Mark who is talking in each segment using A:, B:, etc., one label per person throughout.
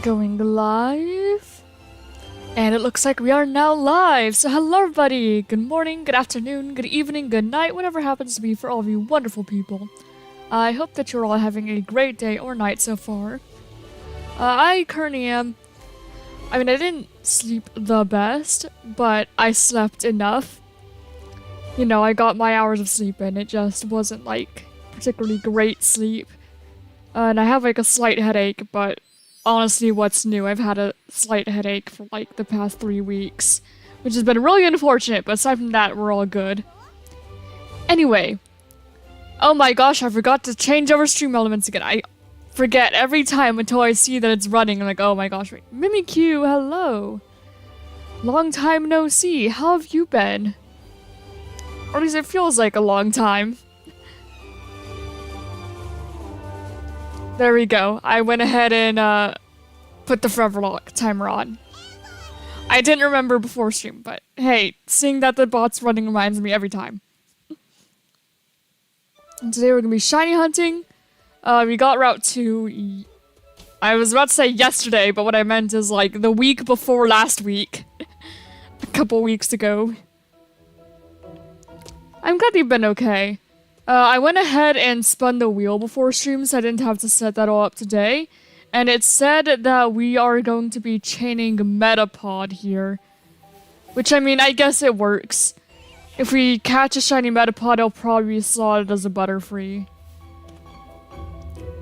A: Going live. And it looks like we are now live. So hello everybody. Good morning, good afternoon, good evening, good night, whatever happens to be for all of you wonderful people. I hope that you're all having a great day or night so far. I currently am. I mean, I didn't sleep the best, but I slept enough. You know, I got my hours of sleep in. It just wasn't like particularly great sleep. And I have like a slight headache, but honestly, what's new? I've had a slight headache for like the past 3 weeks, which has been really unfortunate, but aside from that, we're all good. Anyway, oh my gosh, I forgot to change over stream elements again. I forget every time until I see that it's running. I'm like, oh my gosh, wait. Mimikyu, hello. Long time no see. How have you been? Or at least it feels like a long time. There we go. I went ahead and put the Foreverlocke timer on. I didn't remember before stream, but hey, seeing that the bot's running reminds me every time. And today we're gonna be shiny hunting. We got Route 2. I was about to say yesterday, but what I meant is like the week before last week. A couple weeks ago. I'm glad you've been okay. I went ahead and spun the wheel before stream, so I didn't have to set that all up today. And it said that we are going to be chaining Metapod here. Which, I mean, I guess it works. If we catch a shiny Metapod, it'll probably be slotted as a Butterfree.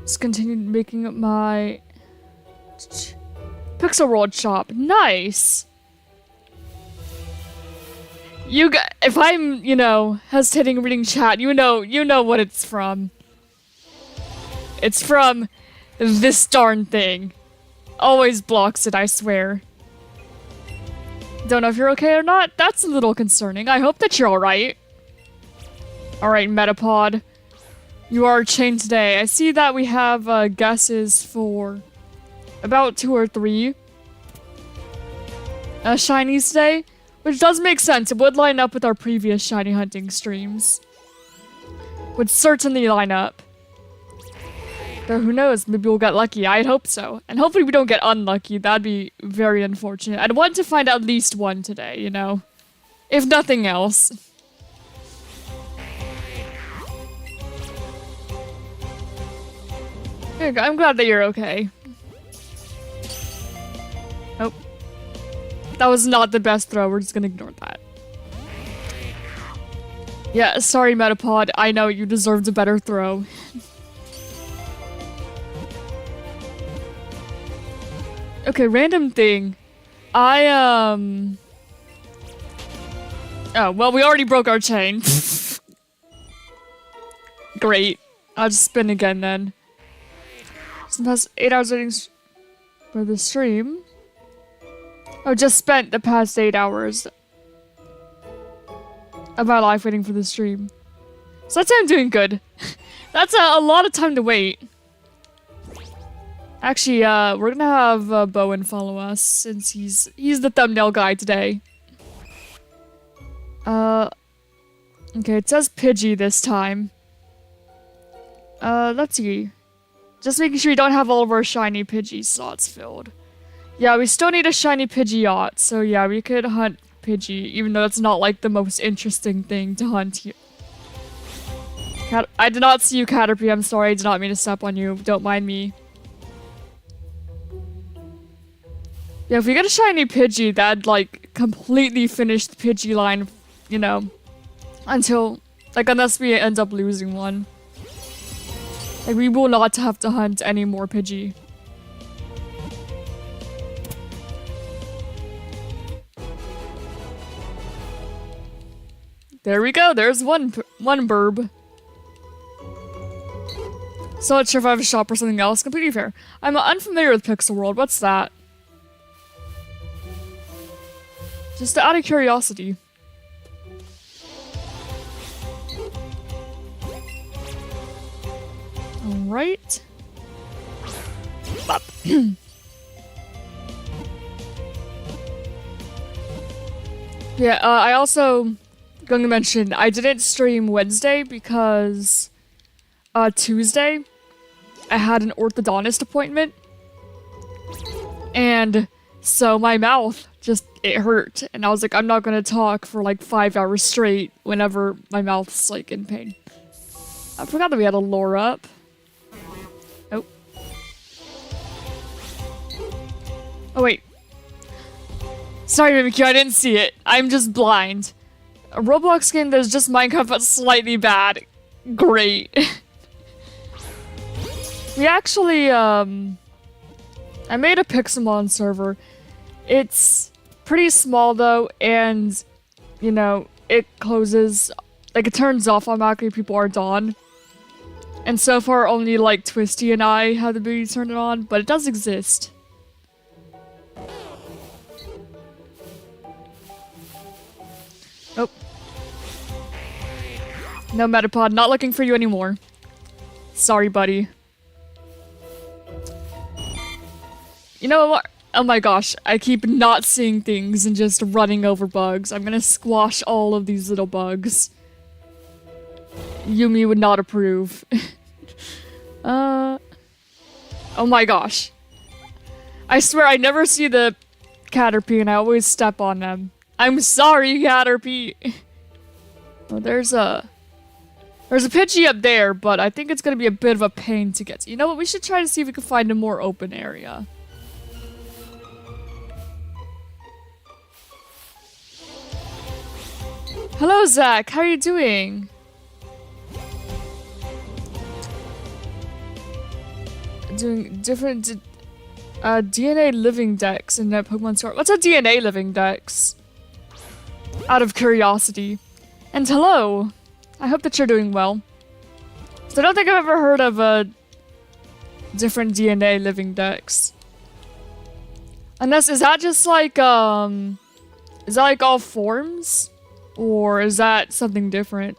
A: Just continue making my Pixel World shop. Nice! If I'm, you know, hesitating reading chat, you know what it's from. It's from this darn thing. Always blocks it, I swear. Don't know if you're okay or not. That's a little concerning. I hope that you're alright. Alright, Metapod. You are chained today. I see that we have guesses for about 2 or 3 shinies today. Which does make sense. It would line up with our previous shiny hunting streams. Would certainly line up. Though who knows, maybe we'll get lucky. I'd hope so. And hopefully we don't get unlucky. That'd be very unfortunate. I'd want to find at least one today, you know? If nothing else. There you go. I'm glad that you're okay. Oh. That was not the best throw, we're just gonna ignore that. Yeah, sorry Metapod, I know you deserved a better throw. Okay, random thing. Oh, well, we already broke our chain. Great. I'll just spin again then. So the past 8 hours waiting for the stream. I just spent the past 8 hours of my life waiting for the stream. So that's how I'm doing good. That's a lot of time to wait. Actually, we're gonna have Bowen follow us since he's the thumbnail guy today. Okay, it says Pidgey this time. Let's see. Just making sure you don't have all of our shiny Pidgey slots filled. Yeah, we still need a shiny Pidgeot, so yeah, we could hunt Pidgey, even though that's not like the most interesting thing to hunt here. I did not see you, Caterpie, I'm sorry, I did not mean to step on you, don't mind me. Yeah, if we get a shiny Pidgey, that'd like completely finish the Pidgey line, you know, until, like, unless we end up losing one. Like, we will not have to hunt any more Pidgey. There we go, there's one burb. So not sure if I have a shop or something else, completely fair. I'm unfamiliar with Pixel World, what's that? Just out of curiosity. Alright. Yeah, I also going to mention, I didn't stream Wednesday because Tuesday I had an orthodontist appointment. And so my mouth it hurt. And I was like, I'm not gonna talk for like 5 hours straight whenever my mouth's like in pain. I forgot that we had a lure up. Oh. Oh wait. Sorry, BBQ, I didn't see it. I'm just blind. A Roblox game that is just Minecraft but slightly bad. Great. We actually, I made a Pixelmon server. It's pretty small though, and, you know, it closes, like it turns off automatically if people aren't on. And so far only like Twisty and I have the ability to turn it on, but it does exist. Oh. No, Metapod, not looking for you anymore. Sorry, buddy. You know what? Oh my gosh, I keep not seeing things and just running over bugs. I'm gonna squash all of these little bugs. Yumi would not approve. Oh my gosh. I swear I never see the Caterpie and I always step on them. I'm sorry, Caterpie. Oh, there's a Pidgey up there, but I think it's gonna be a bit of a pain to get to. You know what? We should try to see if we can find a more open area. Hello, Zach. How are you doing? Doing different DNA living decks in that Pokemon Store. What's a DNA living dex? Out of curiosity. And hello. I hope that you're doing well. So I don't think I've ever heard of a different DNA living decks. Unless, is that just like, is that like all forms? Or is that something different?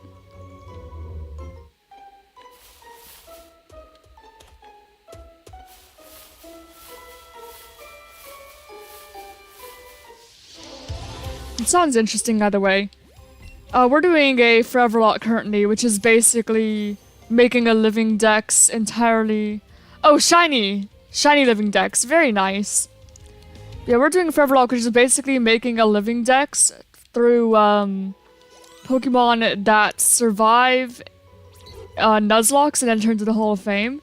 A: It sounds interesting either way. We're doing a Foreverlocke currently, which is basically making a living dex entirely... Oh, shiny! Shiny living dex. Very nice. Yeah, we're doing Foreverlocke, which is basically making a living dex through Pokemon that survive Nuzlocks and then turn to the Hall of Fame.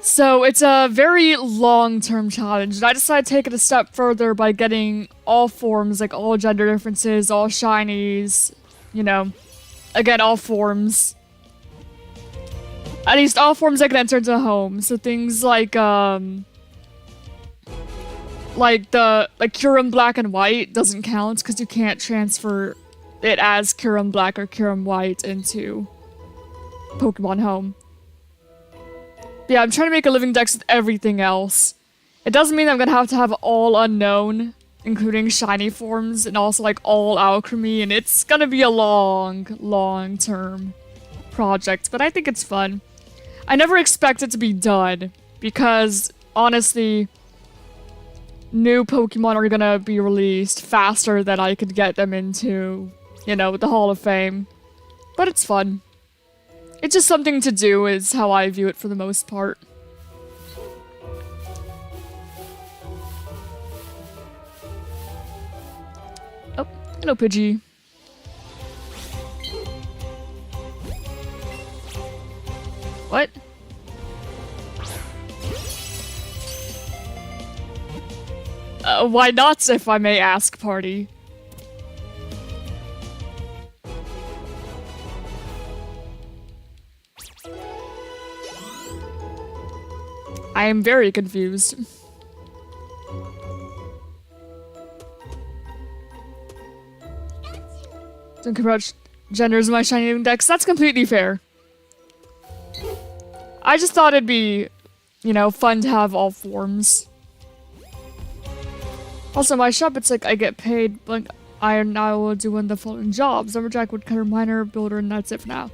A: So it's a very long-term challenge, and I decided to take it a step further by getting all forms, like all gender differences, all shinies, you know, again, all forms. At least all forms I can enter into home, so things like Kyurem Black and White doesn't count because you can't transfer it as Kyurem Black or Kyurem White into Pokemon Home. Yeah, I'm trying to make a living dex with everything else. It doesn't mean I'm gonna have to have all unknown, including shiny forms, and also like all alchemy, and it's gonna be a long-term project, but I think it's fun. I never expect it to be done, because honestly, new Pokemon are gonna be released faster than I could get them into, you know, the Hall of Fame. But it's fun. It's just something to do is how I view it for the most part. Oh, hello Pidgey. What? Why not, if I may ask, party? I am very confused. Don't care about genders in my shiny index. That's completely fair. I just thought it'd be, you know, fun to have all forms. Also, my shop, it's like I get paid, like, iron now will do one of the following jobs. Lumberjack, woodcutter, miner, builder, and that's it for now.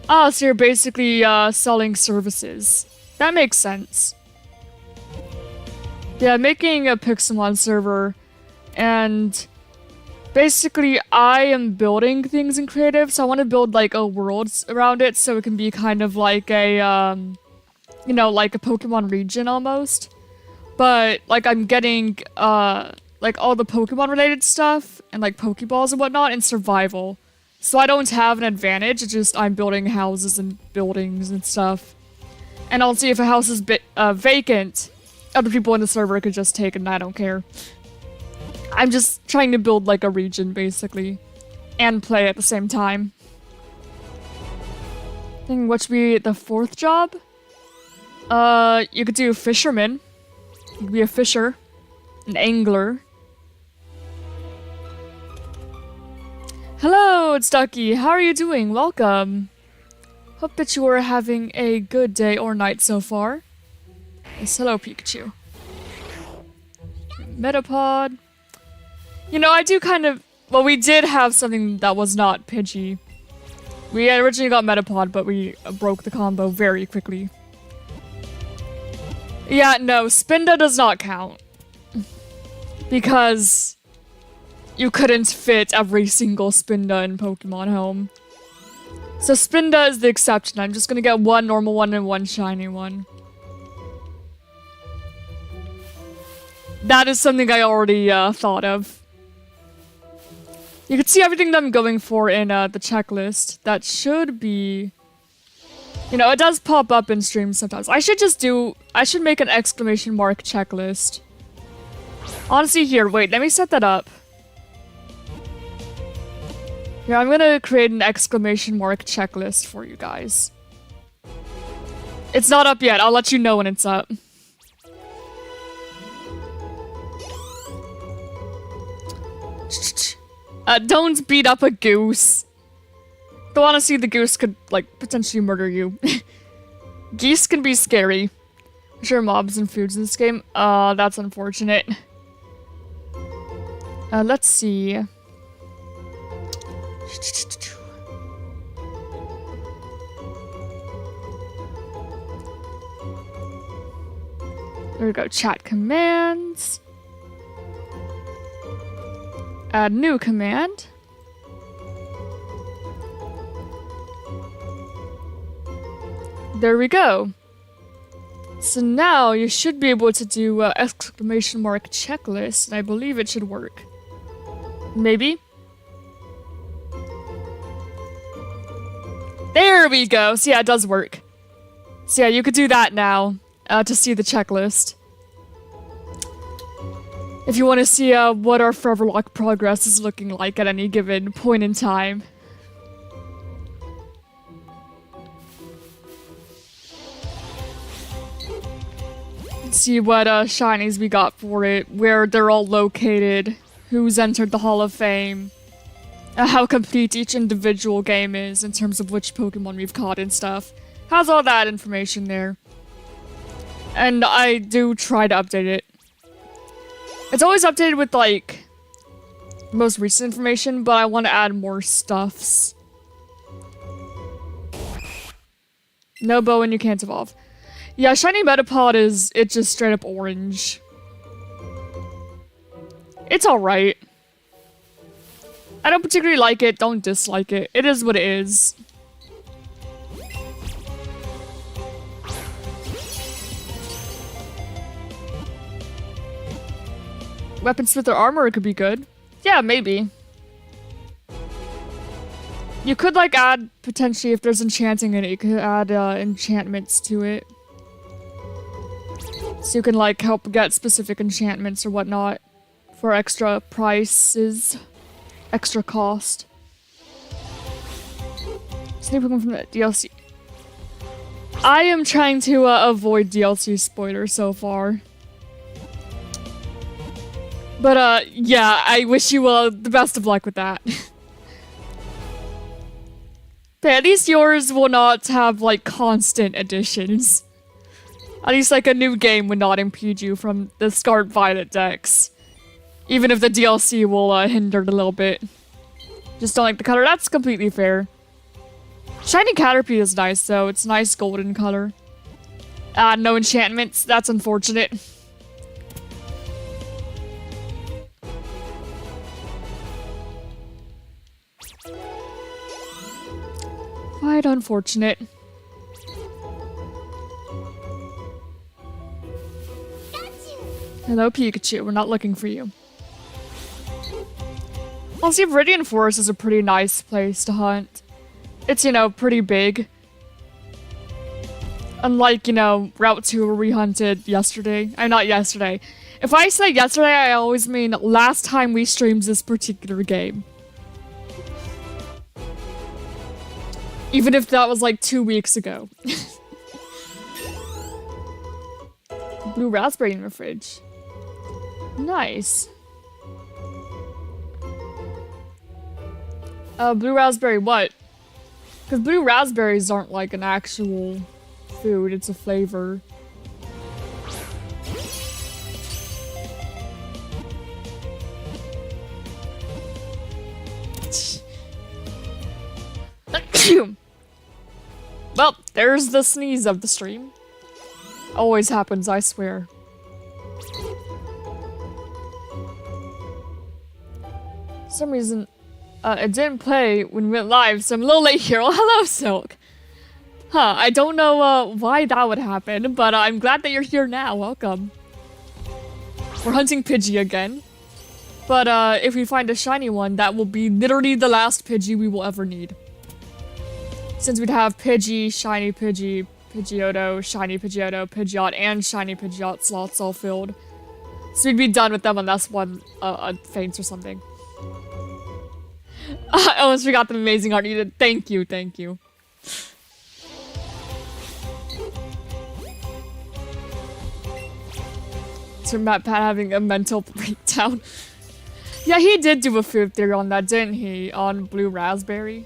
A: Ah, so you're basically selling services. That makes sense. Yeah, making a Pixelmon server, and basically I am building things in creative, so I want to build like a world around it so it can be kind of like a, you know, like a Pokemon region almost. but like I'm getting like all the Pokemon related stuff and like Pokeballs and whatnot in survival. So I don't have an advantage, it's just I'm building houses and buildings and stuff. And I'll see if a house is vacant, other people in the server could just take it and I don't care. I'm just trying to build like a region basically and play at the same time. I think what should be the 4th job? You could do fisherman. You could be a fisher, an angler. Hello, it's Ducky. How are you doing? Welcome. Hope that you are having a good day or night so far. Yes, hello, Pikachu. Metapod. You know, I do kind of... Well, we did have something that was not Pidgey. We originally got Metapod, but we broke the combo very quickly. Yeah, no, Spinda does not count. Because... you couldn't fit every single Spinda in Pokemon Home. So Spinda is the exception. I'm just gonna get 1 normal one and 1 shiny one. That is something I already thought of. You can see everything that I'm going for in the checklist. That should be... You know, it does pop up in streams sometimes. I should make an exclamation mark checklist. Honestly, here, wait, let me set that up. Here, I'm gonna create an exclamation mark checklist for you guys. It's not up yet. I'll let you know when it's up. Don't beat up a goose. Don't want to see the goose could, like, potentially murder you. Geese can be scary. I'm sure mobs and foods in this game. That's unfortunate. Let's see. There we go, chat commands. Add new command. There we go. So now you should be able to do exclamation mark checklist, and I believe it should work. Maybe? There we go. So yeah, it does work. So yeah, you could do that now to see the checklist. If you want to see what our Foreverlocke progress is looking like at any given point in time. See what shinies we got for it, where they're all located, who's entered the Hall of Fame, how complete each individual game is in terms of which Pokemon we've caught and stuff. Has all that information there. And I do try to update it. It's always updated with, like, most recent information, but I want to add more stuffs. No bow and you can't evolve. Yeah, shiny Metapod it's just straight up orange. It's alright. I don't particularly like it, don't dislike it. It is what it is. Weaponsmith or armor could be good. Yeah, maybe. You could, like, add, potentially, if there's enchanting in it, you could add enchantments to it. So you can, like, help get specific enchantments or whatnot for extra prices, extra cost. Sneak Pokemon from the DLC. I am trying to avoid DLC spoilers so far. But, yeah, I wish you the best of luck with that. But at least yours will not have, like, constant additions. At least, like, a new game would not impede you from the Scarlet Violet decks. Even if the DLC will hinder it a little bit. Just don't like the color. That's completely fair. Shiny Caterpie is nice, though. It's nice golden color. No enchantments. That's unfortunate. Quite unfortunate. Hello, Pikachu. We're not looking for you. Also, Viridian Forest is a pretty nice place to hunt. It's, you know, pretty big. Unlike, you know, Route 2 where we hunted yesterday. Not yesterday. If I say yesterday, I always mean last time we streamed this particular game. Even if that was like 2 weeks ago. Blue raspberry in the fridge. Nice. Blue raspberry what? Because blue raspberries aren't like an actual food, it's a flavor. Well, there's the sneeze of the stream. Always happens, I swear. For some reason, it didn't play when we went live, so I'm a little late here. Oh, hello, Silk. Huh, I don't know why that would happen, but I'm glad that you're here now. Welcome. We're hunting Pidgey again. But if we find a shiny one, that will be literally the last Pidgey we will ever need. Since we'd have Pidgey, shiny Pidgey, Pidgeotto, shiny Pidgeotto, Pidgeot, and shiny Pidgeot slots all filled. So we'd be done with them unless one faints or something. I almost forgot the amazing art you did. Thank you, thank you. So Matt Pat having a mental breakdown. Yeah, he did do a food theory on that, didn't he? On blue raspberry.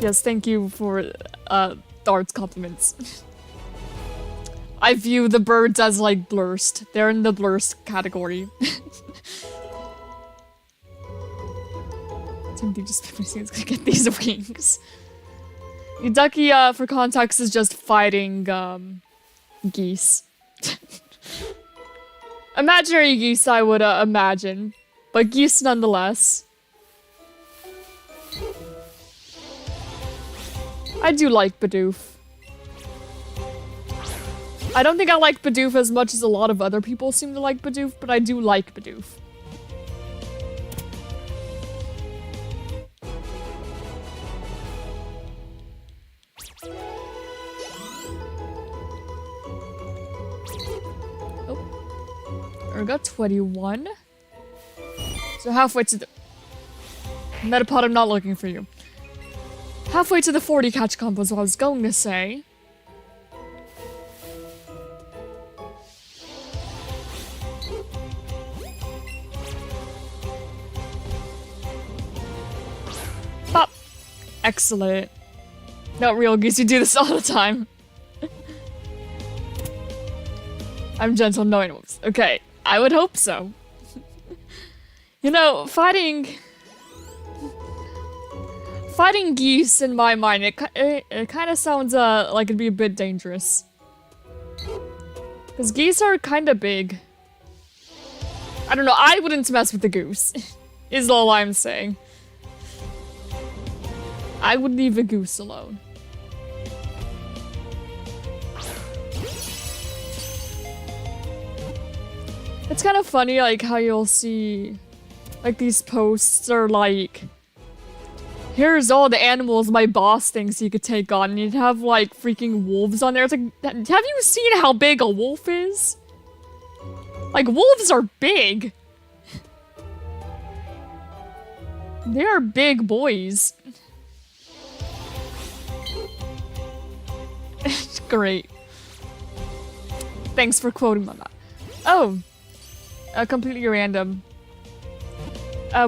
A: Yes, thank you for the arts compliments. I view the birds as like blurst. They're in the blurst category. Timothy just is gonna get these wings. Yuducky, for context, is just fighting geese. Imaginary geese, I would imagine, but geese nonetheless. I do like Bidoof. I don't think I like Bidoof as much as a lot of other people seem to like Bidoof, but I do like Bidoof. Oh. I got 21. So halfway to the... Metapod, I'm not looking for you. Halfway to the 40 catch combo is what I was going to say. Pop! Excellent. Not real geese, you do this all the time. I'm gentle knowing moves. Okay, I would hope so. You know, fighting geese, in my mind, it kind of sounds like it'd be a bit dangerous. Because geese are kind of big. I don't know, I wouldn't mess with the goose, is all I'm saying. I would leave a goose alone. It's kind of funny, like, how you'll see, like, these posts are like, here's all the animals my boss thinks he could take on, and you'd have, like, freaking wolves on there. It's like, have you seen how big a wolf is? Like, wolves are big. They are big boys. Great. Thanks for quoting on that. Oh. Completely random.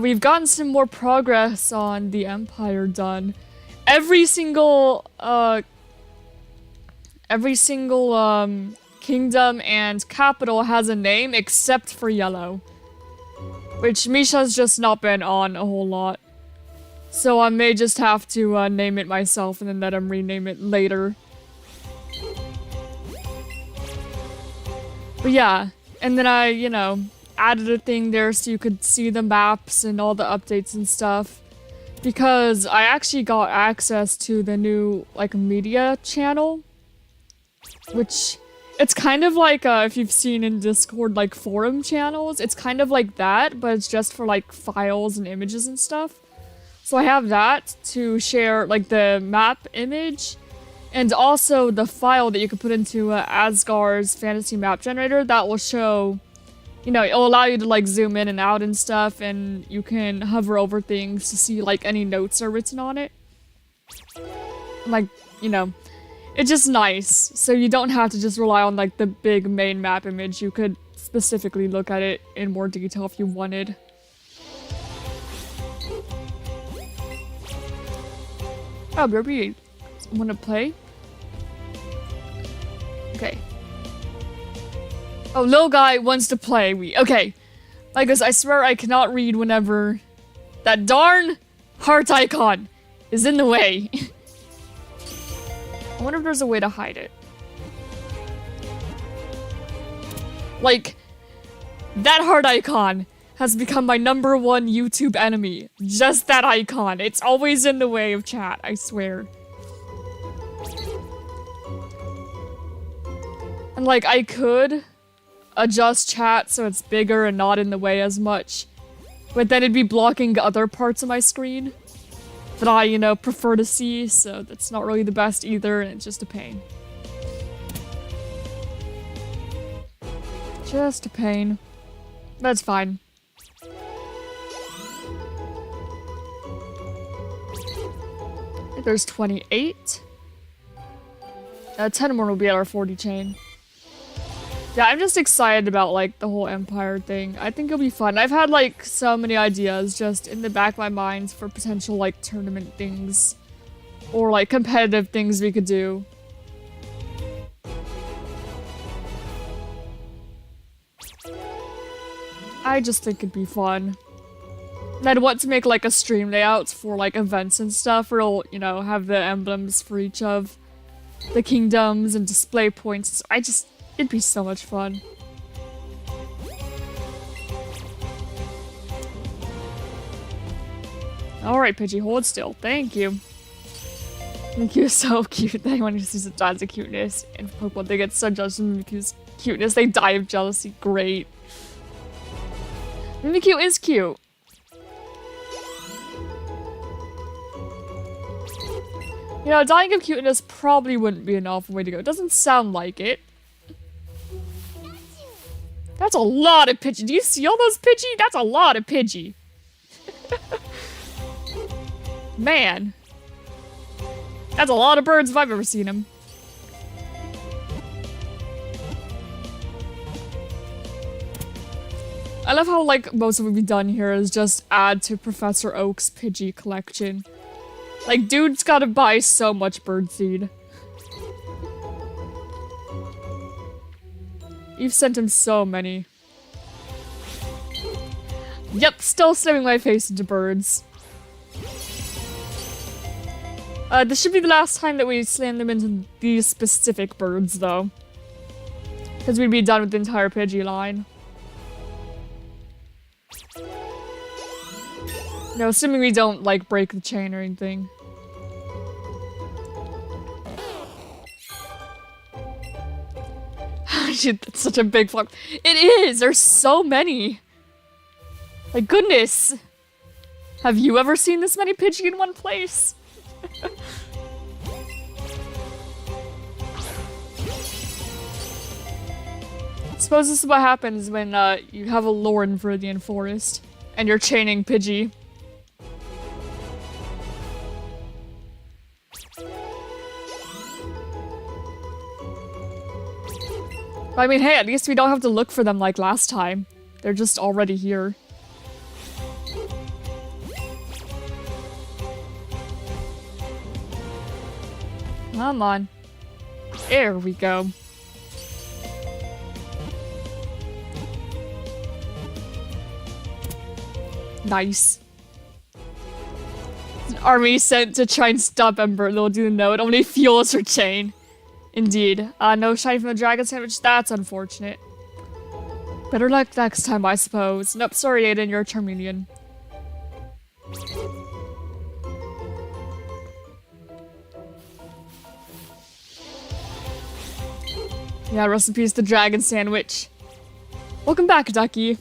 A: We've gotten some more progress on the Empire done. Every single kingdom and capital has a name except for Yellow. Which Misha's just not been on a whole lot. So I may just have to name it myself and then let him rename it later. But yeah, and then I, you know, added a thing there so you could see the maps and all the updates and stuff. Because I actually got access to the new, like, media channel. Which It's kind of like, if you've seen in Discord, like, forum channels, it's kind of like that, but it's just for, like, files and images and stuff. So I have that to share, like, the map image, and also the file that you can put into Asgard's fantasy map generator that will show, you know, it'll allow you to, like, zoom in and out and stuff, and you can hover over things to see, like, any notes are written on it. Like, you know, it's just nice, so you don't have to just rely on, like, the big main map image. You could specifically look at it in more detail if you wanted. Oh, Ruby, wanna play? Okay. Oh, little guy wants to play. Okay. Like this, I swear I cannot read whenever that darn heart icon is in the way. I wonder if there's a way to hide it. Like, that heart icon has become my #1 YouTube enemy. Just that icon. It's always in the way of chat, I swear. And like, I could adjust chat so it's bigger and not in the way as much, but then it'd be blocking other parts of my screen that I, you know, prefer to see, so that's not really the best either, and it's just a pain. Just a pain. That's fine. I think there's 28. 10 more will be at our 40 chain. Yeah, I'm just excited about, like, the whole Empire thing. I think it'll be fun. I've had, like, so many ideas just in the back of my mind for potential, like, tournament things. Or, like, competitive things we could do. I just think it'd be fun. And I'd want to make, like, a stream layout for, like, events and stuff where it'll, you know, have the emblems for each of the kingdoms and display points. It'd be so much fun. Alright, Pidgey, hold still. Thank you. Thank you, so cute. Anyone who sees a dance of cuteness in Pokemon, they get so judged on Mimikyu's cuteness, they die of jealousy. Great. Mimikyu is cute. You know, dying of cuteness probably wouldn't be an awful way to go. It doesn't sound like it. That's a lot of Pidgey. Do you see all those Pidgey? That's a lot of Pidgey. Man. That's a lot of birds if I've ever seen them. I love how, like, most of what we've done here is just add to Professor Oak's Pidgey collection. Like, dude's gotta buy so much birdseed. You've sent him so many. Yep, still slamming my face into birds. This should be the last time that we slam them into these specific birds, though. Because we'd be done with the entire Pidgey line. No, assuming we don't, like, break the chain or anything. Shit, that's such a big flock. It is! There's so many! My goodness! Have you ever seen this many Pidgey in one place? I suppose this is what happens when you have a Lauren Viridian Forest and you're chaining Pidgey. I mean, hey, at least we don't have to look for them like last time. They're just already here. Come on. There we go. Nice. An army sent to try and stop Ember. They'll do the no. It only fuels her chain. Indeed. No shiny from the dragon sandwich. That's unfortunate. Better luck next time, I suppose. Nope, sorry, Aiden. You're a Charmeleon. Yeah, rest in peace, the dragon sandwich. Welcome back, Ducky.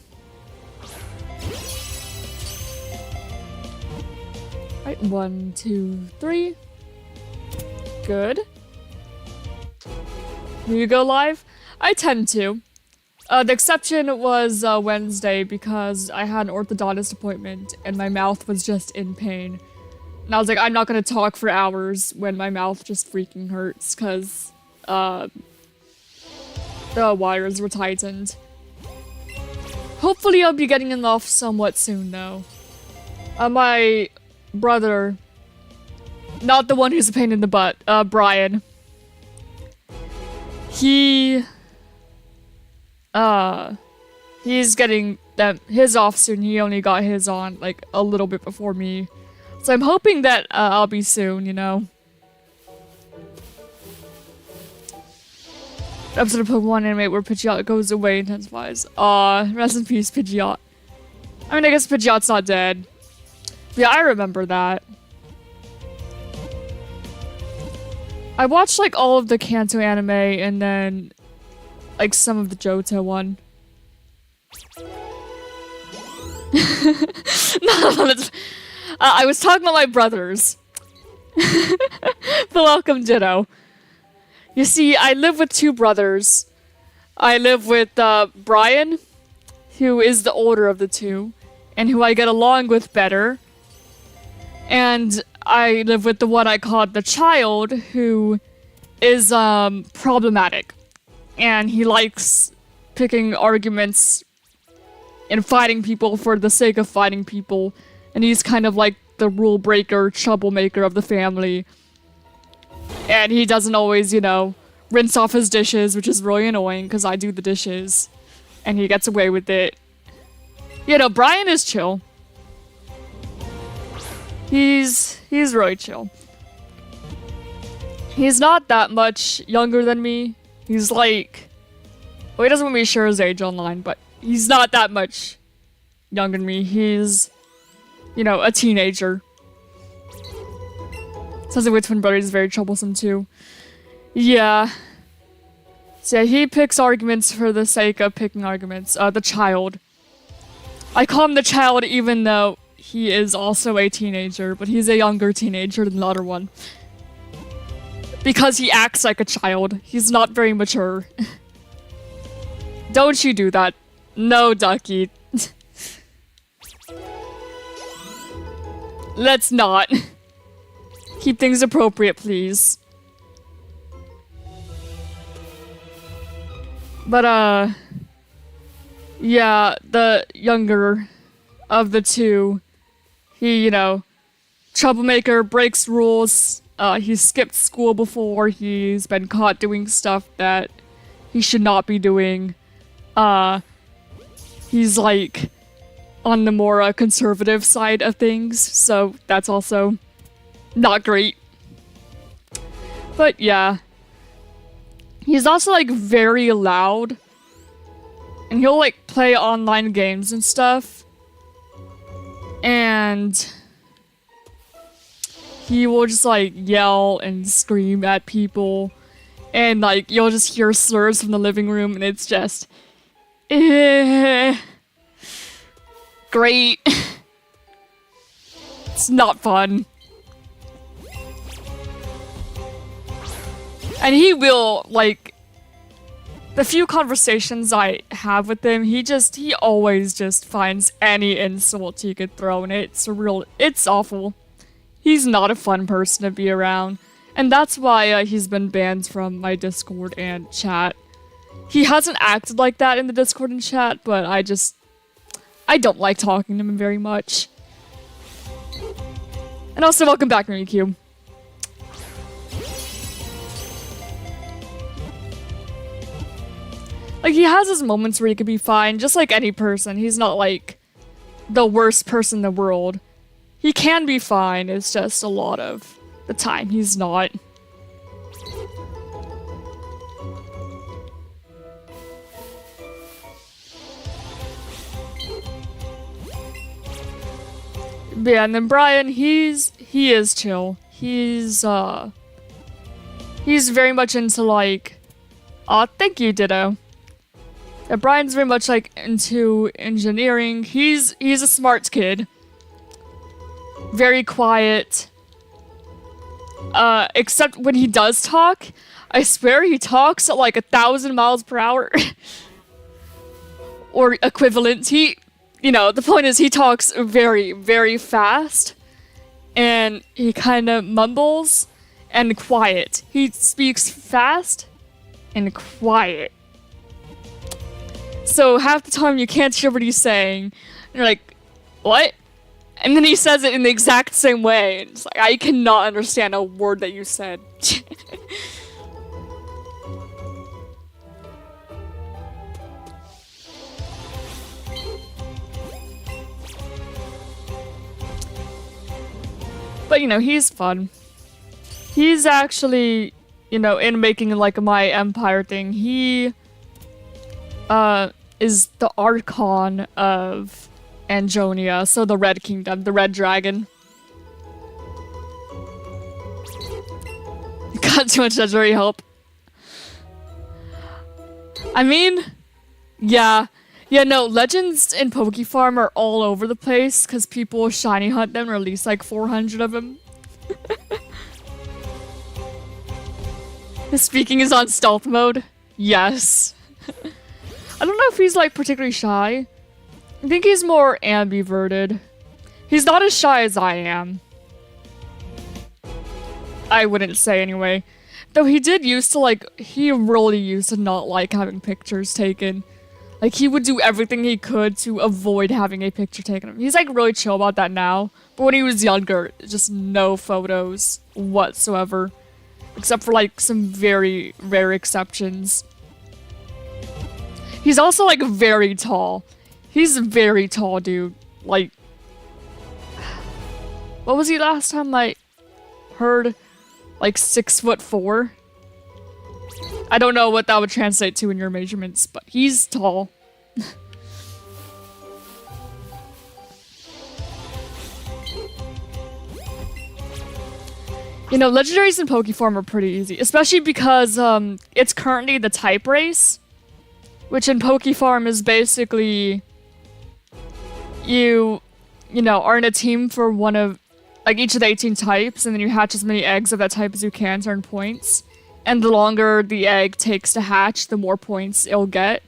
A: Right, 1, 2, 3. Good. Do you go live? I tend to. The exception was Wednesday because I had an orthodontist appointment and my mouth was just in pain. And I was like, I'm not gonna talk for hours when my mouth just freaking hurts because the wires were tightened. Hopefully I'll be getting it off somewhat soon though. My brother, not the one who's a pain in the butt, Brian. He's getting his off soon. He only got his on like a little bit before me. So I'm hoping that I'll be soon, you know. Episode of Pokemon anime where Pidgeot goes away intensifies. Rest in peace, Pidgeot. I mean, I guess Pidgeot's not dead. Yeah, I remember that. I watched like all of the Kanto anime and then like some of the Johto one. I was talking about my brothers. But welcome, Ditto. You see, I live with two brothers. I live with Brian, who is the older of the two, and who I get along with better. And I live with the one I called the child, who is problematic. And he likes picking arguments and fighting people for the sake of fighting people. And he's kind of like the rule breaker, troublemaker of the family. And he doesn't always, you know, rinse off his dishes, which is really annoying because I do the dishes. And he gets away with it. You know, Brian is chill. He's really chill. He's not that much younger than me. He's like... Well, he doesn't want me to share his age online, but he's not that much younger than me. He's, you know, a teenager. Sounds like my twin brother is very troublesome too. Yeah. So yeah, he picks arguments for the sake of picking arguments. The child. I call him the child even though he is also a teenager, but he's a younger teenager than the other one. Because he acts like a child. He's not very mature. Don't you do that. No, Ducky. Let's not. Keep things appropriate, please. But, yeah, the younger of the two, he, you know, troublemaker, breaks rules. He skipped school before. He's been caught doing stuff that he should not be doing. He's like on the more conservative side of things, so that's also not great. But yeah. He's also like very loud. And he'll like play online games and stuff. And he will just like yell and scream at people. And like you'll just hear slurs from the living room and it's just great. It's not fun. And he will, like, the few conversations I have with him, he always just finds any insult he could throw in it. It's awful. He's not a fun person to be around. And that's why he's been banned from my Discord and chat. He hasn't acted like that in the Discord and chat, but I don't like talking to him very much. And also, welcome back, Mimikyu. Like, he has his moments where he could be fine, just like any person. He's not, like, the worst person in the world. He can be fine, it's just a lot of the time he's not. Yeah, and then Brian, he is chill. He's very much into, like, Aw, thank you, Ditto. Yeah, Brian's very much like into engineering. He's a smart kid. Very quiet. Except when he does talk, I swear he talks at like 1,000 miles per hour. Or equivalent. The point is he talks very, very fast. And he kind of mumbles and quiet. He speaks fast and quiet. So half the time you can't hear what he's saying. And you're like, what? And then he says it in the exact same way. It's like, I cannot understand a word that you said. But, he's fun. He's actually, in making, like, my Empire thing, he, is the Archon of Anjonia, so the Red Kingdom, the Red Dragon. Got too much legendary help. I mean, yeah. Yeah, no, legends in Pokefarm are all over the place because people shiny hunt them, or at least like 400 of them. His speaking is on stealth mode. Yes. I don't know if he's like particularly shy. I think he's more ambiverted. He's not as shy as I am. I wouldn't say anyway. Though he really used to not like having pictures taken. Like, he would do everything he could to avoid having a picture taken of him. He's, like, really chill about that now. But when he was younger, just no photos whatsoever. Except for, like, some very rare exceptions. He's also, like, very tall. He's a very tall dude. Like, what was he last time I heard? Like, 6'4"? I don't know what that would translate to in your measurements, but he's tall. Legendaries in Pokeform are pretty easy, especially because it's currently the type race, which in Pokefarm is basically you are in a team for one of each of the 18 types, and then you hatch as many eggs of that type as you can to earn points. And the longer the egg takes to hatch, the more points it'll get.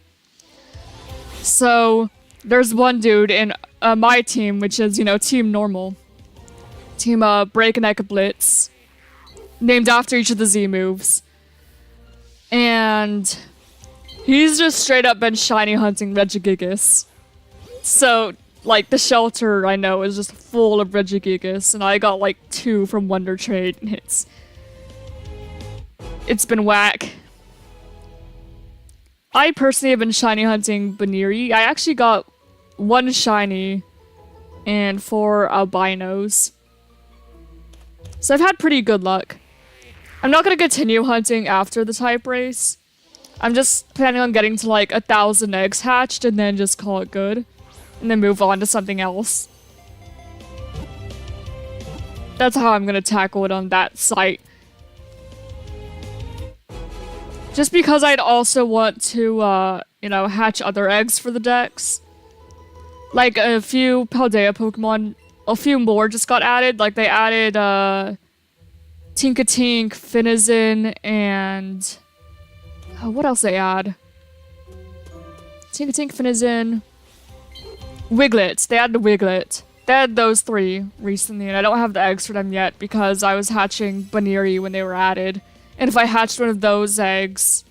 A: So, there's one dude in my team, which is, Team Normal. Team Breakneck Blitz. Named after each of the Z moves. And he's just straight up been shiny hunting Regigigas. So, the shelter I know is just full of Regigigas, and I got 2 from Wonder Trade, and it's been whack. I personally have been shiny hunting Baniri. I actually got 1 shiny and 4 albinos. So I've had pretty good luck. I'm not gonna continue hunting after the type race. I'm just planning on getting to 1,000 eggs hatched and then just call it good. And then move on to something else. That's how I'm gonna tackle it on that site. Just because I'd also want to, hatch other eggs for the decks. Like, a few Paldea Pokemon, a few more just got added. Like, they added, Tinkatink, Finizen, and... what else they add? Tinkatink, Finizen... Wiglet. They added the Wiglet. They had those 3 recently, and I don't have the eggs for them yet because I was hatching Baniri when they were added. And if I hatched one of those eggs,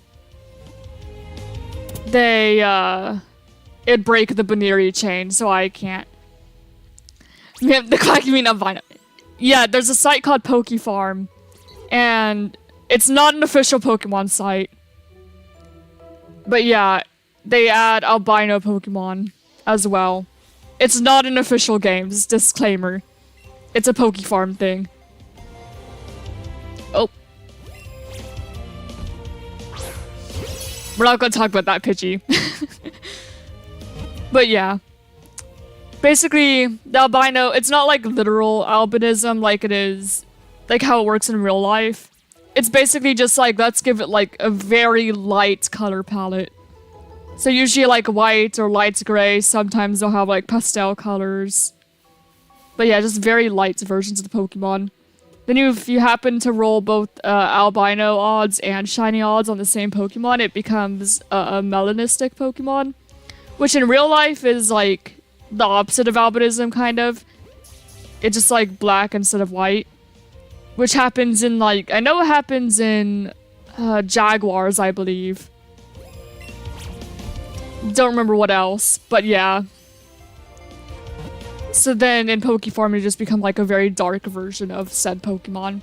A: it'd break the Baniri chain, so I can't. The quack, you mean I'm fine. Yeah, there's a site called Pokefarm, and it's not an official Pokemon site. But yeah, they add albino Pokemon as well. It's not an official game, just disclaimer. It's a Pokefarm thing. Oh. We're not gonna talk about that, Pidgey. But yeah. Basically, the albino, it's not literal albinism like it is, how it works in real life. it's basically just like, let's give it like a very light color palette. So usually like white or light gray, sometimes they'll have like pastel colors. But yeah, just very light versions of the Pokemon. Then if you happen to roll both albino odds and shiny odds on the same Pokemon, it becomes a melanistic Pokemon. Which in real life is like the opposite of albinism, kind of. It's just like black instead of white. Which happens in like, I know it happens in Jaguars, I believe. Don't remember what else, but yeah. So then in Pokeform, you just become like a very dark version of said Pokemon.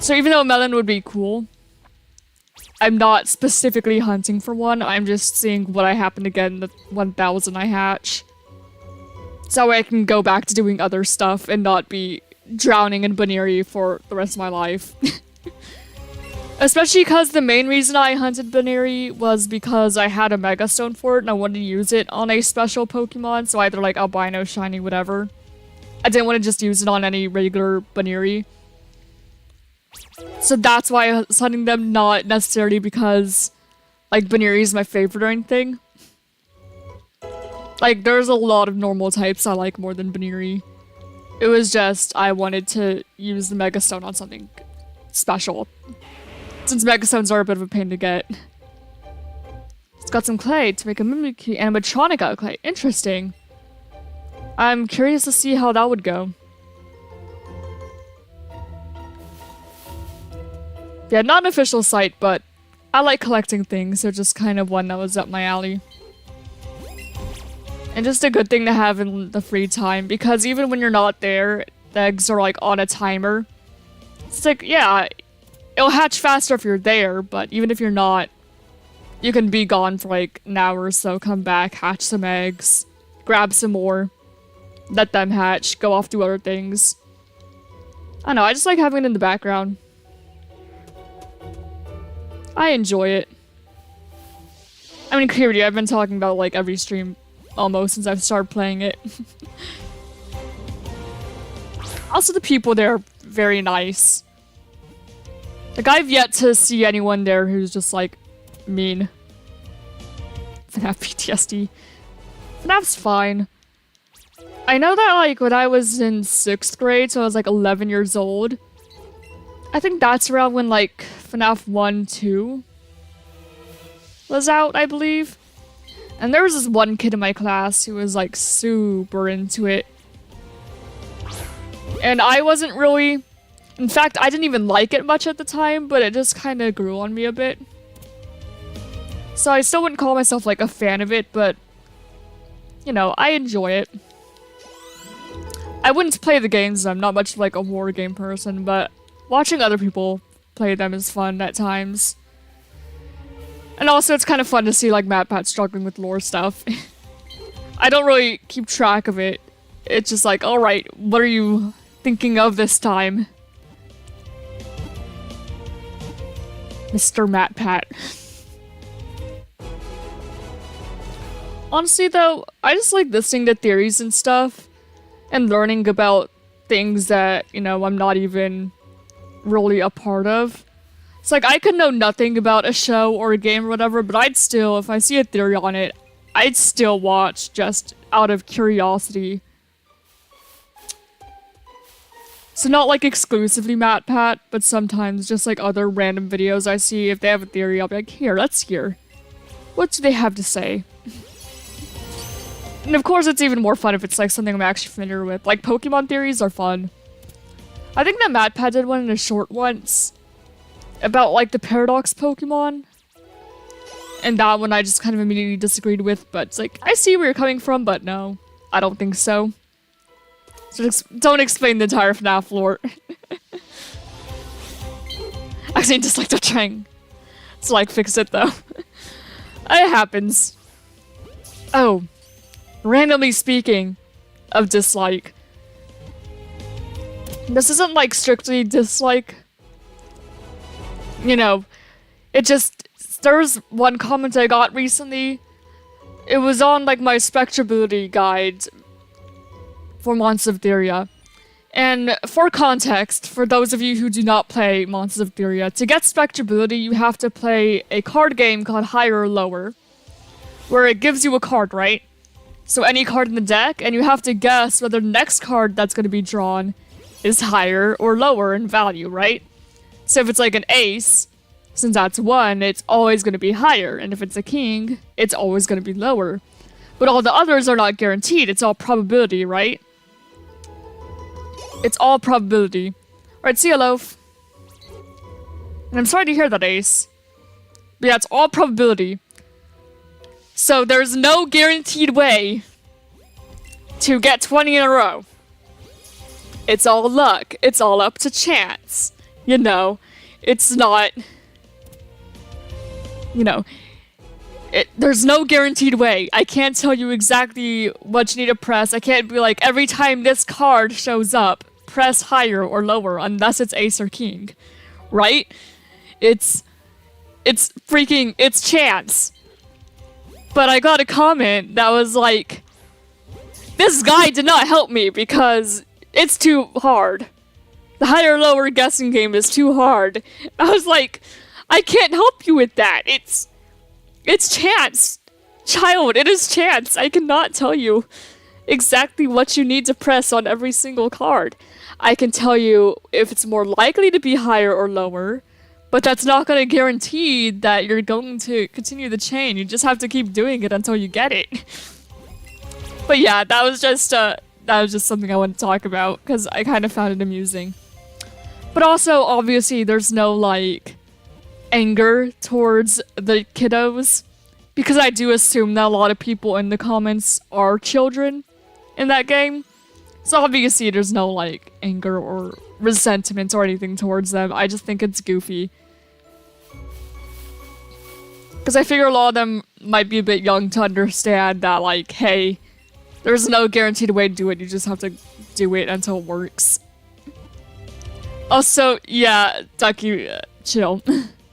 A: So even though Melon would be cool, I'm not specifically hunting for one. I'm just seeing what I happen to get in the 1000 I hatch. So that way I can go back to doing other stuff and not be drowning in Baneri for the rest of my life. Especially because the main reason I hunted Baneri was because I had a Mega Stone for it and I wanted to use it on a special Pokemon, so either like albino, shiny, whatever. I didn't want to just use it on any regular Baneri. So that's why I was hunting them, not necessarily because like Baneri is my favorite or anything. Like there's a lot of normal types I like more than Baneri. It was just I wanted to use the Mega Stone on something special. Since Mega Stones are a bit of a pain to get. It's got some clay to make a Mimikyu animatronic out of clay. Interesting. I'm curious to see how that would go. Yeah, not an official site, but I like collecting things, so just kind of one that was up my alley. And just a good thing to have in the free time, because even when you're not there, the eggs are like on a timer. It's like, yeah, it'll hatch faster if you're there, but even if you're not, you can be gone for like an hour or so, come back, hatch some eggs, grab some more, let them hatch, go off do other things. I don't know, I just like having it in the background. I enjoy it. I mean, clearly, I've been talking about like every stream almost since I've started playing it. Also, the people there are very nice. Like, I've yet to see anyone there who's just, like, mean. FNAF PTSD. FNAF's fine. I know that, like, when I was in 6th grade, so I was, like, 11 years old, I think that's around when, like, FNAF 1, 2 was out, I believe. And there was this one kid in my class who was, like, super into it. And I wasn't really... In fact, I didn't even like it much at the time, but it just kind of grew on me a bit. So I still wouldn't call myself, like, a fan of it, but... You know, I enjoy it. I wouldn't play the games, I'm not much like a horror game person, but watching other people play them is fun at times. And also it's kind of fun to see, like, MatPat struggling with lore stuff. I don't really keep track of it. It's just like, alright, what are you thinking of this time? Mr. MatPat. Honestly though, I just like listening to theories and stuff, and learning about things that, you know, I'm not even really a part of. It's like, I could know nothing about a show or a game or whatever, but I'd still, if I see a theory on it, I'd still watch just out of curiosity. So not like exclusively MatPat, but sometimes just like other random videos I see, if they have a theory, I'll be like, here, let's hear. What do they have to say? And of course it's even more fun if it's like something I'm actually familiar with. Like Pokemon theories are fun. I think that MatPat did one in a short once about like the Paradox Pokemon. And that one I just kind of immediately disagreed with, but it's like, I see where you're coming from, but no, I don't think so. So don't explain the entire FNAF lore. I actually just like trying to like fix it though. It happens. Oh, randomly speaking of dislike. This isn't like strictly dislike. You know, it just, there's one comment I got recently. It was on like my spectrability guide for Monster of Theria. And for context, for those of you who do not play Monsters of Theria, to get spectrability, you have to play a card game called Higher or Lower, where it gives you a card, right? So any card in the deck, and you have to guess whether the next card that's going to be drawn is higher or lower in value, right? So if it's like an ace, since that's 1, it's always going to be higher, and if it's a king, it's always going to be lower. But all the others are not guaranteed, it's all probability, right? It's all probability. Alright, see ya, Loaf. And I'm sorry to hear that, Ace. But yeah, it's all probability. So there's no guaranteed way to get 20 in a row. It's all luck. It's all up to chance. You know, it's not... You know, there's no guaranteed way. I can't tell you exactly what you need to press. I can't be like, every time this card shows up, press higher or lower unless it's ace or king, right? It's chance. But I got a comment that was like, this guy did not help me because it's too hard. The higher or lower guessing game is too hard. I was like, I can't help you with that. It's chance. Child, it is chance. I cannot tell you exactly what you need to press on every single card. I can tell you if it's more likely to be higher or lower, but that's not going to guarantee that you're going to continue the chain. You just have to keep doing it until you get it. But yeah, that was just something I wanted to talk about because I kind of found it amusing. But also, obviously, there's no, like, anger towards the kiddos, because I do assume that a lot of people in the comments are children in that game. So obviously there's no like anger or resentment or anything towards them. I just think it's goofy. Because I figure a lot of them might be a bit young to understand that like, hey, there's no guaranteed way to do it. You just have to do it until it works. Also, yeah, Ducky, chill.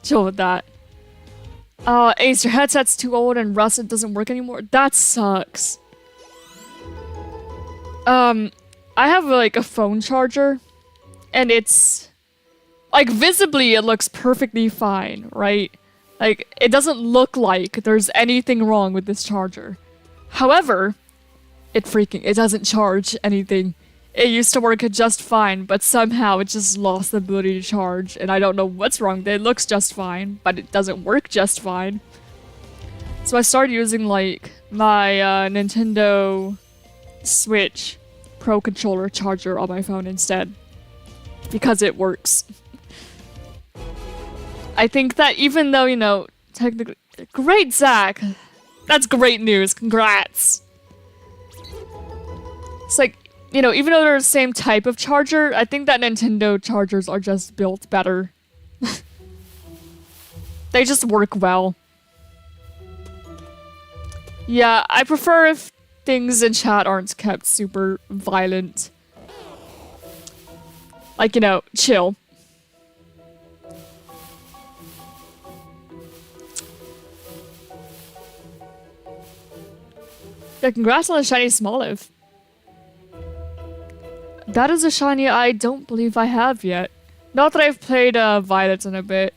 A: Chill with that. Ace, your headset's too old and rusted, doesn't work anymore. That sucks. I have like a phone charger, and it's like visibly it looks perfectly fine, right? Like it doesn't look like there's anything wrong with this charger. However, it doesn't charge anything. It used to work just fine, but somehow it just lost the ability to charge, and I don't know what's wrong with it. It looks just fine, but it doesn't work just fine. So I started using, like, my Nintendo Switch Pro Controller charger on my phone instead. Because it works. I think that even though, you know, technically... Great, Zach! That's great news, congrats! It's like... You know, even though they're the same type of charger, I think that Nintendo chargers are just built better. They just work well. Yeah, I prefer if things in chat aren't kept super violent. Like, you know, chill. Yeah, congrats on the shiny Smoliv. That is a shiny I don't believe I have yet. Not that I've played Violet in a bit.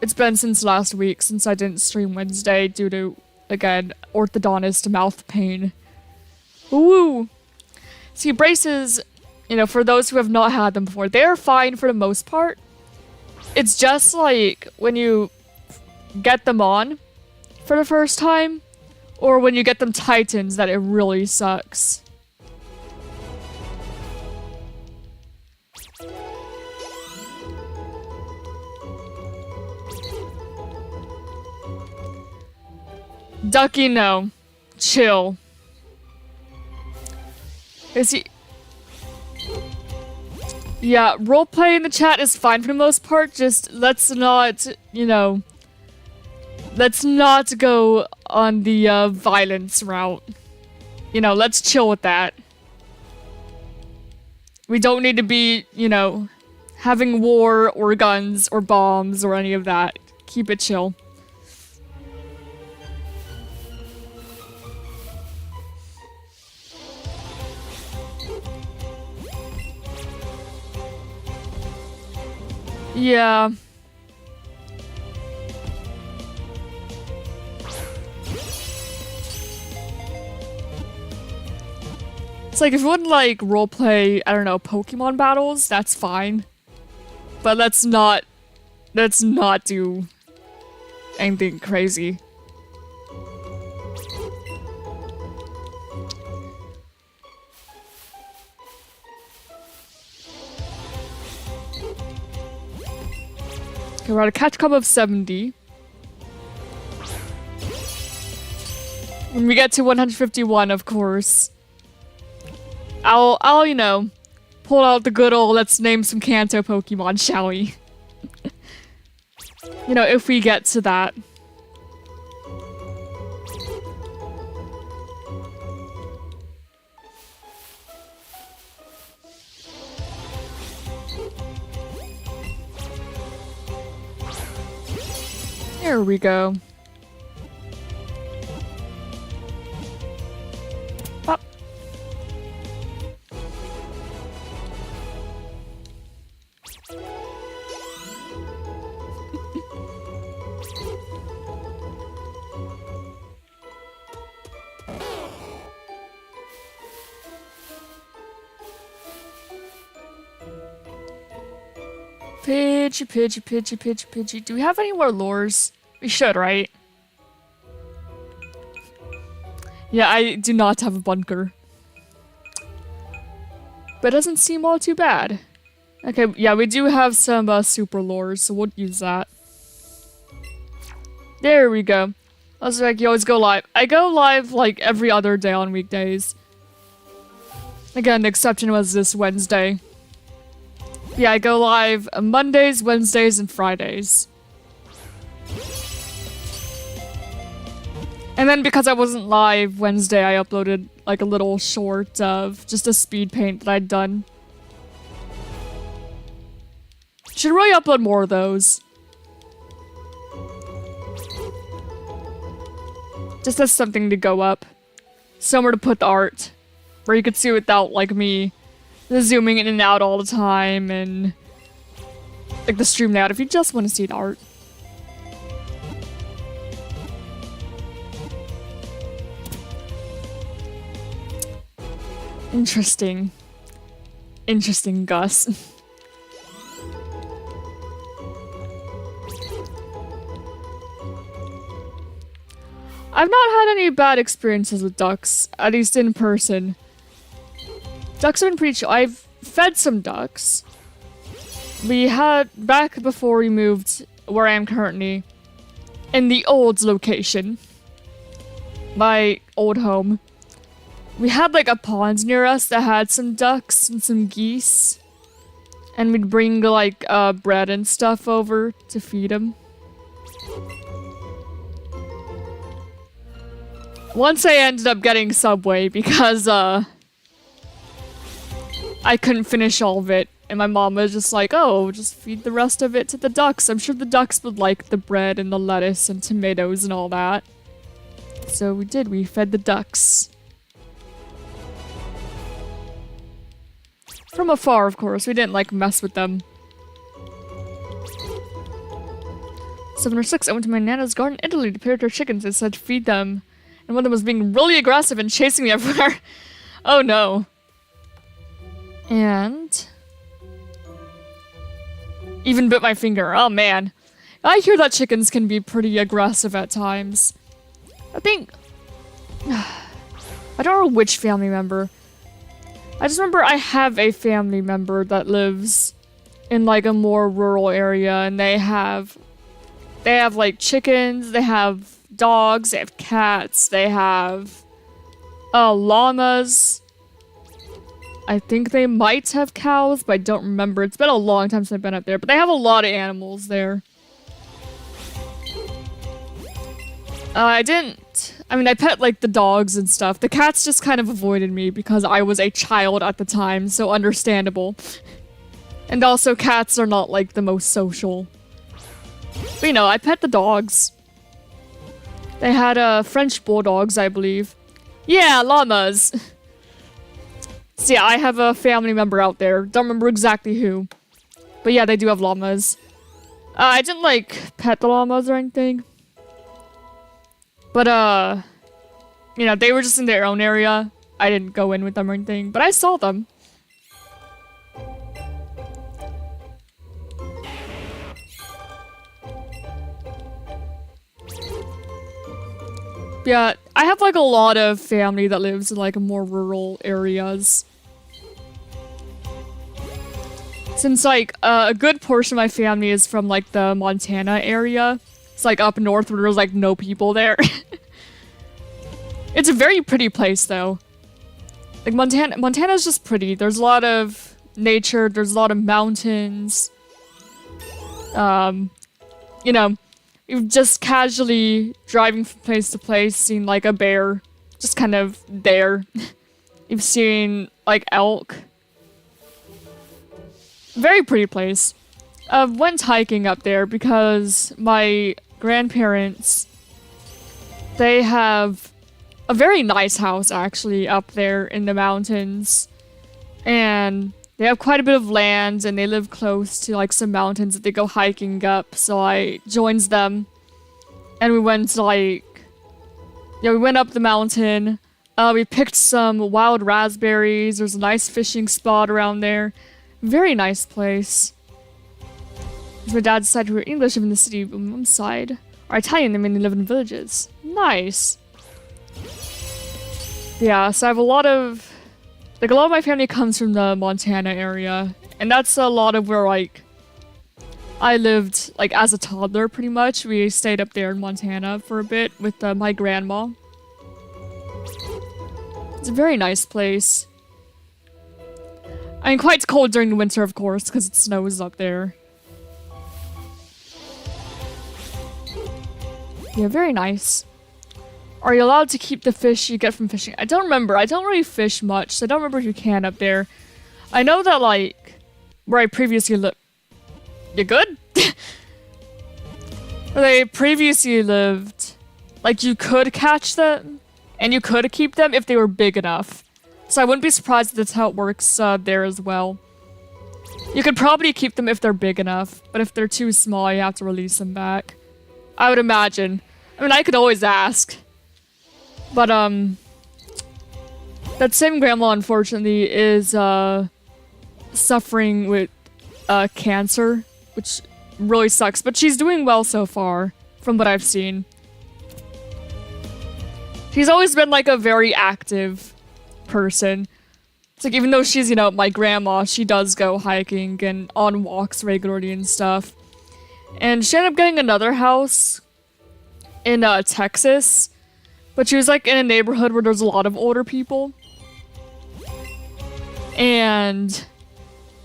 A: It's been since last week, since I didn't stream Wednesday due to, again, orthodontist mouth pain. Woo! See, braces, you know, for those who have not had them before, they're fine for the most part. It's just like when you get them on for the first time, or when you get them tightened that it really sucks. Ducky, no. Chill. Is he... Yeah, roleplay in the chat is fine for the most part, just let's not, you know... Let's not go on the, violence route. You know, let's chill with that. We don't need to be, you know, having war or guns or bombs or any of that. Keep it chill. Yeah. It's like if you would like roleplay, I don't know, Pokemon battles, that's fine. But let's not do anything crazy. Okay, we're at a catch club of 70. When we get to 151, of course, I'll, you know, pull out the good old let's name some Kanto Pokemon, shall we? You know, if we get to that. There we go. Pop. Pidgey. Do we have any more lures? We should, right? Yeah, I do not have a bunker. But it doesn't seem all too bad. Okay, yeah, we do have some super lures, so we'll use that. There we go. I was like, you always go live. I go live like every other day on weekdays. Again, the exception was this Wednesday. Yeah, I go live Mondays, Wednesdays, and Fridays. And then because I wasn't live Wednesday, I uploaded like a little short of just a speed paint that I'd done. Should really upload more of those. Just as something to go up. Somewhere to put the art. Where you could see without like me zooming in and out all the time and like the stream layout if you just want to see the art. Interesting. Interesting, Gus. I've not had any bad experiences with ducks, at least in person. Ducks have been pretty chill. I've fed some ducks. We had, back before we moved where I am currently, in the old location, my old home, we had like a pond near us that had some ducks and some geese. And we'd bring like bread and stuff over to feed them. Once I ended up getting Subway because I couldn't finish all of it. And my mom was just like, oh, just feed the rest of it to the ducks. I'm sure the ducks would like the bread and the lettuce and tomatoes and all that. So we did, we fed the ducks. From afar, of course. We didn't, like, mess with them. 7 or 6, I went to my Nana's garden in Italy to pair her chickens and said feed them. And one of them was being really aggressive and chasing me everywhere. Oh no. And... even bit my finger. Oh man. I hear that chickens can be pretty aggressive at times. I think... I don't know which family member. I just remember I have a family member that lives in like a more rural area and they have like chickens, they have dogs, they have cats, they have llamas. I think they might have cows, but I don't remember. It's been a long time since I've been up there, but they have a lot of animals there. I mean, I pet, like, the dogs and stuff. The cats just kind of avoided me because I was a child at the time, so understandable. And also, cats are not, like, the most social. But, you know, I pet the dogs. They had, French bulldogs, I believe. Yeah, llamas! So yeah, I have a family member out there. Don't remember exactly who. But yeah, they do have llamas. I didn't like pet the llamas or anything. But you know, they were just in their own area. I didn't go in with them or anything, but I saw them. Yeah, I have like a lot of family that lives in like more rural areas. Since like a good portion of my family is from like the Montana area. It's like up north where there's like no people there. It's a very pretty place though. Like Montana's just pretty. There's a lot of nature, there's a lot of mountains. You know, you're just casually driving from place to place, seeing like a bear just kind of there. You've seen like elk. Very pretty place. Went hiking up there because my grandparents, they have a very nice house actually up there in the mountains. And they have quite a bit of land and they live close to like some mountains that they go hiking up. So I joined them and we went like, yeah, we went up the mountain. We picked some wild raspberries. There's a nice fishing spot around there. Very nice place. My dad decided we were English, live in the city, but my mom's side are Italian, they mainly live in villages. Nice. Yeah, so I have a lot of my family comes from the Montana area, and that's a lot of where, like, I lived, like, as a toddler, pretty much. We stayed up there in Montana for a bit with my grandma. It's a very nice place. I mean, quite cold during the winter, of course, because it snows up there. Yeah, very nice. Are you allowed to keep the fish you get from fishing? I don't remember. I don't really fish much, so I don't remember if you can up there. I know that, like, where I previously lived... You good? Where I previously lived, like, you could catch them, and you could keep them if they were big enough. So I wouldn't be surprised if that's how it works there as well. You could probably keep them if they're big enough, but if they're too small, you have to release them back. I would imagine. I mean, I could always ask. But, that same grandma, unfortunately, is, suffering with, cancer, which really sucks. But she's doing well so far, from what I've seen. She's always been, like, a very active person. It's like, even though she's, you know, my grandma, she does go hiking and on walks regularly and stuff. And she ended up getting another house in, Texas. But she was, like, in a neighborhood where there's a lot of older people. And,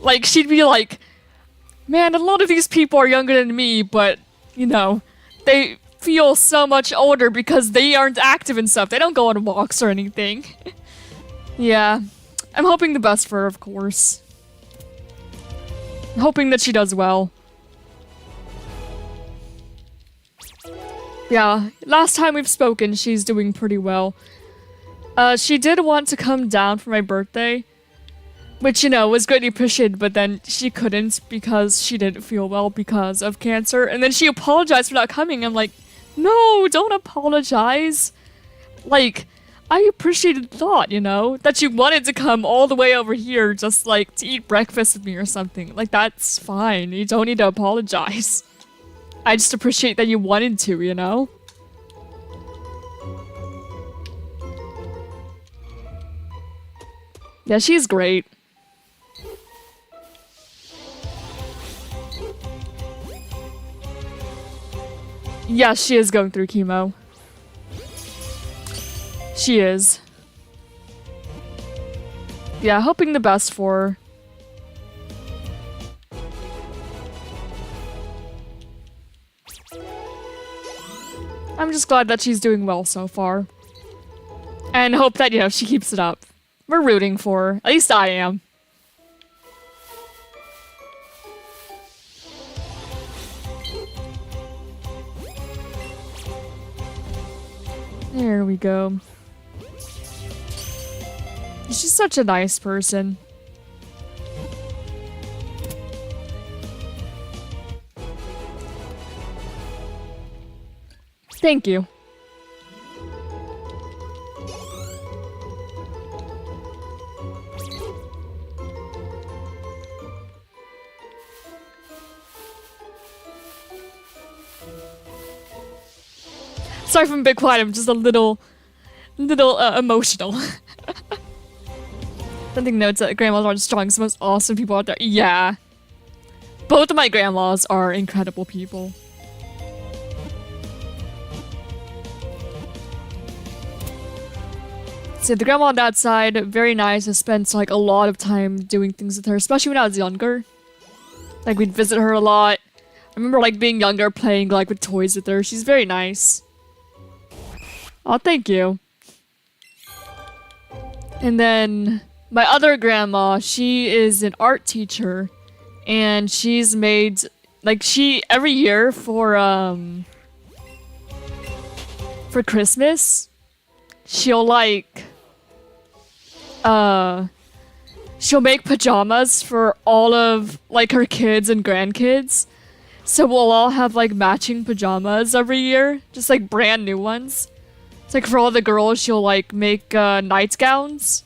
A: like, she'd be like, man, a lot of these people are younger than me, but, you know, they feel so much older because they aren't active and stuff. They don't go on walks or anything. Yeah. I'm hoping the best for her, of course. I'm hoping that she does well. Yeah, last time we've spoken, she's doing pretty well. She did want to come down for my birthday, which, you know, was greatly appreciated, but then she couldn't because she didn't feel well because of cancer, and then she apologized for not coming. I'm like, no, don't apologize. Like, I appreciated the thought, you know, that you wanted to come all the way over here just, like, to eat breakfast with me or something. Like, that's fine. You don't need to apologize. I just appreciate that you wanted to, you know? Yeah, she's great. Yeah, she is going through chemo. She is. Yeah, hoping the best for her. I'm just glad that she's doing well so far. And hope that, you know, she keeps it up. We're rooting for her. At least I am. There we go. She's such a nice person. Thank you. Sorry if I'm a bit quiet, I'm just a little emotional. Sending notes that grandmas are the strongest, most awesome people out there. Yeah. Both of my grandmas are incredible people. So the grandma on that side, very nice. I spent like a lot of time doing things with her, especially when I was younger. Like we'd visit her a lot. I remember like being younger, playing like with toys with her. She's very nice. Oh, thank you. And then my other grandma, she is an art teacher, and she's made like every year for Christmas, she'll she'll make pajamas for all of like her kids and grandkids. So we'll all have like matching pajamas every year, just like brand new ones. It's like for all the girls, she'll like make nightgowns.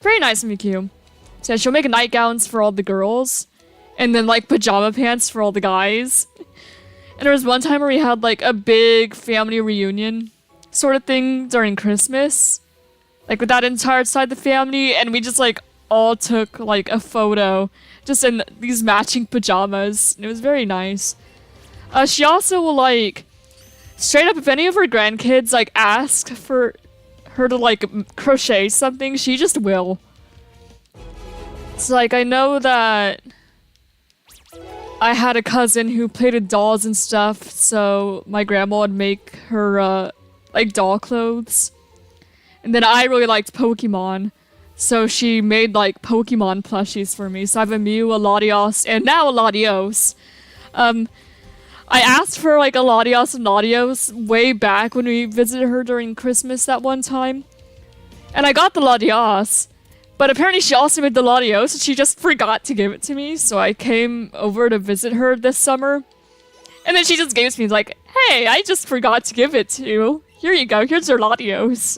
A: Very nice and cute. So she'll make nightgowns for all the girls, and then like pajama pants for all the guys. And there was one time where we had like a big family reunion sort of thing during Christmas, like with that entire side of the family, and we just like all took like a photo just in these matching pajamas, and it was very nice. She also will like straight up, if any of her grandkids like ask for her to like crochet something, she just will. It's like, I know that I had a cousin who played with dolls and stuff, so my grandma would make her like doll clothes. And then I really liked Pokemon, so she made like Pokemon plushies for me. So I have a Mew, a Latios, and now a Latios. I asked for like a Latios and Latios way back when we visited her during Christmas that one time. And I got the Latios, but apparently she also made the Latios, and she just forgot to give it to me. So I came over to visit her this summer, and then she just gave it to me like, hey, I just forgot to give it to you. Here you go, here's your Latios.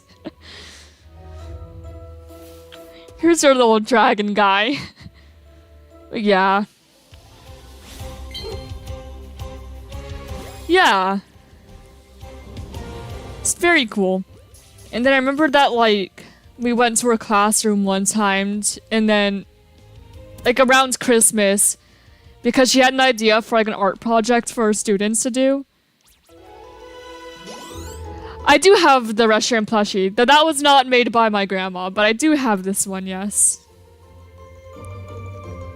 A: Here's your little dragon guy. But yeah. Yeah. It's very cool. And then I remember that, like, we went to her classroom one time, and then, like, around Christmas, because she had an idea for, like, an art project for her students to do. I do have the Reshiram plushie. That was not made by my grandma, but I do have this one, yes.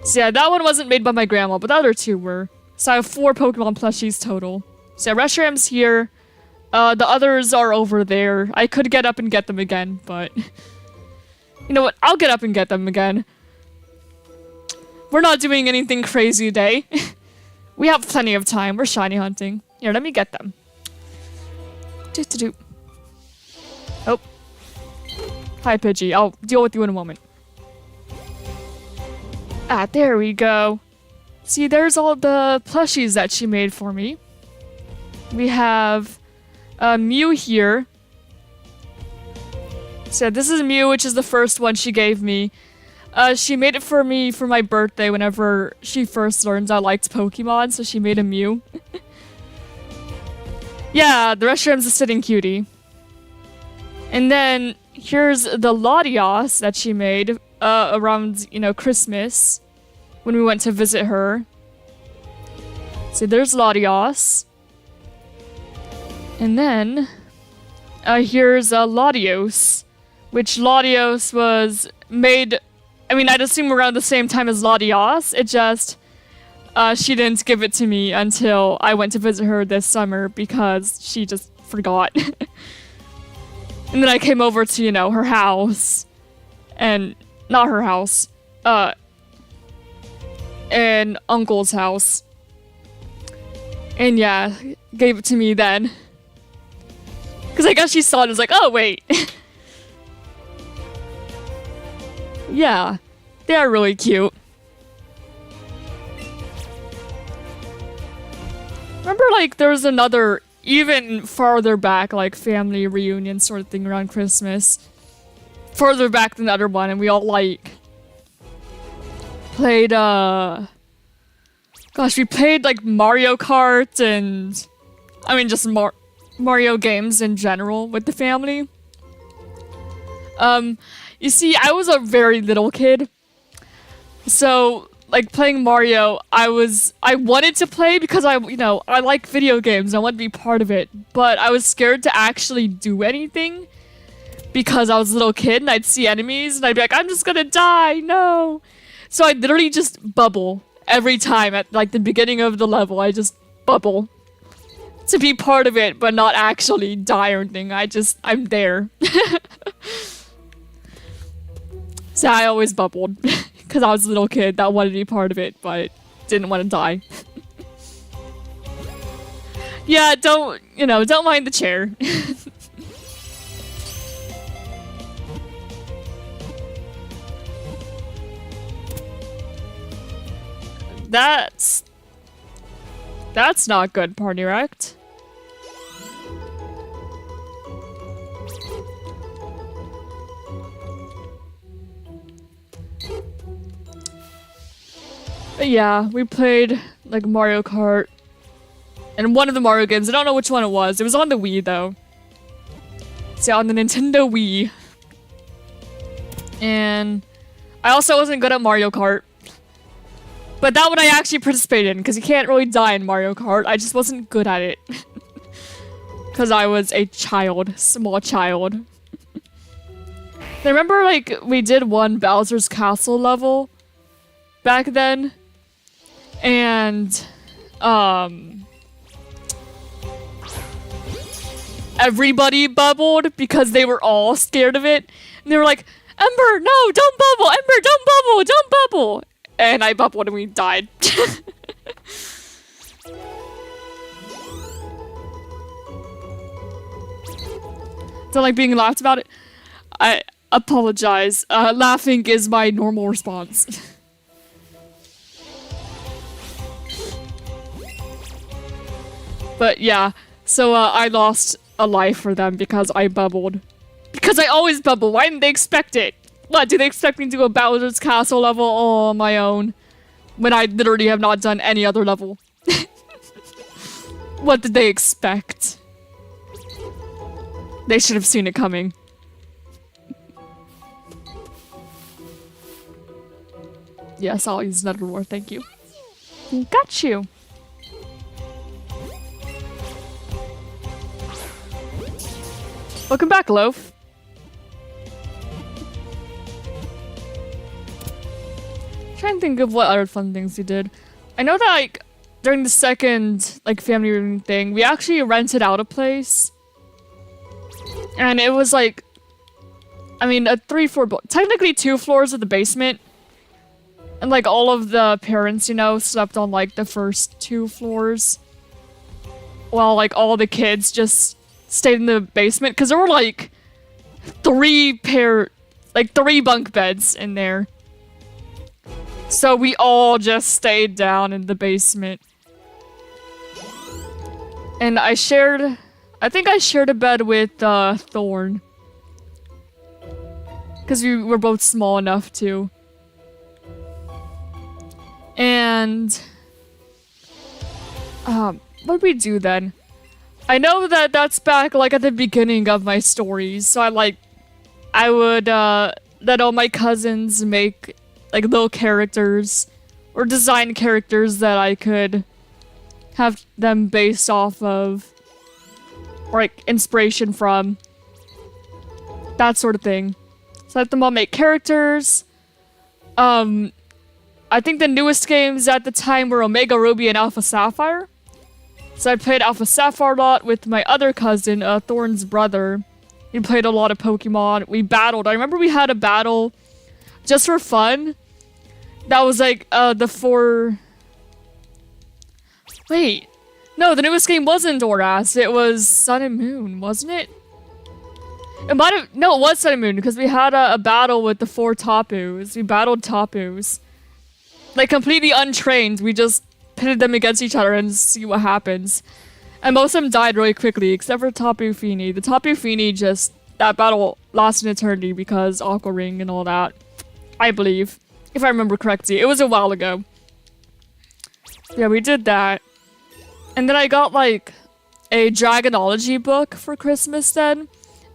A: So yeah, that one wasn't made by my grandma, but the other two were. So I have 4 Pokemon plushies total. So yeah, Reshiram's here. The others are over there. I could get up and get them again, but... You know what? I'll get up and get them again. We're not doing anything crazy today. We have plenty of time. We're shiny hunting. Here, let me get them. Oh. Hi, Pidgey. I'll deal with you in a moment. Ah, there we go. See, there's all the plushies that she made for me. We have Mew here. So this is Mew, which is the first one she gave me. She made it for me for my birthday whenever she first learned I liked Pokemon, so she made a Mew. Yeah, the Reshiram's a sitting cutie. And then here's the Latios that she made around, you know, Christmas when we went to visit her. So there's Latios. And then here's Latios, which Latios was made, I mean, I'd assume around the same time as Latios. It just, she didn't give it to me until I went to visit her this summer because she just forgot. And then I came over to, you know, her house. And, not her house. And Uncle's house. And yeah, gave it to me then. Because I guess she saw it and was like, oh, wait. Yeah, they are really cute. Remember, like, there was another even farther back, like family reunion sort of thing around Christmas. Further back than the other one, and we all like played gosh, we played like Mario Kart and I mean just Mario games in general with the family. You see, I was a very little kid, so like playing Mario, I wanted to play because I like video games. I want to be part of it, but I was scared to actually do anything because I was a little kid and I'd see enemies and I'd be like, I'm just gonna die, no. So I'd literally just bubble every time at like the beginning of the level. I just bubble to be part of it, but not actually die or anything. I'm there. So I always bubbled because I was a little kid that wanted to be part of it, but didn't want to die. Yeah, don't mind the chair. That's not good, Party Rect. But yeah, we played like Mario Kart and one of the Mario games. I don't know which one it was. It was on the Wii though. So on the Nintendo Wii. And I also wasn't good at Mario Kart. But that one I actually participated in because you can't really die in Mario Kart. I just wasn't good at it. Because I was a child, small child. I remember like we did one Bowser's Castle level back then. And everybody bubbled because they were all scared of it. And they were like, Ember, no, don't bubble! Ember, don't bubble! Don't bubble! And I bubbled and we died. Don't like being laughed about it. I apologize. Laughing is my normal response. But yeah, so I lost a life for them because I bubbled. Because I always bubble. Why didn't they expect it? What, do they expect me to do a Bowser's Castle level all on my own? When I literally have not done any other level. What did they expect? They should have seen it coming. Yes, I'll use another war, thank you. Got you! Welcome back, Loaf. Trying to think of what other fun things we did. I know that like during the second like family reunion thing, we actually rented out a place, and it was like, I mean, a 3-floor, technically 2 floors of the basement, and like all of the parents, slept on like the first 2 floors, while like all the kids just stayed in the basement because there were like 3 bunk beds in there. So we all just stayed down in the basement. And I think I shared a bed with Thorn. Because we were both small enough to. And what did we do then? I know that that's back like at the beginning of my stories. So I would let all my cousins make like little characters or design characters that I could have them based off of or like inspiration from, that sort of thing. So let them all make characters. I think the newest games at the time were Omega Ruby and Alpha Sapphire. So I played Alpha Sapphire a lot with my other cousin, Thorn's brother. We played a lot of Pokemon. We battled. I remember we had a battle just for fun. That was like, Wait. No, the newest game wasn't Doras. It was Sun and Moon, wasn't it? No, it was Sun and Moon, because we had a battle with the 4 Tapus. We battled Tapus. Like, completely untrained. We just pitted them against each other and see what happens. And most of them died really quickly, except for Tapu Fini. The Tapu Fini just... That battle lasted an eternity because Aqua Ring and all that. I believe. If I remember correctly. It was a while ago. Yeah, we did that. And then I got, like, a Dragonology book for Christmas then.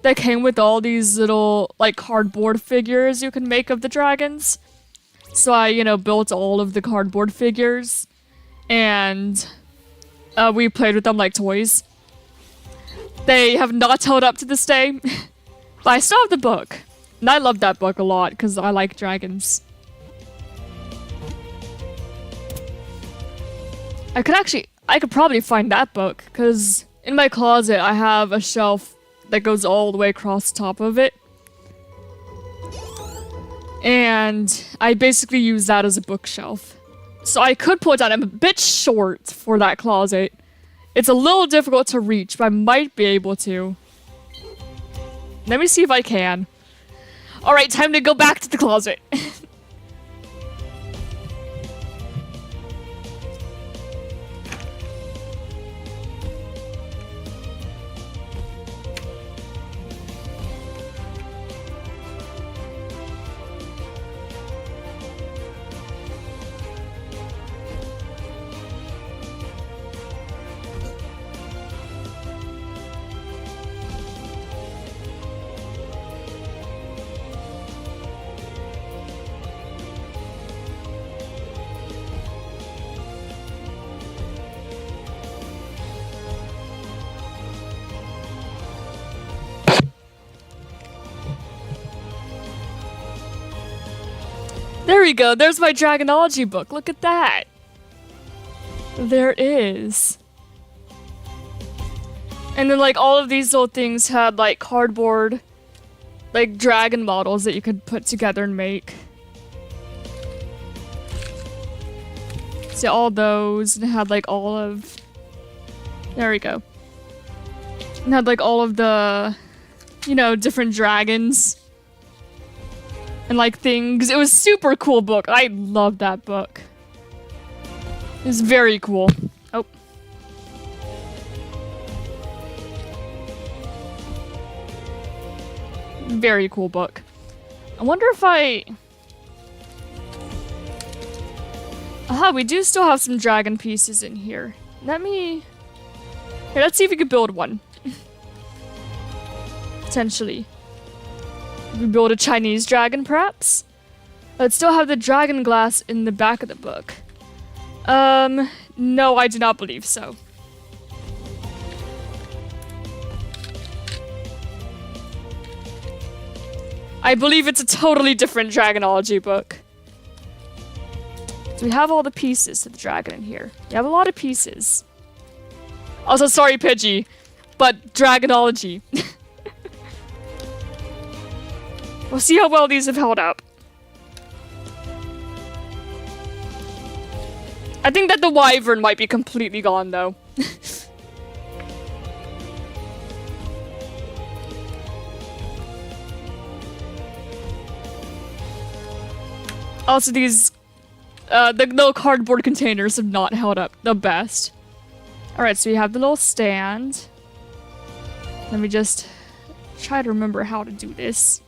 A: That came with all these little, like, cardboard figures you can make of the dragons. So I, you know, built all of the cardboard figures. And we played with them like toys. They have not held up to this day. But I still have the book. And I love that book a lot because I like dragons. I could probably find that book because in my closet I have a shelf that goes all the way across the top of it. And I basically use that as a bookshelf. So I could pull it down. I'm a bit short for that closet. It's a little difficult to reach, but I might be able to. Let me see if I can. Alright, time to go back to the closet. There we go. There's my Dragonology book. Look at that. There it is. And then, like, all of these little things had, like, cardboard, like, dragon models that you could put together and make. See, all those. And it had, like, all of... There we go. And had, like, all of the, you know, different dragons. And like things. It was a super cool book. I love that book. It was very cool. Oh. Very cool book. I wonder if I... Aha, we do still have some dragon pieces in here. Let me... Here, let's see if we can build one. Potentially. We build a Chinese dragon, perhaps? Let's still have the dragon glass in the back of the book. No, I do not believe so. I believe it's a totally different Dragonology book. So we have all the pieces to the dragon in here. We have a lot of pieces. Also, sorry, Pidgey, but Dragonology. We'll see how well these have held up. I think that the wyvern might be completely gone, though. Also, these... the little cardboard containers have not held up the best. Alright, so we have the little stand. Let me just try to remember how to do this.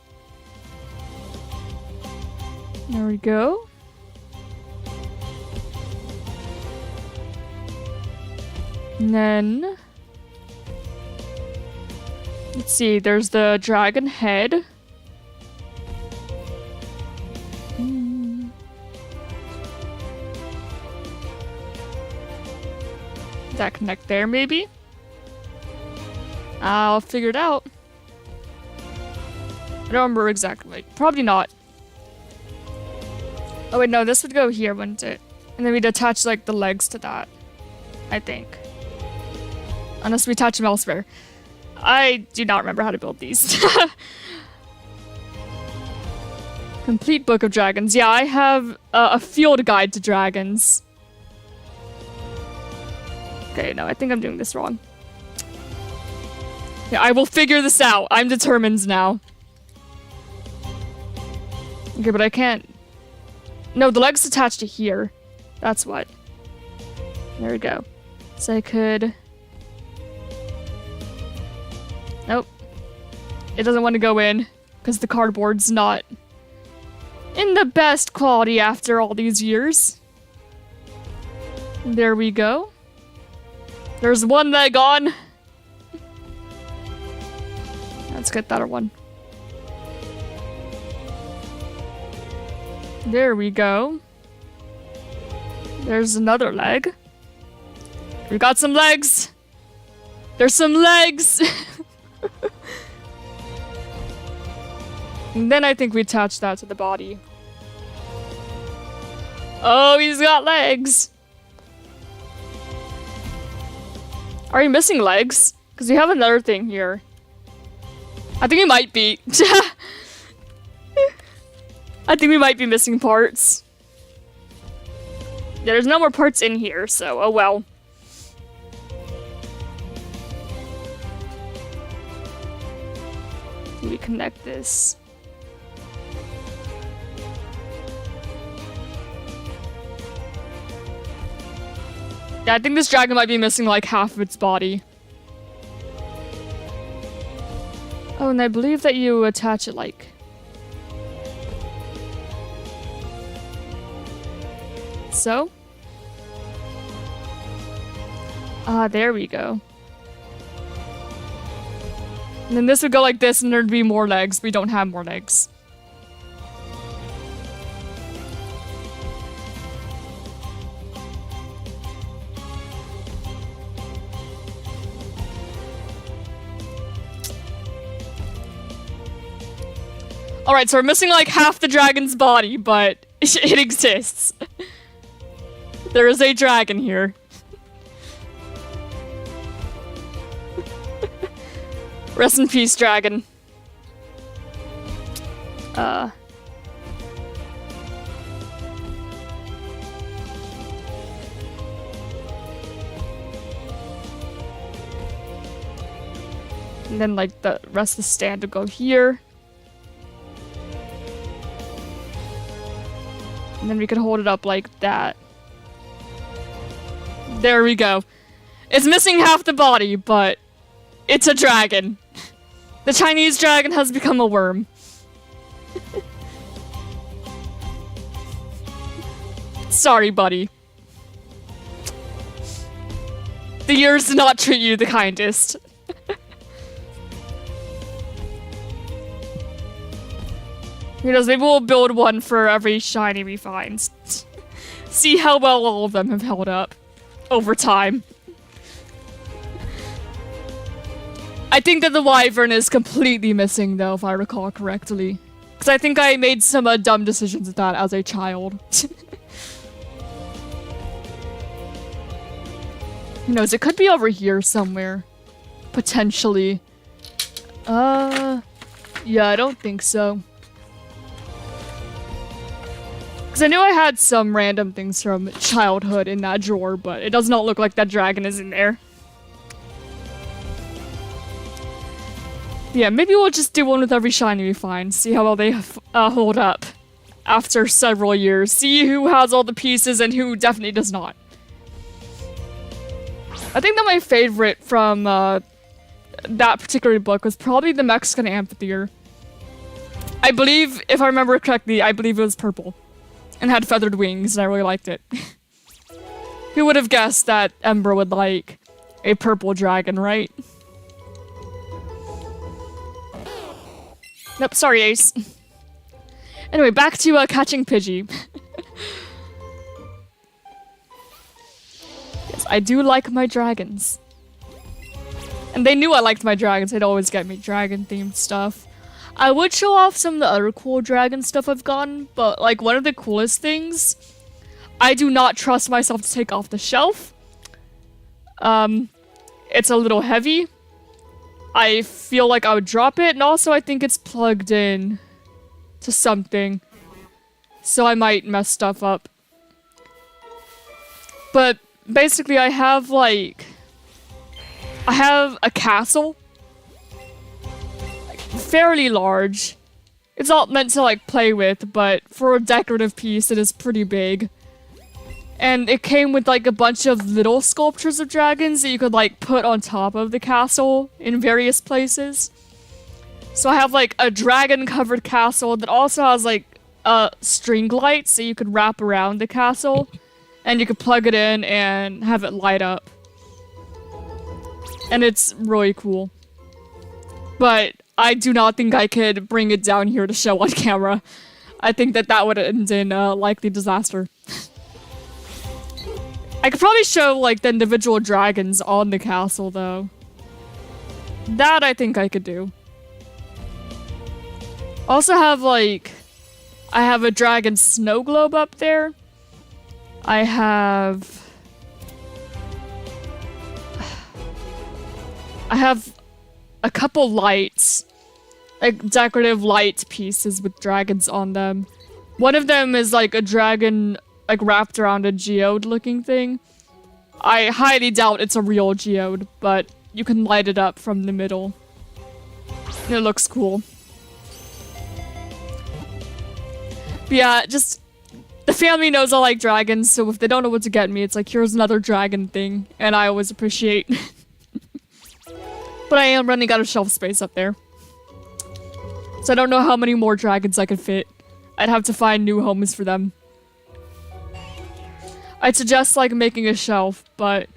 A: There we go. And then... Let's see, there's the dragon head. Does that connect there, maybe? I'll figure it out. I don't remember exactly. Probably not. Oh wait, no, this would go here, wouldn't it? And then we'd attach, like, the legs to that. I think. Unless we attach them elsewhere. I do not remember how to build these. Complete Book of Dragons. Yeah, I have a field guide to dragons. Okay, no, I think I'm doing this wrong. Yeah, I will figure this out. I'm determined now. Okay, but I can't... No, the leg's attached to here. That's what. There we go. So I could... Nope. It doesn't want to go in, because the cardboard's not in the best quality after all these years. There we go. There's one leg on. Let's get that one. There we go. There's another leg. We got some legs. There's some legs. And then I think we attach that to the body. Oh, he's got legs. Are you missing legs? Because we have another thing here. I think we might be. I think we might be missing parts. Yeah, there's no more parts in here, so oh well. Can we connect this? Yeah, I think this dragon might be missing like half of its body. Oh, and I believe that you attach it like... so? Ah, there we go. And then this would go like this and there'd be more legs. We don't have more legs. Alright, so we're missing like half the dragon's body, but it exists. There is a dragon here. Rest in peace, dragon. And then like the rest of the stand to go here. And then we could hold it up like that. There we go. It's missing half the body, but it's a dragon. The Chinese dragon has become a worm. Sorry, buddy. The years did not treat you the kindest. Who knows, maybe we'll build one for every shiny we find. See how well all of them have held up over time. I think that the wyvern is completely missing, though, if I recall correctly. Because I think I made some dumb decisions with that as a child. Who knows, it could be over here somewhere. Potentially. Yeah, I don't think so. Because I knew I had some random things from childhood in that drawer, but it does not look like that dragon is in there. Yeah, maybe we'll just do one with every shiny we find, see how well they hold up after several years. See who has all the pieces and who definitely does not. I think that my favorite from that particular book was probably the Mexican amphitheater. I believe, if I remember correctly, I believe it was purple. And had feathered wings, and I really liked it. Who would have guessed that Ember would like a purple dragon, right? Nope, sorry, Ace. Anyway, back to catching Pidgey. Yes, I do like my dragons. And they knew I liked my dragons. They'd always get me dragon-themed stuff. I would show off some of the other cool dragon stuff I've gotten, but like one of the coolest things, I do not trust myself to take off the shelf. It's a little heavy. I feel like I would drop it, and also I think it's plugged in to something, so I might mess stuff up. But basically I have a castle. Fairly large. It's not meant to like play with, but for a decorative piece it is pretty big. And it came with like a bunch of little sculptures of dragons that you could like put on top of the castle in various places. So I have like a dragon covered castle that also has like string lights that you could wrap around the castle and you could plug it in and have it light up. And it's really cool. But I do not think I could bring it down here to show on camera. I think that would end in likely disaster. I could probably show like the individual dragons on the castle though. That I think I could do. Also have like, I have a dragon snow globe up there. I have a couple lights, like decorative light pieces with dragons on them. One of them is like a dragon like wrapped around a geode looking thing. I highly doubt it's a real geode, but you can light it up from the middle. It looks cool. But yeah, just the family knows I like dragons, so if they don't know what to get me, it's like, here's another dragon thing, and I always appreciate. But I am running out of shelf space up there. So I don't know how many more dragons I could fit. I'd have to find new homes for them. I'd suggest like making a shelf, but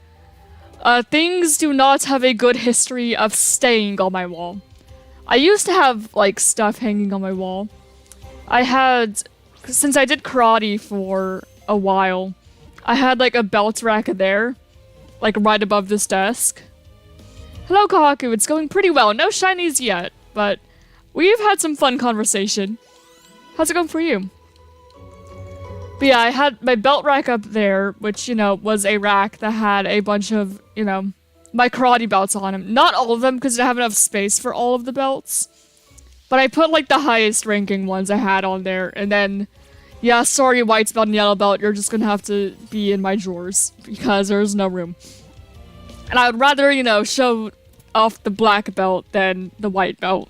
A: things do not have a good history of staying on my wall. I used to have like stuff hanging on my wall. I had, since I did karate for a while, I had like a belt rack there, like right above this desk. Hello Kahaku, it's going pretty well. No shinies yet, but we've had some fun conversation. How's it going for you? But yeah, I had my belt rack up there, which, you know, was a rack that had a bunch of, you know, my karate belts on them. Not all of them, because I didn't have enough space for all of the belts. But I put, like, the highest ranking ones I had on there, and then, yeah, sorry, white belt and yellow belt, you're just gonna have to be in my drawers, because there's no room. And I would rather, you know, show off the black belt than the white belt.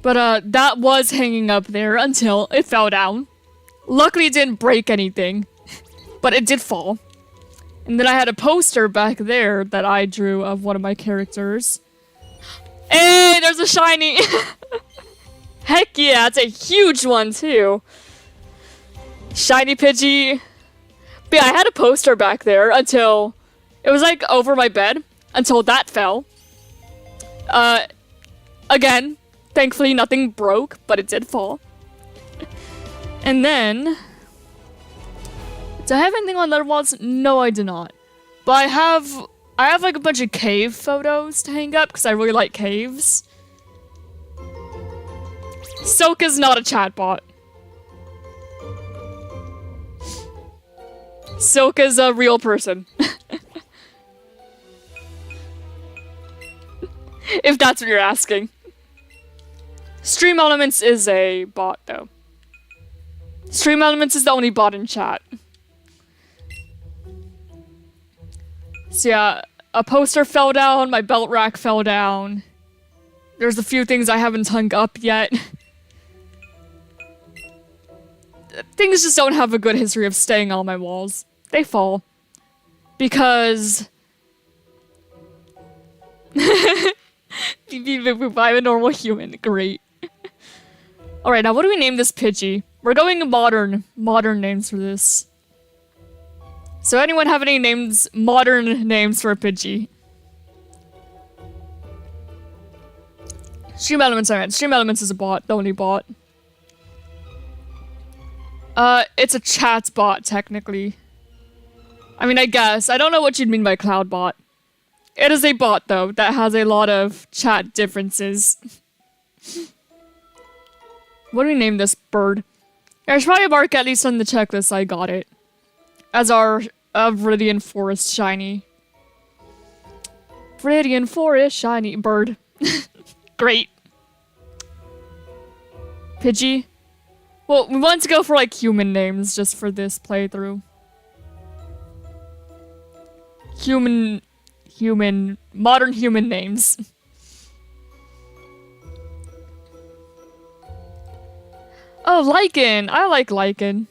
A: But, that was hanging up there until it fell down. Luckily, it didn't break anything, but it did fall. And then I had a poster back there that I drew of one of my characters. Hey, there's a shiny! Heck yeah, it's a huge one, too. Shiny Pidgey. But yeah, I had a poster back there until... It was, like, over my bed until that fell. Again... Thankfully, nothing broke, but it did fall. And then... Do I have anything on letter walls? No, I do not. But I have like a bunch of cave photos to hang up, because I really like caves. Silk is not a chatbot. Silk is a real person. If that's what you're asking. Stream Elements is a bot, though. Stream Elements is the only bot in chat. So yeah, a poster fell down, my belt rack fell down. There's a few things I haven't hung up yet. Things just don't have a good history of staying on my walls. They fall. Because... I'm a normal human. Great. Alright, now what do we name this Pidgey? We're going modern names for this. So anyone have any names, modern names for a Pidgey? Stream Elements, alright. Stream Elements is a bot, the only bot. It's a chat bot, technically. I mean, I guess. I don't know what you'd mean by cloud bot. It is a bot, though, that has a lot of chat differences. What do we name this bird? I should probably mark at least on the checklist I got it. As our Viridian Forest shiny. Viridian Forest shiny bird. Great. Pidgey. Well, we want to go for like human names just for this playthrough. Modern human names. Oh, Lichen! I like Lichen.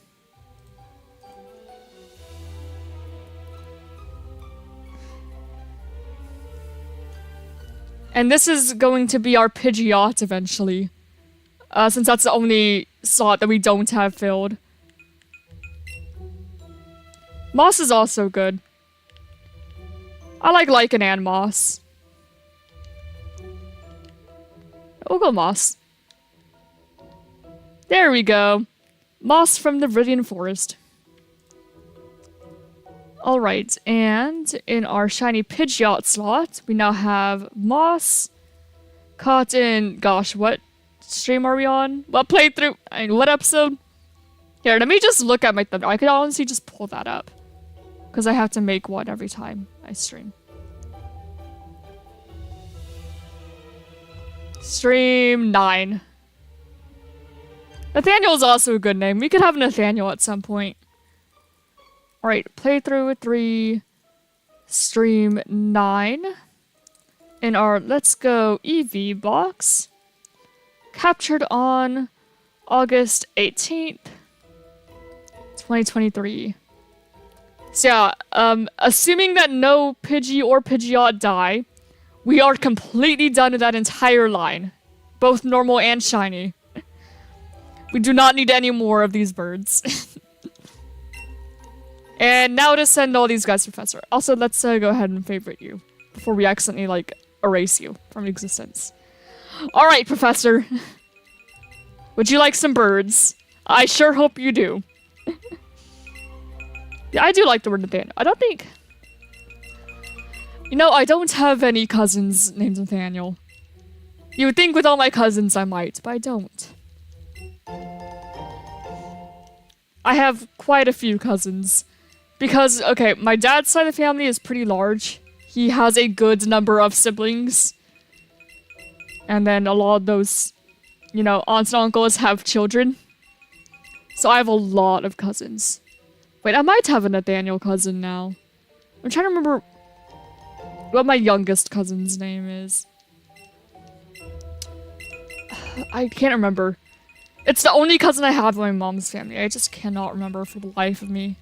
A: And this is going to be our Pidgeot eventually. Since that's the only slot that we don't have filled. Moss is also good. I like Lichen and Moss. We'll go Moss. There we go. Moss from the Viridian Forest. Alright, and in our shiny Pidgeot slot, we now have Moss, Cotton. Gosh, what stream are we on? What playthrough? I mean, what episode? Here, let me just look at my thumbnail. I could honestly just pull that up. Because I have to make one every time I stream. Stream 9. Nathaniel is also a good name. We could have Nathaniel at some point. Alright, playthrough 3, stream 9. In our Let's Go Eevee box. Captured on August 18th, 2023. So yeah, assuming that no Pidgey or Pidgeot die, we are completely done with that entire line. Both normal and shiny. We do not need any more of these birds. And now to send all these guys to Professor. Also, let's go ahead and favorite you. Before we accidentally, like, erase you from existence. Alright, Professor. Would you like some birds? I sure hope you do. Yeah, I do like the word Nathaniel. I don't think... You know, I don't have any cousins named Nathaniel. You would think with all my cousins I might, but I don't. I have quite a few cousins. Because, okay, my dad's side of the family is pretty large. He has a good number of siblings. And then a lot of those, you know, aunts and uncles have children. So I have a lot of cousins. Wait, I might have a Nathaniel cousin now. I'm trying to remember what my youngest cousin's name is. I can't remember. It's the only cousin I have in my mom's family. I just cannot remember for the life of me.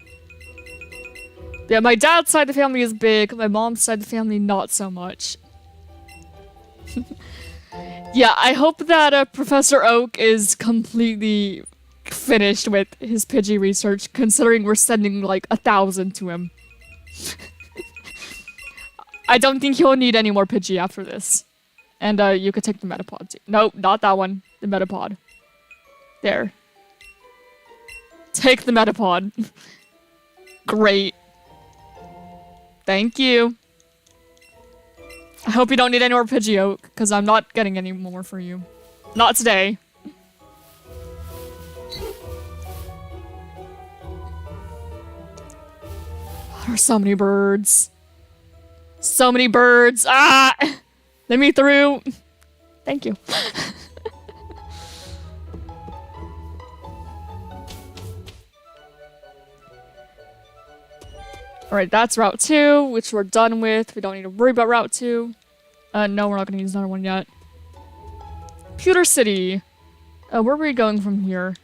A: Yeah, my dad's side of the family is big. My mom's side of the family, not so much. Yeah, I hope that Professor Oak is completely finished with his Pidgey research, considering we're sending like 1,000 to him. I don't think he'll need any more Pidgey after this. And you could take the Metapod too. Nope, not that one. The Metapod. There. Take the Metapod. Great. Thank you. I hope you don't need any more Pidgeot, because I'm not getting any more for you. Not today. There are so many birds. So many birds. Ah! Let me through. Thank you. Alright, that's Route 2, which we're done with. We don't need to worry about Route 2. No, we're not going to use another one yet. Pewter City. Where are we going from here?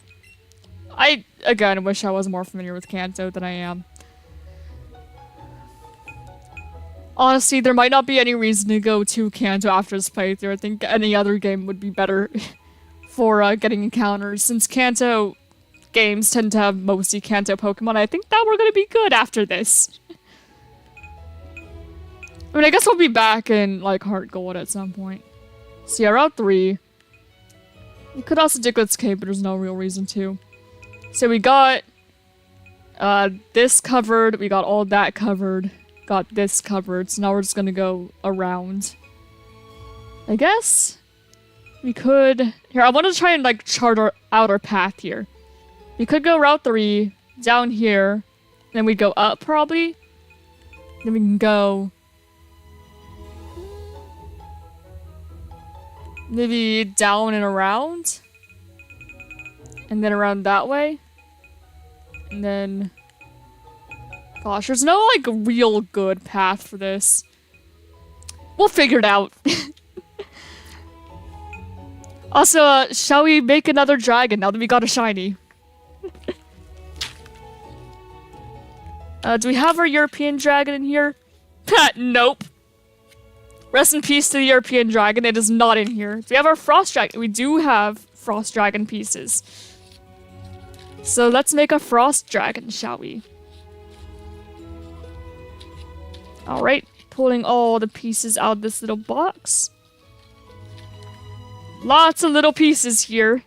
A: I, again, wish I was more familiar with Kanto than I am. Honestly, there might not be any reason to go to Kanto after this playthrough. I think any other game would be better for getting encounters, since Kanto games tend to have mostly Kanto Pokemon. I think that we're gonna be good after this. I mean, I guess we'll be back in, like, Heart Gold at some point. So yeah, Route 3. We could also do Diglets Cave, but there's no real reason to. So we got this covered, we got all that covered, got this covered, so now we're just gonna go around. I guess we could... Here, I want to try and, like, chart out our path here. We could go Route 3, down here, then we'd go up, probably. Then we can go... maybe down and around? And then around that way? And then... Gosh, there's no, like, real good path for this. We'll figure it out. Also, shall we make another dragon now that we got a shiny? Do we have our European dragon in here? Nope. Rest in peace to the European dragon. It is not in here. Do we have our frost dragon? We do have frost dragon pieces. So let's make a frost dragon, shall we? Alright, pulling all the pieces out of this little box. Lots of little pieces here.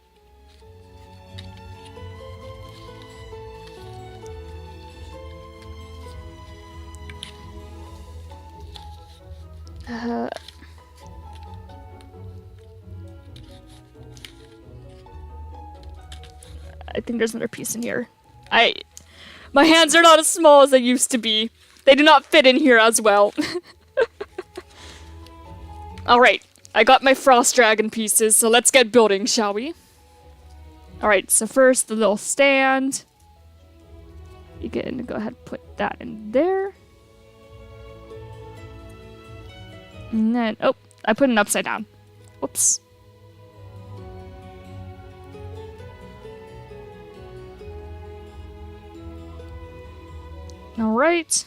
A: I think there's another piece in here. My hands are not as small as they used to be. They do not fit in here as well. Alright, I got my frost dragon pieces, so let's get building, shall we? Alright, so first the little stand. You can go ahead and put that in there. And then, oh, I put it upside down. Whoops. Alright.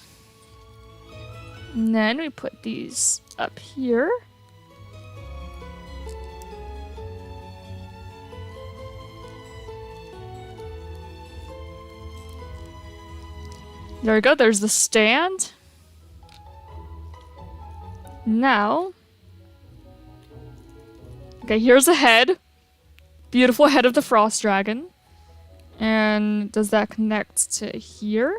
A: And then we put these up here. There we go, there's the stand. Now, okay, here's a head. Beautiful head of the frost dragon. And does that connect to here?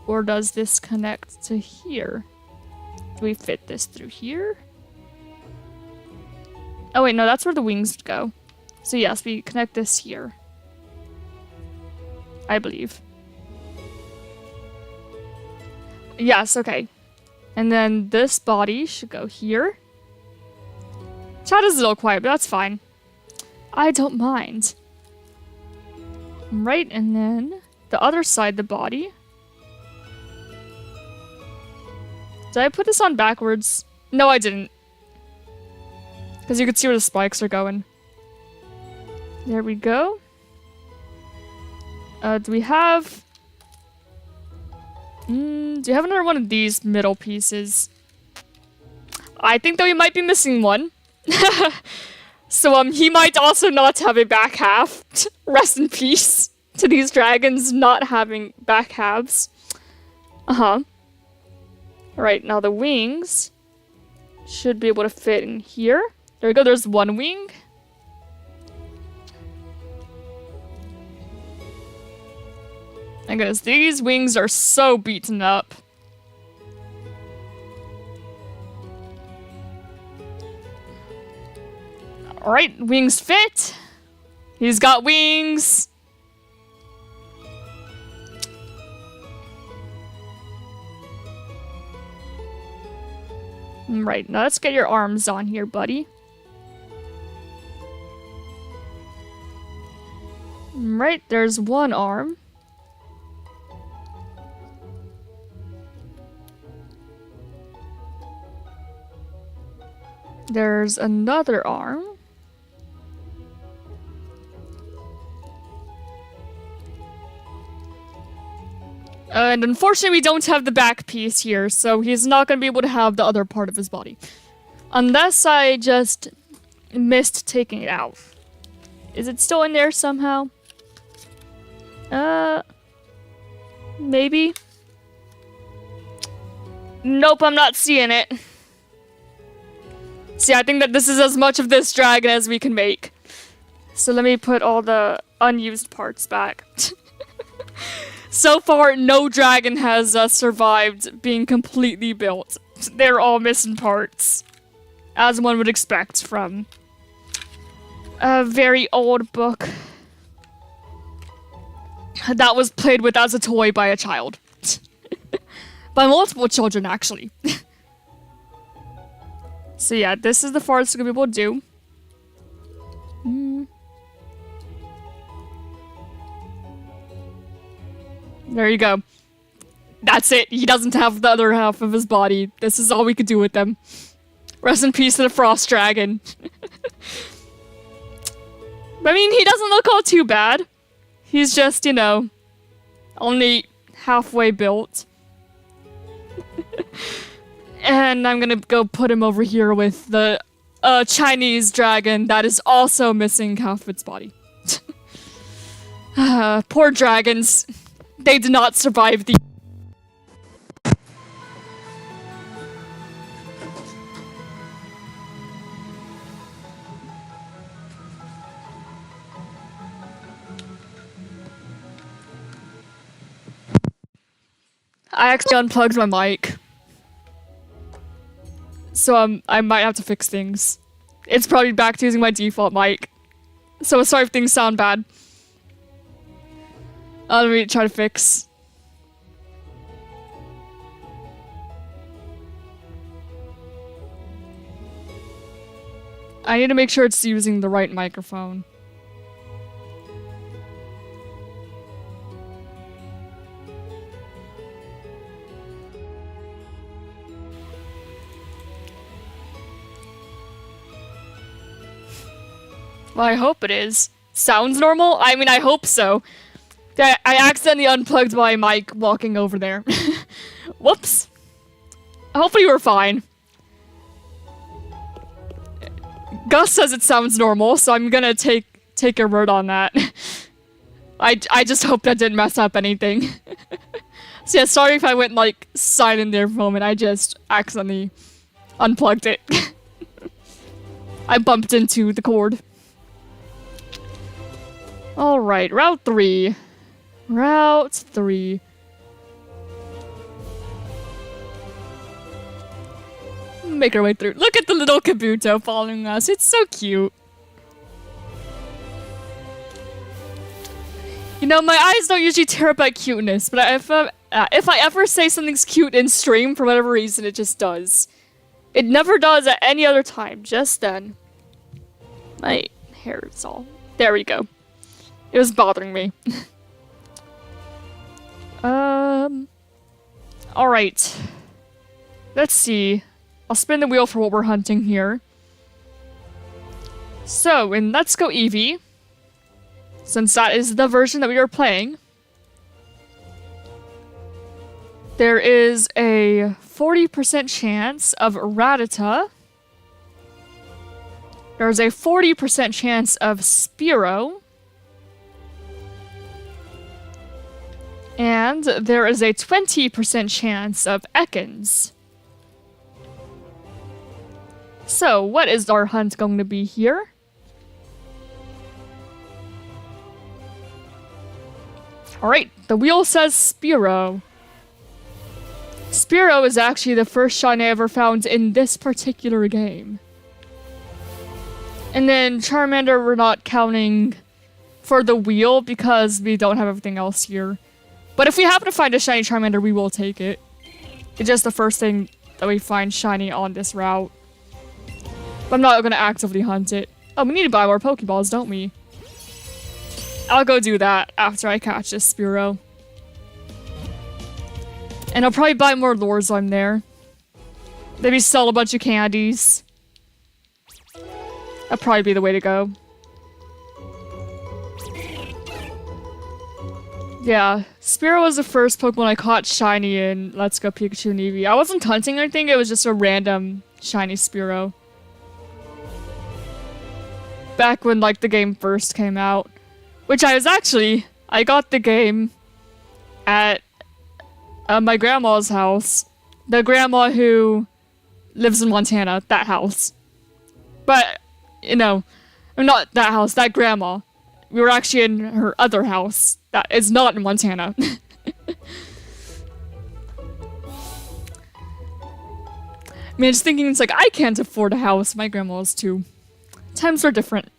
A: Or does this connect to here? Do we fit this through here? Oh wait, no, that's where the wings would go. So yes, we connect this here. I believe. Yes, okay. And then this body should go here. Chat is a little quiet, but that's fine. I don't mind. Right, and then the other side, the body. Did I put this on backwards? No, I didn't. Because you could see where the spikes are going. There we go. Do we have... do you have another one of these middle pieces? I think that we might be missing one. So, he might also not have a back half. Rest in peace to these dragons not having back halves. Uh-huh. Alright, now the wings should be able to fit in here. There we go, there's one wing. My goodness, these wings are so beaten up. Alright, wings fit. He's got wings. Right, now let's get your arms on here, buddy. Right, there's one arm. There's another arm. And unfortunately we don't have the back piece here, so he's not going to be able to have the other part of his body. Unless I just missed taking it out. Is it still in there somehow? Maybe? Nope, I'm not seeing it. See, I think that this is as much of this dragon as we can make. So let me put all the unused parts back. So far, no dragon has survived being completely built. They're all missing parts. As one would expect from a very old book that was played with as a toy by a child. By multiple children, actually. So yeah, this is the farthest we're gonna be able to do. There you go. That's it. He doesn't have the other half of his body. This is all we could do with them. Rest in peace to the frost dragon. But I mean, he doesn't look all too bad. He's just, you know, only halfway built. And I'm gonna go put him over here with the Chinese dragon that is also missing half of its body. Poor dragons. They did not survive the... I actually unplugged my mic. So I might have to fix things. It's probably back to using my default mic. So sorry if things sound bad. Let me try to fix. I need to make sure it's using the right microphone. Well, I hope it is. Sounds normal? I mean, I hope so. I accidentally unplugged my mic walking over there. Whoops. Hopefully we're fine. Gus says it sounds normal, so I'm gonna take your word on that. I just hope that didn't mess up anything. So yeah, sorry if I went like silent there for a moment. I just accidentally unplugged it. I bumped into the cord. Alright, Route 3. Route 3. Make our way through. Look at the little Kabuto following us. It's so cute. You know, my eyes don't usually tear up at cuteness, but if I ever say something's cute in stream, for whatever reason, it just does. It never does at any other time, just then. My hair is all... There we go. It was bothering me. Alright. Let's see. I'll spin the wheel for what we're hunting here. So, in Let's Go Eevee, since that is the version that we are playing, there is a 40% chance of Rattata. There's a 40% chance of Spearow. And there is a 20% chance of Ekans. So, what is our hunt going to be here? Alright, the wheel says Spearow. Spearow is actually the first shiny I ever found in this particular game. And then Charmander we're not counting for the wheel because we don't have everything else here. But if we happen to find a shiny Charmander, we will take it. It's just the first thing that we find shiny on this route. But I'm not going to actively hunt it. Oh, we need to buy more Pokeballs, don't we? I'll go do that after I catch this Spearow. And I'll probably buy more lures while I'm there. Maybe sell a bunch of candies. That'd probably be the way to go. Yeah, Spearow was the first Pokemon I caught shiny in Let's Go Pikachu and Eevee. I wasn't hunting or anything, it was just a random shiny Spearow. Back when, like, the game first came out. Which I got the game at my grandma's house. The grandma who lives in Montana, that house. But, you know, not that house, that grandma. We were actually in her other house that is not in Montana. I mean, just thinking, it's like, I can't afford a house. My grandma's too. Times are different.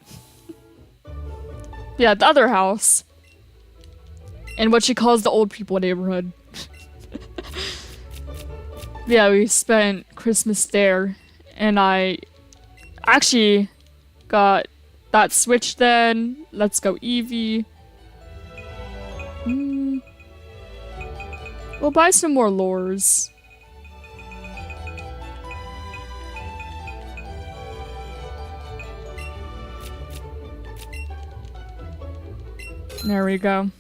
A: Yeah, the other house. In what she calls the old people neighborhood. Yeah, we spent Christmas there. And I actually got that Switch then. Let's Go Eevee. We'll buy some more lures. There we go.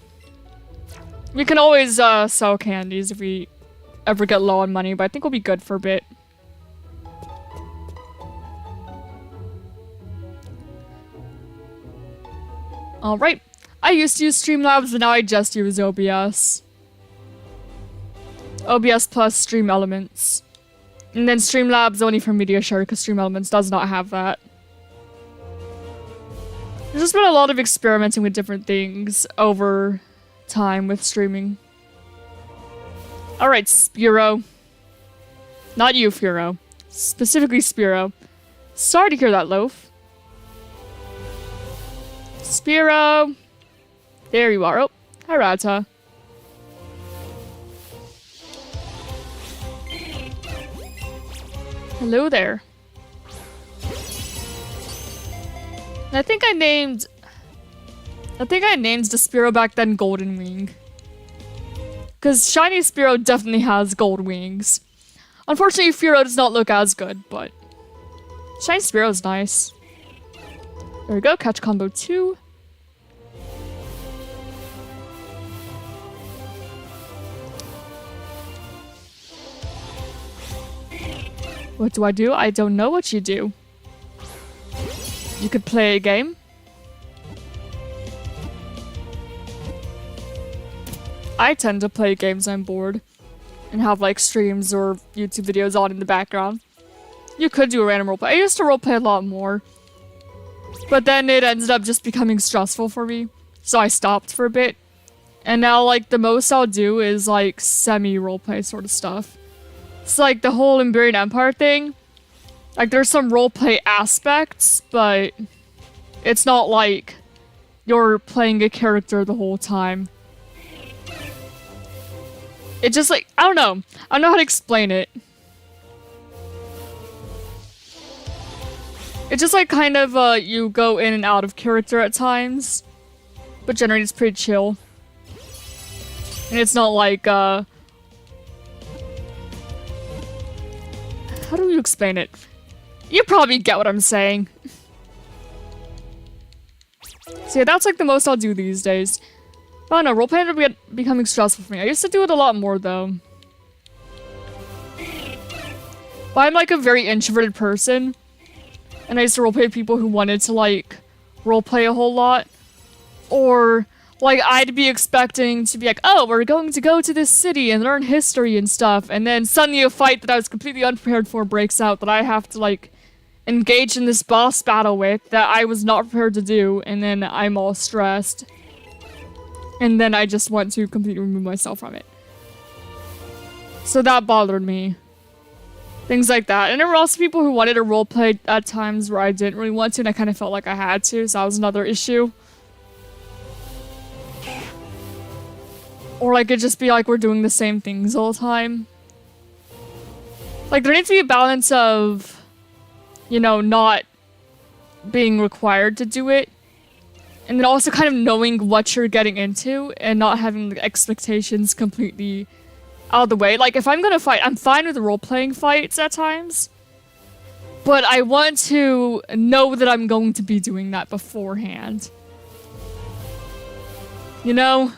A: We can always sell candies if we ever get low on money, but I think we'll be good for a bit. Alright. I used to use Streamlabs, but now I just use OBS. OBS plus Stream Elements. And then Streamlabs only for Media Share, because Stream Elements does not have that. There's just been a lot of experimenting with different things over time with streaming. Alright, Spiro. Not you, Firo. Specifically Spiro. Sorry to hear that, Loaf. Spiro! There you are. Oh, hi, Rata. Hello there. And I think I named the Spiro back then Golden Wing. Because Shiny Spiro definitely has gold wings. Unfortunately, Firo does not look as good, but Shiny Spiro's nice. There we go, catch combo 2. What do I do? I don't know what you do. You could play a game. I tend to play games I'm bored and have like streams or YouTube videos on in the background. You could do a random roleplay. I used to roleplay a lot more, but then it ended up just becoming stressful for me, so I stopped for a bit. And now like the most I'll do is like semi-roleplay sort of stuff. It's like the whole Emberian Empire thing. Like there's some roleplay aspects, but it's not like you're playing a character the whole time. It just like, I don't know how to explain it. It's just like kind of you go in and out of character at times, but generally it's pretty chill. And it's not like how do you explain it? You probably get what I'm saying. So yeah, that's like the most I'll do these days. I don't know, roleplay ended up becoming stressful for me. I used to do it a lot more though. But I'm like a very introverted person. And I used to roleplay people who wanted to like roleplay a whole lot. Or like I'd be expecting to be like, oh, we're going to go to this city and learn history and stuff. And then suddenly a fight that I was completely unprepared for breaks out that I have to like engage in this boss battle with that I was not prepared to do. And then I'm all stressed. And then I just want to completely remove myself from it. So that bothered me. Things like that. And there were also people who wanted to roleplay at times where I didn't really want to, and I kind of felt like I had to, so that was another issue. Or like it'd just be like we're doing the same things all the time. Like there needs to be a balance of, you know, not being required to do it. And then also kind of knowing what you're getting into and not having the expectations completely out of the way. Like, if I'm gonna fight, I'm fine with role-playing fights at times. But I want to know that I'm going to be doing that beforehand. You know?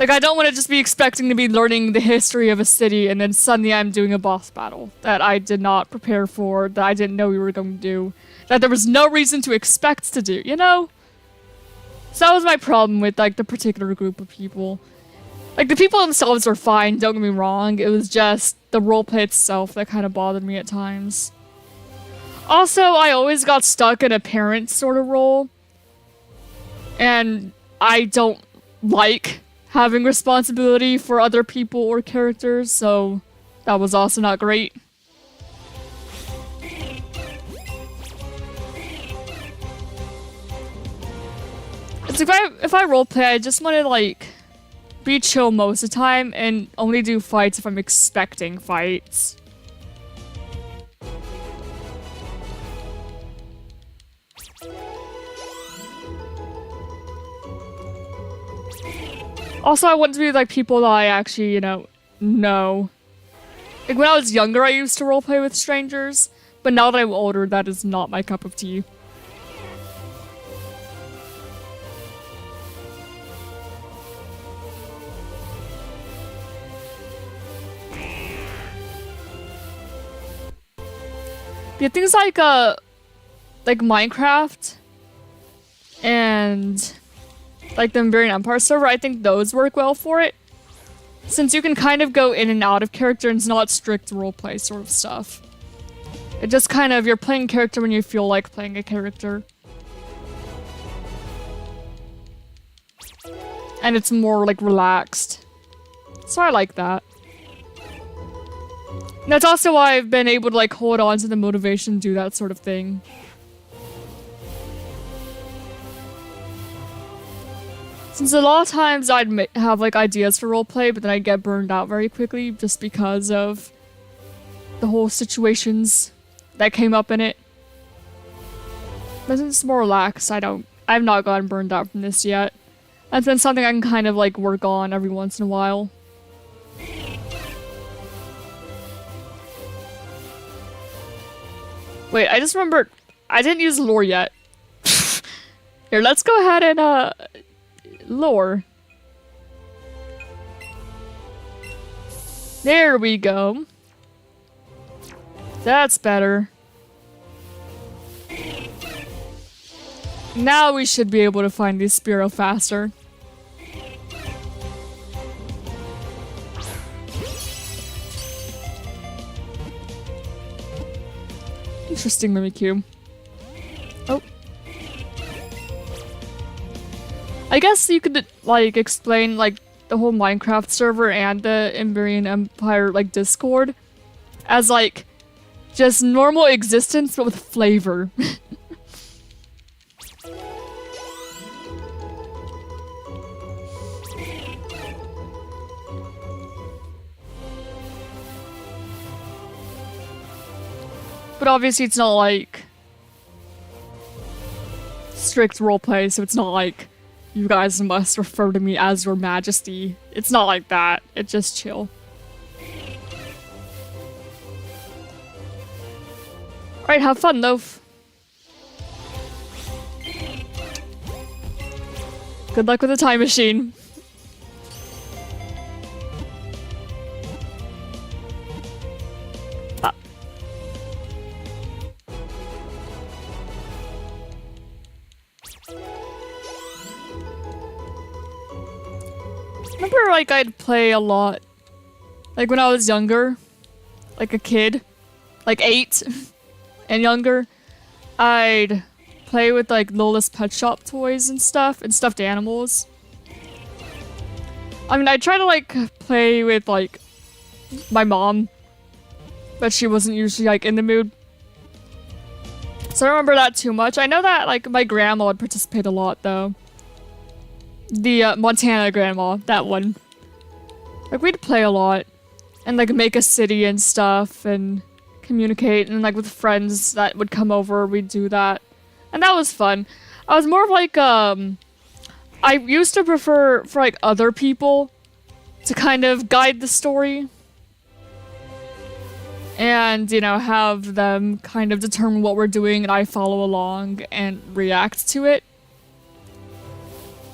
A: Like, I don't want to just be expecting to be learning the history of a city and then suddenly I'm doing a boss battle that I did not prepare for, that I didn't know we were going to do, that there was no reason to expect to do, you know? So that was my problem with, like, the particular group of people. Like, the people themselves were fine, don't get me wrong. It was just the roleplay itself that kind of bothered me at times. Also, I always got stuck in a parent sort of role. And I don't like having responsibility for other people or characters, so that was also not great. It's like if I roleplay, I just want to like be chill most of the time and only do fights if I'm expecting fights. Also, I want to be like people that I actually, you know. Like when I was younger, I used to roleplay with strangers, but now that I'm older, that is not my cup of tea. Yeah, things like Minecraft. and like the Emberian Empire server, I think those work well for it. Since you can kind of go in and out of character and it's not strict roleplay sort of stuff. It just kind of, you're playing character when you feel like playing a character. And it's more like relaxed. So I like that. And that's also why I've been able to like hold on to the motivation to do that sort of thing. Since a lot of times I'd have like ideas for roleplay, but then I'd get burned out very quickly just because of the whole situations that came up in it. But since it's more relaxed, I've not gotten burned out from this yet. That's been something I can kind of like work on every once in a while. Wait, I just remembered I didn't use lore yet. Here, let's go ahead and lore. There we go. That's better. Now we should be able to find these Spearow faster. Interesting Mimikyu. Oh. I guess you could, like, explain, like, the whole Minecraft server and the Emberian Empire, like, Discord as, like, just normal existence, but with flavor. But obviously it's not, like, strict roleplay, so it's not like you guys must refer to me as your majesty. It's not like that. It's just chill. Alright, have fun, though. Good luck with the time machine. Ah. Remember, like, I'd play a lot. Like, when I was younger. Like, a kid. Like, 8. And younger, I'd play with like Lola's Pet Shop toys and stuff, and stuffed animals. I mean, I try to like play with like my mom, but she wasn't usually like in the mood. So I don't remember that too much. I know that like my grandma would participate a lot though. The Montana grandma, that one. Like we'd play a lot, and like make a city and stuff, and communicate, and like with friends that would come over, we'd do that. And that was fun. I was more of like, I used to prefer for like other people to kind of guide the story. And, you know, have them kind of determine what we're doing and I follow along and react to it.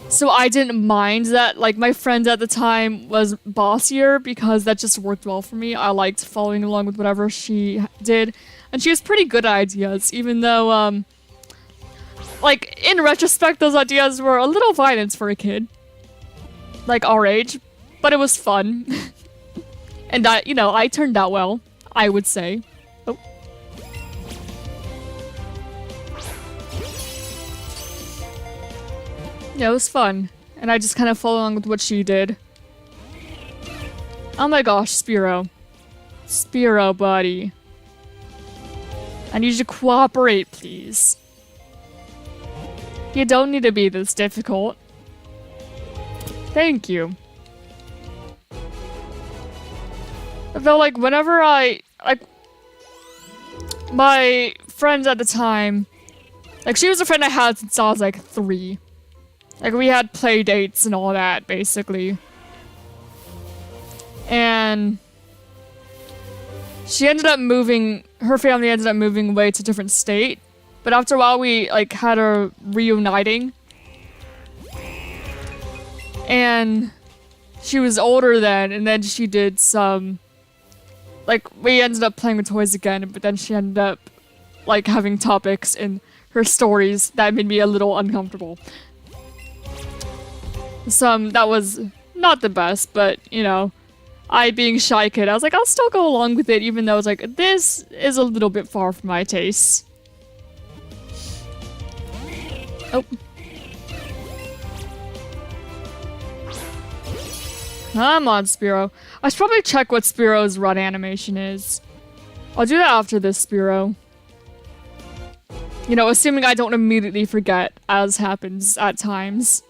A: So I didn't mind that, like, my friend at the time was bossier because that just worked well for me. I liked following along with whatever she did. And she was pretty good at ideas, even though, like, in retrospect, those ideas were a little violent for a kid. Like, our age. But it was fun. And, you know, I turned out well, I would say. Oh. Yeah, it was fun. And I just kind of followed along with what she did. Oh my gosh, Spearow. Spearow, buddy. I need you to cooperate, please. You don't need to be this difficult. Thank you. Though, like, whenever like, my friends at the time, like, she was a friend I had since I was, like, 3. Like, we had play dates and all that, basically. And she ended up moving, her family ended up moving away to a different state. But after a while, we, like, had a reuniting. And she was older then, and then she did some, like, we ended up playing with toys again, but then she ended up, like, having topics in her stories that made me a little uncomfortable. Some that was not the best, but you know, I being shy kid, I was like, I'll still go along with it, even though it's like, this is a little bit far from my tastes. Oh. Come on, Spearow. I should probably check what Spearow's run animation is. I'll do that after this, Spearow. You know, assuming I don't immediately forget, as happens at times.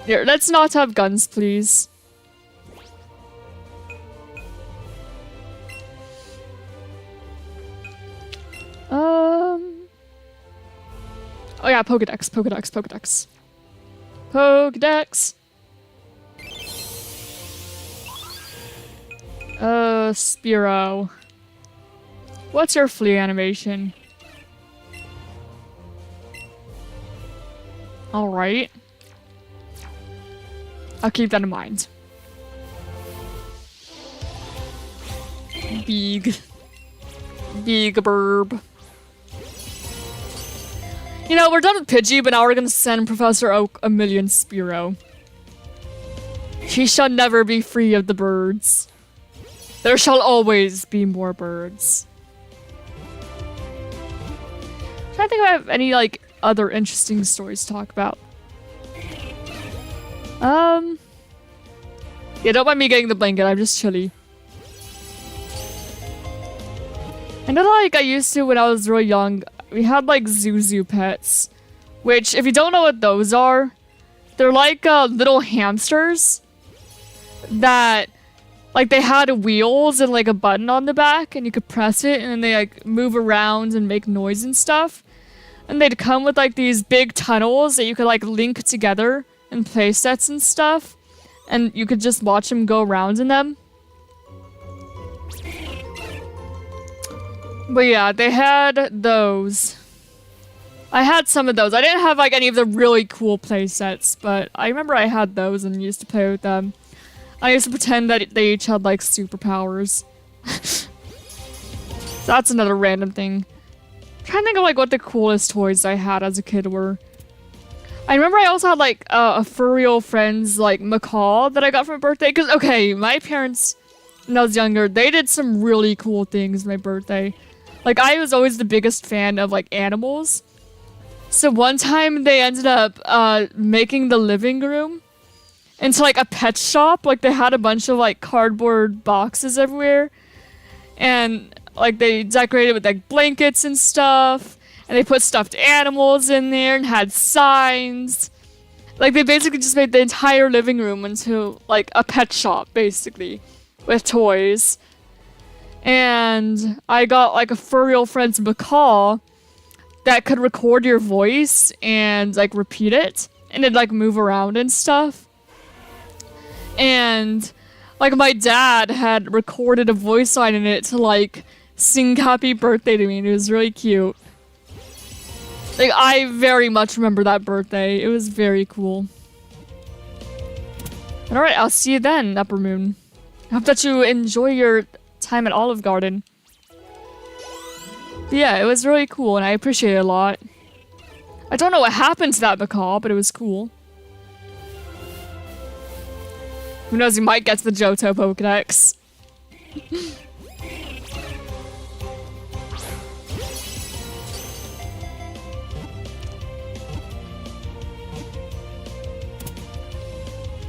A: Here, let's not have guns, please. Oh yeah, Pokedex, Pokedex, Pokedex. Pokedex! Spearow. What's your flea animation? Alright. I'll keep that in mind. Big. Big burb. You know, we're done with Pidgey, but now we're gonna send Professor Oak a million Spearow. She shall never be free of the birds. There shall always be more birds. I'm trying to think if I have any, like, other interesting stories to talk about. Yeah, don't mind me getting the blanket, I'm just chilly. I know that, like, I used to when I was real young, we had, like, Zuzu pets. Which, if you don't know what those are, they're like, little hamsters that, like, they had wheels and, like, a button on the back, and you could press it, and then they, like, move around and make noise and stuff. And they'd come with, like, these big tunnels that you could, like, link together in play sets and stuff. And you could just watch them go around in them. But yeah, they had those. I had some of those. I didn't have, like, any of the really cool play sets, but I remember I had those and used to play with them. I used to pretend that they each had, like, superpowers. So that's another random thing. I'm trying to think of, like, what the coolest toys I had as a kid were. I remember I also had, like, a furry friend's, like, macaw that I got for my birthday. Because, okay, my parents, when I was younger, they did some really cool things for my birthday. Like, I was always the biggest fan of, like, animals. So one time they ended up making the living room into, like, a pet shop. Like, they had a bunch of, like, cardboard boxes everywhere. And, like, they decorated with, like, blankets and stuff. And they put stuffed animals in there and had signs. Like, they basically just made the entire living room into, like, a pet shop, basically. With toys. And I got, like, a furry friend's macaw that could record your voice and, like, repeat it. And it'd, like, move around and stuff. And, like, my dad had recorded a voice line in it to, like, sing happy birthday to me. And it was really cute. Like, I very much remember that birthday. It was very cool. Alright, I'll see you then, Upper Moon. I hope that you enjoy your time at Olive Garden. But yeah, it was really cool, and I appreciate it a lot. I don't know what happened to that macaw, but it was cool. Who knows, you might get to the Johto Pokedex.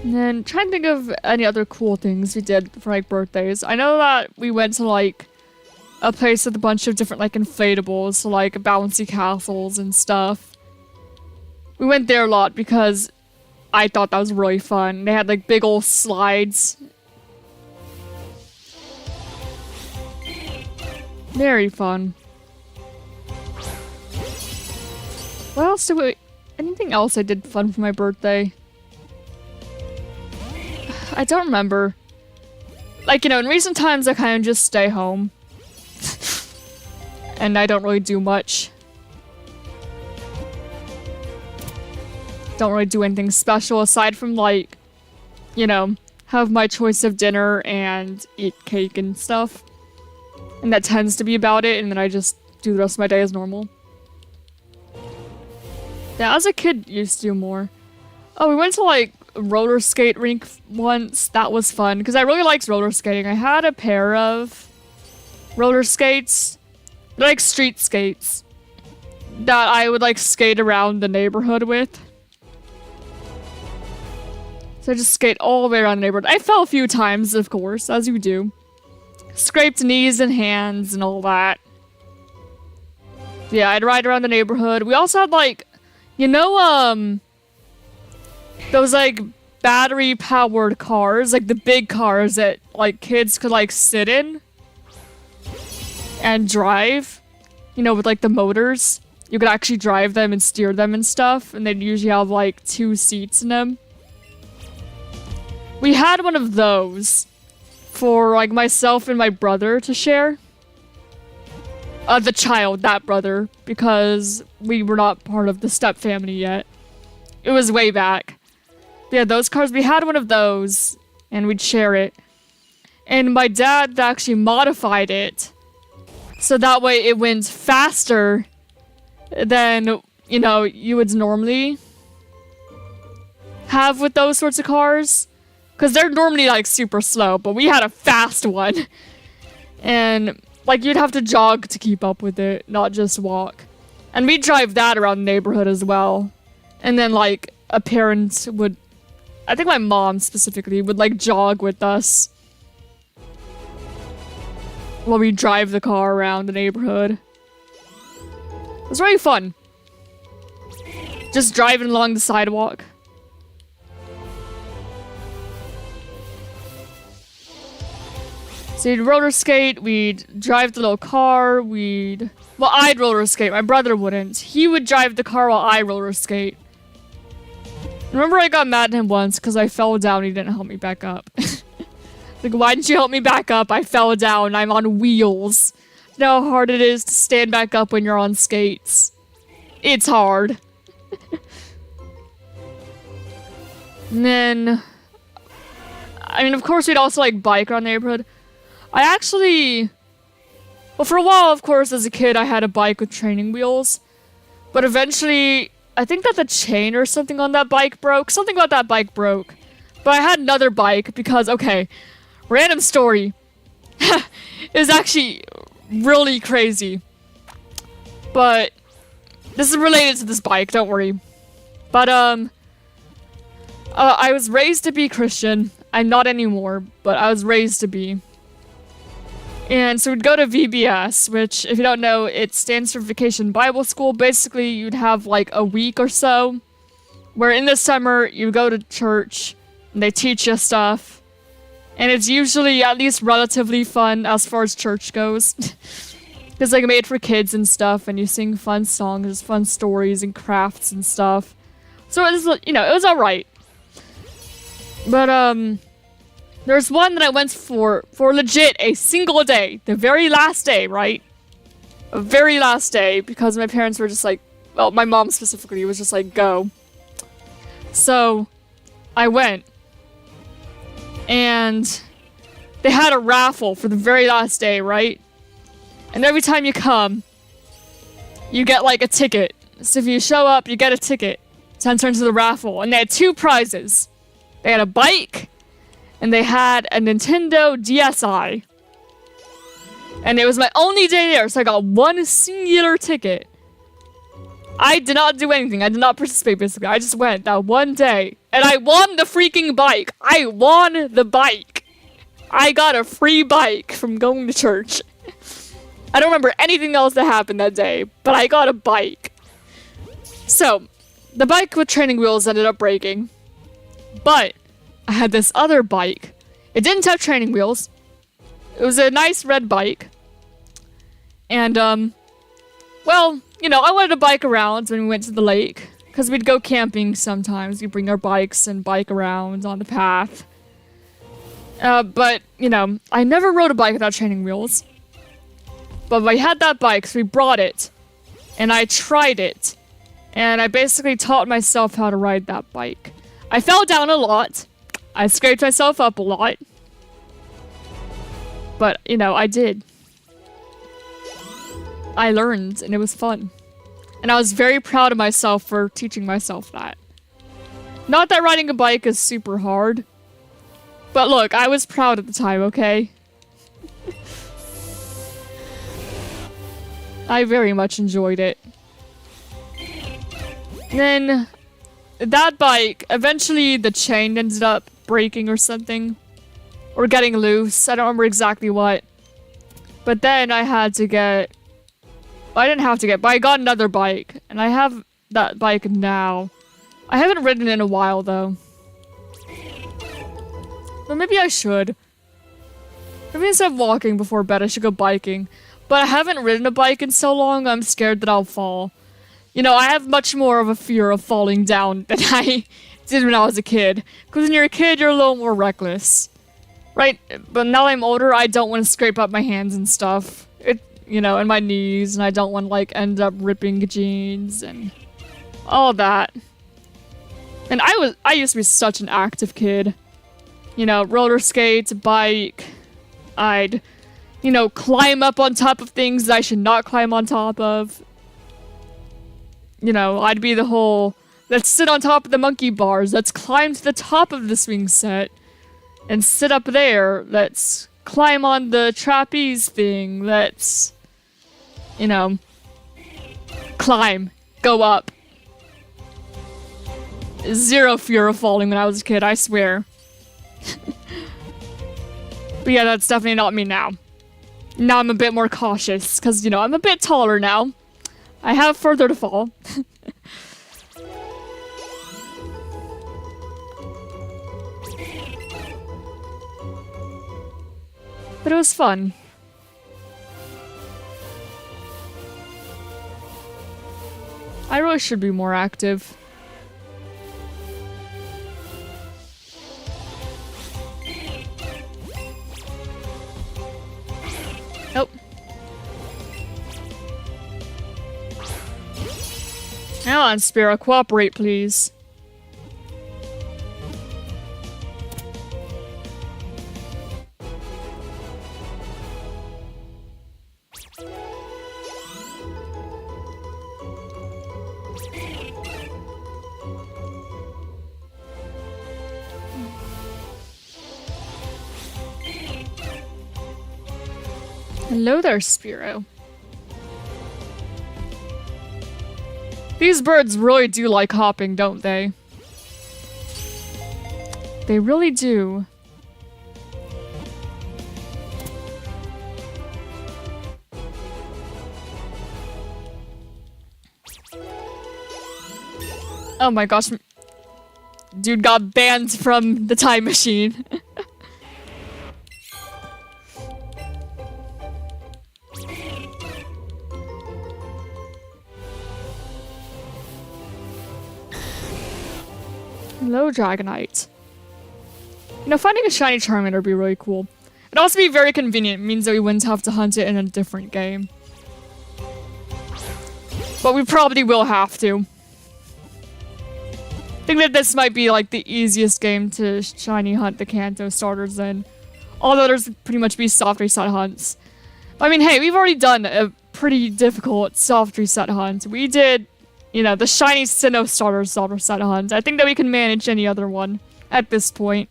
A: And then, trying to think of any other cool things we did for, like, birthdays. I know that we went to, like, a place with a bunch of different, like, inflatables, so, like, bouncy castles and stuff. We went there a lot because I thought that was really fun. They had, like, big old slides. Very fun. What else did we... Anything else I did fun for my birthday? I don't remember. Like, you know, in recent times I kind of just stay home. And I don't really do much. Don't really do anything special aside from, like, you know, have my choice of dinner and eat cake and stuff. And that tends to be about it, and then I just do the rest of my day as normal. Yeah, as a kid, used to do more. Oh, we went to, like, a roller skate rink once. That was fun, because I really liked roller skating. I had a pair of roller skates, like street skates, that I would, like, skate around the neighborhood with. So I just skate all the way around the neighborhood. I fell a few times, of course, as you do. Scraped knees and hands and all that. Yeah, I'd ride around the neighborhood. We also had, like, you know, those, like, battery-powered cars, like the big cars that, like, kids could, like, sit in and drive, you know, with, like, the motors. You could actually drive them and steer them and stuff, and they'd usually have, like, 2 seats in them. We had one of those for, like, myself and my brother to share. The child, that brother, because we were not part of the step family yet. It was way back. Yeah, those cars, we had one of those, and we'd share it. And my dad actually modified it, so that way it went faster than, you know, you would normally have with those sorts of cars. Because they're normally, like, super slow, but we had a fast one. And, like, you'd have to jog to keep up with it, not just walk. And we'd drive that around the neighborhood as well. And then, like, a parent would... I think my mom, specifically, would, like, jog with us while we drive the car around the neighborhood. It was really fun. Just driving along the sidewalk. So we'd roller skate, we'd drive the little car, well, I'd roller skate, my brother wouldn't. He would drive the car while I roller skate. Remember I got mad at him once because I fell down and he didn't help me back up. Like, why didn't you help me back up? I fell down, I'm on wheels. You know how hard it is to stand back up when you're on skates? It's hard. And then... I mean, of course we'd also, like, bike around the neighborhood. I actually... Well, for a while, of course, as a kid, I had a bike with training wheels. But eventually, I think that the chain or something on that bike broke. Something about that bike broke. But I had another bike because, okay, random story. It was actually really crazy. But this is related to this bike, don't worry. But, I was raised to be Christian. I'm not anymore, but I was raised to be. And so we'd go to VBS, which, if you don't know, it stands for Vacation Bible School. Basically, you'd have, like, a week or so, where in the summer, you go to church, and they teach you stuff. And it's usually at least relatively fun as far as church goes. It's, like, made for kids and stuff, and you sing fun songs, fun stories, and crafts and stuff. So it was, you know, it was alright. But, there's one that I went for legit a single day. The very last day, right? A very last day, because my parents were just like, well, my mom specifically was just like, go. So, I went. And they had a raffle for the very last day, right? And every time you come, you get, like, a ticket. So if you show up, you get a ticket to enter into the raffle. And they had 2 prizes. They had a bike, and they had a Nintendo DSi. And it was my only day there, so I got 1 singular ticket. I did not do anything. I did not participate, basically. I just went that one day, and I won the freaking bike. I won the bike. I got a free bike from going to church. I don't remember anything else that happened that day, but I got a bike. So, the bike with training wheels ended up breaking. But I had this other bike. It didn't have training wheels. It was a nice red bike. And, well, you know, I wanted to bike around when we went to the lake. Because we'd go camping sometimes. We'd bring our bikes and bike around on the path. But, you know, I never rode a bike without training wheels. But I had that bike, so we brought it. And I tried it. And I basically taught myself how to ride that bike. I fell down a lot. I scraped myself up a lot. But, you know, I did. I learned, and it was fun. And I was very proud of myself for teaching myself that. Not that riding a bike is super hard. But look, I was proud at the time, okay? I very much enjoyed it. And then, that bike, eventually the chain ended up breaking or something. Or getting loose, I don't remember exactly what. But then I had to get... Well, I didn't have to get, but I got another bike. And I have that bike now. I haven't ridden in a while, though. But maybe I should. Maybe instead of walking before bed, I should go biking. But I haven't ridden a bike in so long, I'm scared that I'll fall. You know, I have much more of a fear of falling down than I did when I was a kid. Because when you're a kid, you're a little more reckless. Right? But now I'm older, I don't want to scrape up my hands and stuff. You know, and my knees, and I don't want to, like, end up ripping jeans and all that. And I used to be such an active kid. You know, roller skates, bike. I'd, you know, climb up on top of things that I should not climb on top of. You know, I'd be the whole, let's sit on top of the monkey bars, let's climb to the top of the swing set, and sit up there, let's climb on the trapeze thing, let's, you know, climb, go up. Zero fear of falling when I was a kid, I swear. But yeah, that's definitely not me now. Now I'm a bit more cautious, because, you know, I'm a bit taller now. I have further to fall. But it was fun. I really should be more active. Nope. Come on, Spira, cooperate, please. Hello there, Spiro. These birds really do like hopping, don't they? They really do. Oh my gosh. Dude got banned from the time machine. Hello, Dragonite. You know, finding a shiny Charmander would be really cool. It'd also be very convenient. It means that we wouldn't have to hunt it in a different game. But we probably will have to. I think that this might be like the easiest game to shiny hunt the Kanto starters in. Although there's pretty much be soft reset hunts. I mean, hey, we've already done a pretty difficult soft reset hunt. We did, you know, the shiny Sinnoh starters soft reset hunt. I think that we can manage any other one at this point.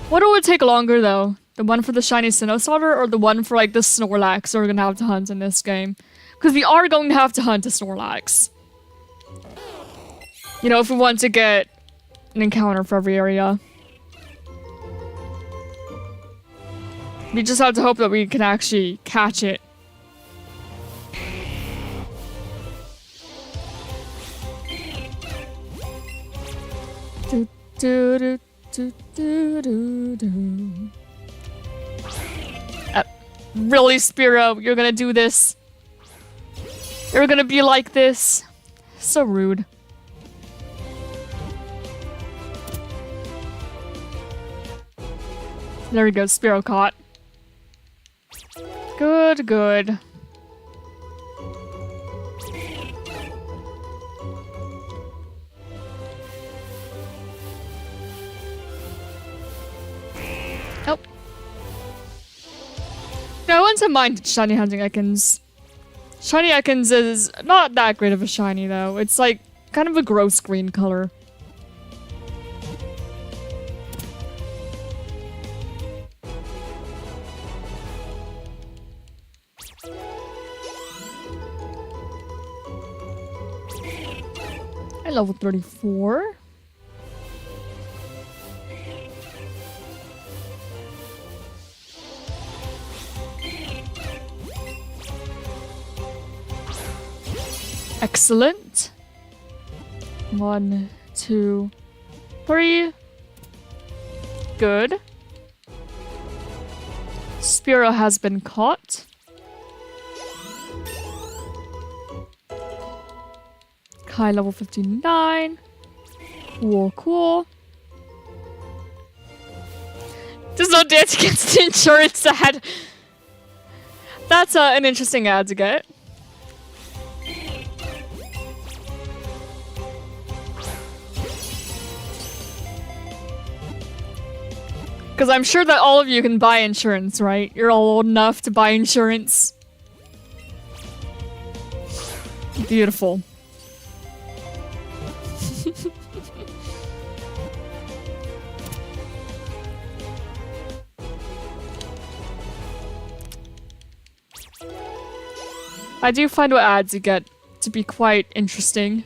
A: What would take longer though? The one for the shiny Sinnoh starter or the one for like the Snorlax we're gonna have to hunt in this game? Because we are going to have to hunt a Snorlax. You know, if we want to get an encounter for every area. We just have to hope that we can actually catch it. Do, do, do, do, do, do, do. Really, Spiro? You're gonna do this? You're gonna be like this? So rude. There we go, Spiro caught. Good, good. wouldn't mind shiny hunting Ekans. Shiny Ekans is not that great of a shiny, though. It's like kind of a gross green color. At level 34. Excellent. 1, 2, 3. Good. Spearow has been caught. Kai level 59. Cool, cool. There's no dance against the insurance ad. That's an interesting ad to get. Because I'm sure that all of you can buy insurance, right? You're all old enough to buy insurance. Beautiful. I do find what ads you get to be quite interesting.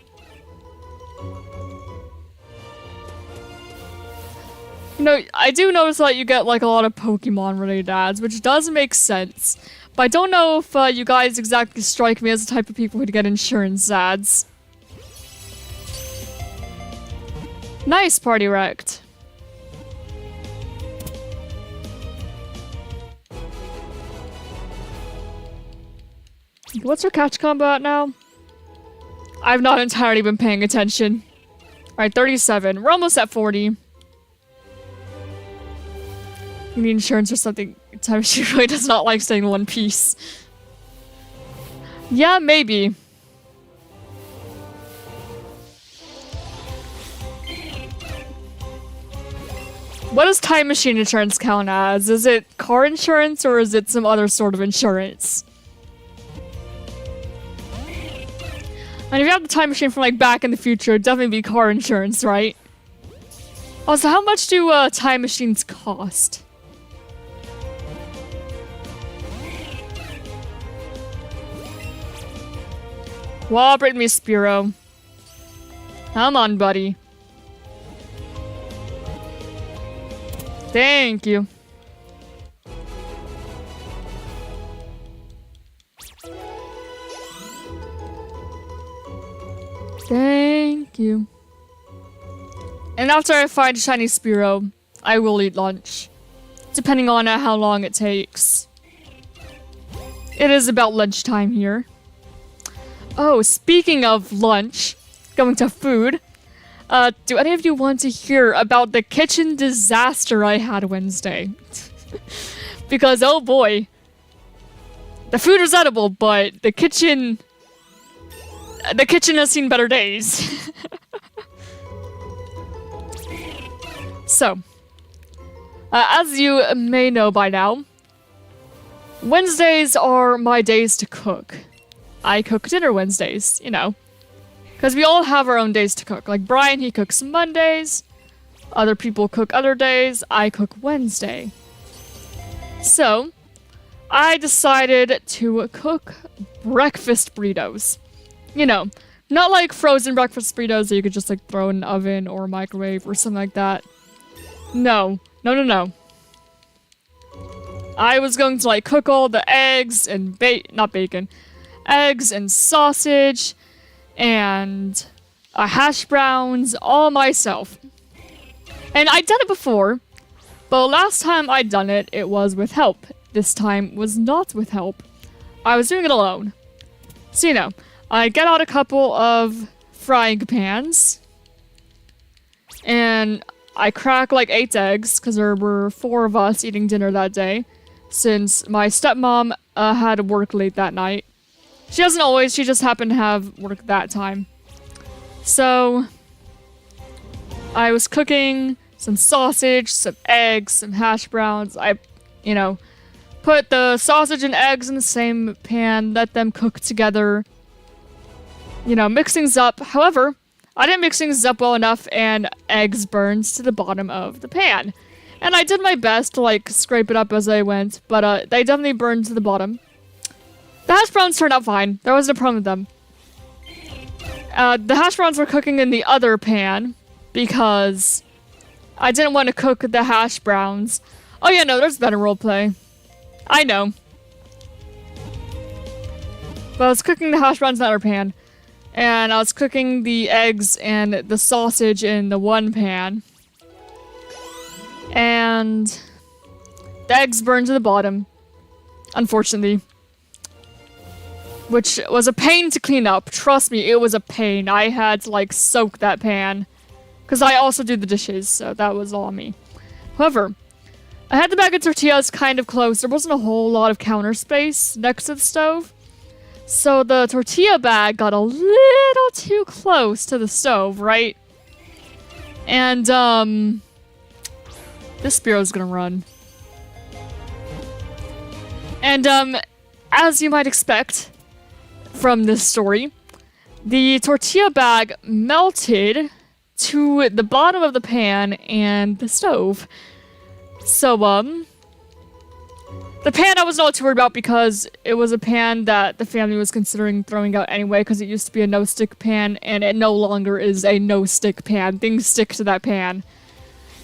A: You know, I do notice that you get like a lot of Pokemon related ads, which does make sense. But I don't know if you guys exactly strike me as the type of people who'd get insurance ads. Nice, party wrecked. What's our catch combo at now? I've not entirely been paying attention. Alright, 37. We're almost at 40. You need insurance or something. Time she really does not like staying in one piece. Yeah, maybe. What does time machine insurance count as? Is it car insurance or is it some other sort of insurance? And if you have the time machine from like back in the future, it'd definitely be car insurance, right? Also, how much do time machines cost? Cooperate me, Spearow. Come on, buddy. Thank you. Thank you. And after I find shiny Spearow, I will eat lunch. Depending on how long it takes. It is about lunchtime here. Oh, speaking of lunch, going to food, do any of you want to hear about the kitchen disaster I had Wednesday? Because, oh boy, the food was edible, but the kitchen has seen better days. So, as you may know by now, Wednesdays are my days to cook. I cook dinner Wednesdays, you know. Because we all have our own days to cook. Like Brian, he cooks Mondays. Other people cook other days. I cook Wednesday. So, I decided to cook breakfast burritos. You know, not like frozen breakfast burritos that you could just like throw in an oven or microwave or something like that. No. No. I was going to like cook all the eggs and not bacon. Eggs and sausage and hash browns all myself. And I'd done it before, but last time I'd done it, it was with help. This time was not with help. I was doing it alone. So, you know, I get out a couple of frying pans and I crack like 8 eggs because there were 4 of us eating dinner that day since my stepmom had to work late that night. She doesn't always, she just happened to have work that time. So, I was cooking some sausage, some eggs, some hash browns. I, put the sausage and eggs in the same pan, let them cook together. You know, mix things up. However, I didn't mix things up well enough and eggs burned to the bottom of the pan. And I did my best to, like, scrape it up as I went, but they definitely burned to the bottom. The hash browns turned out fine. There wasn't a problem with them. The hash browns were cooking in the other pan because I didn't want to cook the hash browns. Oh yeah, no, there's better roleplay. I know. But I was cooking the hash browns in the other pan. And I was cooking the eggs and the sausage in the one pan. And the eggs burned to the bottom. Unfortunately. Which was a pain to clean up. Trust me, it was a pain. I had to, like, soak that pan. Because I also do the dishes, so that was all me. However, I had the bag of tortillas kind of close. There wasn't a whole lot of counter space next to the stove. So the tortilla bag got a little too close to the stove, right? And, this Spearo's gonna run. And, as you might expect from this story, the tortilla bag melted to the bottom of the pan and the stove. So, the pan I was not too worried about because it was a pan that the family was considering throwing out anyway because it used to be a no-stick pan and it no longer is a no-stick pan. Things stick to that pan.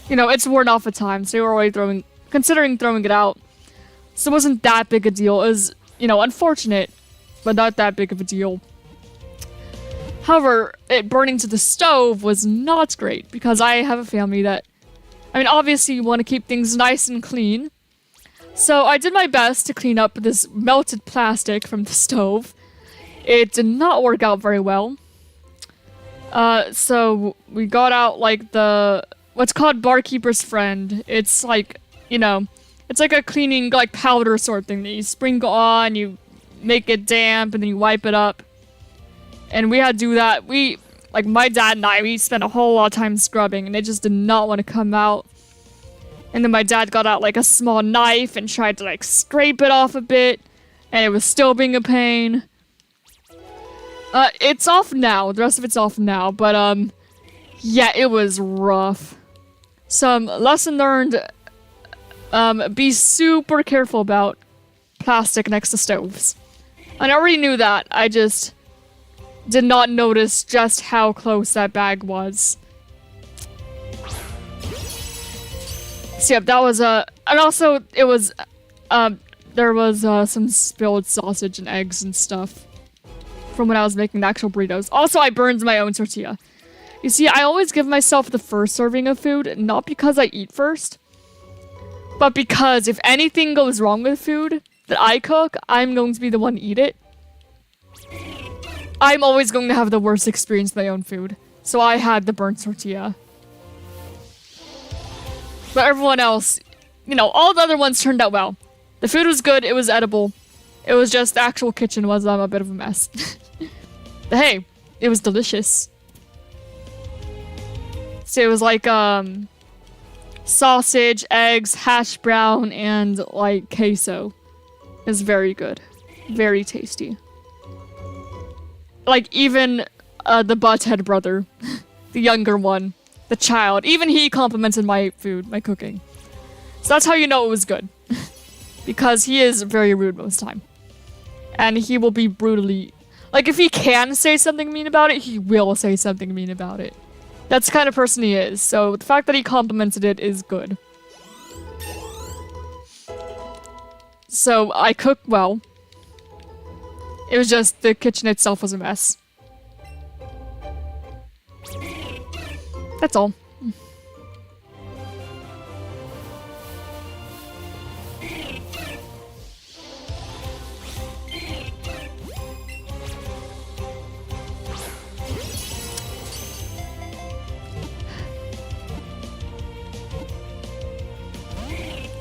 A: You know, it's worn off at times, so they were already considering throwing it out. So it wasn't that big a deal. It was, you know, unfortunate, but not that big of a deal. However, it burning to the stove was not great because I have a family that, I mean, obviously you want to keep things nice and clean. So I did my best to clean up this melted plastic from the stove. It did not work out very well. So we got out like what's called barkeeper's friend. It's like, you know, it's like a cleaning, like powder sort of thing that you sprinkle on, you make it damp, and then you wipe it up. And we had to do that. Like my dad and I, we spent a whole lot of time scrubbing and it just did not want to come out. And then my dad got out like a small knife and tried to like scrape it off a bit. And it was still being a pain. It's off now. The rest of it's off now. But, yeah, it was rough. Some lesson learned. Be super careful about plastic next to stoves. And I already knew that. I just did not notice just how close that bag was. So yeah, that was and also it was there was some spilled sausage and eggs and stuff from when I was making the actual burritos. Also, I burned my own tortilla. You see, I always give myself the first serving of food, not because I eat first, but because if anything goes wrong with food that I cook, I'm going to be the one to eat it. I'm always going to have the worst experience with my own food. So I had the burnt tortilla. But everyone else, you know, all the other ones turned out well. The food was good, it was edible. It was just the actual kitchen was a bit of a mess. But hey, it was delicious. So it was like, sausage, eggs, hash brown, and like queso. It's very good. Very tasty. Like even the butthead brother, the younger one, the child, even he complimented my food, my cooking. So that's how you know it was good. Because he is very rude most of the time. And he will be brutally... Like, if he can say something mean about it, he will say something mean about it. That's the kind of person he is. So the fact that he complimented it is good. So I cooked well. It was just the kitchen itself was a mess. That's all.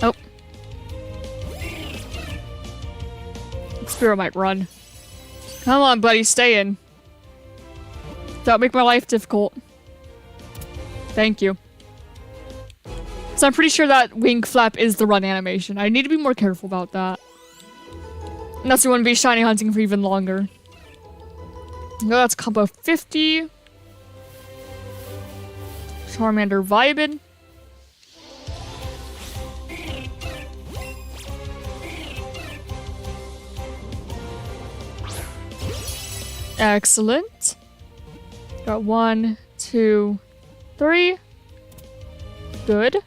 A: Oh. Spearow might run. Come on, buddy, stay in. Don't make my life difficult. Thank you. So I'm pretty sure that wing flap is the run animation. I need to be more careful about that. Unless we want to be shiny hunting for even longer. No, that's combo 50. Charmander vibing. Excellent. Got 1, 2, 3. Good.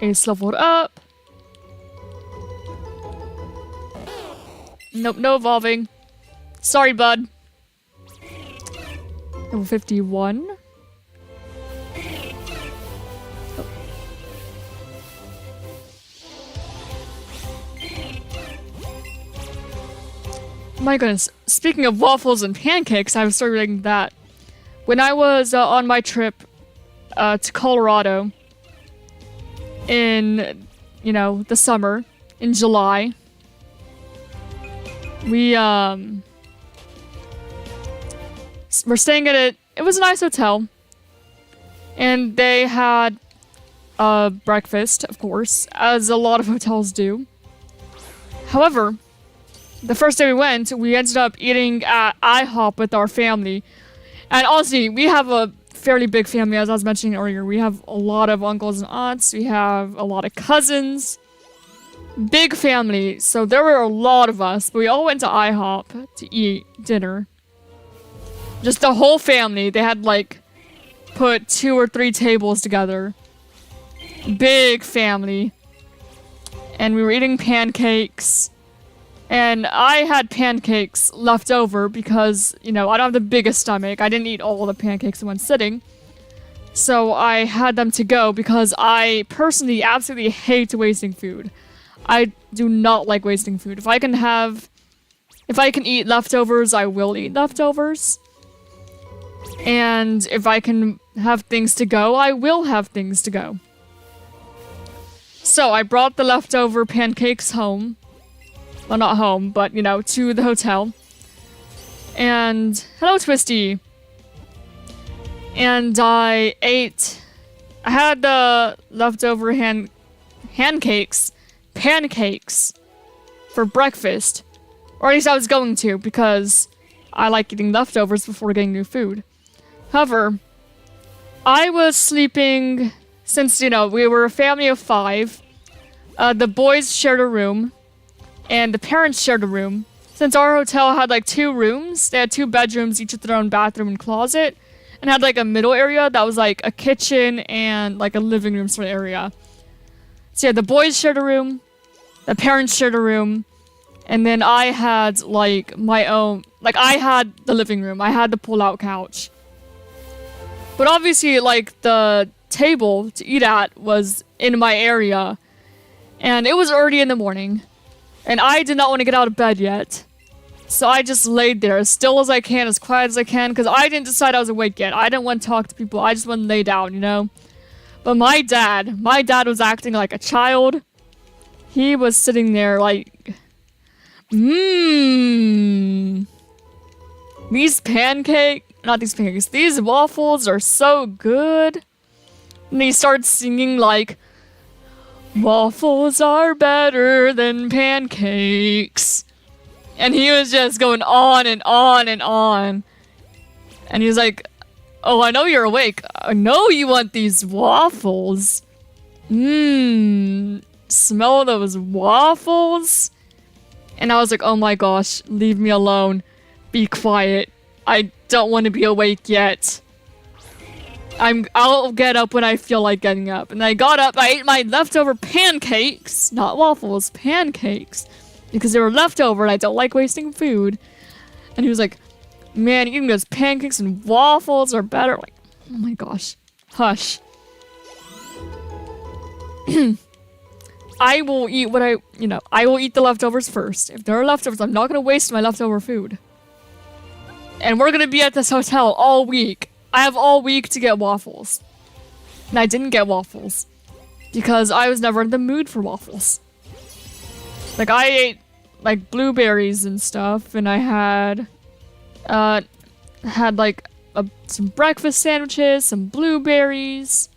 A: Ace leveled up. Nope, no evolving. Sorry, bud. Level 51. Oh. My goodness. Speaking of waffles and pancakes, I was started reading that. When I was on my trip to Colorado in, you know, the summer, in July, we were staying at it was a nice hotel, and they had breakfast, of course, as a lot of hotels do. However, the first day we went, we ended up eating at IHOP with our family. And honestly, we have a fairly big family, as I was mentioning earlier. We have a lot of uncles and aunts. We have a lot of cousins. Big family. So there were a lot of us. But we all went to IHOP to eat dinner. Just the whole family. They had, like, put 2 or 3 tables together. Big family. And we were eating pancakes. And I had pancakes left over because, you know, I don't have the biggest stomach. I didn't eat all the pancakes in one sitting. So I had them to go because I personally absolutely hate wasting food. I do not like wasting food. If I can eat leftovers, I will eat leftovers. And if I can have things to go, I will have things to go. So I brought the leftover pancakes home. Well, not home, but, you know, to the hotel. And, hello, Twisty. And I had the leftover pancakes for breakfast. Or at least I was going to, because I like eating leftovers before getting new food. However, I was sleeping, since, you know, we were a family of 5. The boys shared a room. And the parents shared a room. Since our hotel had like 2 rooms, they had 2 bedrooms, each with their own bathroom and closet, and had like a middle area that was like a kitchen and like a living room sort of area. So yeah, the boys shared a room, the parents shared a room, and then I had like my own, like I had the living room, I had the pull-out couch. But obviously like the table to eat at was in my area, and it was early in the morning. And I did not want to get out of bed yet. So I just laid there as still as I can, as quiet as I can, because I didn't decide I was awake yet. I didn't want to talk to people. I just wanted to lay down, you know? But my dad was acting like a child. He was sitting there like, these these waffles are so good. And he started singing like, waffles are better than pancakes. And he was just going on and on and on. And he was like, oh, I know you're awake. I know you want these waffles. Smell those waffles. And I was like, oh my gosh, leave me alone. Be quiet. I don't want to be awake yet. I'll get up when I feel like getting up. And I got up, I ate my leftover pancakes, not waffles, pancakes, because they were leftover and I don't like wasting food. And he was like, man, eating those pancakes and waffles are better. Like, oh my gosh, hush. I will eat I will eat the leftovers first. If there are leftovers, I'm not going to waste my leftover food. And we're going to be at this hotel all week. I have all week to get waffles. And I didn't get waffles. Because I was never in the mood for waffles. Like, I ate, like, blueberries and stuff. And I had Had like some breakfast sandwiches, some blueberries.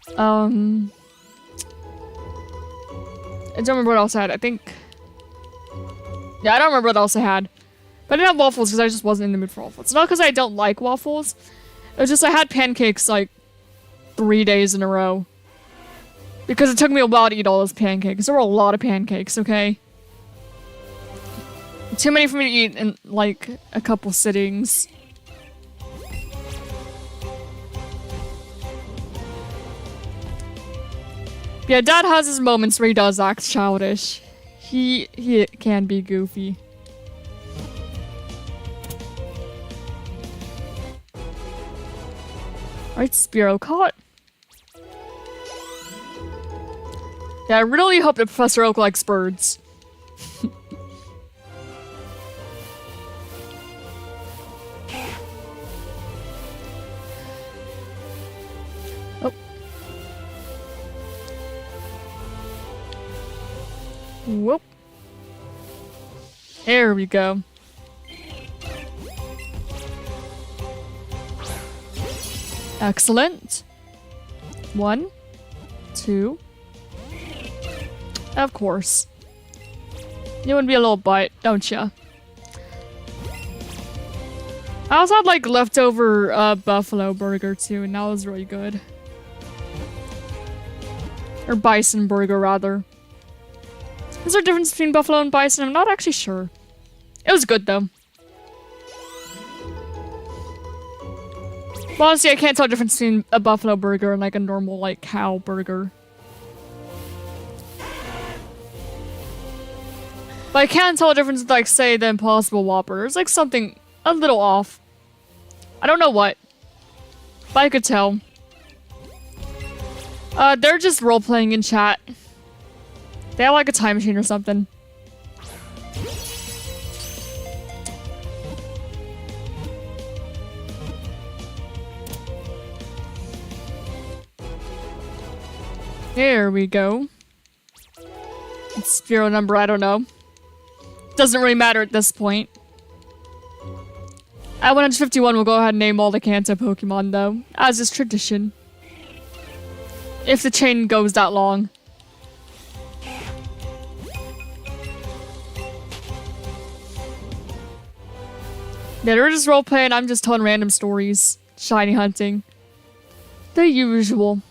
A: I don't remember what else I had. I think... Yeah, I don't remember what else I had. But I didn't have waffles because I just wasn't in the mood for waffles. It's not because I don't like waffles. It was just I had pancakes like 3 days in a row. Because it took me a while to eat all those pancakes. There were a lot of pancakes, okay? Too many for me to eat in like a couple sittings. Yeah, Dad has his moments where he does act childish. He can be goofy. Alright, Spearow caught. Yeah, I really hope that Professor Oak likes birds. Oh. Whoop. There we go. Excellent. 1, 2. Of course. You would be a little bite, don't ya? I also had like leftover buffalo burger too, and that was really good. Or bison burger, rather. Is there a difference between buffalo and bison? I'm not actually sure. It was good though. Well, honestly, I can't tell the difference between a buffalo burger and like a normal like cow burger. But I can tell the difference with, like, say, the Impossible Whopper. There's, like, something a little off. I don't know what. But I could tell. They're just role-playing in chat. They have, like, a time machine or something. There we go. It's Spearow number, I don't know. Doesn't really matter at this point. At 151, we'll go ahead and name all the Kanto Pokemon, though, as is tradition. If the chain goes that long. Yeah, they're just roleplaying, I'm just telling random stories. Shiny hunting. The usual.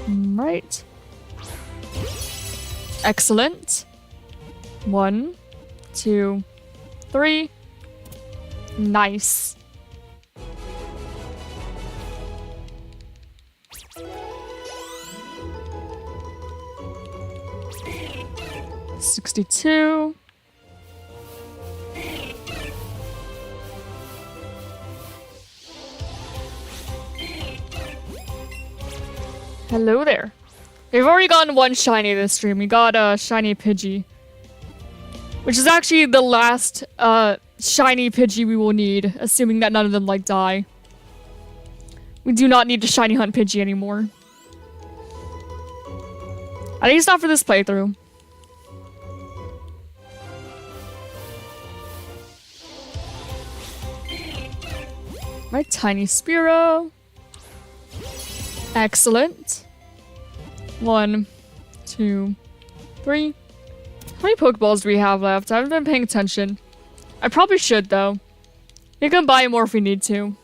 A: Right. Excellent. 1, 2, 3. Nice. $62. Hello there. We've already gotten one shiny this stream. We got a shiny Pidgey. Which is actually the last shiny Pidgey we will need, assuming that none of them like die. We do not need to shiny hunt Pidgey anymore. At least not for this playthrough. My tiny Spearow. Excellent. 1, 2, 3. How many Pokeballs do we have left? I haven't been paying attention. I probably should, though. We can buy more if we need to.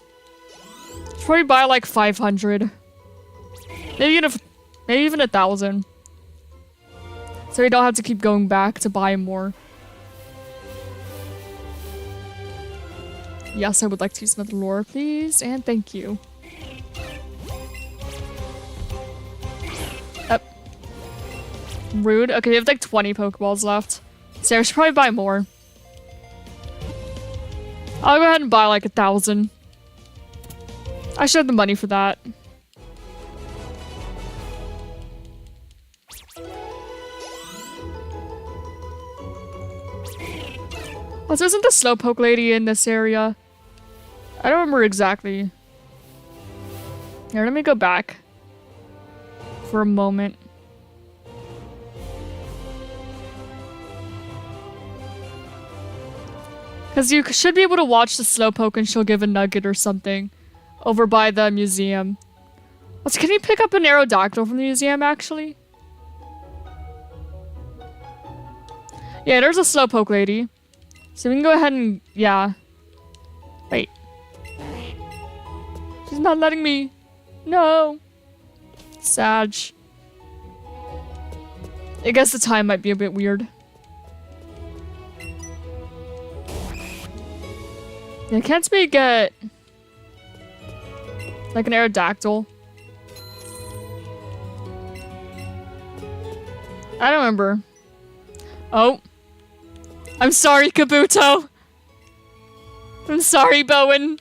A: Probably buy like 500. Maybe even 1,000. So we don't have to keep going back to buy more. Yes, I would like to use another lure, please, and thank you. Rude. Okay, we have like 20 Pokeballs left. So I should probably buy more. I'll go ahead and buy like 1,000. I should have the money for that. Oh, so isn't the Slowpoke lady in this area? I don't remember exactly. Here, let me go back. For a moment. Because you should be able to watch the Slowpoke and she'll give a nugget or something over by the museum. Also, can you pick up an Aerodactyl from the museum, actually? Yeah, there's a Slowpoke lady. So we can go ahead and... yeah. Wait. She's not letting me. No. Sag. I guess the time might be a bit weird. Yeah, can't we get... like an Aerodactyl? I don't remember. Oh. I'm sorry, Kabuto. I'm sorry, Bowen.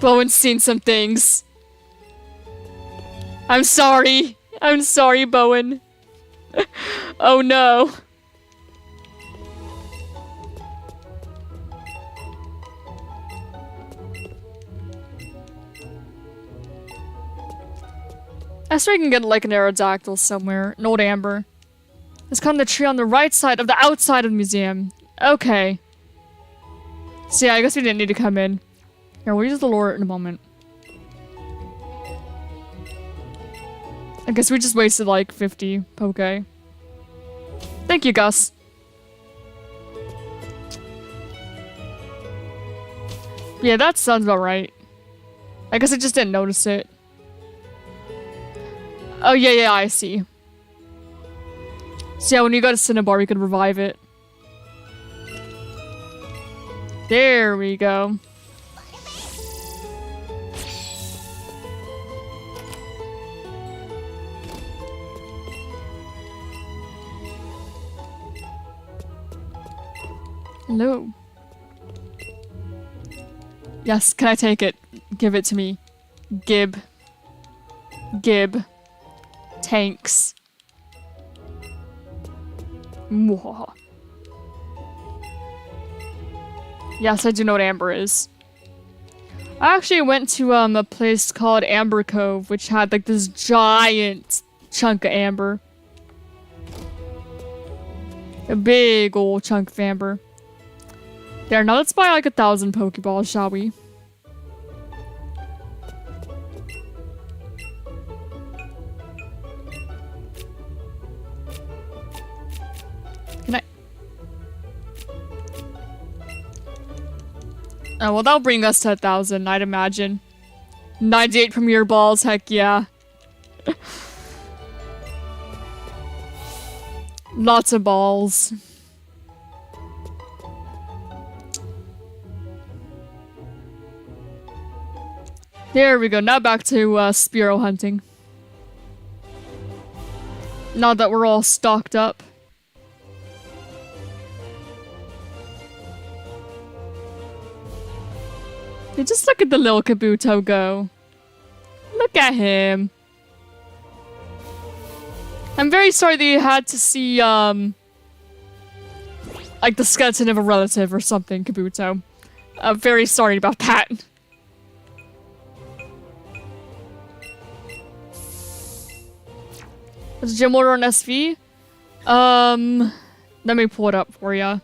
A: Bowen's seen some things. I'm sorry. I'm sorry, Bowen. Oh no. I swear I can get like an Aerodactyl somewhere. An old Amber. Let's come to the tree on the right side of the outside of the museum. Okay. So yeah, I guess we didn't need to come in. Here, we'll use the lure in a moment. I guess we just wasted like 50 Poke. Thank you, Gus. Yeah, that sounds about right. I guess I just didn't notice it. Oh, yeah, I see. So yeah, when you go to Cinnabar, you can revive it. There we go. Hello. Yes, can I take it? Give it to me. Gib. Gib. Tanks. Mwahaha. Yes, I do know what Amber is. I actually went to a place called Amber Cove, which had like this giant chunk of amber. A big old chunk of amber. There, now let's buy like 1,000 Pokeballs, shall we? Can I? Oh, well, that'll bring us to 1,000, I'd imagine. 98 Premier Balls, heck yeah. Lots of balls. There we go, now back to Spearow hunting. Now that we're all stocked up. Hey, just look at the little Kabuto go. Look at him. I'm very sorry that you had to see, like the skeleton of a relative or something, Kabuto. I'm very sorry about that. Is gym order on SV? Let me pull it up for ya.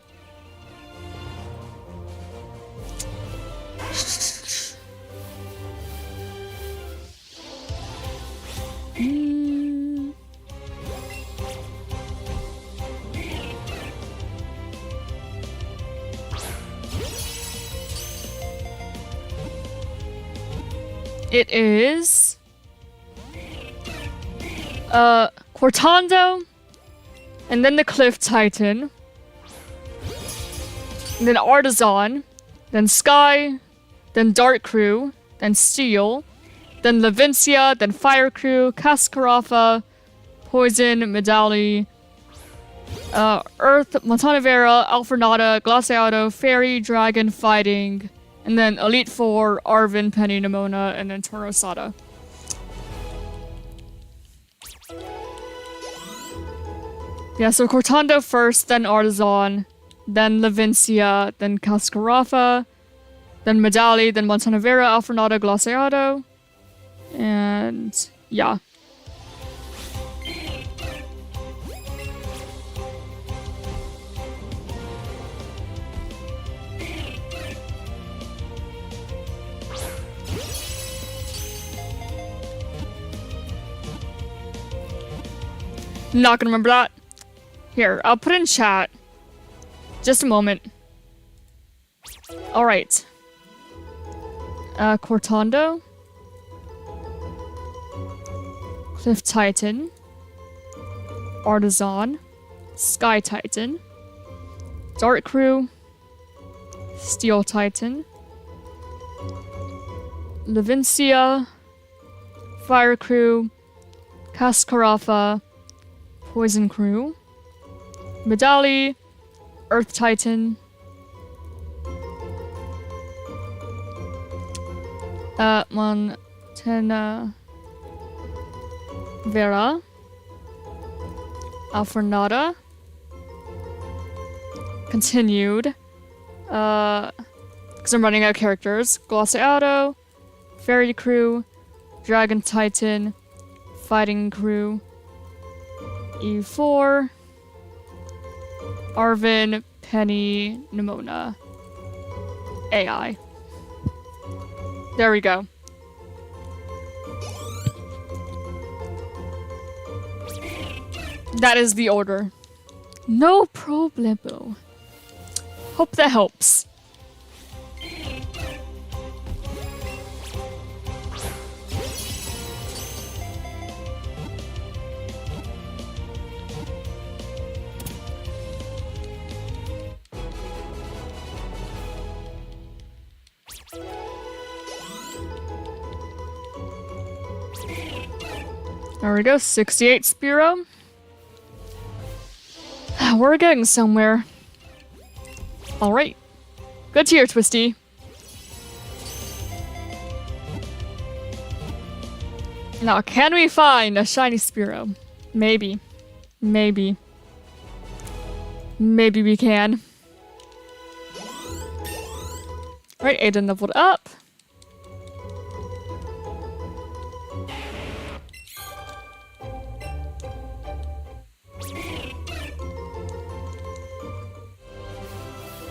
A: It is Cortando, and then the Cliff Titan, and then Artisan, then Sky, then Dark Crew, then Steel, then Levincia, then Fire Crew, Cascarapha, Poison, Medali, Earth, Montanavera, Alfornata, Glaciato, Fairy, Dragon, Fighting, and then Elite Four, Arvin, Penny, Nimona, and then Torosada. Yeah, so Cortando first, then Artisan, then Levincia, then Cascarapha, then Medali, then Montanavera, Alfornata, Glaciato, and yeah. Not gonna remember that. Here, I'll put it in chat. Just a moment. Alright. Cortando. Cliff Titan. Artisan. Sky Titan. Dark Crew. Steel Titan. Levincia. Fire Crew. Cascarafa. Poison Crew. Medali. Earth Titan. Montana. Vera. Alfornada. Continued. Because I'm running out of characters. Glossato. Fairy Crew. Dragon Titan. Fighting Crew. E4. Arvin. Penny. Nimona. AI. There we go. That is the order. No problemo. Hope that helps. There we go, 68 Spiro. We're getting somewhere. Alright. Good to hear, Twisty. Now, can we find a shiny Spiro? Maybe. Maybe. Maybe we can. Alright, Aiden leveled up.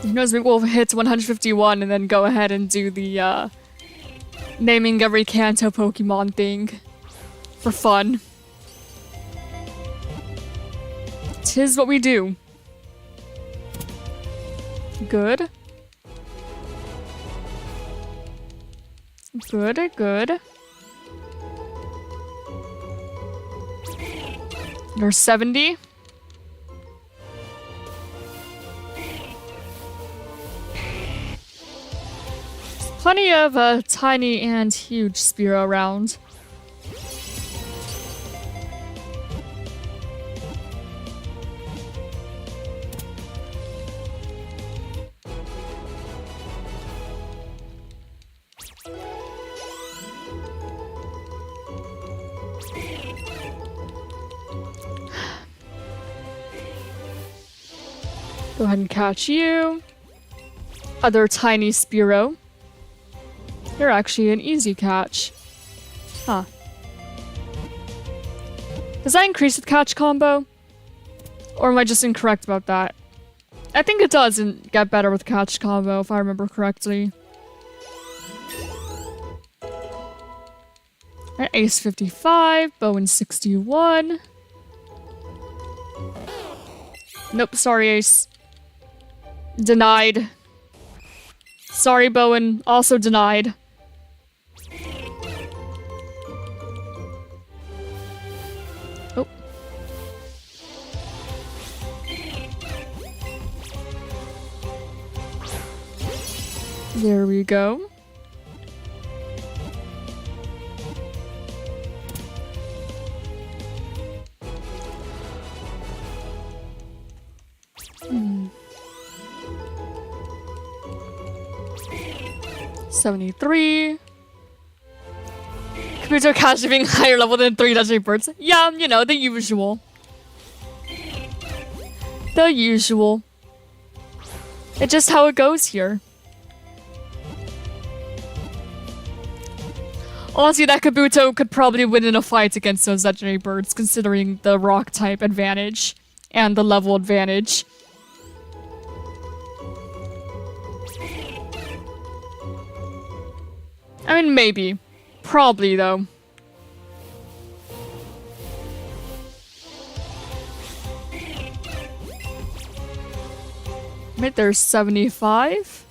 A: Who knows, maybe we'll hit 151 and then go ahead and do the, naming every Kanto Pokemon thing. For fun. 'Tis what we do. Good. Good, good. There's 70. Plenty of tiny and huge Spiro around. Go ahead and catch you. Other tiny Spiro. You're actually an easy catch. Huh. Does that increase the catch combo? Or am I just incorrect about that? I think it does get better with catch combo, if I remember correctly. Alright, Ace 55, Bowen 61. Nope, sorry, Ace. Denied. Sorry, Bowen. Also denied. Oh. There we go. Hmm. 73. Computer cache being higher level than 3 legendary birds. Yeah, you know, the usual. The usual. It's just how it goes here. Honestly, that Kabuto could probably win in a fight against those legendary birds, considering the rock type advantage and the level advantage. I mean, maybe. Probably, though. Right there's 75.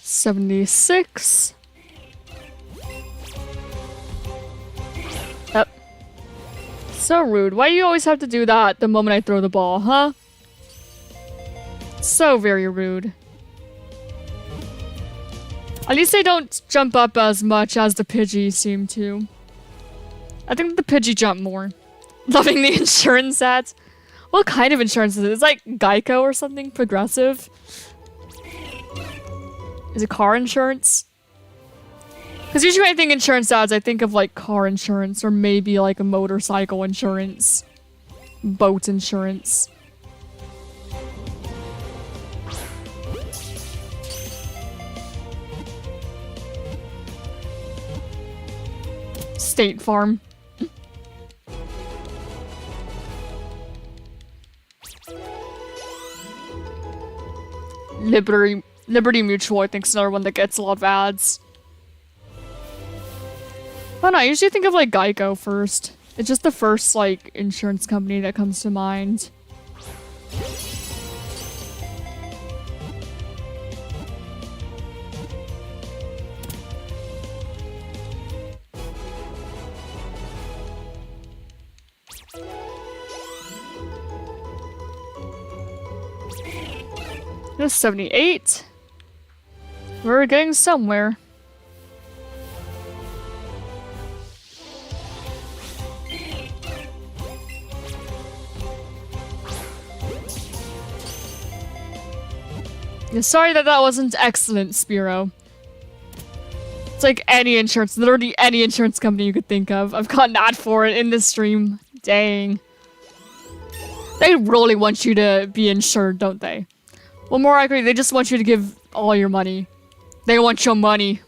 A: $76. Yep. So rude. Why do you always have to do that the moment I throw the ball, huh? So very rude. At least they don't jump up as much as the Pidgey seem to. I think the Pidgey jump more. Loving the insurance ads. What kind of insurance is it? It's like Geico or something? Progressive? Is it car insurance? Because usually when I think insurance ads, I think of like car insurance or maybe like a motorcycle insurance. Boat insurance. State Farm. Liberty Mutual, I think, is another one that gets a lot of ads. I don't know, I usually think of, like, Geico first. It's just the first, like, insurance company that comes to mind. There's 78. We're getting somewhere. Yeah, sorry that wasn't excellent, Spiro. It's like any insurance, literally any insurance company you could think of. I've gotten ad for it in this stream. Dang. They really want you to be insured, don't they? Well, more likely, they just want you to give all your money. They want your money.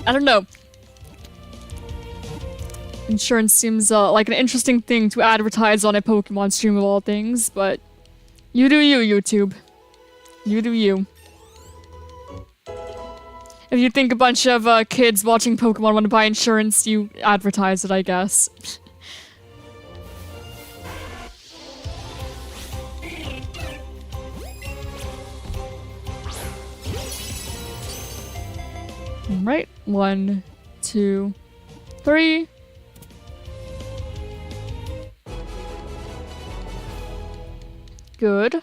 A: I don't know. Insurance seems like an interesting thing to advertise on a Pokemon stream of all things, but you do you, YouTube. You do you. If you think a bunch of kids watching Pokemon want to buy insurance, you advertise it, I guess. Right. 1, 2, 3. Good.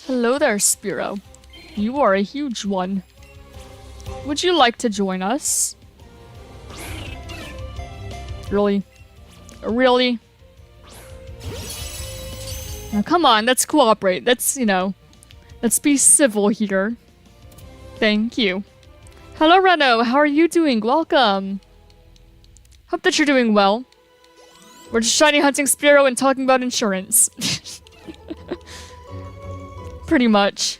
A: Hello there, Spiro. You are a huge one. Would you like to join us? Really? Really? Now come on, let's cooperate. Let's, you know, let's be civil here. Thank you. Hello, Reno. How are you doing? Welcome. Hope that you're doing well. We're just shiny hunting Spiro and talking about insurance. Pretty much.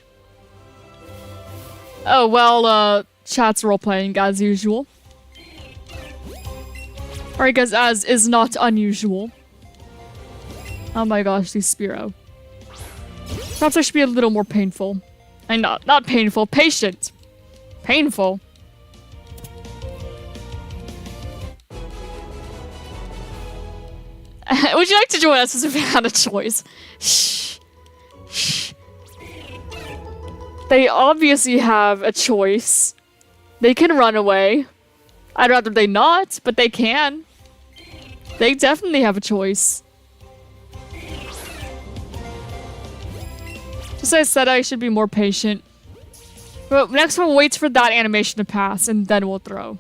A: Oh, well, chat's role-playing as usual. Alright guys, as is not unusual. Oh my gosh, these Spiro. Perhaps I should be a little more painful. Not painful, patient. Painful. Would you like to join us if we had a choice? Shh. Shh. They obviously have a choice. They can run away. I'd rather they not, but they can. They definitely have a choice. Just as I said, I should be more patient. But next one waits for that animation to pass, and then we'll throw.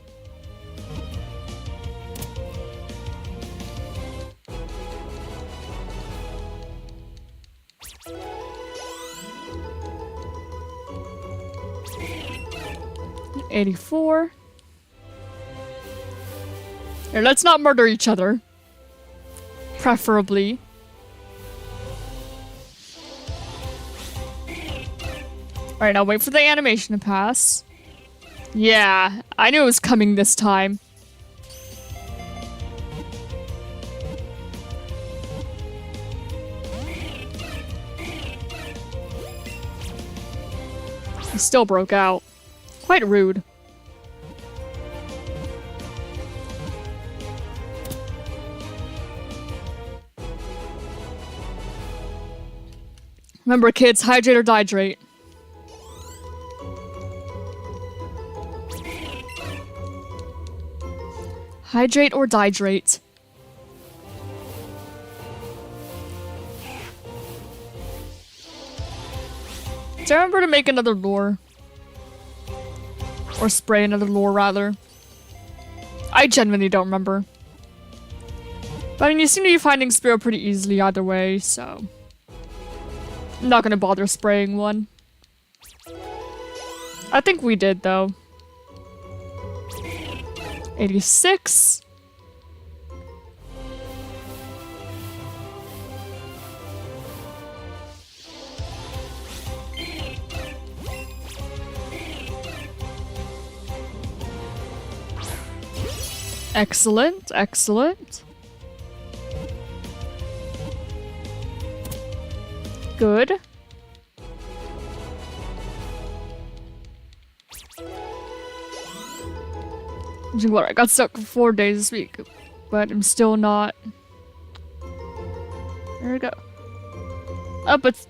A: $84. Here, let's not murder each other. Preferably. Alright, now wait for the animation to pass. Yeah, I knew it was coming this time. He still broke out. Quite rude. Remember, kids, hydrate or dihydrate. Hydrate or dihydrate. Do I remember to make another lure? Or spray another lure, rather. I genuinely don't remember. But I mean, you seem to be finding Spear pretty easily either way, so... I'm not gonna bother spraying one. I think we did, though. 86. Excellent, excellent. Good. I got stuck for 4 days this week, but I'm still not. There we go. Oh, but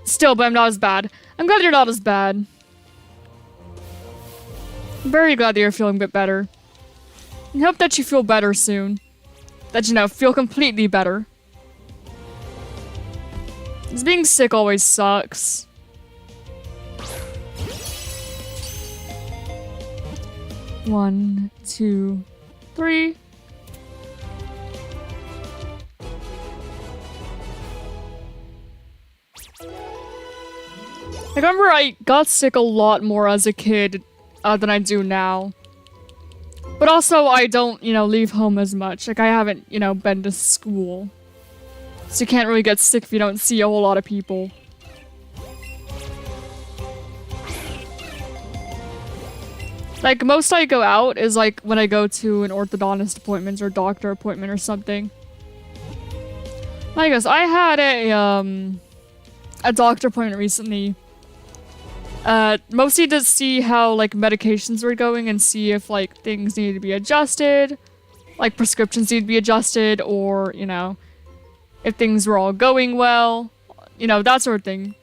A: still, but I'm not as bad. I'm glad you're not as bad. I'm very glad that you're feeling a bit better. I hope that you feel better soon. That, you know, feel completely better. Because being sick always sucks. One, two, three. I remember I got sick a lot more as a kid than I do now. But also, I don't, you know, leave home as much. Like, I haven't, you know, been to school. So you can't really get sick if you don't see a whole lot of people. Like, most I go out is, like, when I go to an orthodontist appointment or doctor appointment or something. I guess I had a doctor appointment recently. Mostly to see how, like, medications were going and see if, like, things needed to be adjusted. Like, prescriptions need to be adjusted or, you know, if things were all going well. You know, that sort of thing.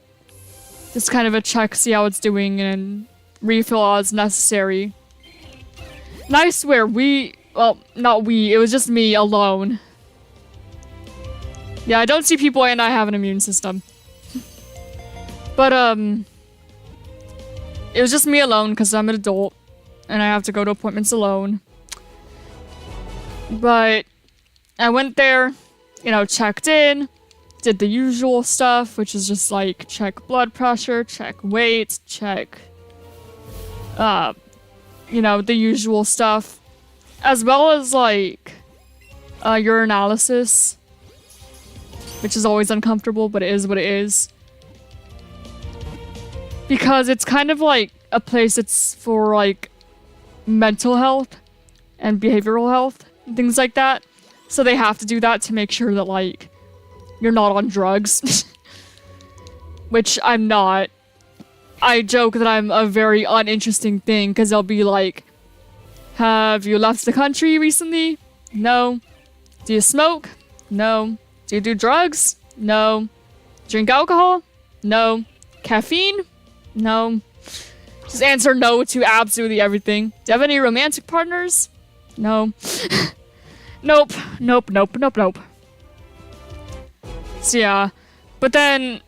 A: Just kind of a check, see how it's doing, and refill as necessary. And I swear, well, not we, it was just me alone. Yeah, I don't see people and I have an immune system. But, it was just me alone because I'm an adult and I have to go to appointments alone. But I went there, you know, checked in, did the usual stuff, which is just like check blood pressure, check weight, check, you know, the usual stuff, as well as like urinalysis, which is always uncomfortable, but it is what it is. Because it's kind of like a place that's for like mental health and behavioral health and things like that. So they have to do that to make sure that like you're not on drugs. Which I'm not. I joke that I'm a very uninteresting thing because they'll be like, have you left the country recently? No. Do you smoke? No. Do you do drugs? No. Drink alcohol? No. Caffeine? No. Just answer no to absolutely everything. Do you have any romantic partners? No. Nope. Nope, nope, nope, nope. So yeah. But then,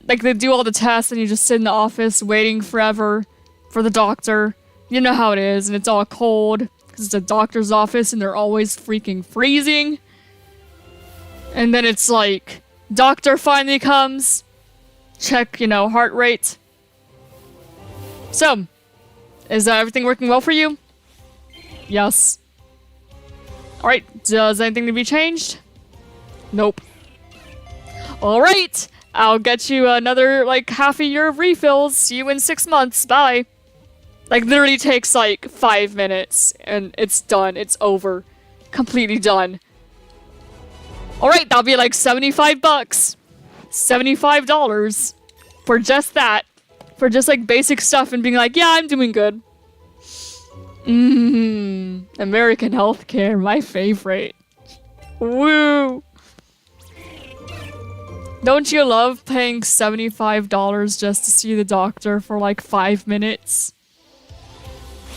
A: like, they do all the tests and you just sit in the office waiting forever for the doctor. You know how it is, and it's all cold because it's a doctor's office and they're always freaking freezing. And then it's like, doctor finally comes. Check, you know, heart rate. So, is everything working well for you? Yes. Alright, does anything need to be changed? Nope. Alright, I'll get you another, like, half a year of refills. See you in 6 months. Bye. Like, literally takes, like, 5 minutes. And it's done. It's over. Completely done. Alright, that'll be like 75 bucks. $75 for just that. For just like basic stuff and being like, yeah, I'm doing good. American healthcare, my favorite. Woo! Don't you love paying $75 just to see the doctor for like 5 minutes?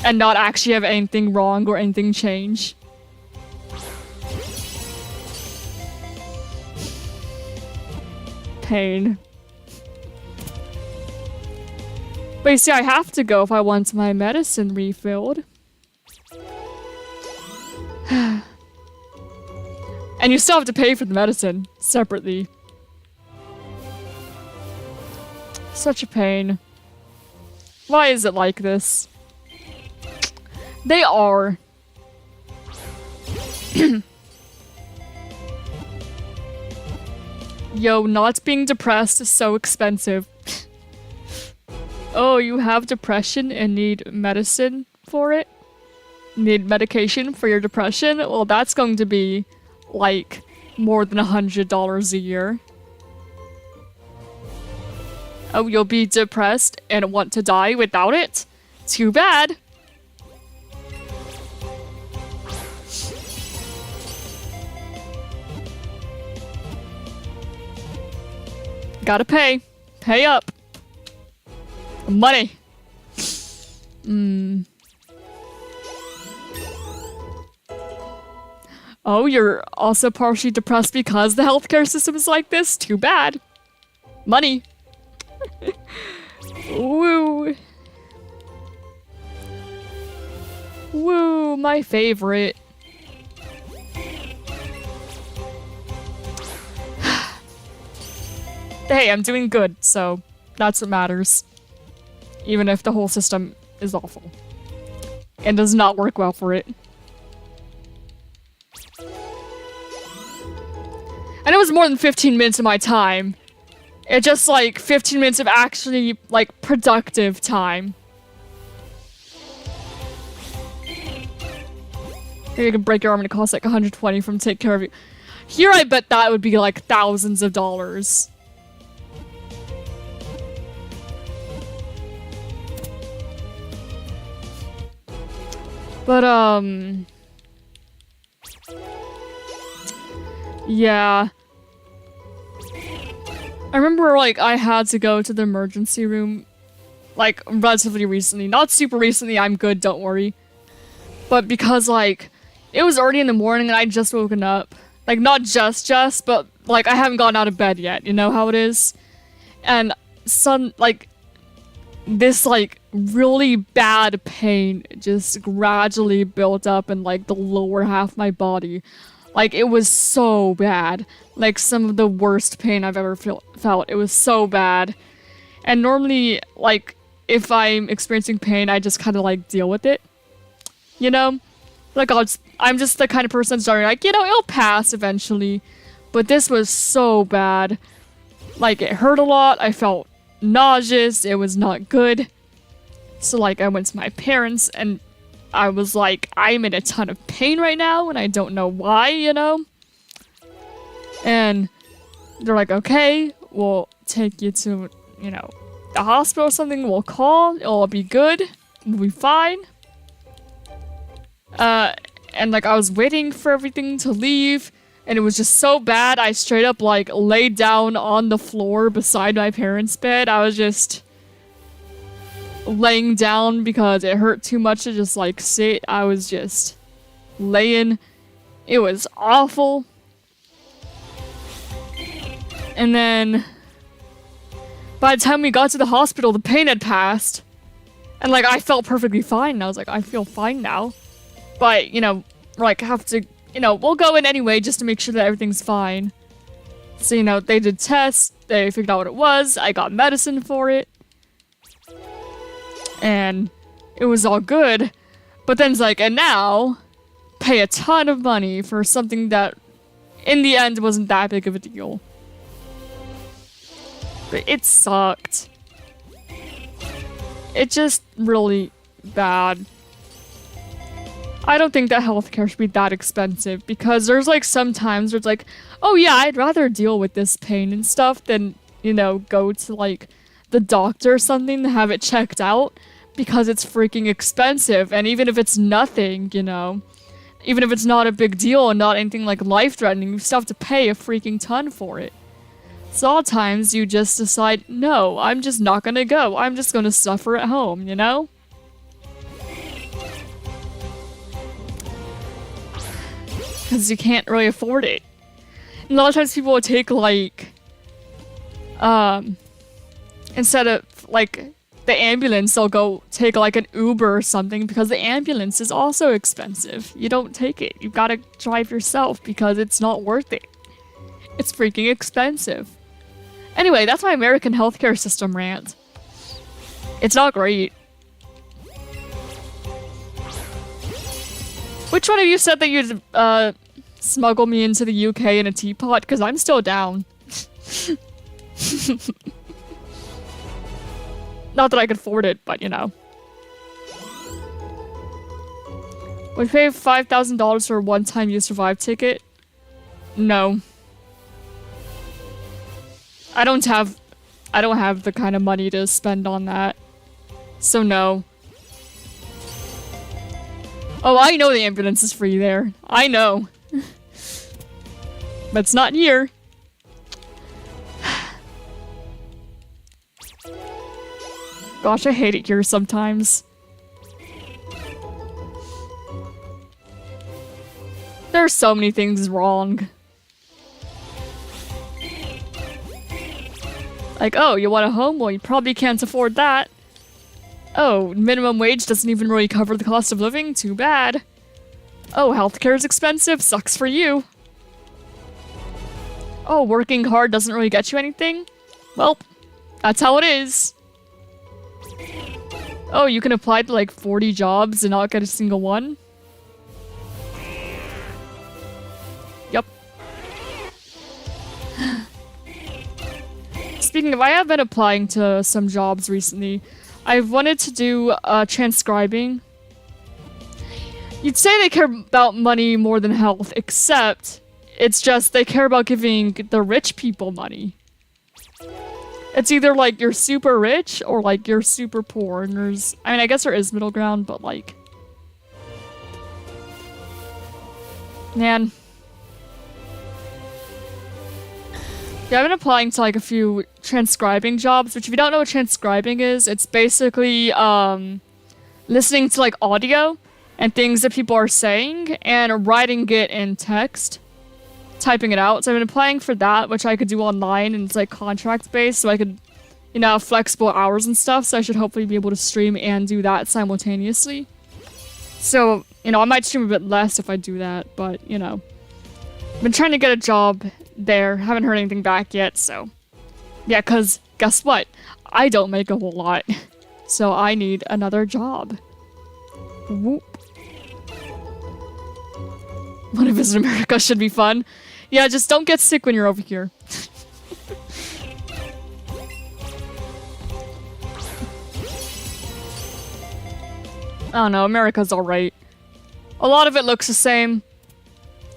A: And not actually have anything wrong or anything change? Pain. But you see, I have to go if I want my medicine refilled. And you still have to pay for the medicine separately. Such a pain. Why is it like this? They are. Yo, not being depressed is so expensive. Oh, you have depression and need medicine for it? Need medication for your depression? Well, that's going to be, like, more than $100 a year. Oh, you'll be depressed and want to die without it? Too bad. Gotta pay. Pay up. Money. Oh, you're also partially depressed because the healthcare system is like this? Too bad. Money. Woo. Woo, my favorite. Hey, I'm doing good, so that's what matters. Even if the whole system is awful. And does not work well for it. And it was more than 15 minutes of my time. It's just like 15 minutes of actually, like, productive time. Here, you can break your arm and it costs like 120 from take care of you. Here, I bet that would be like thousands of dollars. But, yeah. I remember, like, I had to go to the emergency room, like, relatively recently. Not super recently, I'm good, don't worry. But because, like, it was already in the morning and I'd just woken up. Like, not just, but, like, I haven't gotten out of bed yet, you know how it is? And this, like, really bad pain just gradually built up in, like, the lower half of my body. Like, it was so bad. Like, some of the worst pain I've ever felt. It was so bad. And normally, like, if I'm experiencing pain, I just kind of, like, deal with it. You know? Like, I'm just the kind of person that's like, you know, it'll pass eventually. But this was so bad. Like, it hurt a lot. I felt nauseous. It was not good. So, like, I went to my parents and I was like, I'm in a ton of pain right now and I don't know why, you know? And they're like, okay, we'll take you to, you know, the hospital or something. We'll call. It'll be good. We'll be fine. And, like, I was waiting for everything to leave and it was just so bad. I straight up, like, laid down on the floor beside my parents' bed. I was just laying down because it hurt too much to just, like, sit. I was just laying. It was awful. And then by the time we got to the hospital, the pain had passed. And, like, I felt perfectly fine. And I was like, I feel fine now. But, you know, like, have to, you know, we'll go in anyway just to make sure that everything's fine. So, you know, they did tests. They figured out what it was. I got medicine for it. And it was all good. But then it's like, and now, pay a ton of money for something that, in the end, wasn't that big of a deal. But it sucked. It's just really bad. I don't think that healthcare should be that expensive because there's like some times where it's like, oh yeah, I'd rather deal with this pain and stuff than, you know, go to like the doctor or something to have it checked out because it's freaking expensive. And even if it's nothing, you know, even if it's not a big deal and not anything like life-threatening, you still have to pay a freaking ton for it. So a lot of times you just decide, no, I'm just not gonna go. I'm just gonna suffer at home, you know? Because you can't really afford it. And a lot of times people will take like, instead of like the ambulance, they'll go take like an Uber or something because the ambulance is also expensive. You don't take it. You gotta drive yourself because it's not worth it. It's freaking expensive. Anyway, that's my American healthcare system rant. It's not great. Which one of you said that you'd smuggle me into the UK in a teapot? Because I'm still down. Not that I could afford it, but you know. Would you pay $5,000 for a one-time You Survive ticket? No. I don't have the kind of money to spend on that. So no. Oh, I know the ambulance is free there. I know. But it's not here. Gosh, I hate it here sometimes. There are so many things wrong. Like, oh, you want a home? Well, you probably can't afford that. Oh, minimum wage doesn't even really cover the cost of living? Too bad. Oh, healthcare is expensive? Sucks for you. Oh, working hard doesn't really get you anything? Well, that's how it is. Oh, you can apply to like 40 jobs and not get a single one? Yep. Speaking of, I have been applying to some jobs recently. I've wanted to do transcribing. You'd say they care about money more than health, except it's just they care about giving the rich people money. It's either like you're super rich or like you're super poor, and there's, I mean, I guess there is middle ground, but like, man. Yeah, I've been applying to like a few transcribing jobs, which if you don't know what transcribing is, it's basically listening to like audio and things that people are saying and writing it in text, typing it out. So I've been applying for that, which I could do online, and it's like contract based, so I could, you know, have flexible hours and stuff, so I should hopefully be able to stream and do that simultaneously. So, you know, I might stream a bit less if I do that, but, you know. I've been trying to get a job there. Haven't heard anything back yet, so. Yeah, because guess what? I don't make a whole lot. So I need another job. Whoop. What if Visit America should be fun? Yeah, just don't get sick when you're over here. I don't know, America's alright. A lot of it looks the same.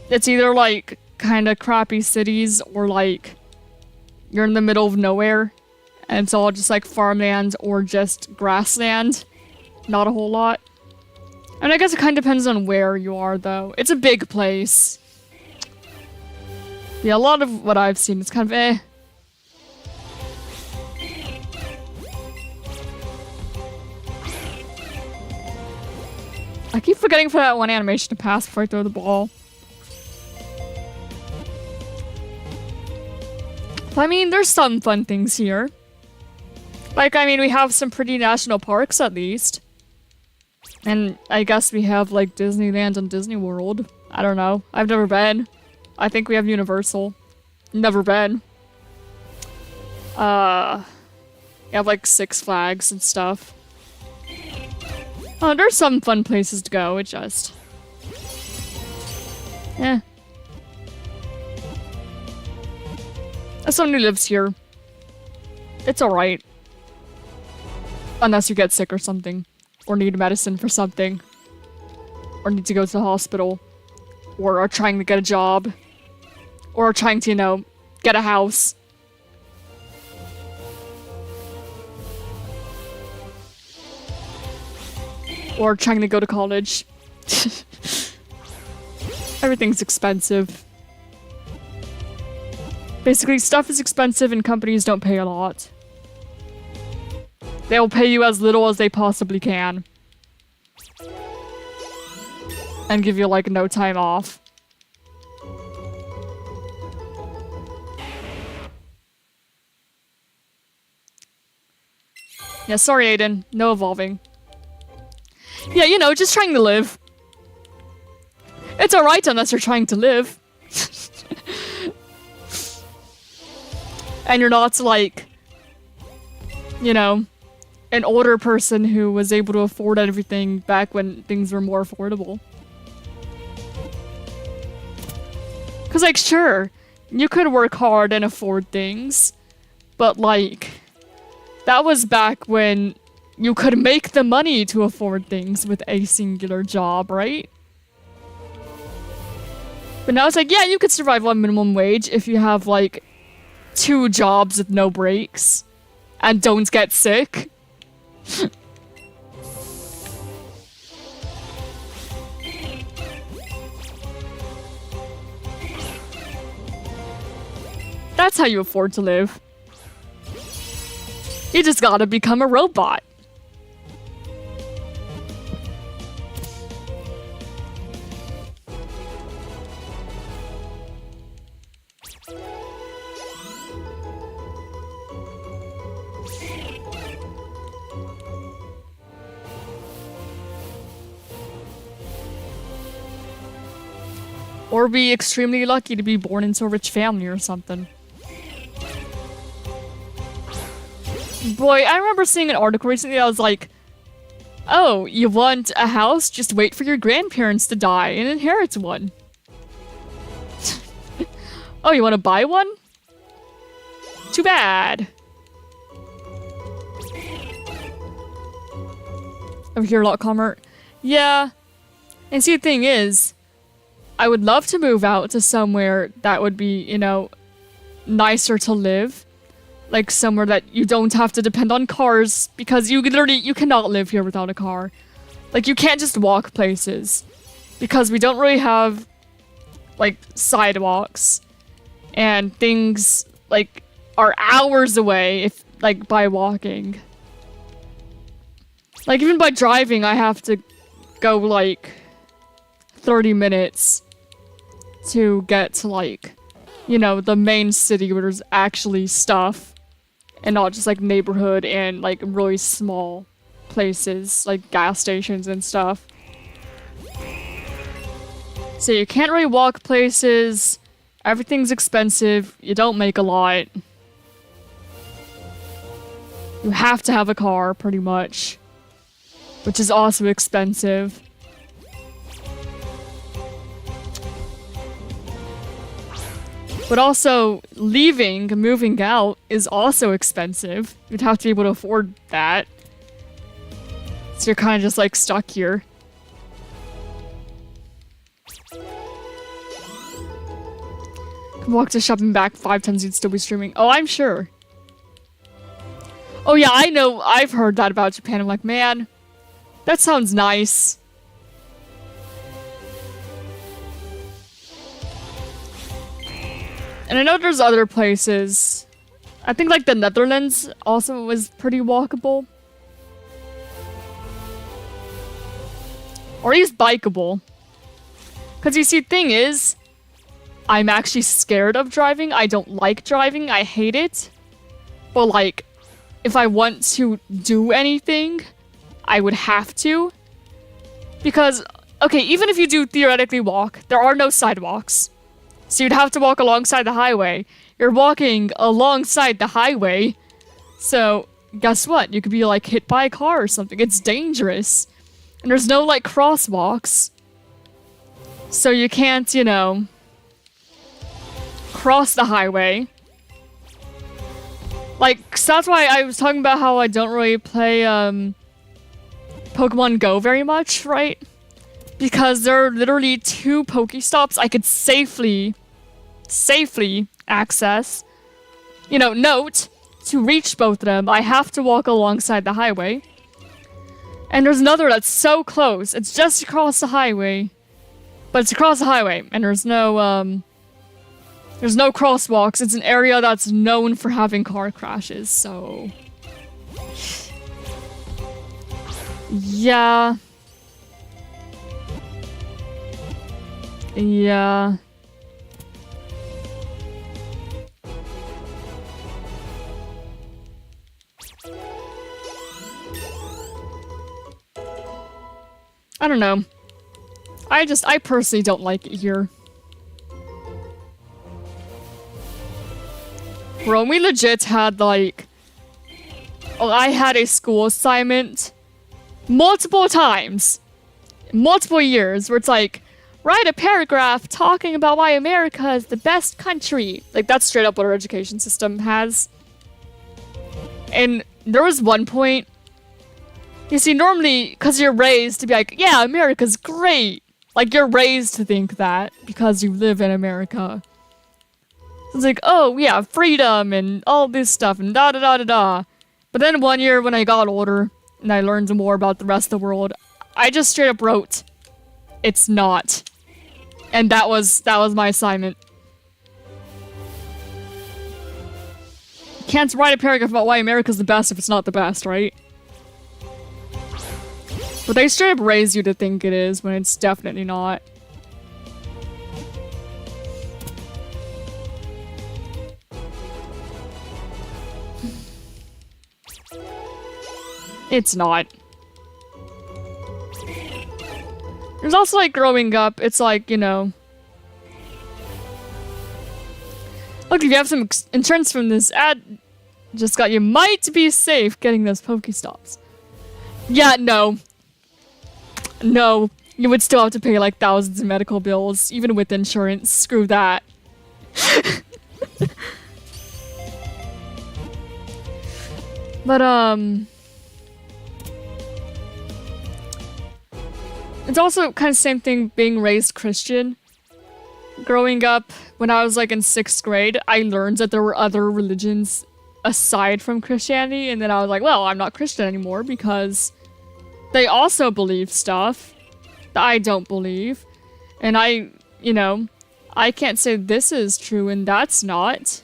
A: It's either like kind of crappy cities or like you're in the middle of nowhere and it's all just like farmland or just grassland. Not a whole lot. And I guess it kind of depends on where you are though. It's a big place. Yeah, a lot of what I've seen is kind of eh. I keep forgetting for that one animation to pass before I throw the ball. But I mean, there's some fun things here. Like, I mean, we have some pretty national parks at least. And I guess we have, like, Disneyland and Disney World. I don't know. I've never been. I think we have Universal. Never been. We have, like, Six Flags and stuff. Oh, there's some fun places to go. It just... Eh. As someone who lives here, it's alright. Unless you get sick or something. Or need medicine for something. Or need to go to the hospital. Or are trying to get a job. Or are trying to, you know, get a house. Or trying to go to college. Everything's expensive. Basically, stuff is expensive and companies don't pay a lot. They'll pay you as little as they possibly can. And give you, like, no time off. Yeah, sorry, Aiden. No evolving. Yeah, you know, just trying to live. It's alright unless you're trying to live. And you're not, like, you know, an older person who was able to afford everything back when things were more affordable. Because, like, sure, you could work hard and afford things, but, like, that was back when you could make the money to afford things with a singular job, right? But now it's like, yeah, you could survive on minimum wage if you have, like, 2 jobs with no breaks and don't get sick. That's how you afford to live. You just gotta become a robot. Or be extremely lucky to be born into a rich family or something. Boy, I remember seeing an article recently that was like, oh, you want a house? Just wait for your grandparents to die and inherit one. Oh, you want to buy one? Too bad. Over here, lot comment. Yeah. And see, the thing is, I would love to move out to somewhere that would be, you know, nicer to live. Like somewhere that you don't have to depend on cars, because you cannot live here without a car. Like, you can't just walk places. Because we don't really have, like, sidewalks. And things, like, are hours away if, like, by walking. Like, even by driving, I have to go, like, 30 minutes to get to, like, you know, the main city where there's actually stuff. And not just, like, neighborhood and, like, really small places, like gas stations and stuff. So you can't really walk places. Everything's expensive. You don't make a lot. You have to have a car, pretty much. Which is also expensive. But also, moving out, is also expensive. You'd have to be able to afford that. So you're kind of just, like, stuck here. Could walk to shopping back 5 times, you'd still be streaming. Oh, I'm sure. Oh yeah, I know. I've heard that about Japan. I'm like, man, that sounds nice. And I know there's other places. I think, like, the Netherlands also was pretty walkable. Or at least bikeable. Because you see, thing is, I'm actually scared of driving. I don't like driving. I hate it. But, like, if I want to do anything, I would have to. Because, okay, even if you do theoretically walk, there are no sidewalks. So you'd have to walk alongside the highway. You're walking alongside the highway. So, guess what? You could be, like, hit by a car or something. It's dangerous. And there's no, like, crosswalks. So you can't, you know, cross the highway. Like, so that's why I was talking about how I don't really play, Pokemon Go very much, right? Because there are literally 2 Pokestops I could safely access. You know, note, to reach both of them, I have to walk alongside the highway. And there's another that's so close. It's just across the highway. But it's across the highway, and there's no crosswalks. It's an area that's known for having car crashes, so... Yeah. Yeah. I don't know. I personally don't like it here. Bro, we legit had like... Oh, I had a school assignment multiple times. Multiple years where it's like, write a paragraph talking about why America is the best country. Like, that's straight up what our education system has. And there was one point... You see, normally, because you're raised to be like, yeah, America's great. Like, you're raised to think that because you live in America. It's like, oh, yeah, freedom and all this stuff and da-da-da-da-da. But then one year when I got older and I learned more about the rest of the world, I just straight up wrote, it's not. And that was my assignment. You can't write a paragraph about why America's the best if it's not the best, right? But they straight up raise you to think it is when it's definitely not. It's not. There's also like growing up, it's like, you know... Look, if you have some insurance from this ad, just got you might be safe getting those Pokestops. Yeah, no. No, you would still have to pay like thousands of medical bills, even with insurance. Screw that. But, it's also kind of same thing being raised Christian. Growing up, when I was like in 6th grade, I learned that there were other religions aside from Christianity, and then I was like, well, I'm not Christian anymore because they also believe stuff that I don't believe. And I, you know, I can't say this is true and that's not.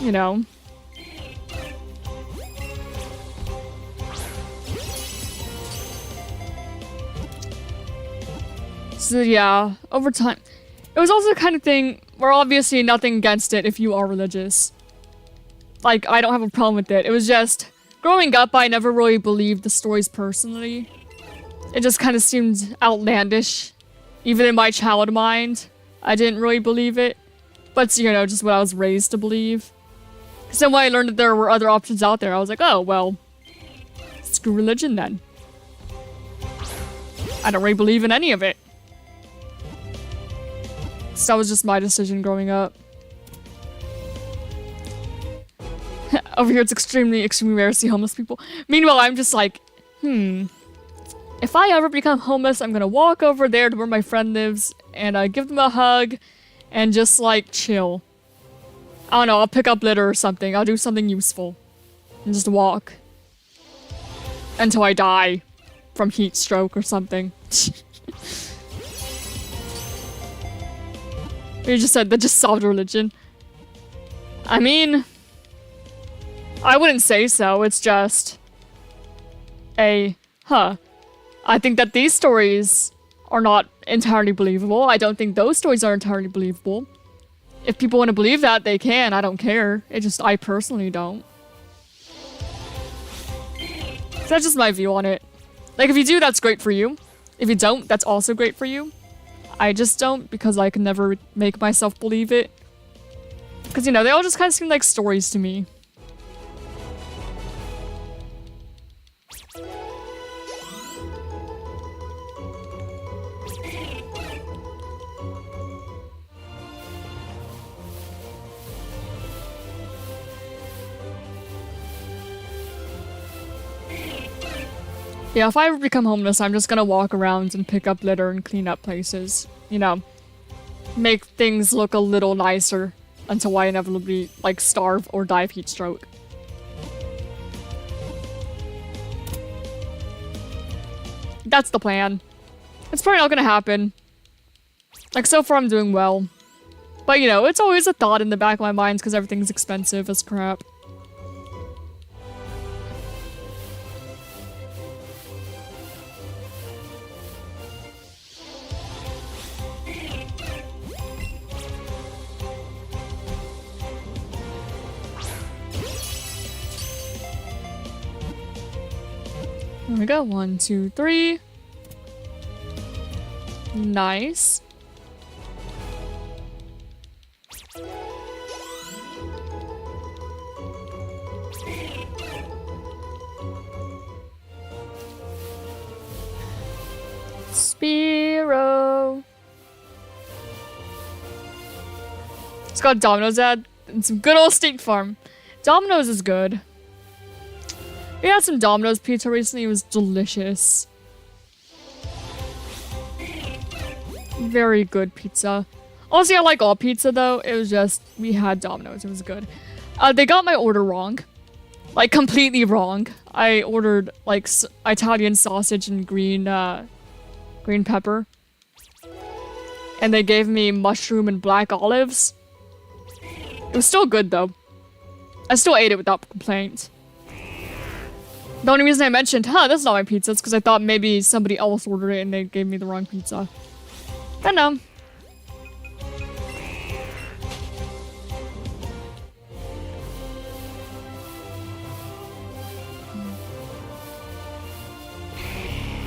A: You know. So yeah, over time. It was also the kind of thing where obviously nothing against it if you are religious. Like, I don't have a problem with it. It was just, growing up, I never really believed the stories personally. It just kind of seemed outlandish. Even in my child mind, I didn't really believe it. But, you know, just what I was raised to believe. Because then when I learned that there were other options out there, I was like, oh, well, screw religion then. I don't really believe in any of it. So that was just my decision growing up. Over here, it's extremely rare to see homeless people. Meanwhile, I'm just like, if I ever become homeless, I'm gonna walk over there to where my friend lives and give them a hug and just like chill. I don't know, I'll pick up litter or something. I'll do something useful and just walk until I die from heat stroke or something. You just said that just solved religion. I mean, I wouldn't say so. It's just I think that these stories are not entirely believable. I don't think those stories are entirely believable. If people want to believe that, they can. I don't care. It just, I personally don't. So that's just my view on it. Like, if you do, that's great for you. If you don't, that's also great for you. I just don't, because I can never make myself believe it. Because, you know, they all just kind of seem like stories to me. Yeah, if I ever become homeless, I'm just gonna walk around and pick up litter and clean up places. You know, make things look a little nicer until I inevitably, like, starve or die of heat stroke. That's the plan. It's probably not gonna happen. Like, so far I'm doing well. But, you know, it's always a thought in the back of my mind because everything's expensive as crap. There we go. 1, 2, 3. Nice. Spiro. It's got Domino's ad and some good old State Farm. Domino's is good. We had some Domino's pizza recently. It was delicious. Very good pizza. Honestly, I like all pizza though. It was just, we had Domino's. It was good. They got my order wrong. Like, completely wrong. I ordered, like, Italian sausage and green pepper. And they gave me mushroom and black olives. It was still good though. I still ate it without complaint. The only reason I mentioned, that's not my pizza, is because I thought maybe somebody else ordered it and they gave me the wrong pizza. I know.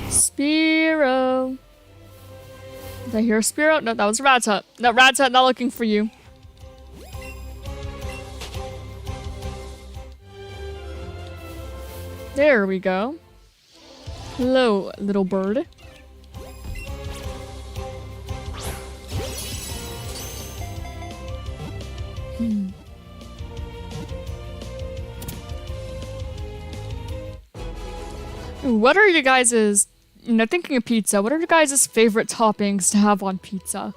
A: Spiro. Did I hear Spiro? No, that was Rattata. No, Rattata, not looking for you. There we go. Hello, little bird. What are you guys', thinking of pizza, what are you guys' favorite toppings to have on pizza?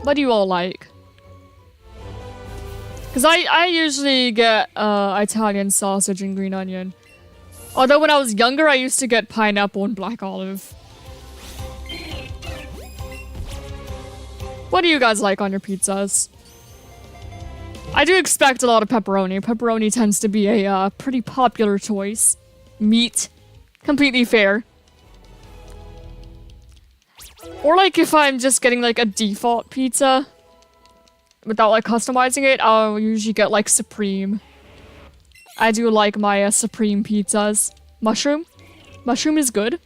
A: What do you all like? Because I usually get Italian sausage and green onion. Although when I was younger, I used to get pineapple and black olive. What do you guys like on your pizzas? I do expect a lot of pepperoni. Pepperoni tends to be a pretty popular choice. Meat. Completely fair. Or like if I'm just getting like a default pizza without like customizing it, I'll usually get like Supreme. I do like my Supreme pizzas. Mushroom? Mushroom is good.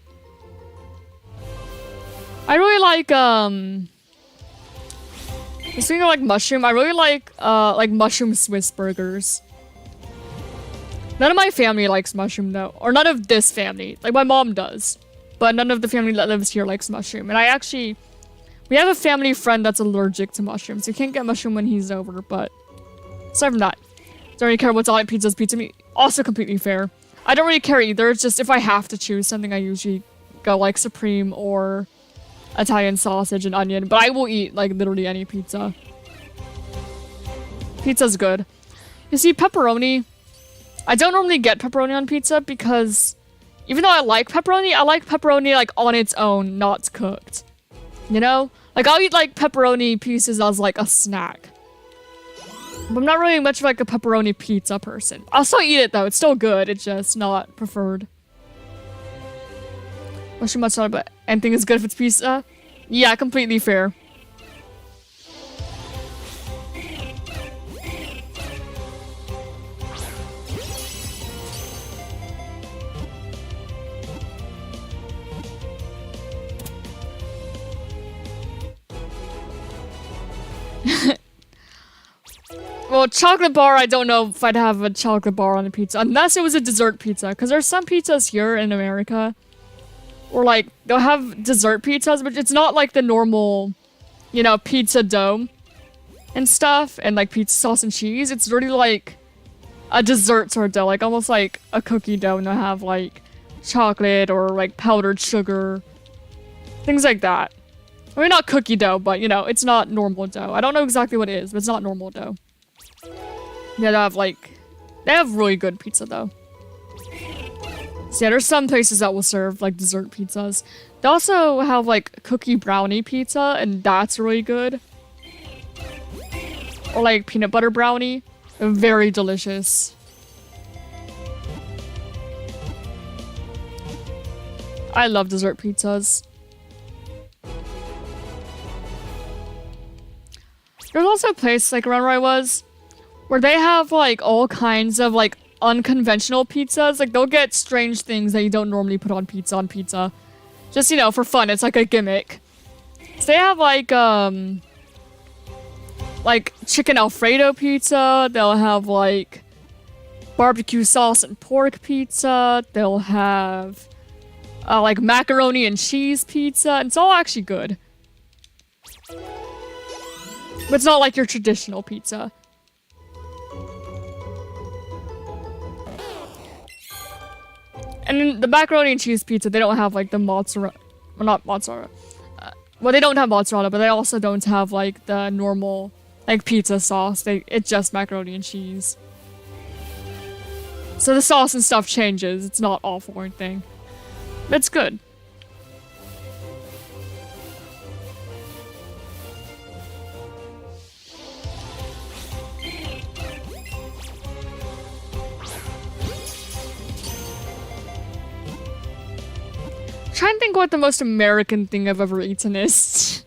A: I really like speaking of like mushroom, I really like mushroom Swiss burgers. None of my family likes mushroom though. Or none of this family. Like my mom does. But none of the family that lives here likes mushroom. And we have a family friend that's allergic to mushrooms. You can't get mushroom when he's over, but aside from that, don't really care what's on it. Pizza's pizza meat. Also completely fair. I don't really care either. It's just if I have to choose something, I usually go like Supreme or Italian sausage and onion. But I will eat like literally any pizza. Pizza's good. You see, pepperoni. I don't normally get pepperoni on pizza because even though I like pepperoni like on its own, not cooked. You know? Like I'll eat like pepperoni pieces as like a snack. But I'm not really much of like a pepperoni pizza person. I'll still eat it though, it's still good, it's just not preferred. Mushroom mozzarella, but anything is good if it's pizza? Yeah, completely fair. Well, chocolate bar, I don't know if I'd have a chocolate bar on a pizza. Unless it was a dessert pizza. Because there's some pizzas here in America where, like, they'll have dessert pizzas, but it's not like the normal, you know, pizza dough and stuff. And, like, pizza sauce and cheese. It's really like a dessert sort of dough. Like, almost like a cookie dough. And they'll have, like, chocolate or like powdered sugar. Things like that. I mean, not cookie dough, but you know, it's not normal dough. I don't know exactly what it is, but it's not normal dough. Yeah, they have really good pizza though. So yeah, there's some places that will serve like dessert pizzas. They also have like cookie brownie pizza, and that's really good. Or like peanut butter brownie. Very delicious. I love dessert pizzas. There's also a place like around where I was where they have like all kinds of like unconventional pizzas. Like they'll get strange things that you don't normally put on pizza. Just, you know, for fun. It's like a gimmick. So they have like chicken Alfredo pizza. They'll have like barbecue sauce and pork pizza. They'll have like macaroni and cheese pizza. And it's all actually good. But it's not like your traditional pizza. And then the macaroni and cheese pizza, they don't have like the mozzarella. Well, not mozzarella. Well, they don't have mozzarella, but they also don't have like the normal like pizza sauce. It's just macaroni and cheese. So the sauce and stuff changes. It's not awful or anything. It's good. Trying to think what the most American thing I've ever eaten is.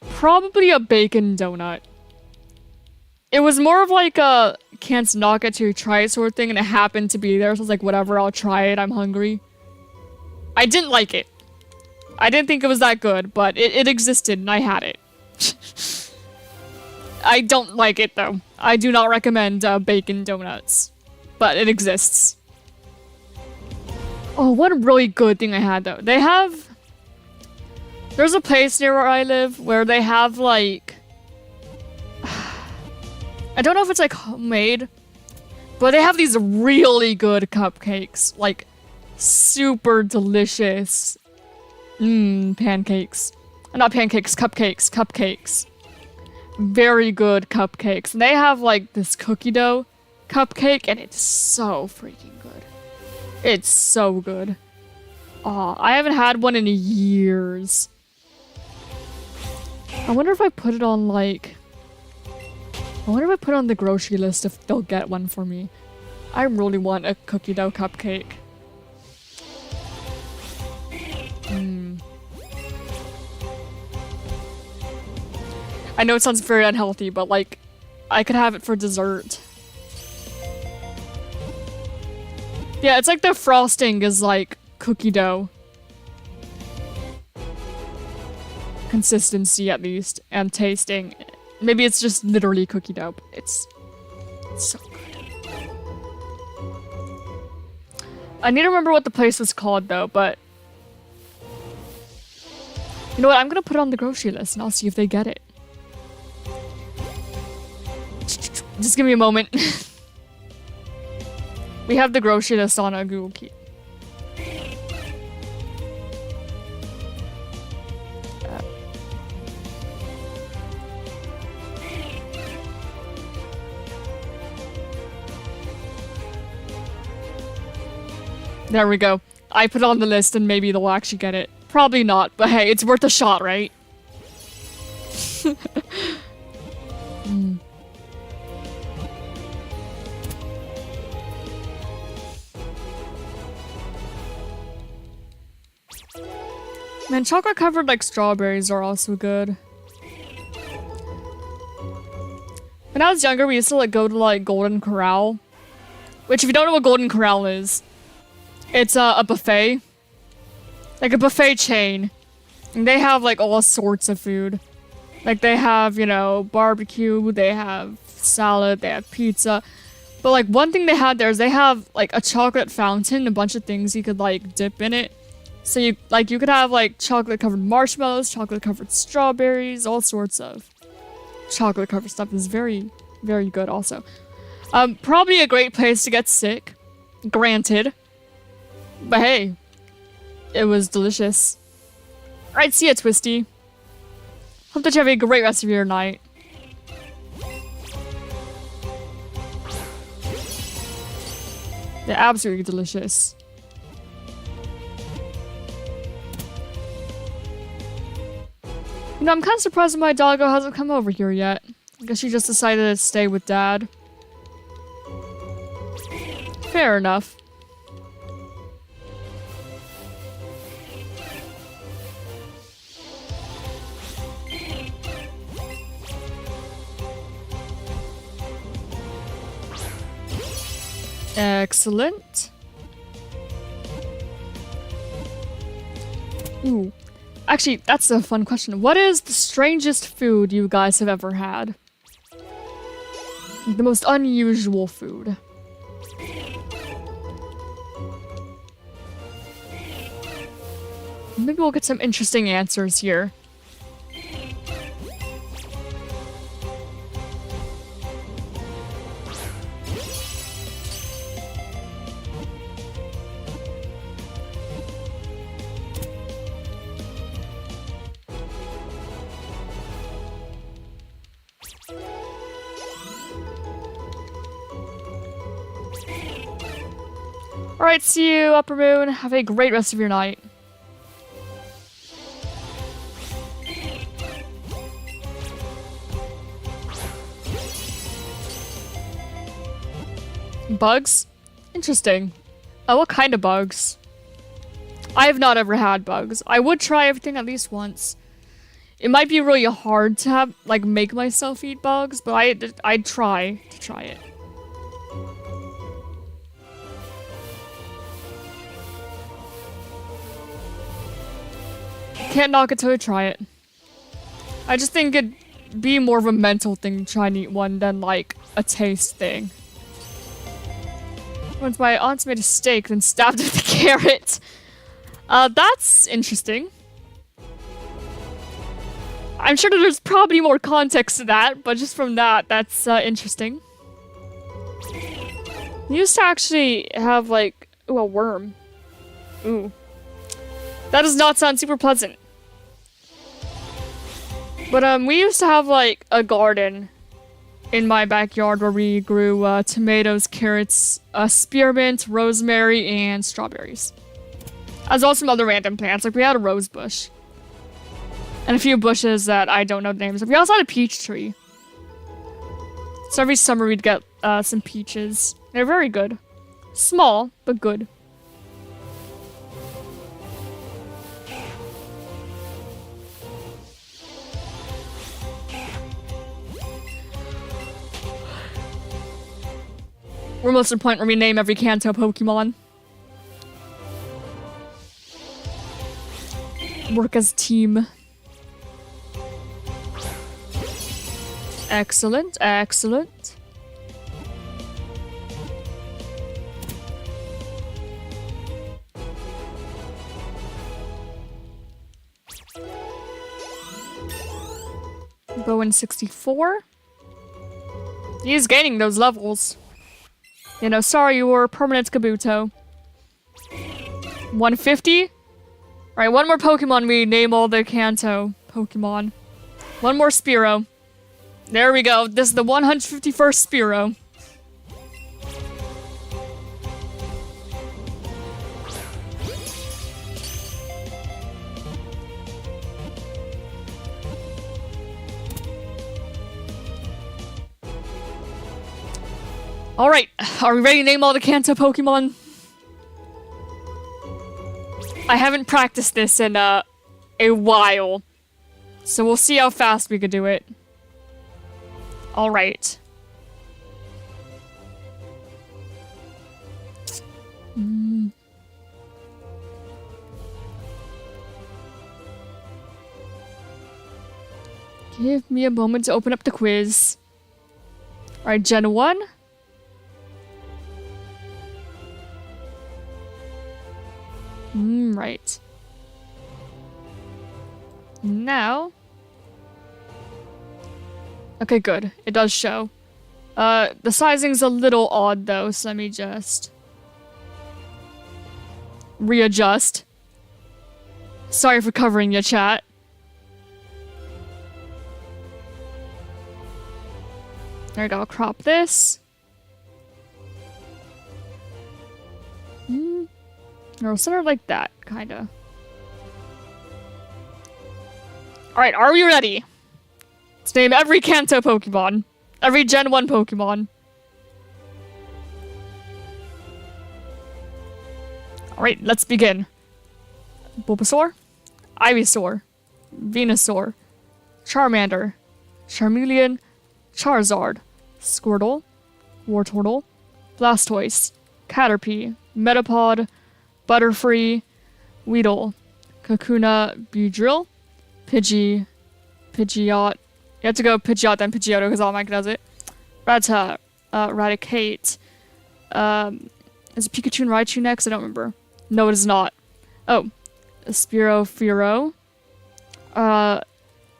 A: Probably a bacon donut. It was more of like a can't knock it till you try it sort of thing, and it happened to be there, so I was like, whatever, I'll try it, I'm hungry. I didn't like it. I didn't think it was that good, but it existed and I had it. I don't like it though. I do not recommend bacon donuts, but it exists. Oh, what a really good thing I had though. There's a place near where I live where they have like, I don't know if it's like homemade, but they have these really good cupcakes. Like, super delicious. Pancakes. Not pancakes, cupcakes. Very good cupcakes. And they have like this cookie dough cupcake, and it's so freaking good. It's so good. Aw, I haven't had one in years. I wonder if I put it on like... I wonder if I put it on the grocery list if they'll get one for me. I really want a cookie dough cupcake. I know it sounds very unhealthy, but like, I could have it for dessert. Yeah, it's like the frosting is like cookie dough. Consistency at least, and tasting. Maybe it's just literally cookie dough, but it's so good. I need to remember what the place was called though, but... You know what, I'm gonna put it on the grocery list and I'll see if they get it. Just give me a moment. We have the grocery list on our Google Keep. There we go. I put it on the list and maybe they'll actually get it. Probably not, but hey, it's worth a shot, right? Man, chocolate covered like strawberries are also good. When I was younger, we used to like go to like Golden Corral. Which, if you don't know what Golden Corral is, it's a buffet. Like a buffet chain. And they have like all sorts of food. Like they have, you know, barbecue, they have salad, they have pizza. But like one thing they had there is they have like a chocolate fountain, a bunch of things you could like dip in it. So you could have like chocolate covered marshmallows, chocolate covered strawberries, all sorts of chocolate covered stuff. Is very, very good also. Probably a great place to get sick. Granted. But hey, it was delicious. Alright, see ya, Twisty. Hope that you have a great rest of your night. They're absolutely delicious. You know, I'm kind of surprised that my doggo hasn't come over here yet. I guess she just decided to stay with Dad. Fair enough. Excellent. Ooh. Actually, that's a fun question. What is the strangest food you guys have ever had? The most unusual food. Maybe we'll get some interesting answers here. Alright, see you, Upper Moon. Have a great rest of your night. Bugs? Interesting. What kind of bugs? I have not ever had bugs. I would try everything at least once. It might be really hard to have, like, make myself eat bugs, but I'd try to try it. Can't knock it till I try it. I just think it'd be more of a mental thing to try and eat one than, like, a taste thing. Once my aunt's made a steak, then stabbed it with a carrot. That's interesting. I'm sure that there's probably more context to that, but just from that, that's interesting. We used to actually have, like, ooh, a worm. Ooh. That does not sound super pleasant. But, we used to have, like, a garden in my backyard where we grew, tomatoes, carrots, spearmint, rosemary, and strawberries. As well as some other random plants. Like, we had a rose bush. And a few bushes that I don't know the names of. We also had a peach tree. So every summer we'd get, some peaches. They're very good. Small, but good. We're almost at the point where we name every Kanto Pokemon. Work as a team. Excellent, excellent. Bowen 64. He's gaining those levels. You know, sorry, you were a permanent Kabuto. 150? Alright, one more Pokemon, we name all the Kanto Pokemon. One more Spearow. There we go, this is the 151st Spearow. Alright, are we ready to name all the Kanto Pokemon? I haven't practiced this in, a while. So we'll see how fast we could do it. Alright. Give me a moment to open up the quiz. Alright, Gen 1. Right. Now... Okay, good. It does show. The sizing's a little odd, though, so let me just... readjust. Sorry for covering your chat. There we go. Crop this. Or sort of like that, kinda. Alright, are we ready? Let's name every Kanto Pokemon. Every Gen 1 Pokemon. Alright, let's begin. Bulbasaur, Ivysaur, Venusaur, Charmander, Charmeleon, Charizard, Squirtle, Wartortle, Blastoise, Caterpie, Metapod, Butterfree, Weedle, Kakuna, Beedrill, Pidgey, Pidgeot. You have to go Pidgeot then Pidgeotto because all Mike does it. Rattata, Raticate. Is it Pikachu and Raichu next? I don't remember. No, it is not. Oh, Spearow, Fearow.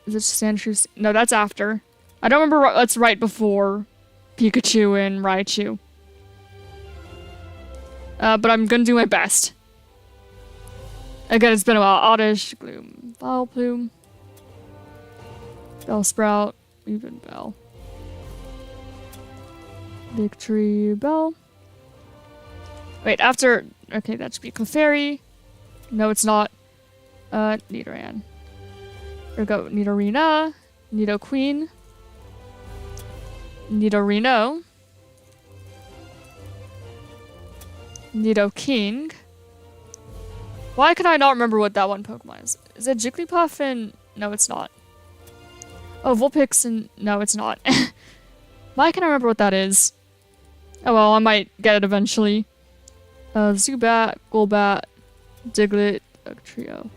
A: Is it Sandshrew? No, that's after. I don't remember. That's right before Pikachu and Raichu. But I'm gonna do my best. Again, it's been a while. Oddish, Gloom, Vileplume, Bellsprout, even Bell, Victory Bell. Wait, after. Okay, that should be Clefairy. No, it's not. Nidoran. There we go. Nidorina, Nidoqueen, Nidorino, Nidoking. Why can I not remember what that one Pokemon is? Is it Jigglypuff and... No, it's not. Oh, Vulpix and... No, it's not. Why can I remember what that is? Oh well, I might get it eventually. Zubat, Golbat, Diglett, Trio.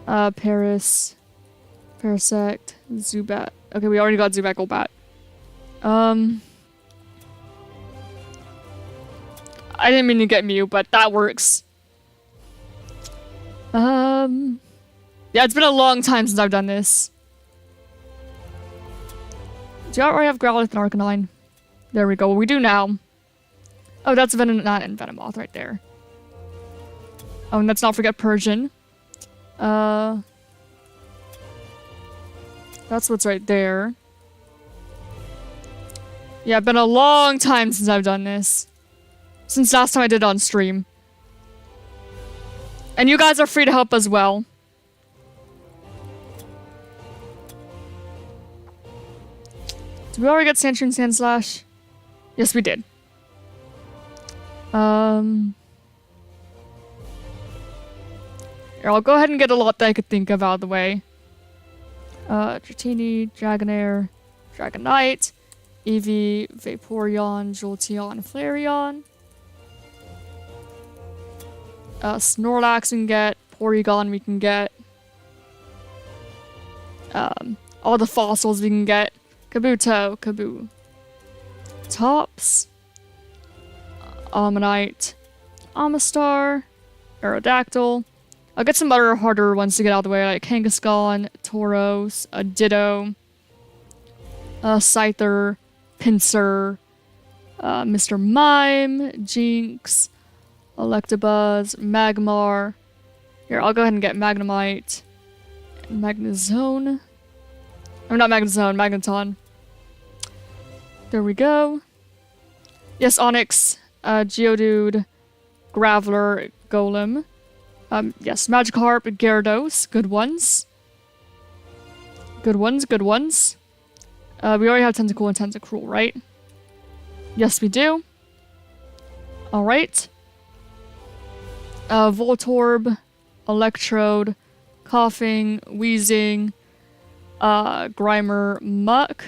A: Paris, Parasect, Zubat. Okay, we already got Zubat, Golbat. I didn't mean to get Mew, but that works. Yeah, it's been a long time since I've done this. Do I already have Growlithe and Arcanine? There we go. We do now. Oh, that's Venomoth right there. Oh, and let's not forget Persian. That's what's right there. Yeah, it's been a long time since I've done this. Since last time I did it on stream. And you guys are free to help as well. Did we already get Sandshrew and Sandslash? Yes, we did. Here, I'll go ahead and get a lot that I could think of out of the way. Dratini, Dragonair, Dragonite, Eevee, Vaporeon, Jolteon, Flareon. Snorlax we can get, Porygon we can get. All the fossils we can get. Kabuto, Kaboo. Tops. Ammonite. Amistar. Aerodactyl. I'll get some other harder ones to get out of the way, like Kangaskhan, Tauros, Ditto, Scyther, Pinsir, Mr. Mime, Jinx, Electabuzz, Magmar. Here, I'll go ahead and get Magnemite, Magnezone. Oh, not Magnezone, Magneton. There we go. Yes, Onix, Geodude, Graveler, Golem. Yes, Magikarp, Gyarados, good ones. Good ones, good ones. We already have Tentacool and Tentacruel, right? Yes, we do. Alright. Voltorb, Electrode, Coughing, Wheezing, Grimer, Muck.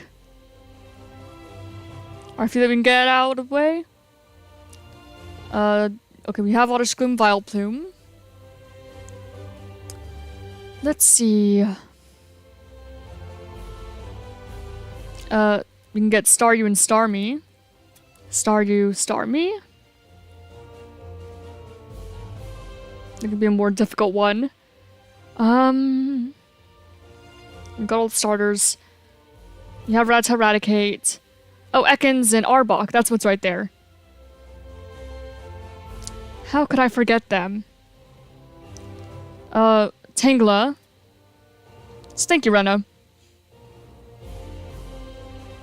A: I feel that we can get out of the way. Okay, we have Oddish Gloom, Vileplume. Let's see. We can get Staryu and Starmie. Staryu, Starmie. It could be a more difficult one. We got all the starters. You have Rattata, Raticate. Oh, Ekans and Arbok. That's what's right there. How could I forget them? Tangela. Stinky Reno.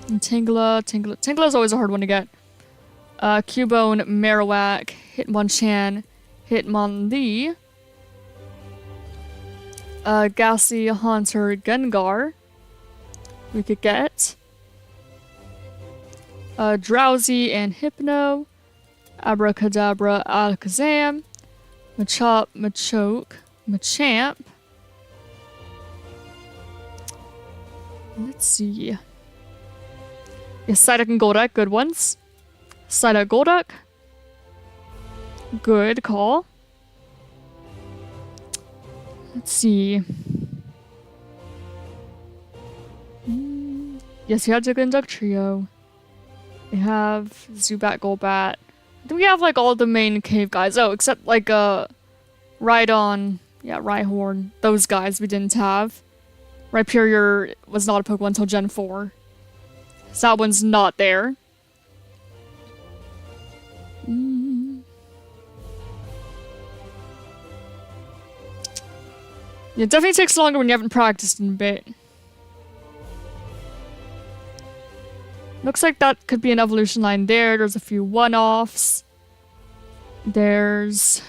A: And Tangela is always a hard one to get. Cubone, Marowak, Hitmonchan, Hitmonlee. Ghastly, Haunter, Gengar. We could get. Drowsy and Hypno. Abracadabra, Alakazam. Machop, Machoke, Machamp. Let's see. Yes, Psyduck and Golduck, good ones. Psyduck, Golduck. Good call. Let's see. Yes, we have Diglett and Duck Trio. We have Zubat, Golbat. I think we have like all the main cave guys. Oh, except like Rhydon, yeah, Rhyhorn. Those guys we didn't have. Rhyperior was not a Pokemon until Gen 4. So that one's not there. Yeah, it definitely takes longer when you haven't practiced in a bit. Looks like that could be an evolution line there. There's a few one-offs. There's...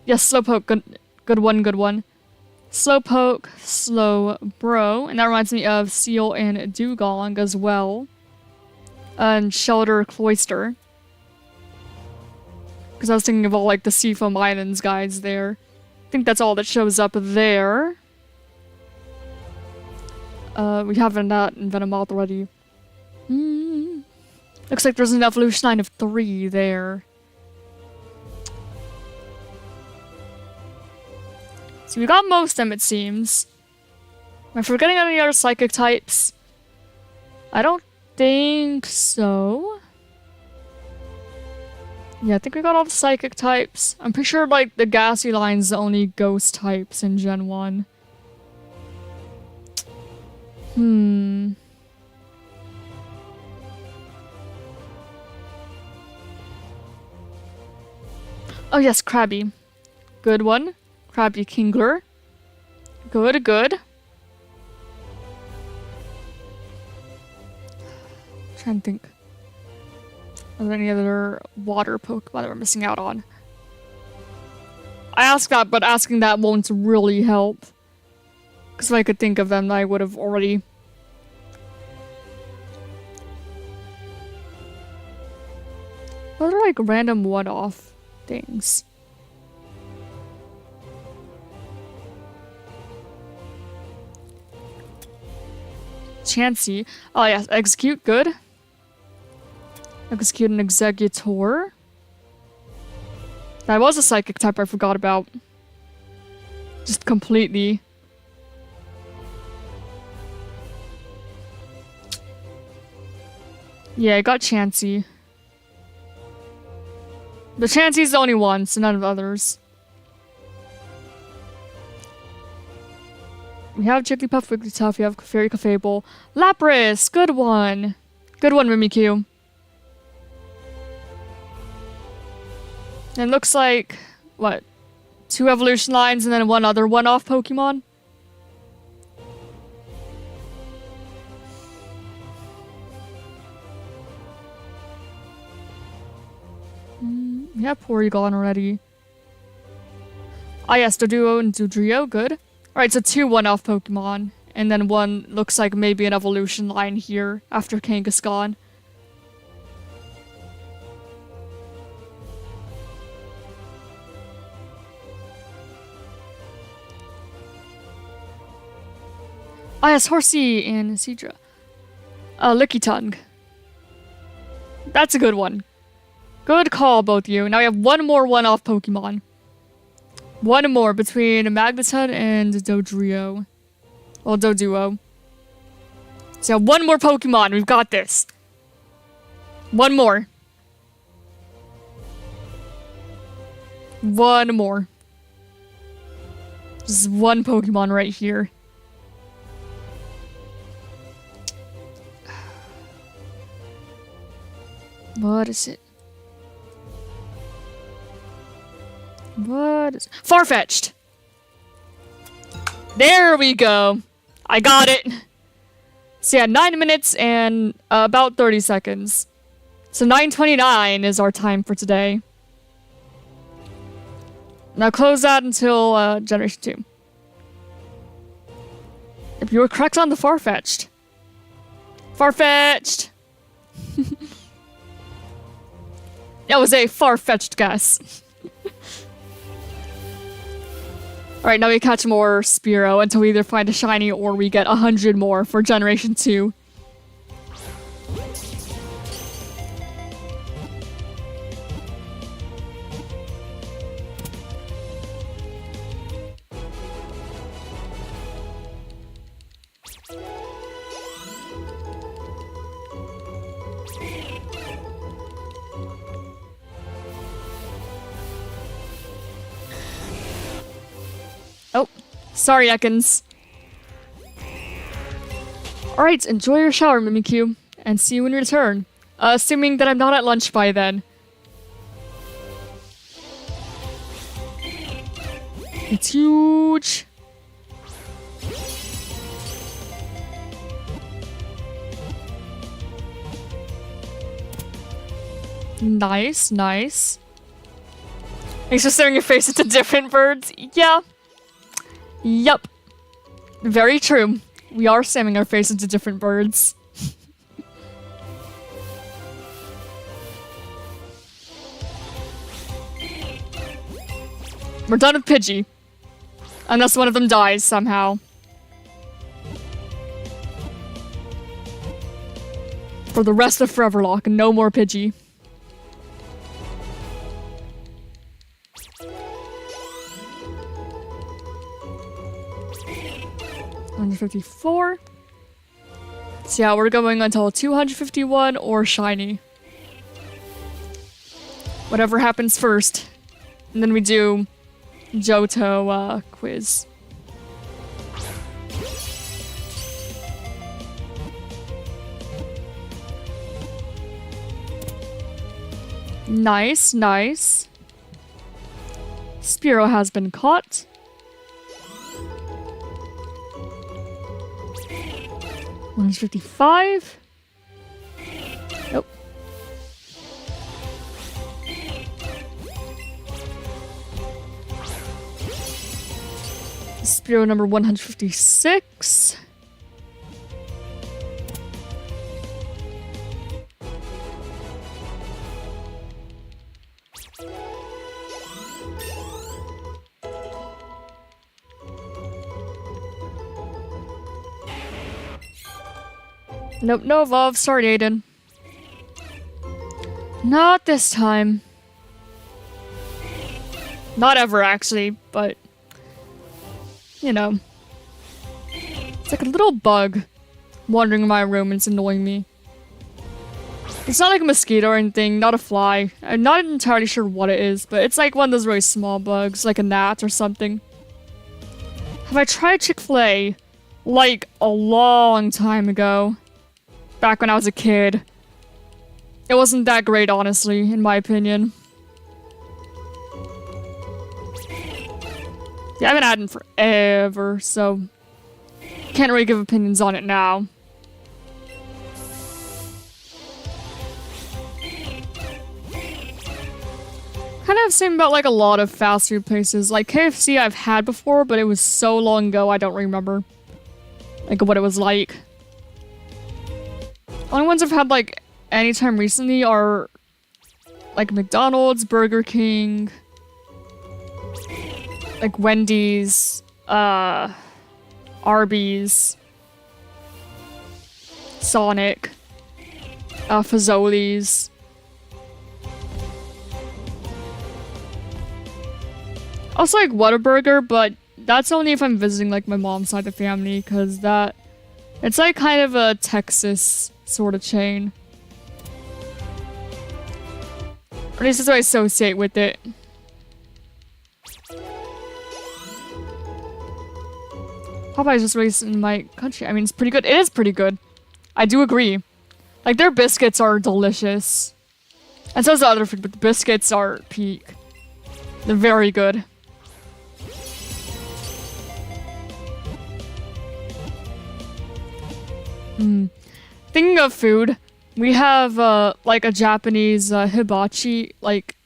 A: Yes, Slowpoke, good one. Slowpoke, Slowbro, and that reminds me of Seal and Dugong as well. And Shelter, Cloyster. Because I was thinking of all like the Seafoam Islands guys there. I think that's all that shows up there. We have that in Venomoth already. Looks like there's an evolution line of 3 there. So we got most of them, it seems. Am I forgetting any other psychic types? I don't think so. Yeah, I think we got all the psychic types. I'm pretty sure, like, the Gassy line's the only ghost types in Gen 1. Oh yes, Krabby. Good one. Krabby Kingler. Good. Trying to think. Are there any other water Pokemon that we're missing out on? I asked that, but asking that won't really help. Because if I could think of them, I would have already... What are like random one-off things? Chansey. Oh yes, Execute, good. Execute an Executor. That was a psychic type I forgot about. Just completely. Yeah, I got Chansey. The Chansey's the only one, so none of others. We have Jigglypuff, Wigglytuff, we have Fairy Clefable. Lapras! Good one! Good one, Mimikyu. And it looks like, what? 2 evolution lines and then 1 other one-off Pokemon? We have Porygon already. Ah yes, Doduo and Dodrio, good. Alright, so 2 one-off Pokemon. And then 1 looks like maybe an evolution line here after Kangaskhan. Ah yes, Horsey and Seadra. Lickitung. That's a good one. Good call, both of you. Now we have 1 more one-off Pokemon. 1 more between Magneton and Dodrio. Well, Doduo. So 1 more Pokemon. We've got this. 1 more. 1 more. Just 1 Pokemon right here. What is it? What is... Farfetch'd! There we go. I got it. So yeah, 9 minutes and about 30 seconds. So 9:29 is our time for today. Now close that until Generation 2. If you were correct on the far-fetched. Far-fetched! That was a far-fetched guess. Alright, now we catch more Spearow until we either find a shiny or we get 100 more for Generation 2. Oh, sorry, Ekans. Alright, enjoy your shower, Mimikyu, and see you when you return. Assuming that I'm not at lunch by then. It's huge! Nice, nice. Thanks for staring your face into different birds. Yeah. Yup. Very true. We are staring our face into different birds. We're done with Pidgey. Unless one of them dies somehow. For the rest of Foreverlocke, no more Pidgey. 154. So yeah, we're going until 251 or shiny. Whatever happens first. And then we do Johto quiz. Nice, nice. Spearow has been caught. $155. Nope. Spearow number 156. Nope, no evolve. Sorry, Aiden. Not this time. Not ever, actually, but... you know. It's like a little bug wandering in my room and it's annoying me. It's not like a mosquito or anything, not a fly. I'm not entirely sure what it is, but it's like one of those really small bugs, like a gnat or something. Have I tried Chick-fil-A? Like, a long time ago. Back when I was a kid. It wasn't that great, honestly, in my opinion. Yeah, I haven't had it forever, so... can't really give opinions on it now. Kind of same about like a lot of fast food places. Like KFC I've had before, but it was so long ago I don't remember. Like what it was like. Only ones I've had like anytime recently are like McDonald's, Burger King, like Wendy's, Arby's, Sonic, Fazoli's. Also like Whataburger, but that's only if I'm visiting like my mom's side of the family, because that it's like kind of a Texas sort of chain. Or at least that's what I associate with it. Popeye's just raised in my country. I mean, it's pretty good. It is pretty good. I do agree. Like, their biscuits are delicious. And so is the other food, but the biscuits are peak. They're very good. Thinking of food, we have like a Japanese hibachi like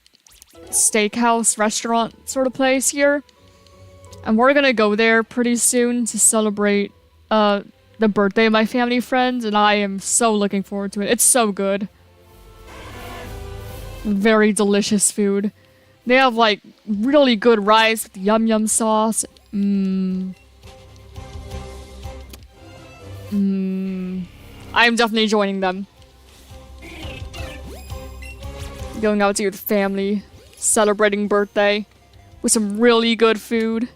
A: steakhouse restaurant sort of place here, and we're gonna go there pretty soon to celebrate the birthday of my family friend, and I am so looking forward to it. It's so good. Very delicious food. They have like really good rice with yum yum sauce. I am definitely joining them. Going out to eat with family, celebrating birthday with some really good food.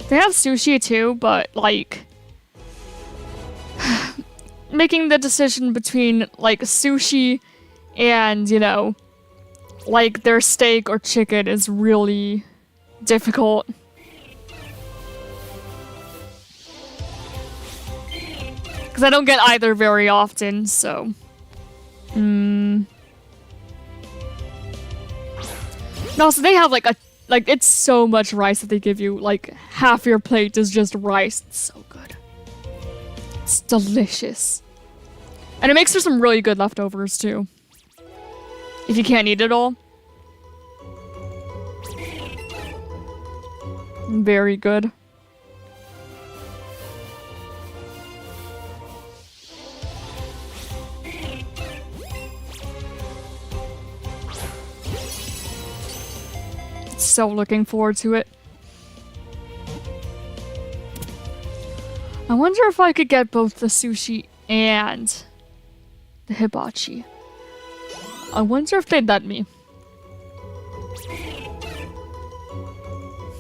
A: They have sushi too, but like making the decision between like sushi and, you know, like their steak or chicken is really difficult. Because I don't get either very often, so... And also, they have like it's so much rice that they give you. Like, half your plate is just rice. It's so good. It's delicious. And it makes for some really good leftovers, too. If you can't eat it all. Very good. So looking forward to it. I wonder if I could get both the sushi and the hibachi. I wonder if they'd let me.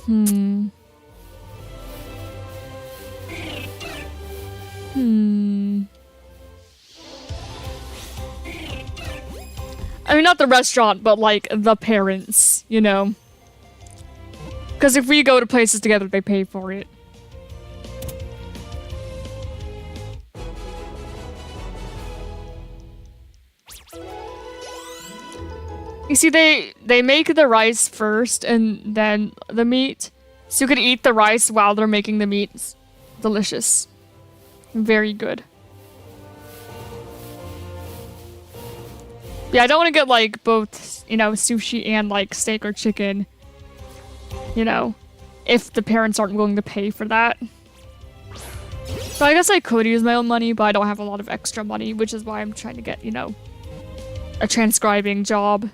A: I mean, not the restaurant, but like the parents, you know? Because if we go to places together, they pay for it. You see, they make the rice first and then the meat. So you can eat the rice while they're making the meat. It's delicious. Very good. Yeah, I don't want to get like both, you know, sushi and like steak or chicken. You know, if the parents aren't willing to pay for that. So I guess I could use my own money, but I don't have a lot of extra money, which is why I'm trying to get, you know, a transcribing job.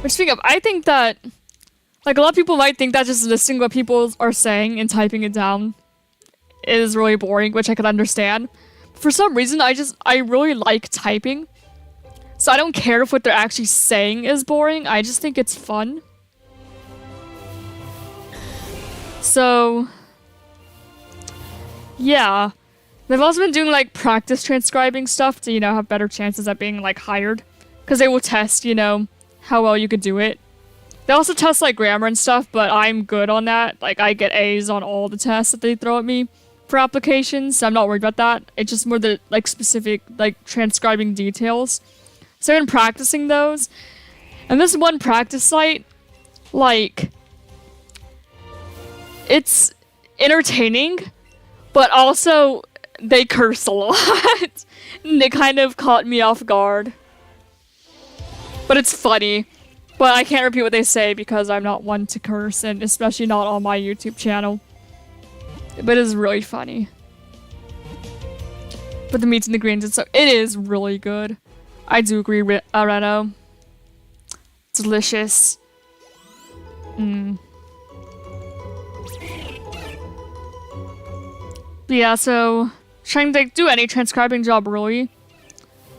A: Which, speaking of, I think that, like, a lot of people might think that just listening to what people are saying and typing it down is really boring, which I could understand. For some reason, I really like typing. So I don't care if what they're actually saying is boring, I just think it's fun. So... yeah. They've also been doing, like, practice transcribing stuff to, you know, have better chances at being, like, hired. Because they will test, you know, how well you could do it. They also test, like, grammar and stuff, but I'm good on that. Like, I get A's on all the tests that they throw at me for applications, so I'm not worried about that. It's just more the, like, specific, like, transcribing details. So I've been practicing those. And this one practice site, like, it's entertaining, but also they curse a lot. And it kind of caught me off guard. But it's funny. But I can't repeat what they say because I'm not one to curse, and especially not on my YouTube channel. But it is really funny. But the meats and the greens and stuff, it is really good. I do agree with Reno. Delicious. But yeah, so trying to do any transcribing job really.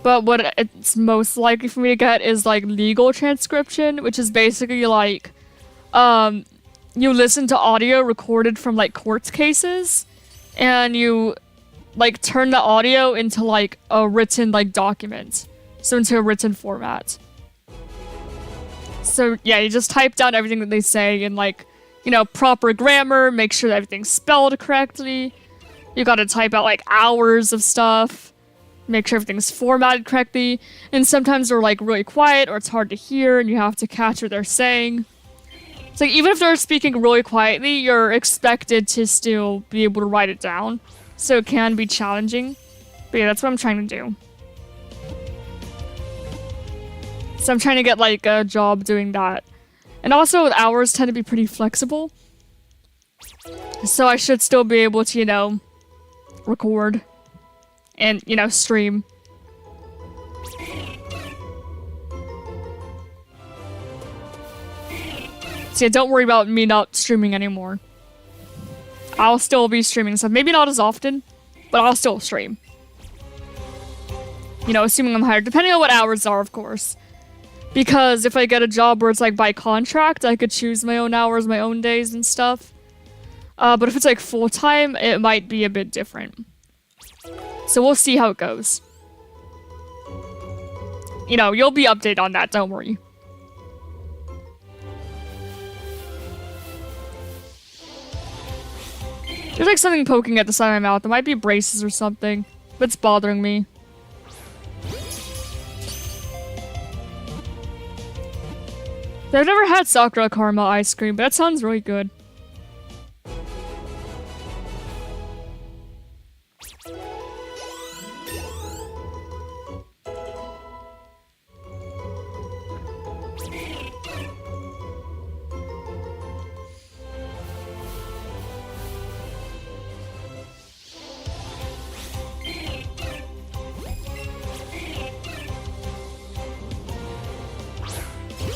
A: But what it's most likely for me to get is like legal transcription, which is basically like you listen to audio recorded from like court cases and you like turn the audio into like a written like document. So into a written format. So yeah, you just type down everything that they say in like, you know, proper grammar, make sure that everything's spelled correctly. You gotta type out like hours of stuff, make sure everything's formatted correctly, and sometimes they're like really quiet or it's hard to hear and you have to catch what they're saying. It's like, even if they're speaking really quietly, you're expected to still be able to write it down. So it can be challenging. But yeah, that's what I'm trying to do. So I'm trying to get, like, a job doing that. And also, hours tend to be pretty flexible. So I should still be able to, you know, record. And, you know, stream. So yeah, don't worry about me not streaming anymore. I'll still be streaming stuff. Maybe not as often, but I'll still stream. You know, assuming I'm hired. Depending on what hours are, of course. Because if I get a job where it's like by contract, I could choose my own hours, my own days and stuff. But if it's like full-time, it might be a bit different. So we'll see how it goes. You know, you'll be updated on that, don't worry. There's like something poking at the side of my mouth. It might be braces or something, but it's bothering me. I've never had Sakura caramel ice cream, but that sounds really good.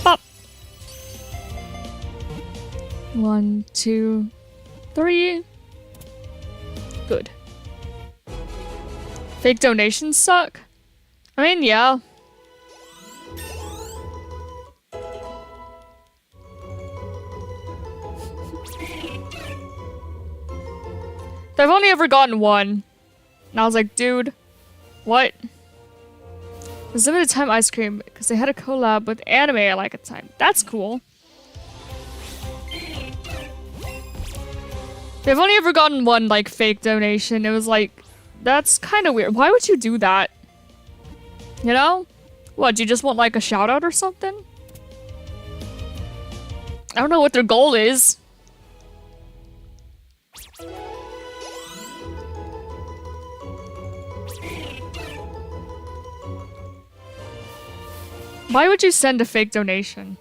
A: Pop! 1, 2, 3. Good. Fake donations suck? I mean, yeah. I've only ever gotten one. And I was like, dude, what? It was limited time ice cream because they had a collab with anime I like at the time. That's cool. I've only ever gotten one, like, fake donation. It was like, that's kind of weird. Why would you do that? You know? What, do you just want, like, a shout out or something? I don't know what their goal is. Why would you send a fake donation?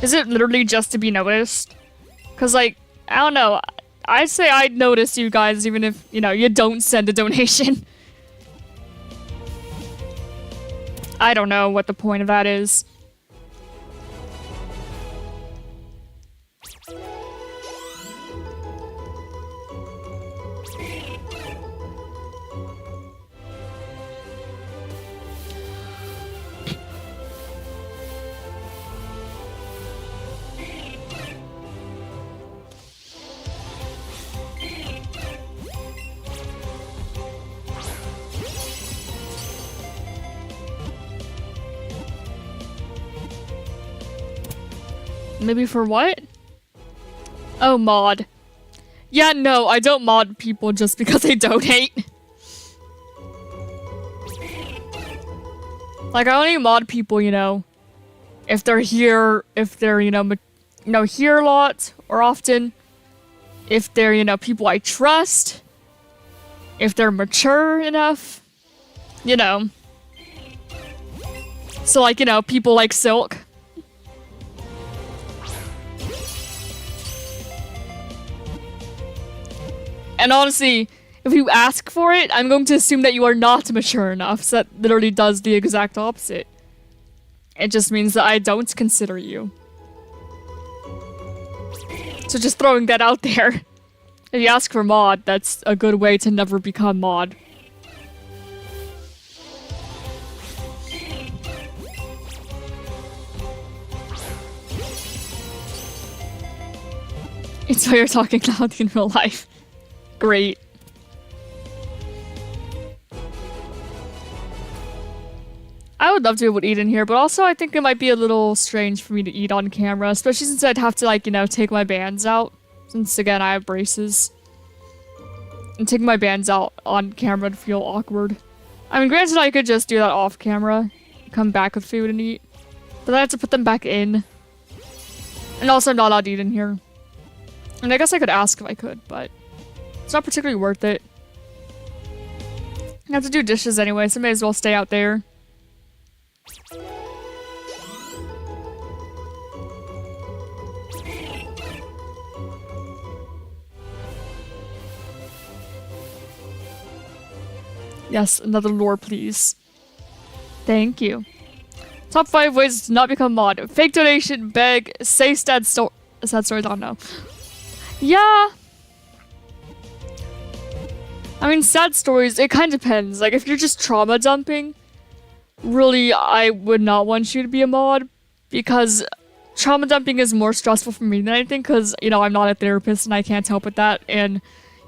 A: Is it literally just to be noticed? Because, like, I don't know. I'd say I'd notice you guys even if, you know, you don't send a donation. I don't know what the point of that is. Maybe for what? Oh, mod. Yeah, no, I don't mod people just because they donate. Like, I only mod people, you know, if they're here, if they're, you know, here a lot or often, if they're, you know, people I trust, if they're mature enough, you know. So, like, you know, people like Silk. And honestly, if you ask for it, I'm going to assume that you are not mature enough, so that literally does the exact opposite. It just means that I don't consider you. So just throwing that out there. If you ask for mod, that's a good way to never become mod. It's why you're talking loud in real life. Great. I would love to be able to eat in here, but also I think it might be a little strange for me to eat on camera, especially since I'd have to, like, you know, take my bands out. Since, again, I have braces. And taking my bands out on camera would feel awkward. I mean, granted, I could just do that off camera. Come back with food and eat. But then I have to put them back in. And also, I'm not allowed to eat in here. And I guess I could ask if I could, but it's not particularly worth it. I have to do dishes anyway, so I may as well stay out there. Yes, another lore, please. Thank you. Top 5 ways to not become mod. Fake donation, beg, say sad stories, I don't know. Yeah. I mean, sad stories, it kind of depends. Like, if you're just trauma dumping, really, I would not want you to be a mod. Because trauma dumping is more stressful for me than anything, because, you know, I'm not a therapist and I can't help with that. And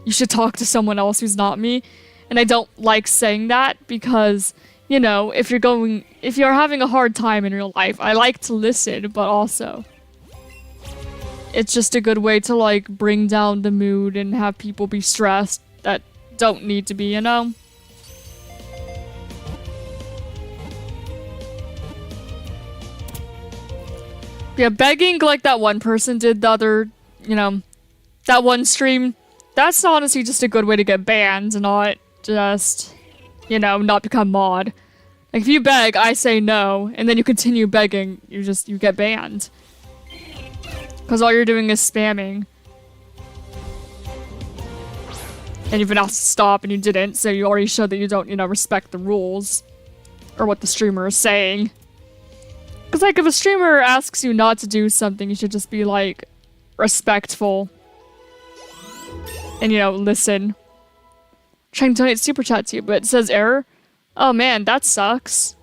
A: you should talk to someone else who's not me. And I don't like saying that because, you know, if you're having a hard time in real life, I like to listen, but also it's just a good way to, like, bring down the mood and have people be stressed that don't need to be, you know? Yeah, begging like that one person did the other, you know, that one stream, that's honestly just a good way to get banned, not just, you know, not become mod. Like, if you beg, I say no, and then you continue begging, you get banned. Because all you're doing is spamming. And you've been asked to stop and you didn't, so you already showed that you don't, you know, respect the rules. Or what the streamer is saying. Because, like, if a streamer asks you not to do something, you should just be, like, respectful. And, you know, listen. Trying to donate super chat to you, but it says error. Oh man, that sucks.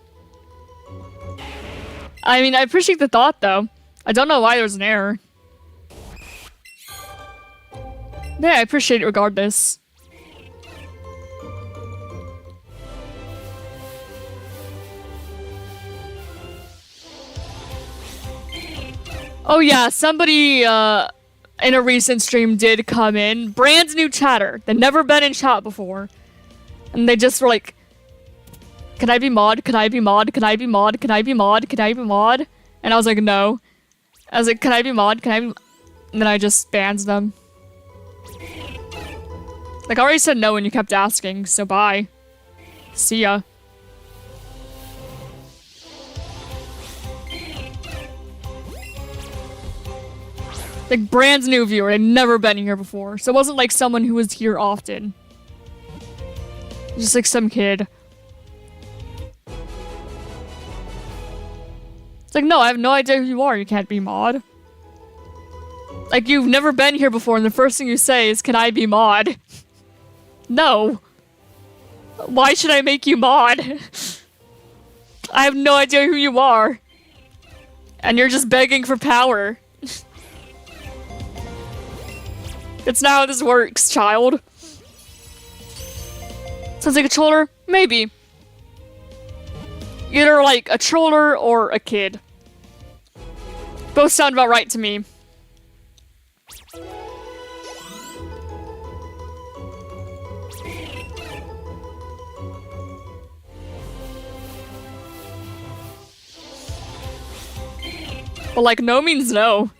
A: I mean, I appreciate the thought though. I don't know why there's an error. Yeah, I appreciate it regardless. Oh yeah, somebody in a recent stream did come in. Brand new chatter. They'd never been in chat before. And they just were like, can I be mod? Can I be mod? Can I be mod? Can I be mod? Can I be mod? And I was like, no. I was like, can I be mod? Can I be... And then I just banned them. Like, I already said no and you kept asking, so bye. See ya. Like, brand new viewer. They'd never been here before. So it wasn't like someone who was here often. Just like some kid. It's like, no, I have no idea who you are. You can't be mod. Like, you've never been here before and the first thing you say is, can I be mod? No. Why should I make you mod? I have no idea who you are. And you're just begging for power. That's not how this works, child. Sounds like a troller? Maybe. Either like a troller or a kid. Both sound about right to me. But like, no means no.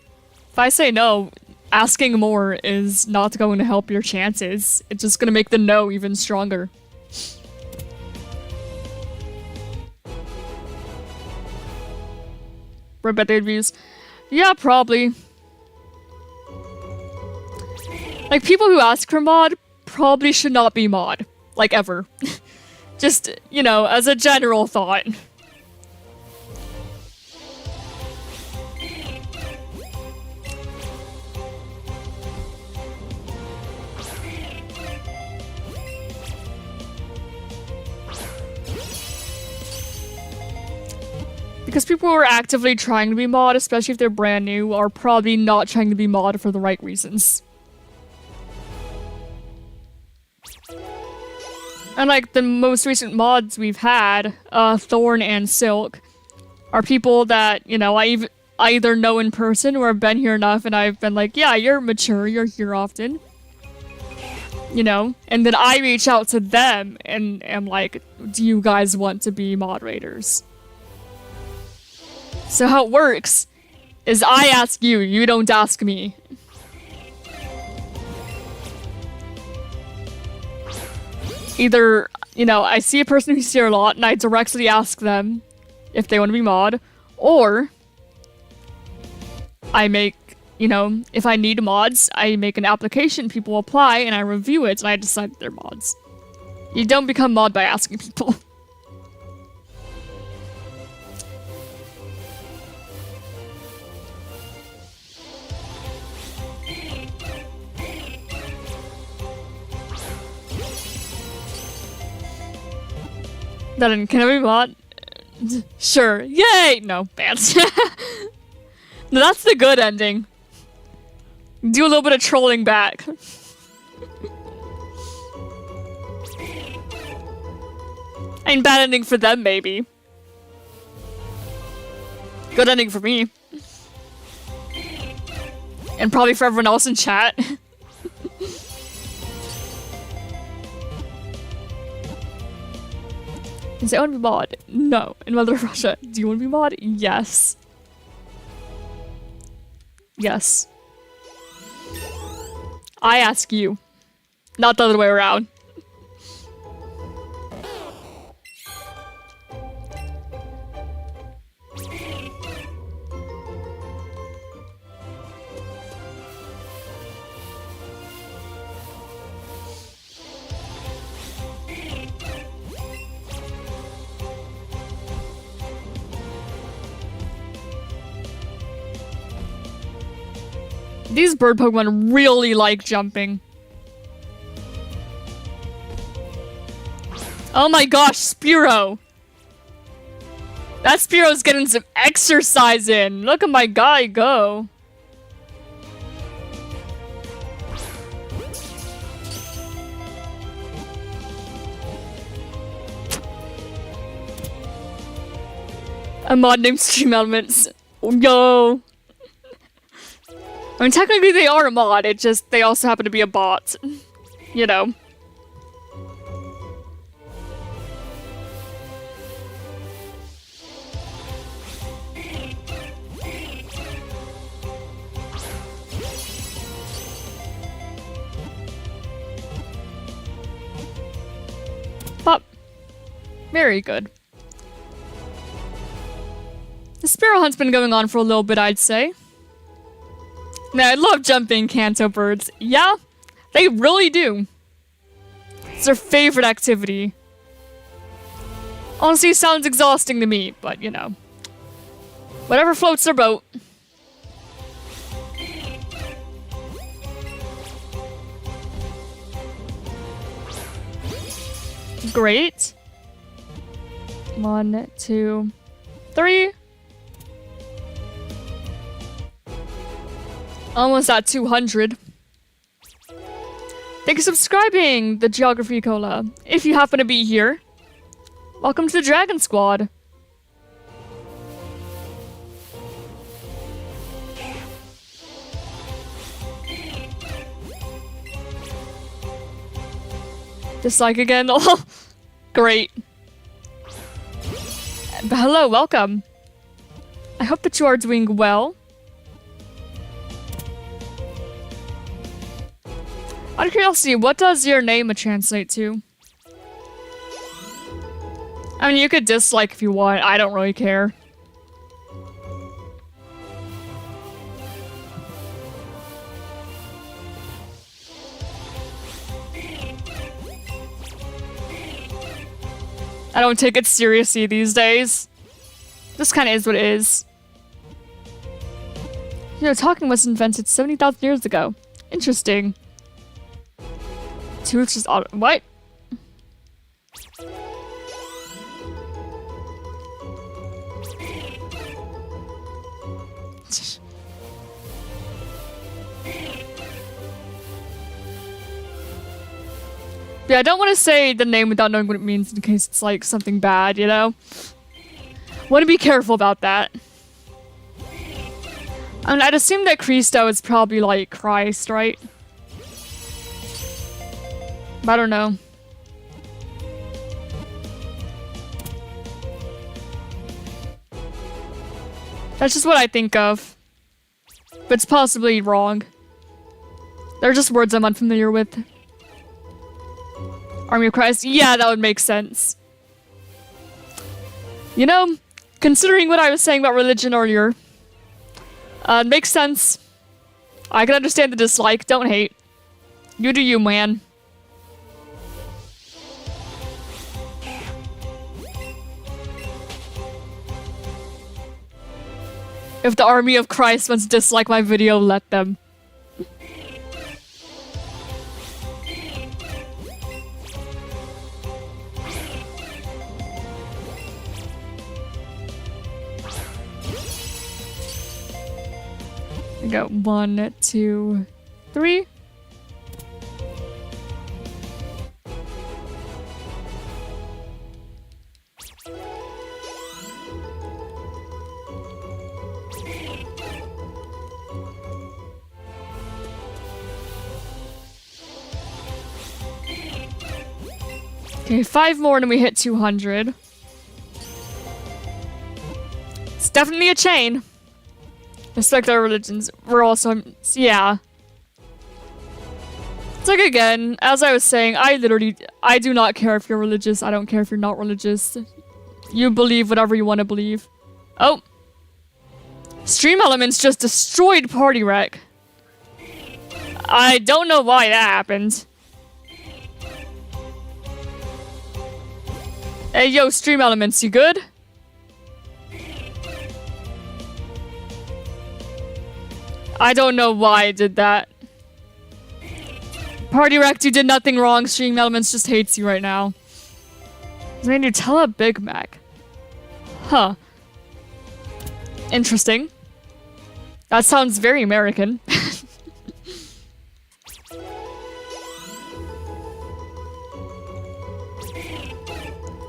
A: If I say no, asking more is not going to help your chances. It's just gonna make the no even stronger. Red better views. Yeah, probably. Like, people who ask for mod probably should not be mod. Like, ever. Just, you know, as a general thought. Because people who are actively trying to be mod, especially if they're brand new, are probably not trying to be mod for the right reasons. And like, the most recent mods we've had, Thorn and Silk, are people that, you know, I either know in person or have been here enough and I've been like, yeah, you're mature, you're here often. You know? And then I reach out to them and am like, do you guys want to be moderators? So how it works is I ask you, you don't ask me. Either, you know, I see a person who's here a lot and I directly ask them if they want to be mod, or I make, you know, if I need mods, I make an application, people apply, and I review it, and I decide they're mods. You don't become mod by asking people. Then can I be mod? Sure. Yay! No, banned. No, that's the good ending. Do a little bit of trolling back. I mean, bad ending for them, maybe. Good ending for me. And probably for everyone else in chat. You say, I want to be mod. No. In Mother Russia, do you want to be mod? Yes. Yes. I ask you. Not the other way around. These bird Pokemon really like jumping. Oh my gosh, Spearow! That Spearow's getting some exercise in! Look at my guy go! A mod named Stream Elements. Yo! I mean, technically they are a mod, it just, they also happen to be a bot. You know. Pop. Very good. The Spearow hunt's been going on for a little bit, I'd say. Now, I love jumping Kanto birds. Yeah, they really do. It's their favorite activity. Honestly, it sounds exhausting to me, but you know. Whatever floats their boat. Great. 1, 2, 3. Almost at 200. Thank you for subscribing, the Geography Cola. If you happen to be here, welcome to the Dragon Squad. Dislike again? Oh, great. But hello, welcome. I hope that you are doing well. Out of curiosity, what does your name translate to? I mean, you could dislike if you want. I don't really care. I don't take it seriously these days. This kind of is what it is. You know, talking was invented 70,000 years ago. Interesting. Tooth just auto- what? Yeah, I don't want to say the name without knowing what it means in case it's like something bad, you know? Want to be careful about that. I mean, I'd assume that Christo is probably like Christ, right? I don't know. That's just what I think of. but it's possibly wrong. They're just words I'm unfamiliar with. Army of Christ? Yeah, that would make sense. You know, considering what I was saying about religion earlier, it makes sense. I can understand the dislike. Don't hate. You do you, man. If the Army of Christ wants to dislike my video, let them. I got 1, 2, 3. Okay, 5 more and we hit 200. It's definitely a chain. Respect our religions. We're also... yeah. It's like, again, as I was saying, I do not care if you're religious. I don't care if you're not religious. You believe whatever you want to believe. Oh. Stream Elements just destroyed Party Wreck. I don't know why that happened. Hey, yo, Stream Elements, you good? I don't know why I did that. Party Wrecked, you did nothing wrong. Stream Elements just hates you right now. Is there any Nutella Big Mac? Huh. Interesting. That sounds very American.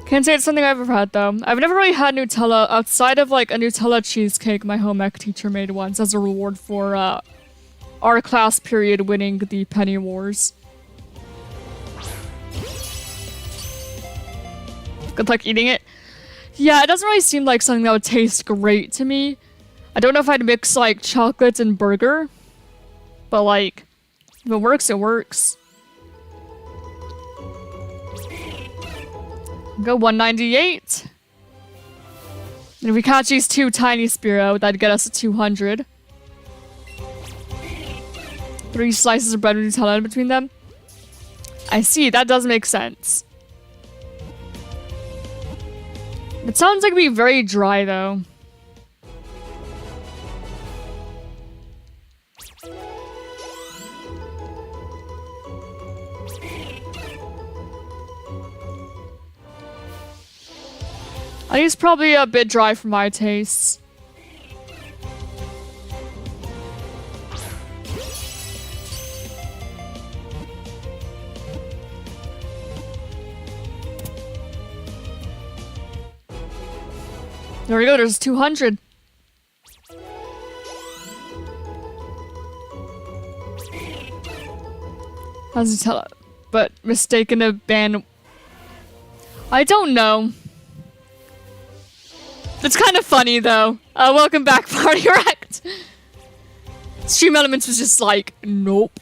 A: Can't say it's something I've ever had, though. I've never really had Nutella outside of, like, a Nutella cheesecake my home ec teacher made once as a reward for, our class period winning the Penny Wars. Good luck eating it. Yeah, it doesn't really seem like something that would taste great to me. I don't know if I'd mix, like, chocolate and burger. But, like, if it works, it works. Go 198. And if we catch these 2 tiny Spearow, that'd get us to 200. 3 slices of bread with Nutella in between them. I see, that does make sense. It sounds like it'd be very dry, though. I think it's probably a bit dry for my tastes. There we go, there's 200. How's it tell it? But mistaken a ban. I don't know. It's kind of funny though. Welcome back, Party Wrecked. Stream Elements was just like, nope.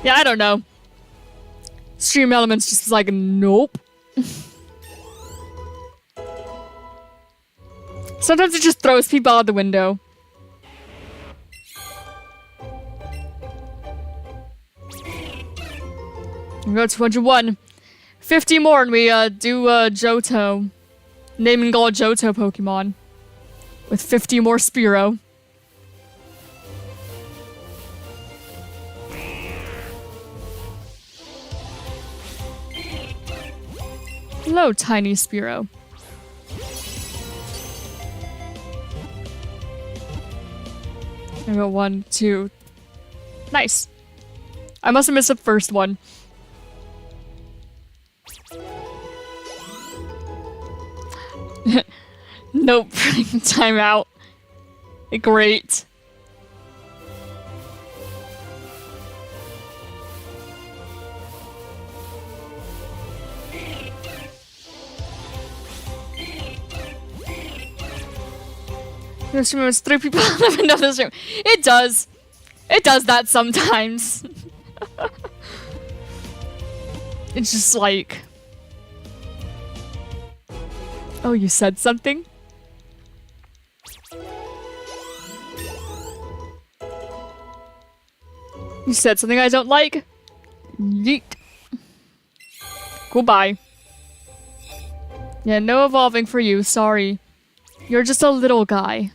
A: Yeah, I don't know. Stream Elements just was like, nope. Sometimes it just throws people out the window. We go to 201. 50 more and we do Johto. Naming all Johto Pokemon. With 50 more Spearow. Hello, tiny Spearow. I got 1, 2. Nice. I must have missed the first one. Nope, time out. Great. This room has 3 people live in this room. It does. It does that sometimes. It's just like... Oh, you said something? You said something I don't like? Yeet. Goodbye. Yeah, no evolving for you, sorry. You're just a little guy.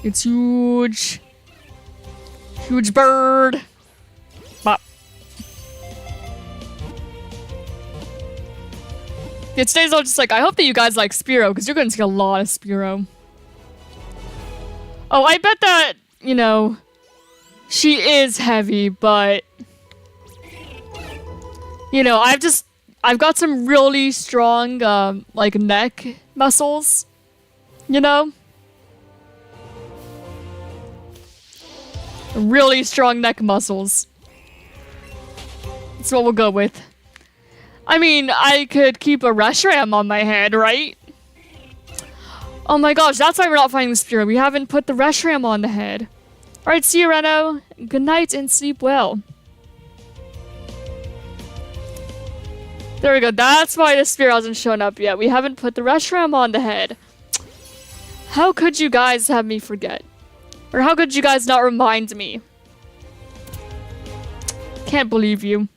A: It's huge. Huge bird. Bop. Yeah, today's all just like, I hope that you guys like Spearow, because you're going to see a lot of Spearow. Oh, I bet that, you know, she is heavy, but... You know, I've got some really strong, like, neck muscles. You know? Really strong neck muscles. That's what we'll go with. I mean, I could keep a Reshiram on my head, right? Oh my gosh, that's why we're not finding the Spearow. We haven't put the Reshiram on the head. Alright, see you, Reno. Good night and sleep well. There we go. That's why the Spearow hasn't shown up yet. We haven't put the Reshiram on the head. How could you guys have me forget? Or how could you guys not remind me? Can't believe you.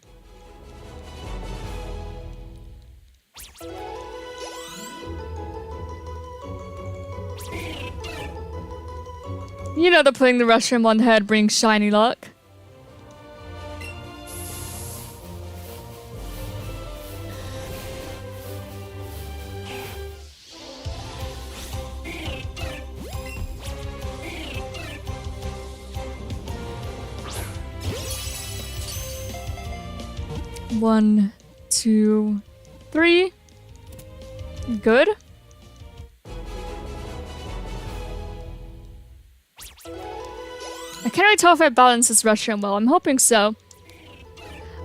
A: You know that putting the Reshiram on the head brings shiny luck. One, 2, 3. Good. I can't really tell if I balanced this Reshiram well. I'm hoping so.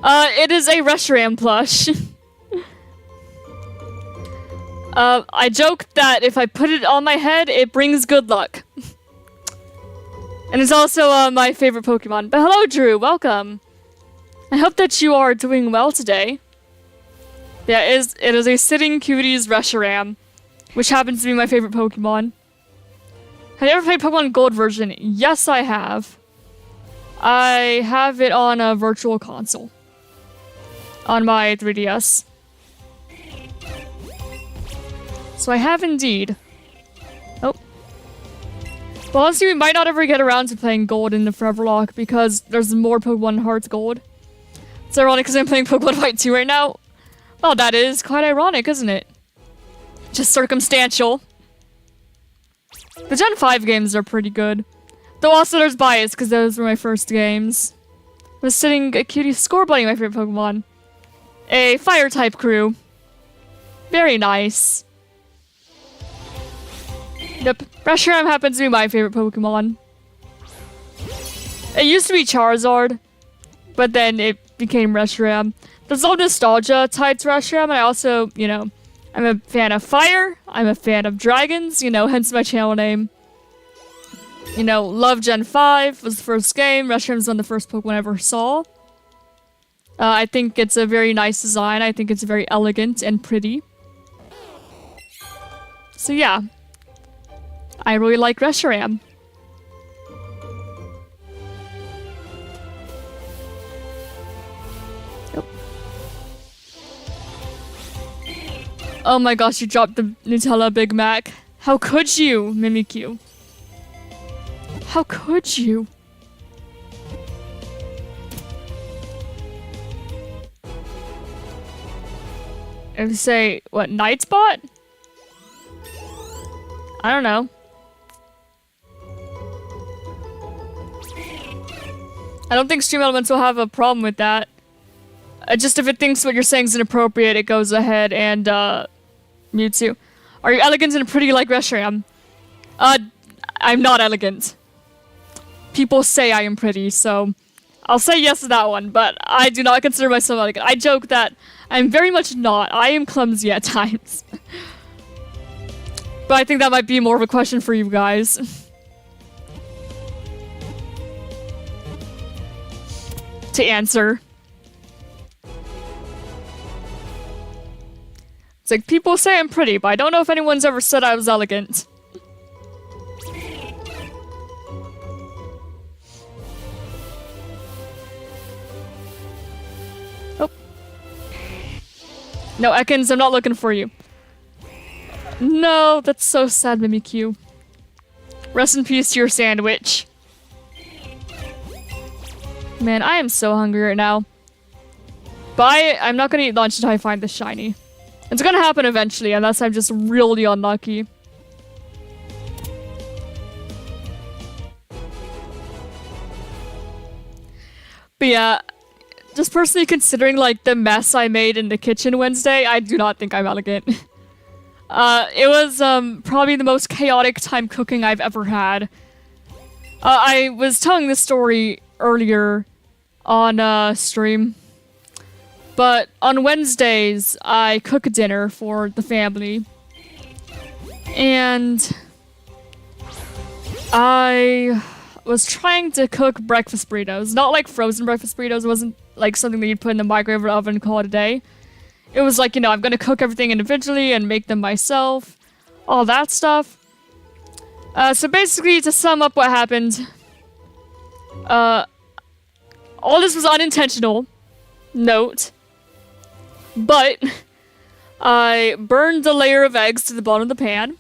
A: It is a Reshiram plush. I joked that if I put it on my head, it brings good luck. And it's also my favorite Pokemon. But hello, Drew. Welcome. I hope that you are doing well today. Yeah, it is a Sitting Cuties Reshiram, which happens to be my favorite Pokemon. Have you ever played Pokemon Gold version? Yes, I have. I have it on a virtual console. On my 3DS. So I have indeed. Oh. Well, honestly, we might not ever get around to playing Gold in the Foreverlocke because there's more Pokemon Hearts Gold. It's ironic because I'm playing Pokemon White 2 right now. Well, that is quite ironic, isn't it? Just circumstantial. The Gen 5 games are pretty good. Though also there's bias, because those were my first games. I was sitting a cutie Scorbunny, my favorite Pokemon. A Fire-type crew. Very nice. Yep, Reshiram happens to be my favorite Pokemon. It used to be Charizard, but then it became Reshiram. There's all nostalgia tied to Reshiram, and I also, you know, I'm a fan of fire, I'm a fan of dragons, you know, hence my channel name. You know, love Gen 5 was the first game, Reshiram's one of the first Pokemon I ever saw. I think it's a very nice design, I think it's very elegant and pretty. So yeah, I really like Reshiram. Oh my gosh, you dropped the Nutella Big Mac. How could you, Mimikyu? How could you? I would say, what, Nightspot? I don't know. I don't think Stream Elements will have a problem with that. Just if it thinks what you're saying is inappropriate, it goes ahead and, mutes you. Are you elegant and pretty like Reshiram? I'm not elegant. People say I am pretty, so I'll say yes to that one, but I do not consider myself elegant. I joke that I'm very much not. I am clumsy at times. But I think that might be more of a question for you guys. To answer. It's like, people say I'm pretty, but I don't know if anyone's ever said I was elegant. Oh. No, Ekans, I'm not looking for you. No, that's so sad, Mimikyu. Rest in peace to your sandwich. Man, I am so hungry right now. But I'm not gonna eat lunch until I find this shiny. It's gonna happen eventually, unless I'm just really unlucky. But yeah, just personally considering like the mess I made in the kitchen Wednesday, I do not think I'm elegant. It was probably the most chaotic time cooking I've ever had. I was telling this story earlier on stream. But on Wednesdays, I cook dinner for the family. And I was trying to cook breakfast burritos. Not like frozen breakfast burritos. It wasn't like something that you'd put in the microwave or oven and call it a day. It was like, you know, I'm gonna cook everything individually and make them myself. All that stuff. So basically, to sum up what happened, all this was unintentional. Note. But I burned a layer of eggs to the bottom of the pan.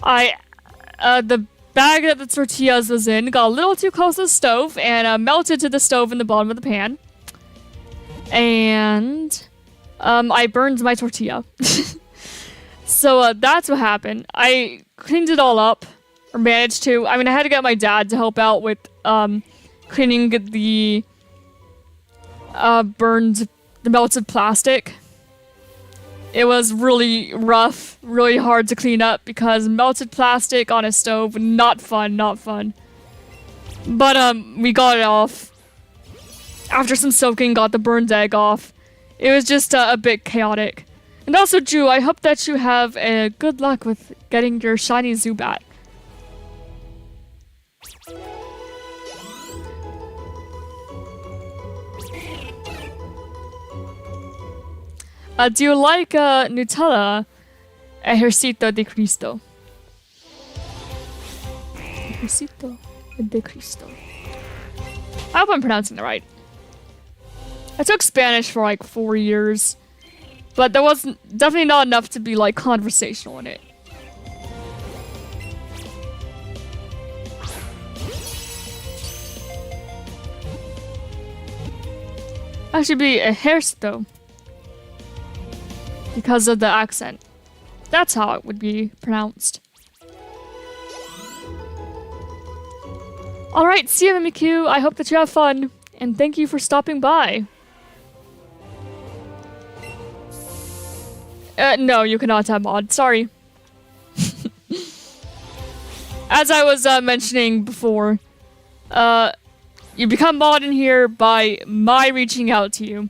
A: The bag that the tortillas was in got a little too close to the stove and melted to the stove in the bottom of the pan. And I burned my tortilla. So that's what happened. I cleaned it all up, or managed to. I mean, I had to get my dad to help out with cleaning the the melted plastic. It was really rough, really hard to clean up because melted plastic on a stove, not fun, not fun. But we got it off. After some soaking, got the burned egg off. It was just a bit chaotic. And also, Drew, I hope that you have good luck with getting your shiny Zubat. Do you like Nutella? Ejercito de Cristo. Ejercito de Cristo. I hope I'm pronouncing it right. I took Spanish for like 4 years, but there wasn't definitely not enough to be like conversational in it. I should be Ejercito because of the accent. That's how it would be pronounced. Alright, see you, Mimikyu. I hope that you have fun, and thank you for stopping by. No, you cannot have mod. Sorry. As I was mentioning before, you become mod in here by my reaching out to you.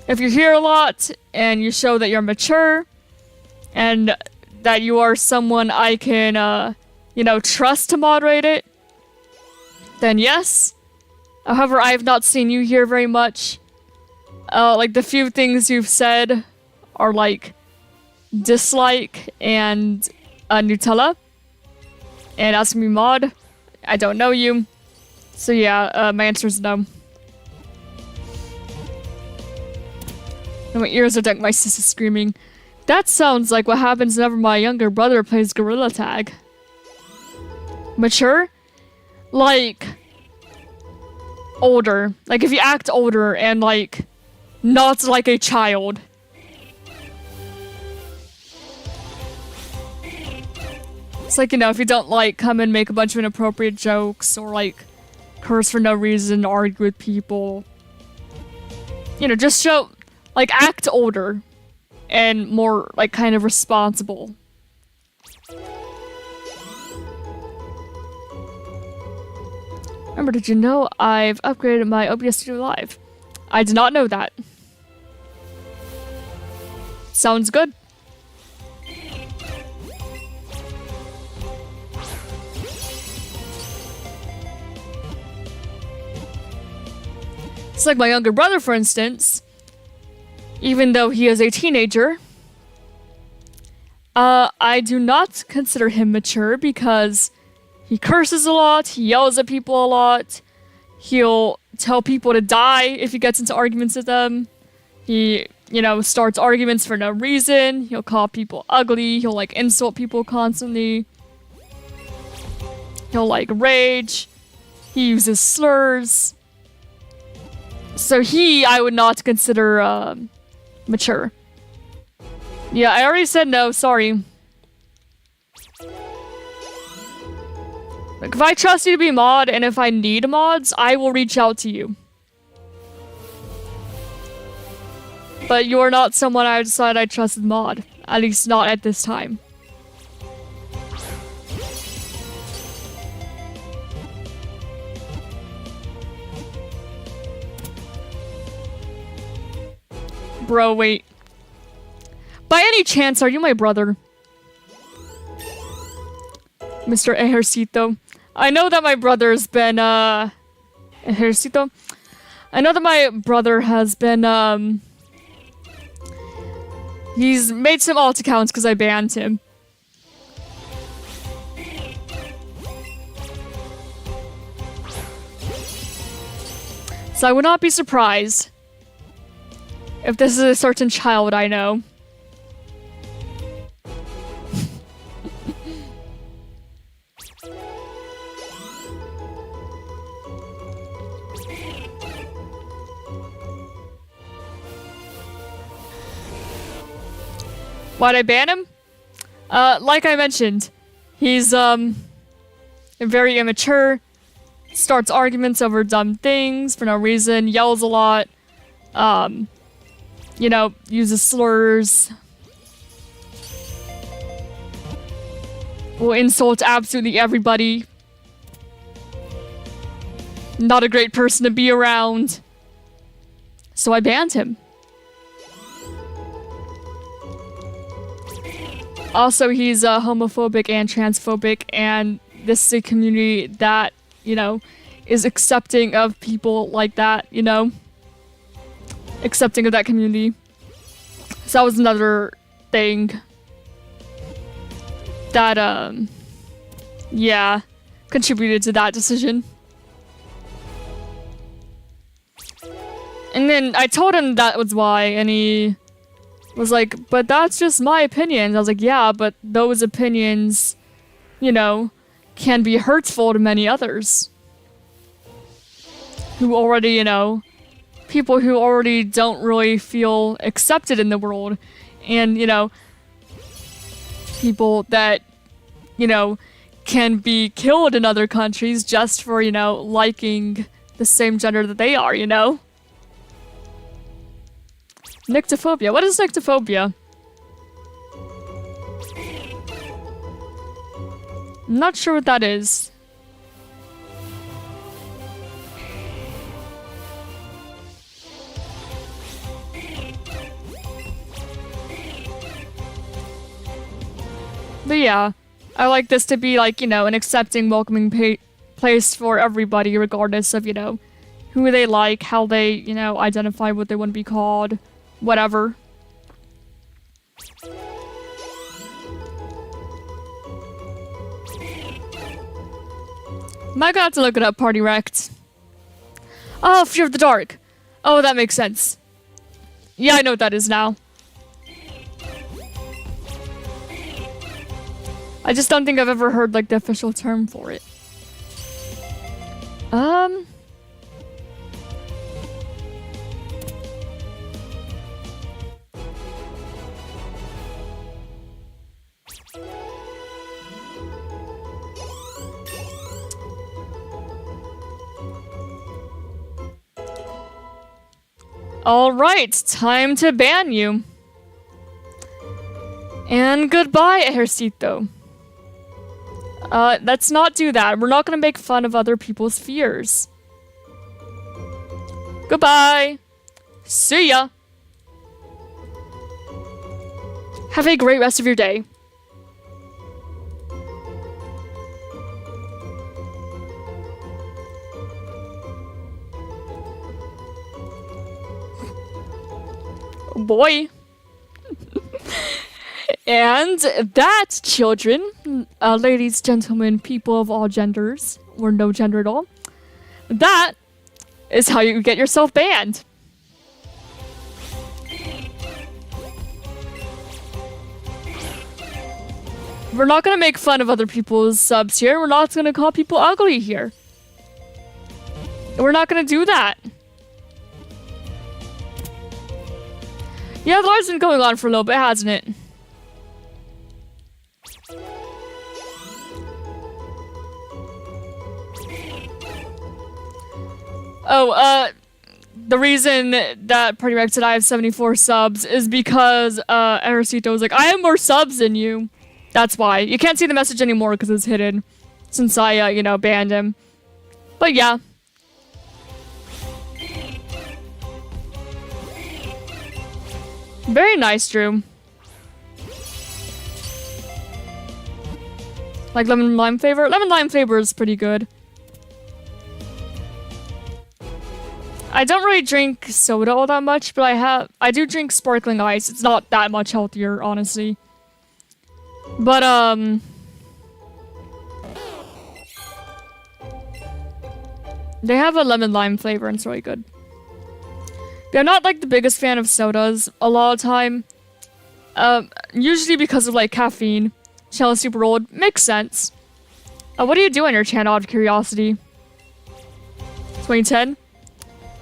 A: If you're here a lot, and you show that you're mature, and that you are someone I can, you know, trust to moderate it, then yes. However, I have not seen you here very much. Like, the few things you've said are, like, dislike and Nutella. And ask me mod. I don't know you. So yeah, my answer is no. And my ears are done. My sister's screaming. That sounds like what happens whenever my younger brother plays Gorilla Tag. Mature? Like, older. Like, if you act older and, like, not like a child. It's like, you know, if you don't, like, come and make a bunch of inappropriate jokes or, like, curse for no reason, argue with people. You know, just show, like, act older and more, like, kind of responsible. Remember, did you know I've upgraded my OBS Studio Live? I did not know that. Sounds good. It's like my younger brother, for instance. Even though he is a teenager, I do not consider him mature because he curses a lot, he yells at people a lot, he'll tell people to die if he gets into arguments with them. He, starts arguments for no reason. He'll call people ugly, he'll, insult people constantly. He'll, rage. He uses slurs. So I would not consider, mature. Yeah, I already said no, sorry. If I trust you to be mod, and if I need mods, I will reach out to you. But you're not someone I decided I trusted mod. At least not at this time. Bro, wait. By any chance, are you my brother? Mr. Ejercito. I know that my brother's been, Ejercito? I know that my brother has been, he's made some alt accounts because I banned him. So I would not be surprised if this is a certain child I know. Why'd I ban him? Like I mentioned, he's, very immature, starts arguments over dumb things for no reason, yells a lot, uses slurs, will insult absolutely everybody. Not a great person to be around. So I banned him. Also, he's homophobic and transphobic, and this is a community that, is accepting of people like that, accepting of that community. So that was another thing that, contributed to that decision. And then I told him that was why, and he was like, but that's just my opinions. I was like, yeah, but those opinions, can be hurtful to many others. Who already, people who already don't really feel accepted in the world. And, people that, can be killed in other countries just for, liking the same gender that they are, Nyctophobia. What is nyctophobia? I'm not sure what that is. But yeah, I like this to be an accepting, welcoming place for everybody, regardless of, who they like, how they, identify what they want to be called. Whatever. Might have to look it up, Party Wrecked. Oh, Fear of the Dark. Oh, that makes sense. Yeah, I know what that is now. I just don't think I've ever heard, the official term for it. Alright, time to ban you. And goodbye, Ejercito. Let's not do that. We're not gonna make fun of other people's fears. Goodbye. See ya. Have a great rest of your day. Boy. And that, children, ladies, gentlemen, people of all genders, or no gender at all, that is how you get yourself banned. We're not gonna make fun of other people's subs here. We're not gonna call people ugly here. We're not gonna do that. Yeah, the live's been going on for a little bit, hasn't it? Oh, the reason that Party Rex said I have 74 subs is because, Ericito was like, I have more subs than you. That's why. You can't see the message anymore because it's hidden. Since I, you know, banned him. But yeah. Very nice, Drew. Like lemon lime flavor? Lemon lime flavor is pretty good. I don't really drink soda all that much, but I do drink sparkling ice. It's not that much healthier, honestly. But, they have a lemon lime flavor and it's really good. Yeah, I'm not like the biggest fan of sodas a lot of time. Usually because of like caffeine. Channel is super old. Makes sense. What do you do on your channel out of curiosity? 2010?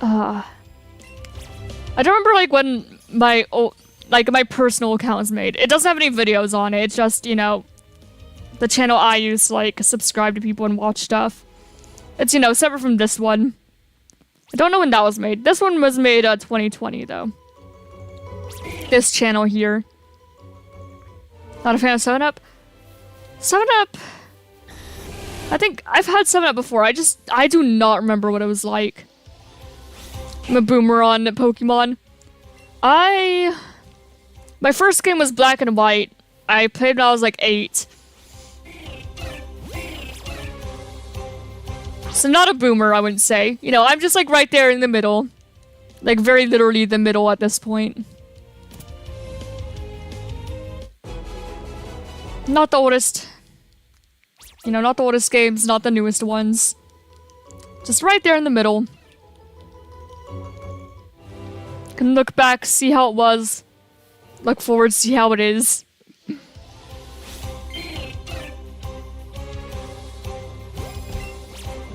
A: I don't remember like when my my personal account was made. It doesn't have any videos on it. It's just, you know, the channel I use to like subscribe to people and watch stuff. It's, you know, separate from this one. I don't know when that was made. This one was made 2020 though. This channel here. Not a fan of 7-Up? 7-Up. I think I've had 7-Up before. I do not remember what it was like. I'm a boomer on Pokemon. My first game was Black and White. I played when I was like 8. So not a boomer, I wouldn't say. You know, I'm just like right there in the middle. Like very literally the middle at this point. Not the oldest. You know, not the oldest games, not the newest ones. Just right there in the middle. Can look back, see how it was. Look forward, see how it is.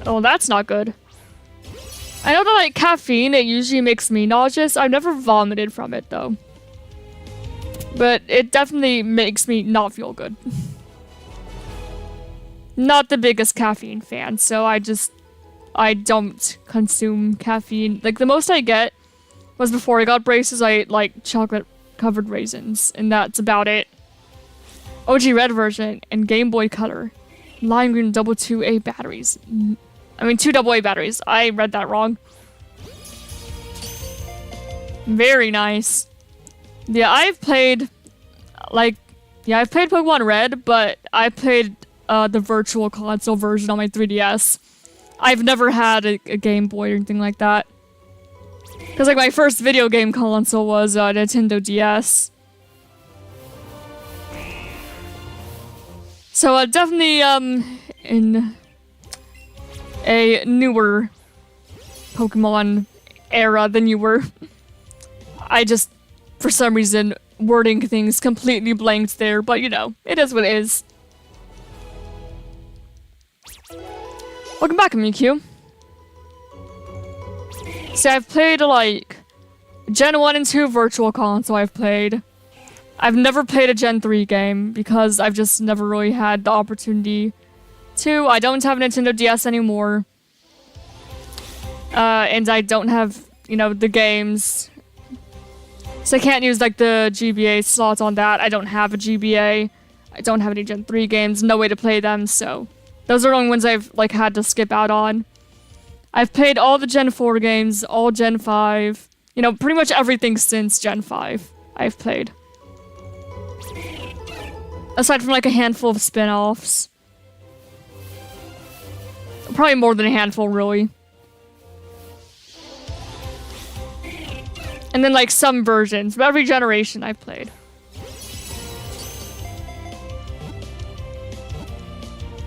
A: Oh, that's not good. I know that, like, caffeine, it usually makes me nauseous. I've never vomited from it, though. But it definitely makes me not feel good. Not the biggest caffeine fan, so I don't consume caffeine. Like, the most I get was before I got braces, I ate, like, chocolate-covered raisins, and that's about it. OG Red version and Game Boy Color. Lime Green double 2A batteries. I mean, 2 AA batteries. I read that wrong. Very nice. Yeah, I've played, like, I've played Pokemon Red, but I played the Virtual Console version on my 3DS. I've never had a Game Boy or anything like that. Because, like, my first video game console was Nintendo DS. So, definitely, in a newer Pokemon era than you were. I just, for some reason, wording things completely blanked there, but, you know, it is what it is. Welcome back, Mewtwo. See, I've played, like, Gen 1 and 2 Virtual Console I've played. I've never played a Gen 3 game because I've just never really had the opportunity to. I don't have a Nintendo DS anymore. And I don't have, you know, the games. So I can't use, like, the GBA slots on that. I don't have a GBA. I don't have any Gen 3 games, no way to play them, so those are the only ones I've like had to skip out on. I've played all the Gen 4 games, all Gen 5, you know, pretty much everything since Gen 5 I've played. Aside from like a handful of spin-offs. Probably more than a handful, really. And then like some versions, but every generation I've played.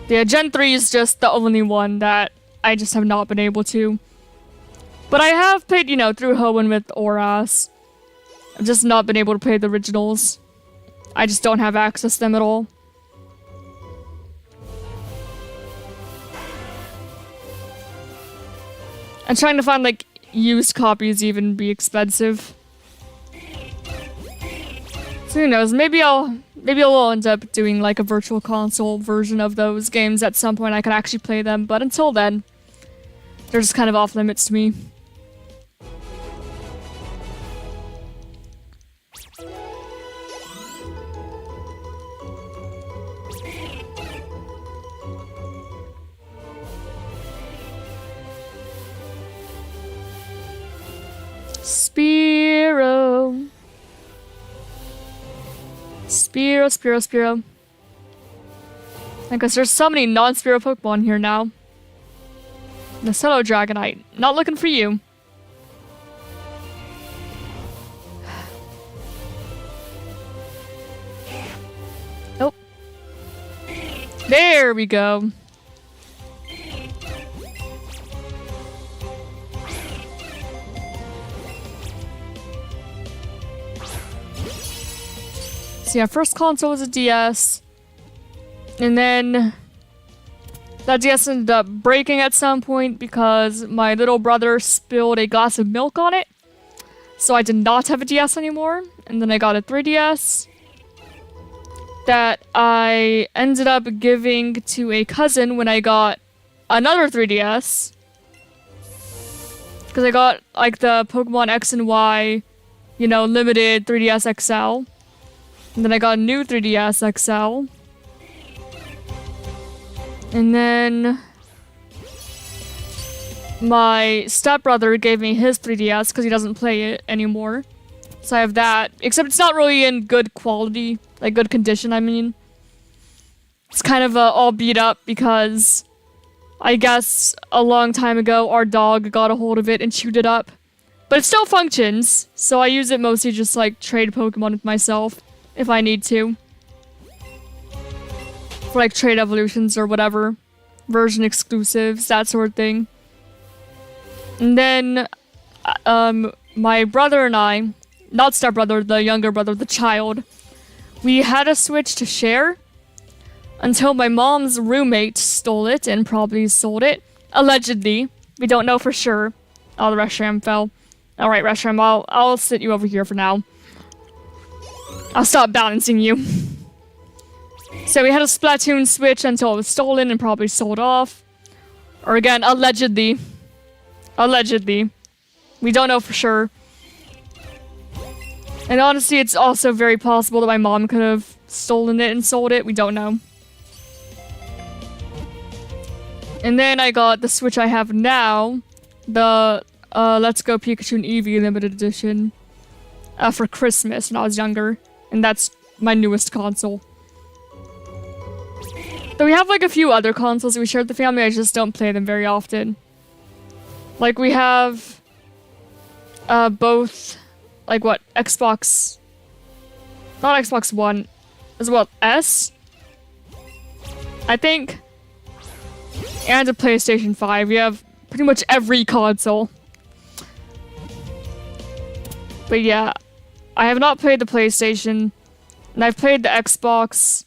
A: Yeah, Gen 3 is just the only one that I just have not been able to. But I have played, you know, through Hoenn with Oras. I've just not been able to play the originals. I just don't have access to them at all. I'm trying to find, like, used copies even be expensive. So who knows, maybe I'll end up doing, like, a virtual console version of those games at some point. I could actually play them, but until then, they're just kind of off limits to me. Spearow. Spearow. I guess there's so many non-Spearow Pokemon here now. Hello, Dragonite. Not looking for you. Oh. There we go. So yeah, first console was a DS. And then that DS ended up breaking at some point because my little brother spilled a glass of milk on it. So I did not have a DS anymore. And then I got a 3DS that I ended up giving to a cousin when I got another 3DS. Because I got like the Pokemon X and Y, you know, limited 3DS XL. And then I got a new 3DS XL. And then my stepbrother gave me his 3DS because he doesn't play it anymore. So I have that. Except it's not really in good quality. Like, good condition, I mean. It's kind of all beat up because I guess a long time ago our dog got a hold of it and chewed it up. But it still functions. So I use it mostly just like trade Pokemon with myself if I need to. For like trade evolutions or whatever. Version exclusives, that sort of thing. And then my brother and I, not stepbrother, the younger brother, the child, we had a Switch to share until my mom's roommate stole it and probably sold it. Allegedly. We don't know for sure. Oh, the Reshiram fell. Alright, Reshiram, I'll sit you over here for now. I'll stop balancing you. So we had a Splatoon Switch until it was stolen and probably sold off. Or again, allegedly. Allegedly. We don't know for sure. And honestly, it's also very possible that my mom could have stolen it and sold it. We don't know. And then I got the Switch I have now. The Let's Go Pikachu and Eevee limited edition. For Christmas when I was younger. And that's my newest console. Though we have like a few other consoles that we share with the family, I just don't play them very often. Like we have both, like what, Xbox, not Xbox One, as well S, I think, and a PlayStation 5. We have pretty much every console. But yeah, I have not played the PlayStation, and I've played the Xbox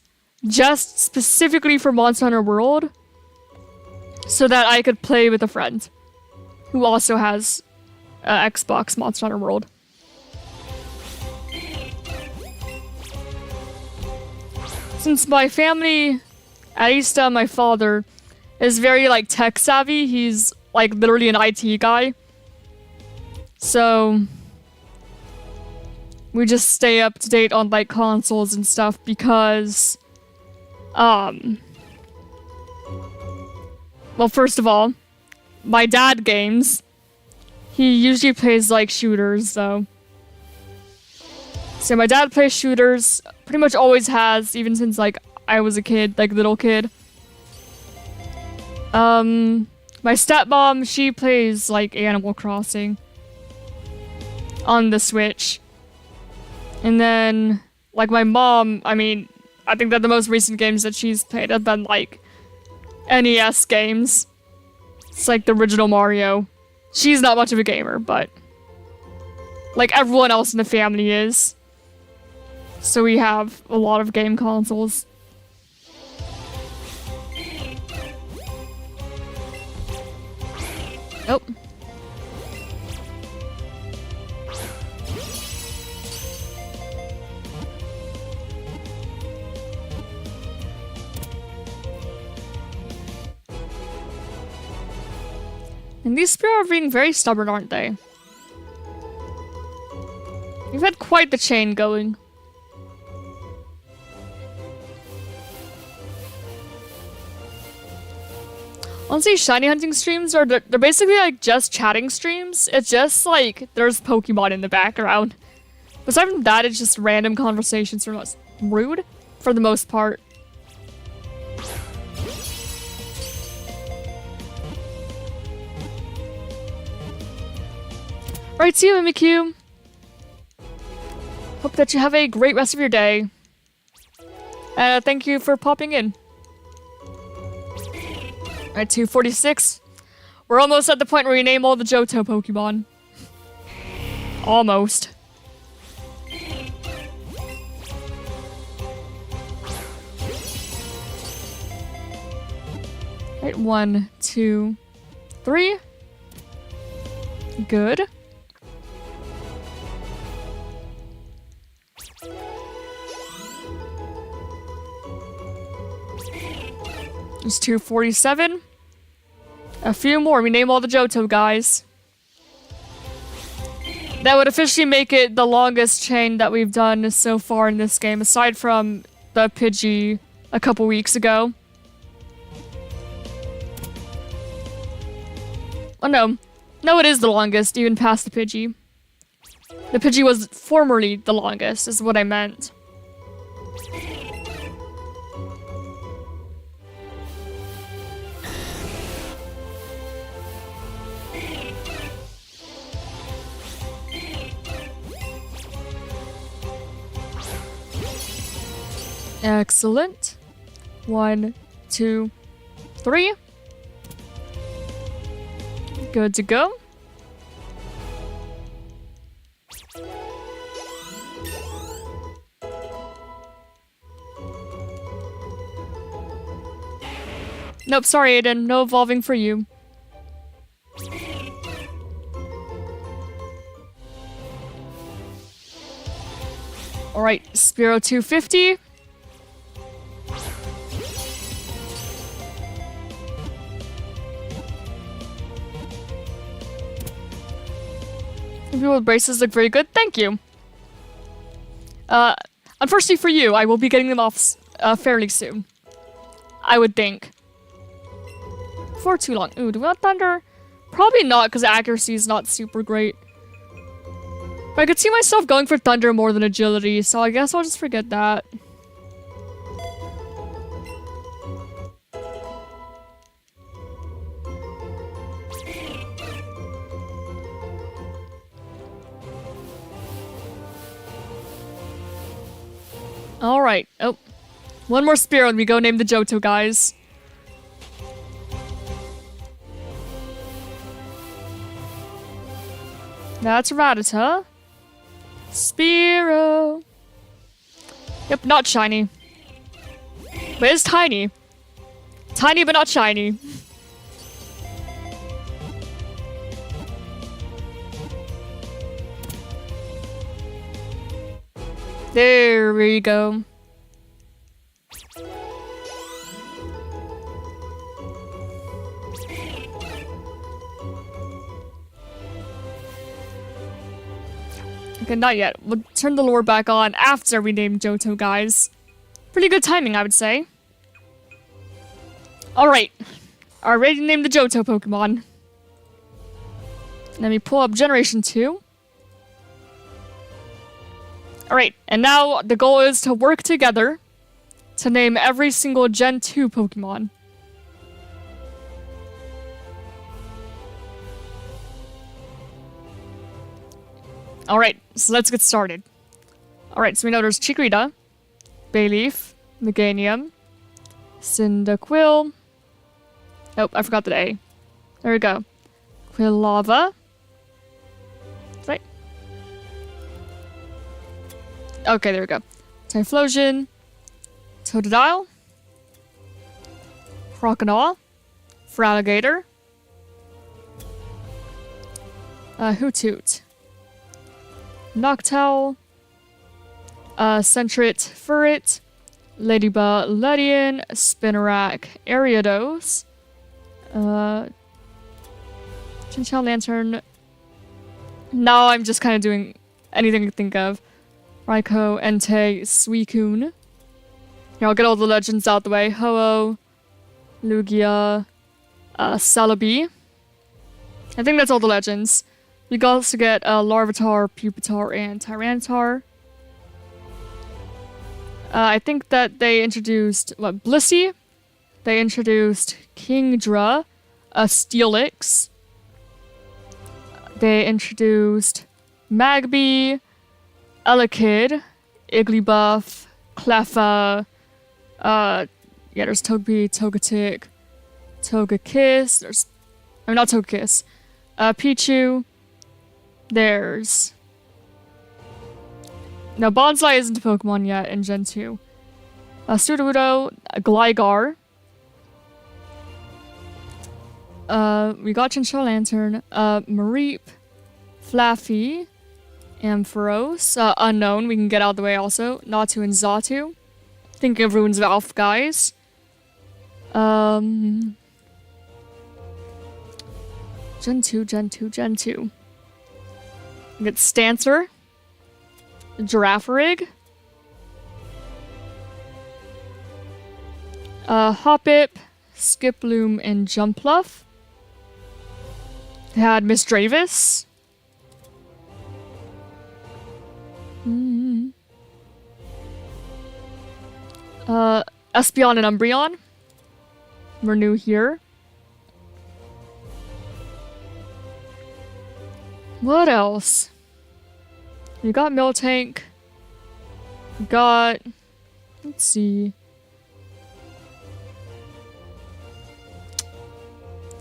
A: just specifically for Monster Hunter World, so that I could play with a friend who also has Xbox Monster Hunter World. Since my family, at least my father, is very like tech savvy, he's like literally an IT guy. So we just stay up to date on like consoles and stuff because Well, first of all, my dad games. He usually plays, like, shooters, though. So my dad plays shooters, pretty much always has, even since, like, I was a kid, like, little kid. My stepmom, she plays, like, Animal Crossing on the Switch. And then, like, my mom, I mean, I think that the most recent games that she's played have been, like, NES games. It's like the original Mario. She's not much of a gamer, but like everyone else in the family is. So we have a lot of game consoles. Oh. And these Spear are being very stubborn, aren't they? We've had quite the chain going. Honestly, shiny hunting streams are they're basically like just chatting streams. It's just like there's Pokemon in the background. Aside from that, it's just random conversations from us. Rude, for the most part. Alright, see you, Mimikyu. Hope that you have a great rest of your day. Thank you for popping in. Alright, 246. We're almost at the point where we name all the Johto Pokemon. Almost. Alright, 1, 2, 3. Good. There's 247. A few more. We name all the Johto guys. That would officially make it the longest chain that we've done so far in this game, aside from the Pidgey a couple weeks ago. Oh no. No, it is the longest, even past the Pidgey. The Pidgey was formerly the longest, is what I meant. Excellent. 1, 2, 3. Good to go. Nope, sorry, Aiden. No evolving for you. Alright, Spearow 250. People with braces look very good. Thank you. Unfortunately for you, I will be getting them off fairly soon. I would think. For too long. Ooh, do we want Thunder? Probably not, because accuracy is not super great. But I could see myself going for Thunder more than Agility, so I guess I'll just forget that. Alright. Oh. One more Spear and we go name the Johto guys. That's Rattata. Spearow. Yep, not shiny. But it's tiny. Tiny but not shiny. There we go. Okay, not yet. We'll turn the lure back on after we name Johto guys. Pretty good timing, I would say. Alright. Already named the Johto Pokemon. Let me pull up Generation 2. Alright, and now the goal is to work together to name every single Gen 2 Pokemon. Alright, so let's get started. Alright, so we know there's Chikorita, Bayleaf, Meganium, Cyndaquil. Nope, I forgot the A. There we go. Quilava. Right. Okay, there we go. Typhlosion, Totodile, Croconaw, Feraligatr, Hoothoot, Noctowl, Sentret, Furret, Ladybug, Ledian, Spinarak, Ariados, Chinchilla Lantern. Now I'm just kind of doing anything I can think of. Raikou, Entei, Suicune. Here, I'll get all the legends out the way. Ho-Oh, Lugia, Celebi. I think that's all the legends. We can also get Larvitar, Pupitar, and Tyranitar. I think that they introduced, Blissey? They introduced Kingdra, Steelix. They introduced Magby, Elekid, Igglybuff, Cleffa, yeah, there's Togepi, Togetic, Togekiss, not Togekiss, Pichu, there's... No, Bonsai isn't a Pokemon yet in Gen 2. Sudowoodo, Gligar, we got Chinchilla Lantern, Mareep, Flaffy, Ampharos, Unknown, we can get out of the way also, Natu and Xatu. Thinking of Ruins of Alpha, guys. Gen 2, Gen 2, Gen 2. We get Stancer, Girafarig, Hoppip, Skiploom, and Jumpluff. They had Miss Dravis. Espeon and Umbreon. We're new here. What else? We got Miltank. We got... Let's see.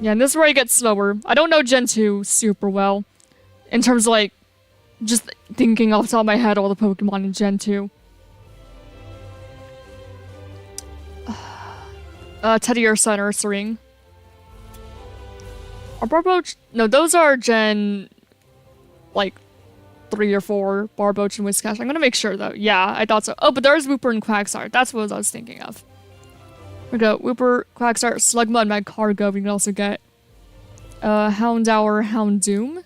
A: Yeah, and this is where I get slower. I don't know Gen 2 super well. In terms of, like, just thinking off the top of my head all the Pokemon in Gen 2. Teddiursa and Ursaring. Are Barboach? No, those are Gen... like, 3 or 4. Barboach and Whiscash. I'm gonna make sure, though. Yeah, I thought so. Oh, but there's Wooper and Quagsire. That's what I was thinking of. Here we go. Wooper, Quagsire, Slugma, and Magcargo. We can also get Houndour, Houndoom.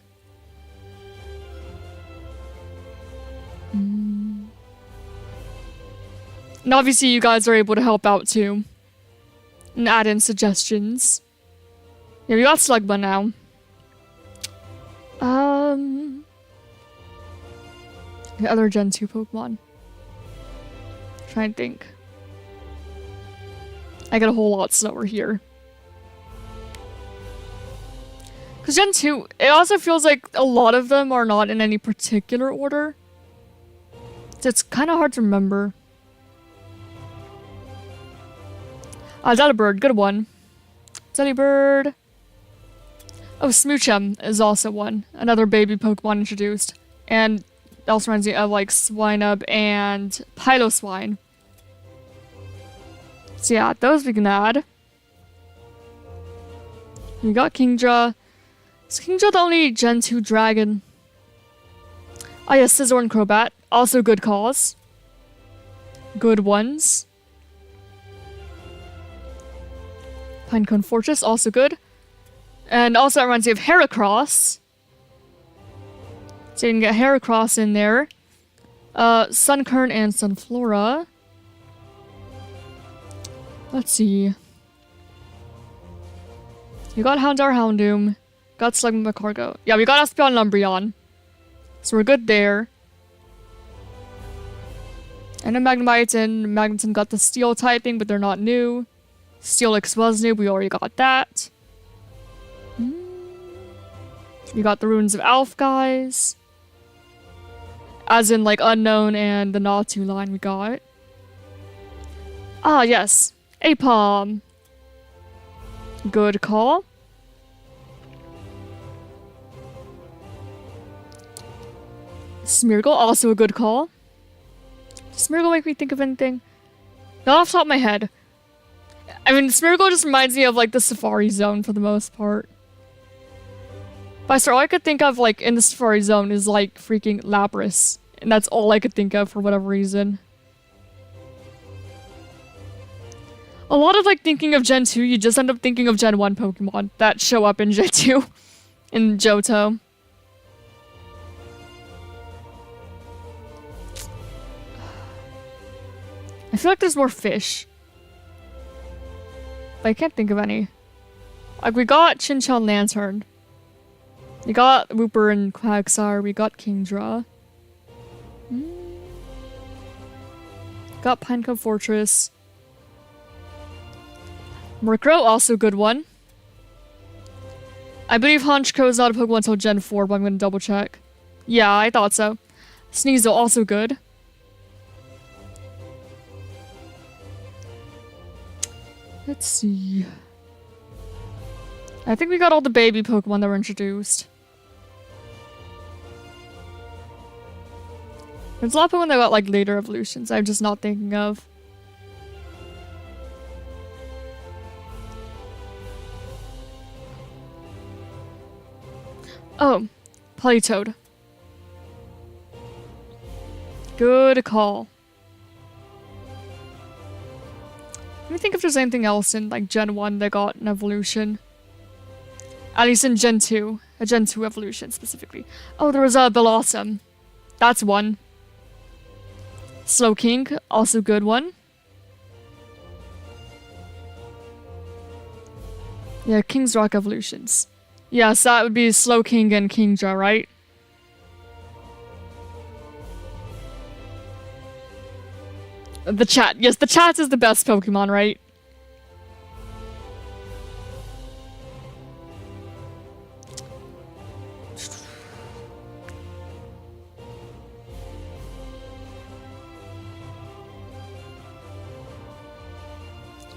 A: And obviously you guys are able to help out too. And add in suggestions. Yeah, we got Slugma now. The other Gen 2 Pokemon. Trying to think. I get a whole lot slower here. Because Gen 2, it also feels like a lot of them are not in any particular order. So it's kind of hard to remember. Delibird, good one. Delibird. Oh, Smoochum is also one. Another baby Pokemon introduced. And it also reminds me of like Swinub and Piloswine. So yeah, those we can add. We got Kingdra. Is Kingdra the only Gen 2 dragon? Oh yeah, Scizor and Crobat. Also good calls. Good ones. Pinecone Fortress, also good. And also it reminds me of Heracross. So you can get Heracross in there. Sunkern and Sunflora. Let's see. We got Houndour, Houndoom. Got Slugma, Cargo. Yeah, we got Espeon, Umbreon. So we're good there. And then Magnemite and Magneton got the Steel typing, but they're not new. Steelix was new, we already got that. We got the Runes of Alph, guys. As in, like, Unknown and the Natu line we got. Ah, yes. Apom. Good call. Smeargle, also a good call. Does Smeargle make me think of anything? Not off the top of my head. I mean, Smeargle just reminds me of, like, the Safari Zone for the most part. But I swear, all I could think of, like, in the Safari Zone is, like, freaking Lapras. And that's all I could think of for whatever reason. A lot of, like, thinking of Gen 2, you just end up thinking of Gen 1 Pokemon that show up in Gen 2. In Johto. I feel like there's more fish. But I can't think of any. Like, we got Chinchon Lantern. We got Wooper and Quagsire. We got Kingdra. Got Pinecone Fortress. Murkrow, also a good one. I believe Honchkrow is not a Pokemon until Gen 4, but I'm gonna double check. Yeah, I thought so. Sneasel, also good. Let's see. I think we got all the baby Pokemon that were introduced. There's a lot of Pokemon that got, like, later evolutions I'm just not thinking of. Oh, Politoed. Good call. Let me think if there's anything else in, like, Gen 1 that got an evolution. At least in Gen 2. A Gen 2 evolution, specifically. Oh, there was a Bellossom. That's one. Slowking, also good one. Yeah, King's Rock evolutions. Yes, that would be Slowking and Kingdra, right? The chat. Yes, the chat is the best Pokemon, right?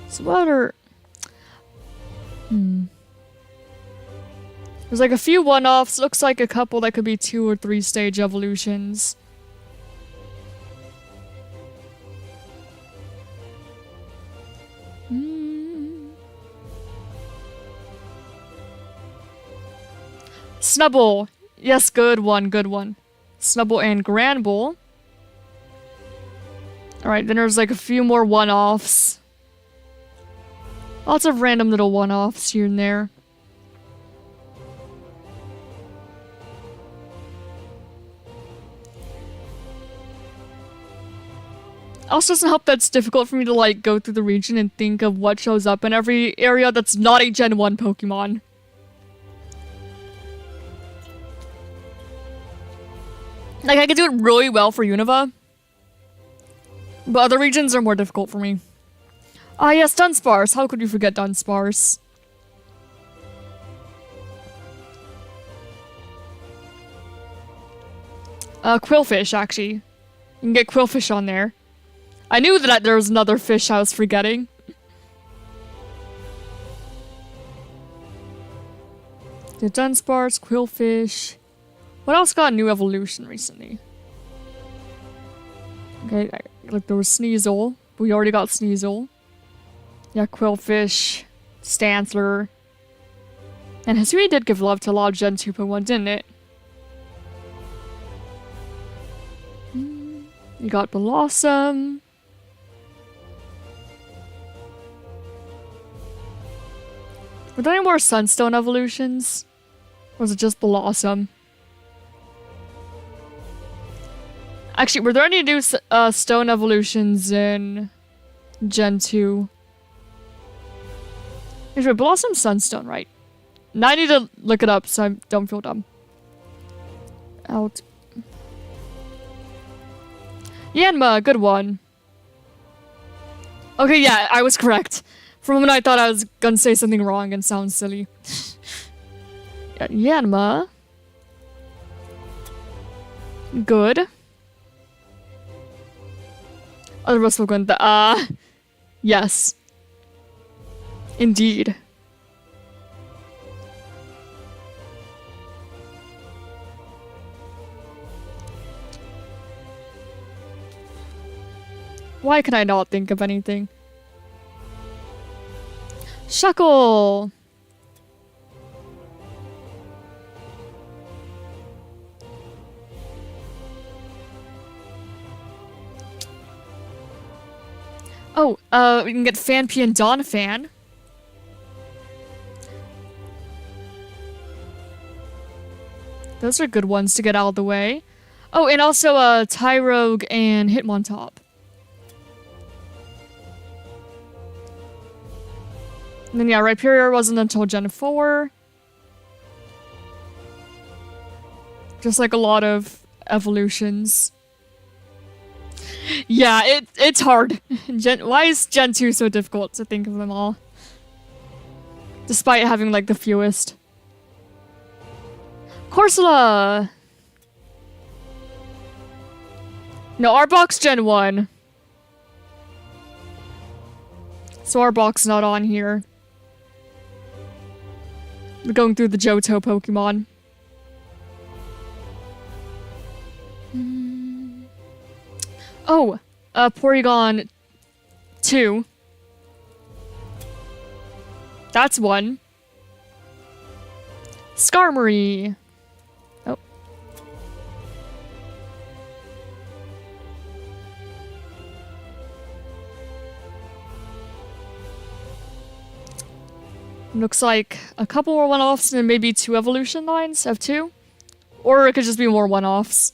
A: So what are... There's like a few one-offs. Looks like a couple that could be 2 or 3 stage evolutions. Snubbull. Yes, good one, good one. Snubbull and Granbull. Alright, then there's like a few more one-offs. Lots of random little one-offs here and there. Also doesn't help that it's difficult for me to like go through the region and think of what shows up in every area that's not a Gen 1 Pokemon. Like, I could do it really well for Unova. But other regions are more difficult for me. Ah, yes, Dunsparce. How could you forget Dunsparce? Quillfish, actually. You can get Quillfish on there. I knew that there was another fish I was forgetting. The Dunsparce, Quillfish. What else got a new evolution recently? Okay, like there was Sneasel. We already got Sneasel. Yeah, Quillfish, Stantler. And Hisui did give love to a lot of Gen 2 Pokemon, didn't it? You got Blossom. Were there any more Sunstone evolutions? Or was it just Blossom? Actually, were there any new stone evolutions in Gen 2? Wait, Blossom Sunstone, right? Now I need to look it up so I don't feel dumb. Out. Yanma, good one. Okay, yeah, I was correct. For a moment I thought I was gonna say something wrong and sound silly. Yeah, Yanma. Good. Other was spoken. Yes. Indeed. Why can I not think of anything? Shuckle! Oh, we can get Fanpy and Donphan. Those are good ones to get out of the way. Oh, and also, Tyrogue and Hitmontop. And then, yeah, Rhyperior wasn't until Gen 4. Just like a lot of evolutions. Yeah, it's hard. Why is Gen 2 so difficult to think of them all? Despite having, like, the fewest. Corsola! No, Arbok's Gen 1. So Arbok's not on here. We're going through the Johto Pokemon. Oh, Porygon 2. That's one. Skarmory. Oh. Looks like a couple more one-offs and maybe 2 evolution lines of 2. Or it could just be more one-offs.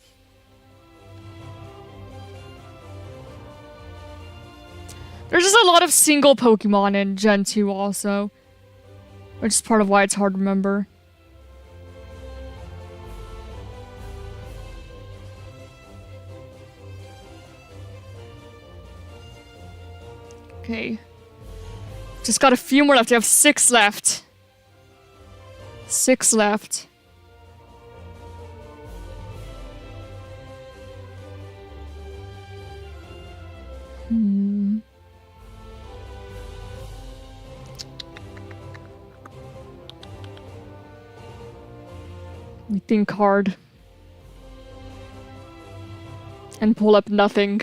A: There's just a lot of single Pokemon in Gen 2 also. Which is part of why it's hard to remember. Okay. Just got a few more left. You have 6 left. 6 left. We think hard. And pull up nothing.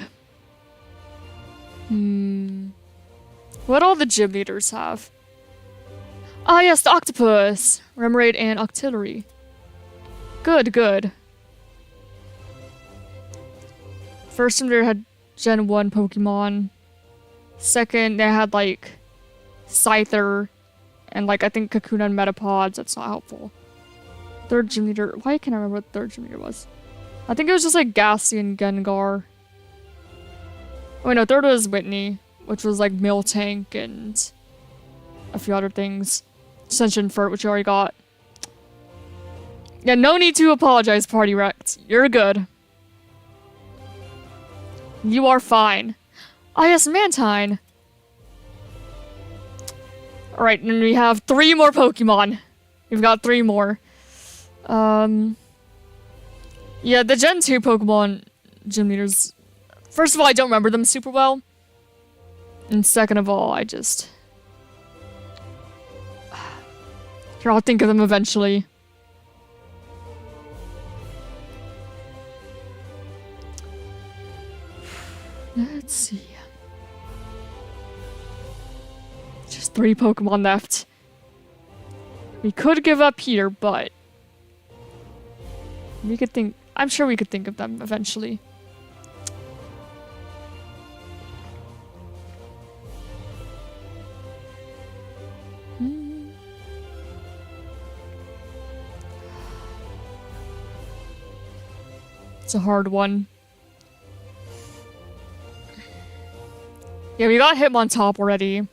A: What all the gym leaders have? Ah, yes, the Octopus! Remoraid and Octillery. Good, good. First one, they had Gen 1 Pokemon. Second, they had, like, Scyther. And, like, I think Kakuna and Metapods. That's not helpful. Third gym leader. Why can't I remember what the third gym leader was? I think it was just, like, Ghastly and Gengar. Oh, wait, no, third was Whitney. Which was, like, Miltank and a few other things. Ascension Furt, which you already got. Yeah, no need to apologize, Party Wrecked. You're good. You are fine. Ah, yes, Mantine. Alright, and we have 3 more Pokemon. We've got 3 more. Yeah, the Gen 2 Pokemon gym leaders. First of all, I don't remember them super well. And second of all, I just... Here, I'll think of them eventually. Let's see. Just 3 Pokemon left. We could give up here, but... we could think... I'm sure we could think of them eventually. It's a hard one. Yeah, we got Hitmontop already.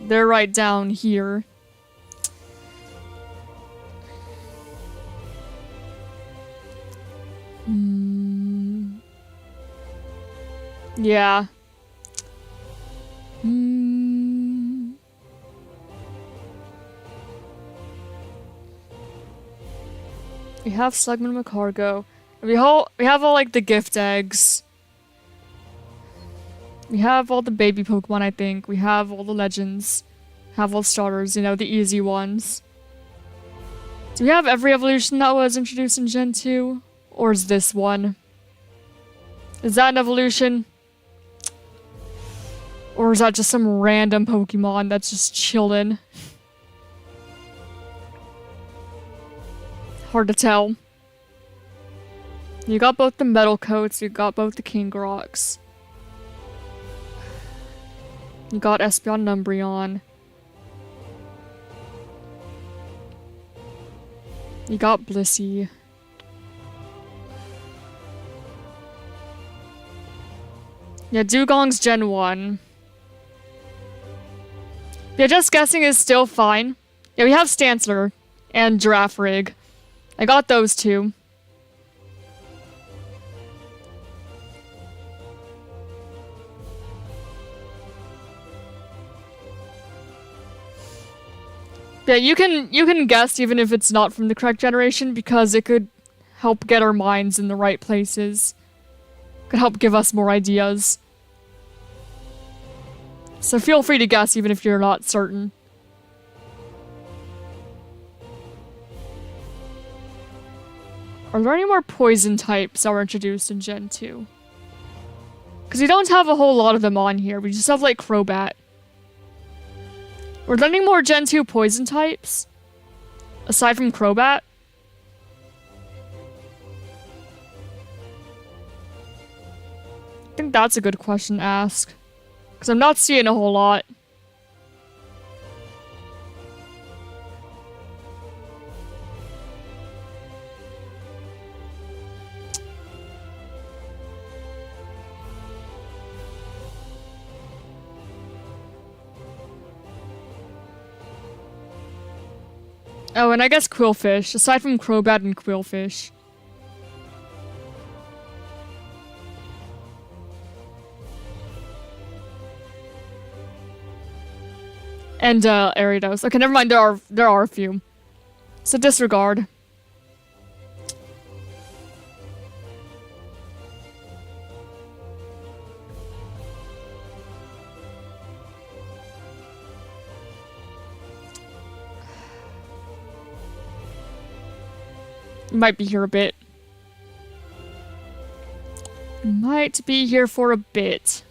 A: They're right down here. Yeah. We have Slugman McCargo. We have all like the gift eggs. We have all the baby Pokemon, I think. We have all the legends. Have all the starters, you know, the easy ones. Do we have every evolution that was introduced in Gen 2? Or is this one? Is that an evolution? Or is that just some random Pokemon that's just chillin'? Hard to tell. You got both the Metal Coats, you got both the King Rocks. You got Espeon and Umbreon. You got Blissey. Yeah, Dugong's Gen 1. Yeah, just guessing is still fine. Yeah, we have Stansler and Giraffe Rig. I got those two. Yeah, you can guess even if it's not from the correct generation because it could help get our minds in the right places. Could help give us more ideas. So feel free to guess even if you're not certain. Are there any more poison types that were introduced in Gen 2? Because we don't have a whole lot of them on here. We just have like Crobat. Were there any more Gen 2 poison types? Aside from Crobat? I think that's a good question to ask. Because I'm not seeing a whole lot. Oh, and I guess Quillfish, aside from Crobat and Quillfish. And, Ariados. Okay, never mind, there are a few. So disregard. Might be here a bit. Might be here for a bit.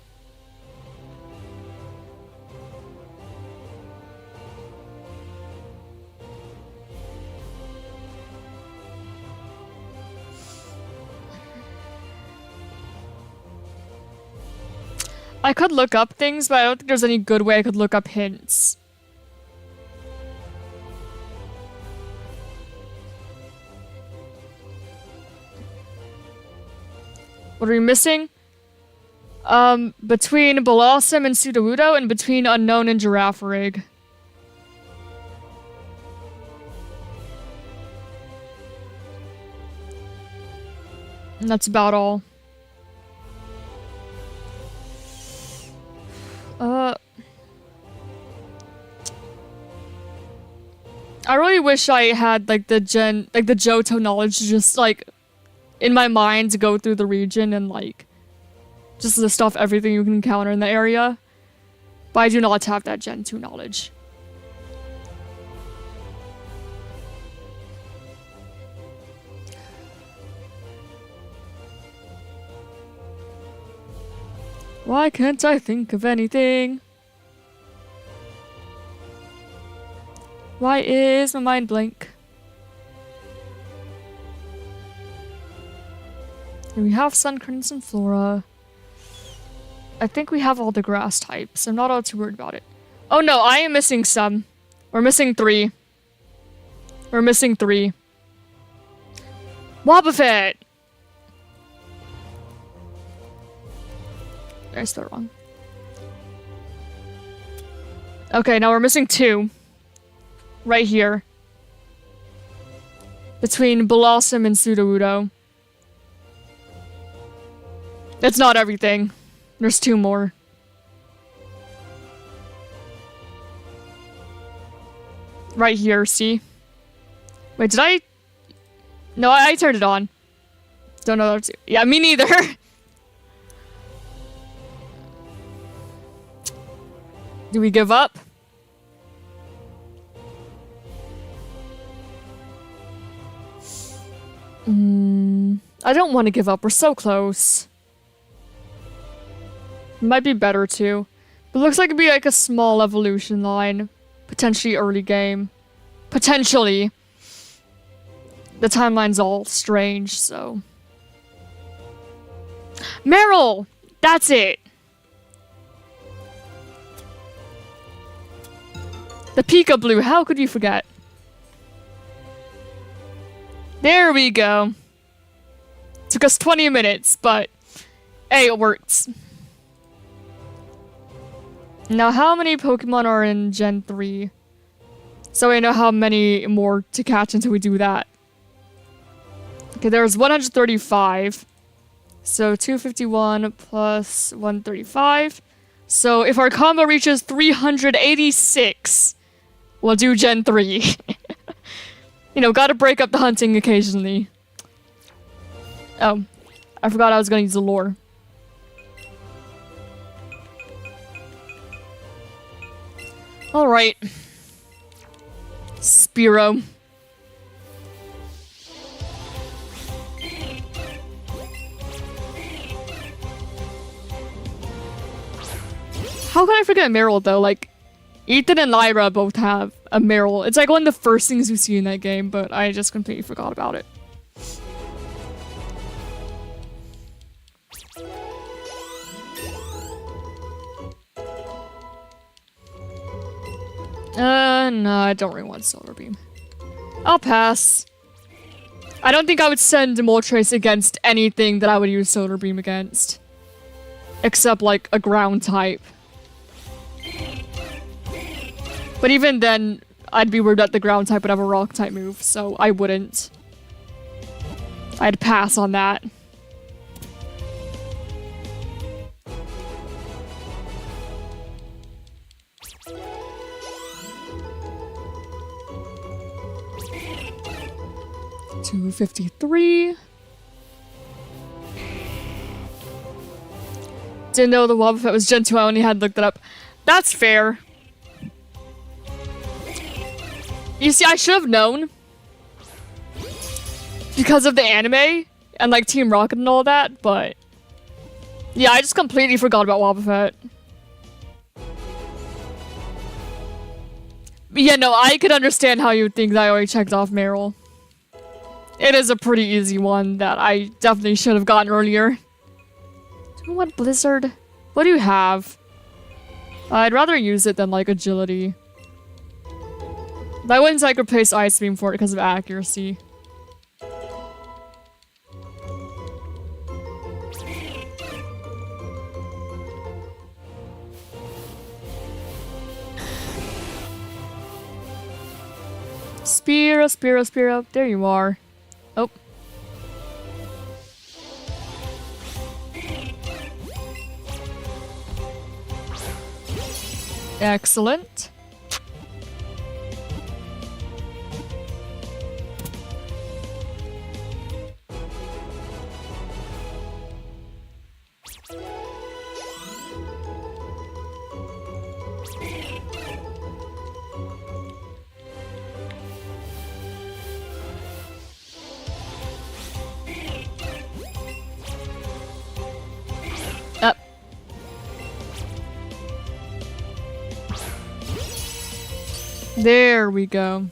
A: I could look up things, but I don't think there's any good way I could look up hints. What are we missing? Between Blossom and Sudowoodo, and between Unknown and Giraffe Rig. And that's about all. I really wish I had, like, the Johto knowledge to just, like, in my mind to go through the region and, like, just list off everything you can encounter in the area. But I do not have that Gen 2 knowledge. Why can't I think of anything? Why is my mind blank? We have Sunkern and Flora. I think we have all the grass types. I'm not all too worried about it. Oh no, I am missing some. We're missing 3. We're missing 3. Wobbuffet! I spelled it wrong. Okay, now we're missing 2. Right here. Between Blossom and Sudowoodo. It's not everything. There's 2 more. Right here, see? Wait, did I? No, I turned it on. Don't know that. Yeah, me neither. Do we give up? I don't want to give up. We're so close. Might be better too. But it looks like it'd be like a small evolution line. Potentially early game. Potentially. The timeline's all strange, so. Meryl! That's it! The Pika Blue, how could you forget? There we go. Took us 20 minutes, but hey, it works. Now, how many Pokemon are in Gen 3? So I know how many more to catch until we do that. Okay, there's 135. So 251 plus 135. So if our combo reaches 386, we'll do Gen 3. You know, gotta break up the hunting occasionally. Oh, I forgot I was gonna use the lure. Alright. Spearow. How can I forget Meryl though? Like, Ethan and Lyra both have a Meryl. It's like one of the first things you see in that game, but I just completely forgot about it. No, I don't really want Solar Beam. I'll pass. I don't think I would send Moltres against anything that I would use Solar Beam against. Except, like, a ground type. But even then, I'd be worried that the ground type would have a rock type move, so I wouldn't. I'd pass on that. $253. Didn't know the Wobbuffet was Gen 2, I only had looked it up. That's fair. You see, I should have known. Because of the anime, and like Team Rocket and all that, but... yeah, I just completely forgot about Wobbuffet. But yeah, no, I could understand how you would think that I already checked off Meryl. It is a pretty easy one that I definitely should have gotten earlier. Do you want Blizzard? What do you have? I'd rather use it than like Agility. But I wouldn't like replace Ice Beam for it because of accuracy. Spearow, Spearow, Spearow. There you are. Oh. Excellent. Up. There we go.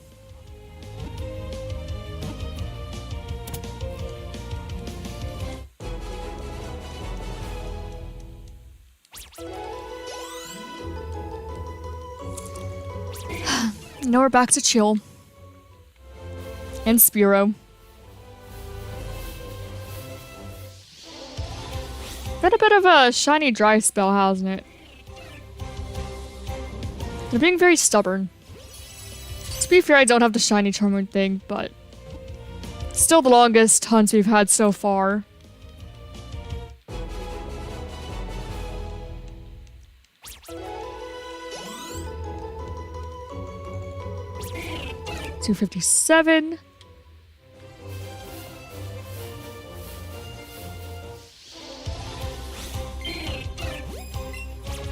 A: Now we're back to chill. And Spearow. Been a bit of a shiny dry spell, hasn't it? They're being very stubborn. To be fair, I don't have the shiny Charming thing, but still the longest hunt we've had so far. 257.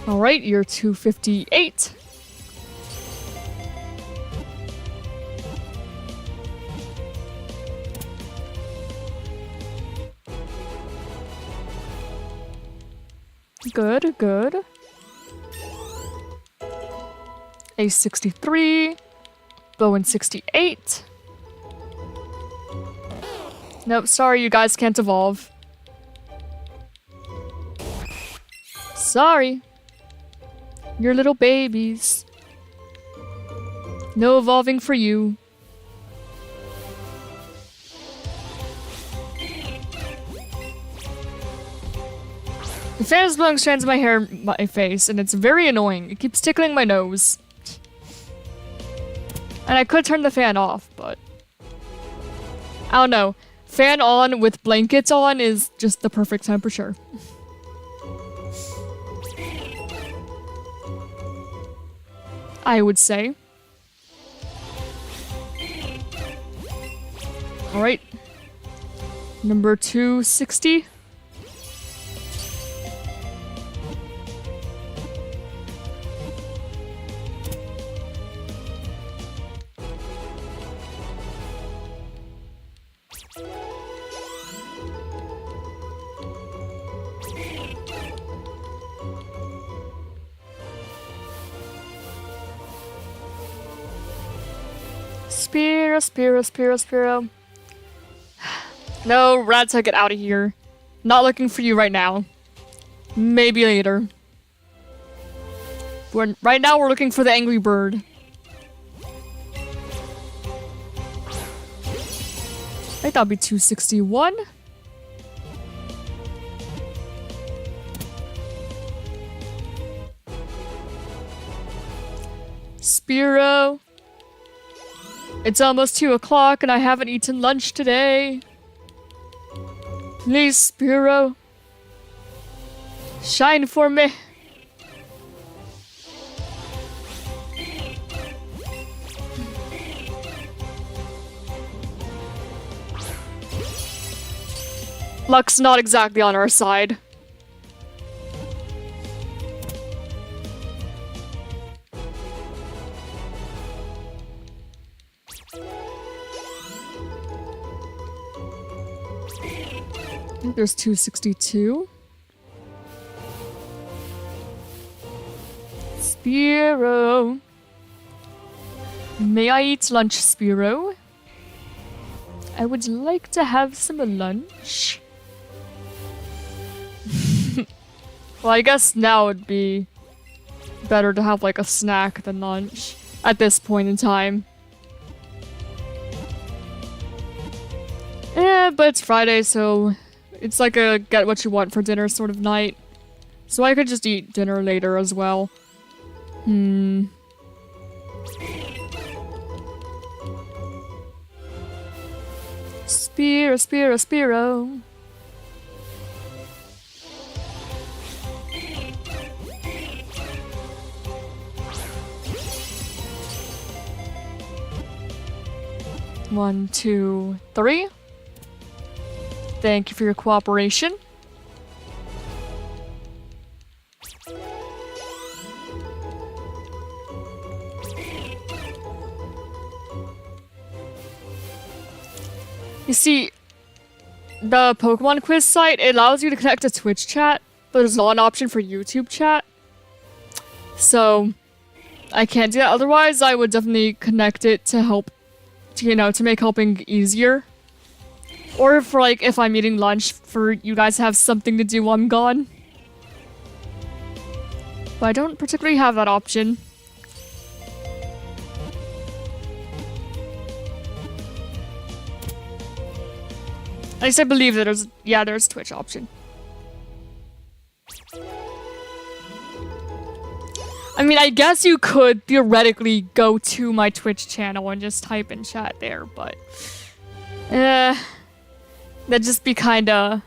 A: All right, you're 258. Good, good. Ace 63. Bowen 68. Nope, sorry, you guys can't evolve. Sorry. You're little babies. No evolving for you. The fan is blowing strands of my hair in my face, and it's very annoying. It keeps tickling my nose. And I could turn the fan off, but... I don't know. Fan on with blankets on is just the perfect temperature. I would say. Alright. Number 260. Spiro. No, Radsa, get out of here. Not looking for you right now. Maybe later. Right now we're looking for the angry bird. I thought it'd be 261. Spiro. It's almost 2 o'clock and I haven't eaten lunch today. Please, Spiro. Shine for me. Luck's not exactly on our side. I think there's 262. Spiro. May I eat lunch, Spiro? I would like to have some lunch. Well, I guess now it'd be better to have like a snack than lunch at this point in time. Yeah, but it's Friday, so it's like a get what you want for dinner sort of night. So I could just eat dinner later as well. Spiro. 1, 2, 3. Thank you for your cooperation. You see, the Pokemon quiz site, it allows you to connect to Twitch chat, but there's not an option for YouTube chat. So, I can't do that. Otherwise, I would definitely connect it to help, to make helping easier. Or for, like, if I'm eating lunch, for you guys to have something to do while I'm gone. But I don't particularly have that option. At least I believe that there's a Twitch option. I mean, I guess you could theoretically go to my Twitch channel and just type in chat there, but... that'd just be kinda...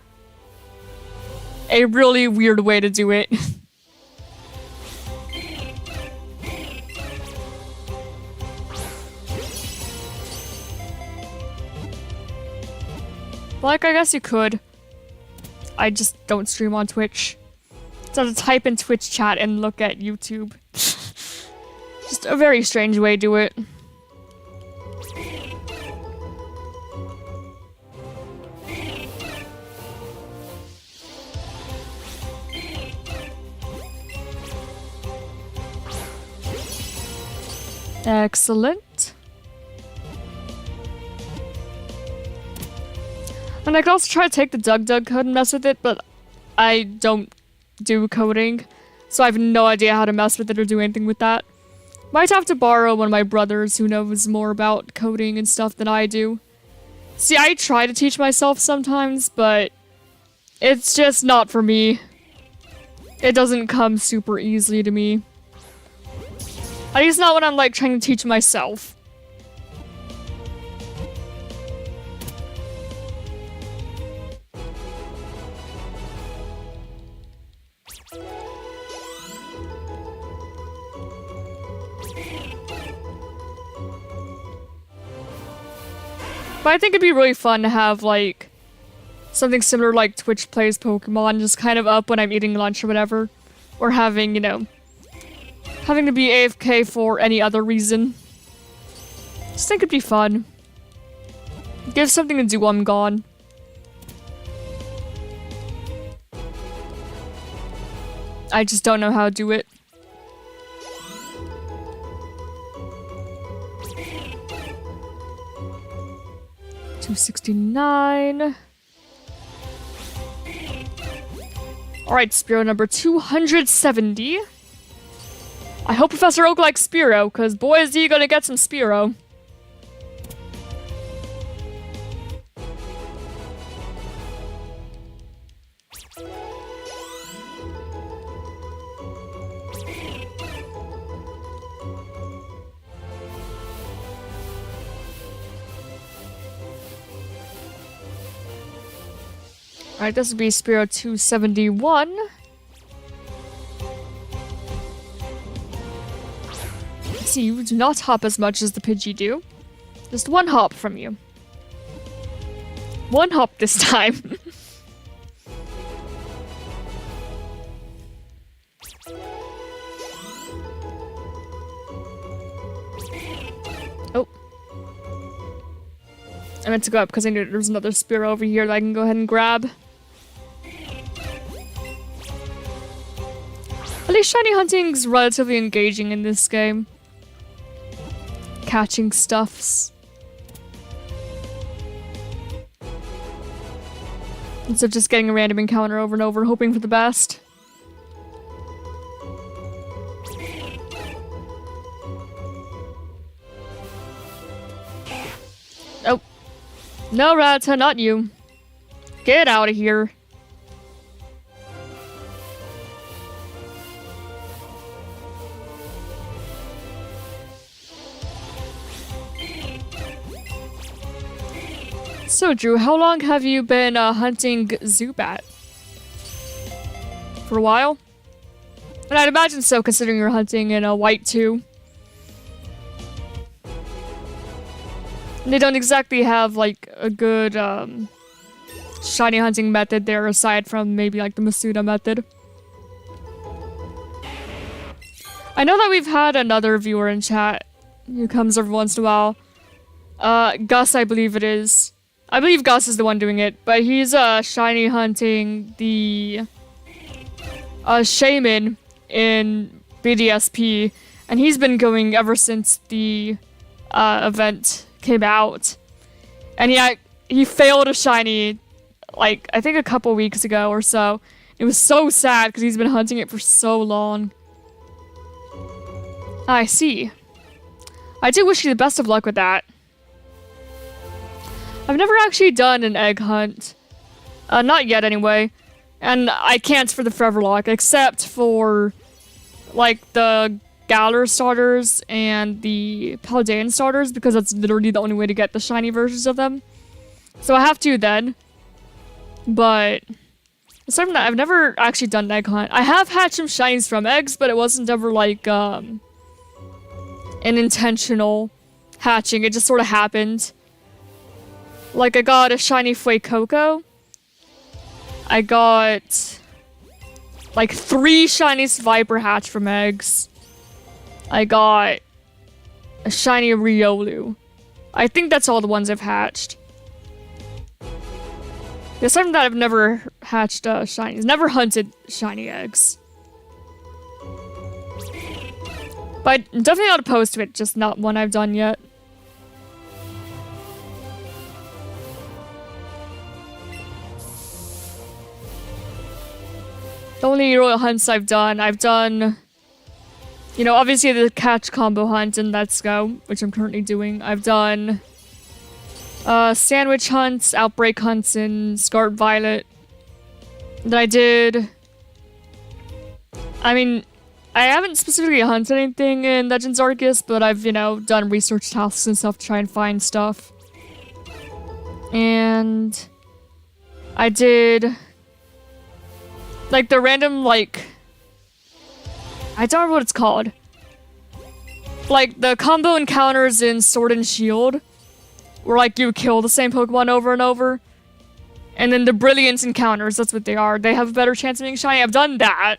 A: a really weird way to do it. Like, I guess you could. I just don't stream on Twitch. So to type in Twitch chat and look at YouTube. Just a very strange way to do it. Excellent. And I could also try to take the Dug code and mess with it, but I don't do coding, so I have no idea how to mess with it or do anything with that. Might have to borrow one of my brothers who knows more about coding and stuff than I do. See, I try to teach myself sometimes, but it's just not for me. It doesn't come super easily to me. At least not when I'm like trying to teach myself. But I think it'd be really fun to have like something similar like Twitch plays Pokemon just kind of up when I'm eating lunch or whatever. Or having, you know, having to be AFK for any other reason. Just think it'd be fun. Give something to do while I'm gone. I just don't know how to do it. $269. Alright, Spearow number 270. I hope Professor Oak likes Spearow, because boy is he gonna get some Spearow. Alright, this would be Spearow 271. See, you do not hop as much as the Pidgey do. Just one hop from you. One hop this time. Oh. I meant to go up because I knew there was another Spearow over here that I can go ahead and grab. At least shiny hunting's relatively engaging in this game. Catching stuffs. Instead of just getting a random encounter over and over, hoping for the best. Oh. No, Rattata, not you. Get out of here. So, Drew, how long have you been hunting Zubat? For a while? And I'd imagine so, considering you're hunting in a white too. And they don't exactly have, like, a good, shiny hunting method there, aside from maybe, like, the Masuda method. I know that we've had another viewer in chat who comes every once in a while. Gus, I believe it is. I believe Gus is the one doing it, but he's shiny hunting the Shaman in BDSP, and he's been going ever since the event came out. And he failed a shiny, like, I think a couple weeks ago or so. It was so sad because he's been hunting it for so long. I see. I do wish you the best of luck with that. I've never actually done an egg hunt. Not yet, anyway. And I can't for the Foreverlocke, except for, like, the Galar starters and the Paldean starters, because that's literally the only way to get the shiny versions of them. So I have to then. But aside from that, I've never actually done an egg hunt. I have hatched some shinies from eggs, but it wasn't ever, like, an intentional hatching. It just sort of happened. Like, I got a shiny Fuecoco. I got, like, 3 shiny Viper hatch from eggs. I got a shiny Riolu. I think that's all the ones I've hatched. Aside from that, I've never hatched shinies. Never hunted shiny eggs. But I'm definitely not opposed to it, just not one I've done yet. The only royal hunts I've done, you know, obviously the catch combo hunt and Let's Go, which I'm currently doing. I've done sandwich hunts, outbreak hunts in Scarlet Violet. That I did. I mean, I haven't specifically hunted anything in Legends Arceus, but I've, you know, done research tasks and stuff to try and find stuff. And I did, like, the random, like, I don't remember what it's called. Like, the combo encounters in Sword and Shield, where, like, you kill the same Pokemon over and over. And then the Brilliance encounters, that's what they are. They have a better chance of being shiny. I've done that.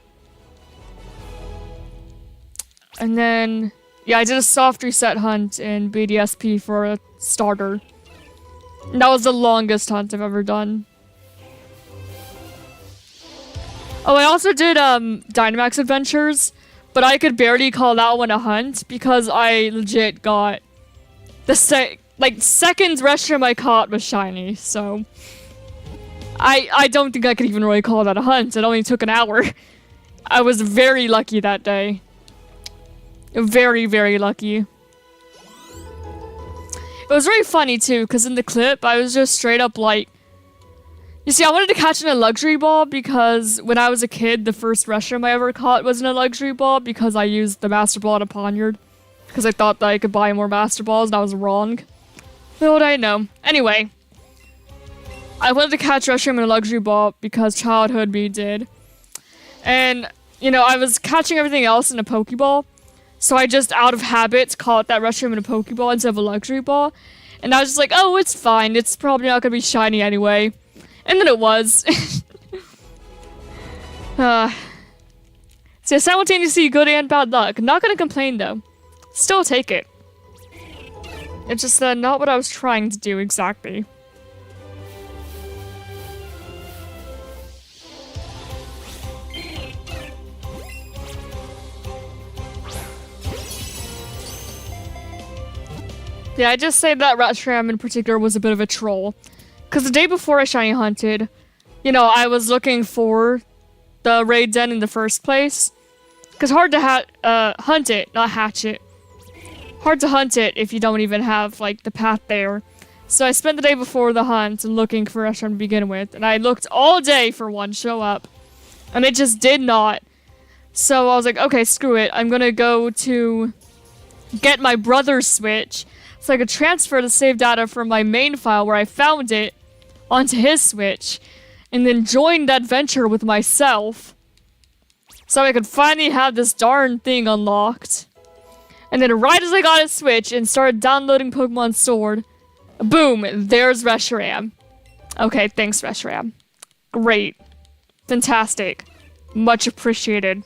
A: And then, yeah, I did a soft reset hunt in BDSP for a starter. And that was the longest hunt I've ever done. Oh, I also did Dynamax Adventures, but I could barely call that one a hunt because I legit got the second Reshiram I caught was shiny, so I don't think I could even really call that a hunt. It only took an hour. I was very lucky that day. Very, very lucky. It was very funny too, because in the clip, I was just straight up like... You see, I wanted to catch in a luxury ball because when I was a kid, the first Reshiram I ever caught was in a luxury ball because I used the Master Ball on a Poniard. Because I thought that I could buy more Master Balls and I was wrong. Little did I know. Anyway. I wanted to catch Reshiram in a luxury ball because childhood me did. And, you know, I was catching everything else in a Pokeball. So I just, out of habit, caught that Reshiram in a Pokeball instead of a luxury ball. And I was just like, oh, it's fine. It's probably not going to be shiny anyway. And then it was. So simultaneously good and bad luck. Not going to complain, though. Still take it. It's just not what I was trying to do exactly. Yeah, I just say that Reshiram in particular was a bit of a troll. Because the day before I shiny hunted, you know, I was looking for the raid den in the first place. Because hard to hunt it, not hatch it. Hard to hunt it if you don't even have, like, the path there. So I spent the day before the hunt and looking for Reshiram to begin with. And I looked all day for one show up. And it just did not. So I was like, okay, screw it. I'm gonna go to get my brother's Switch. So I could transfer the save data from my main file where I found it onto his Switch. And then join that venture with myself. So I could finally have this darn thing unlocked. And then right as I got a Switch and started downloading Pokemon Sword, boom, there's Reshiram. Okay, thanks Reshiram. Great. Fantastic. Much appreciated.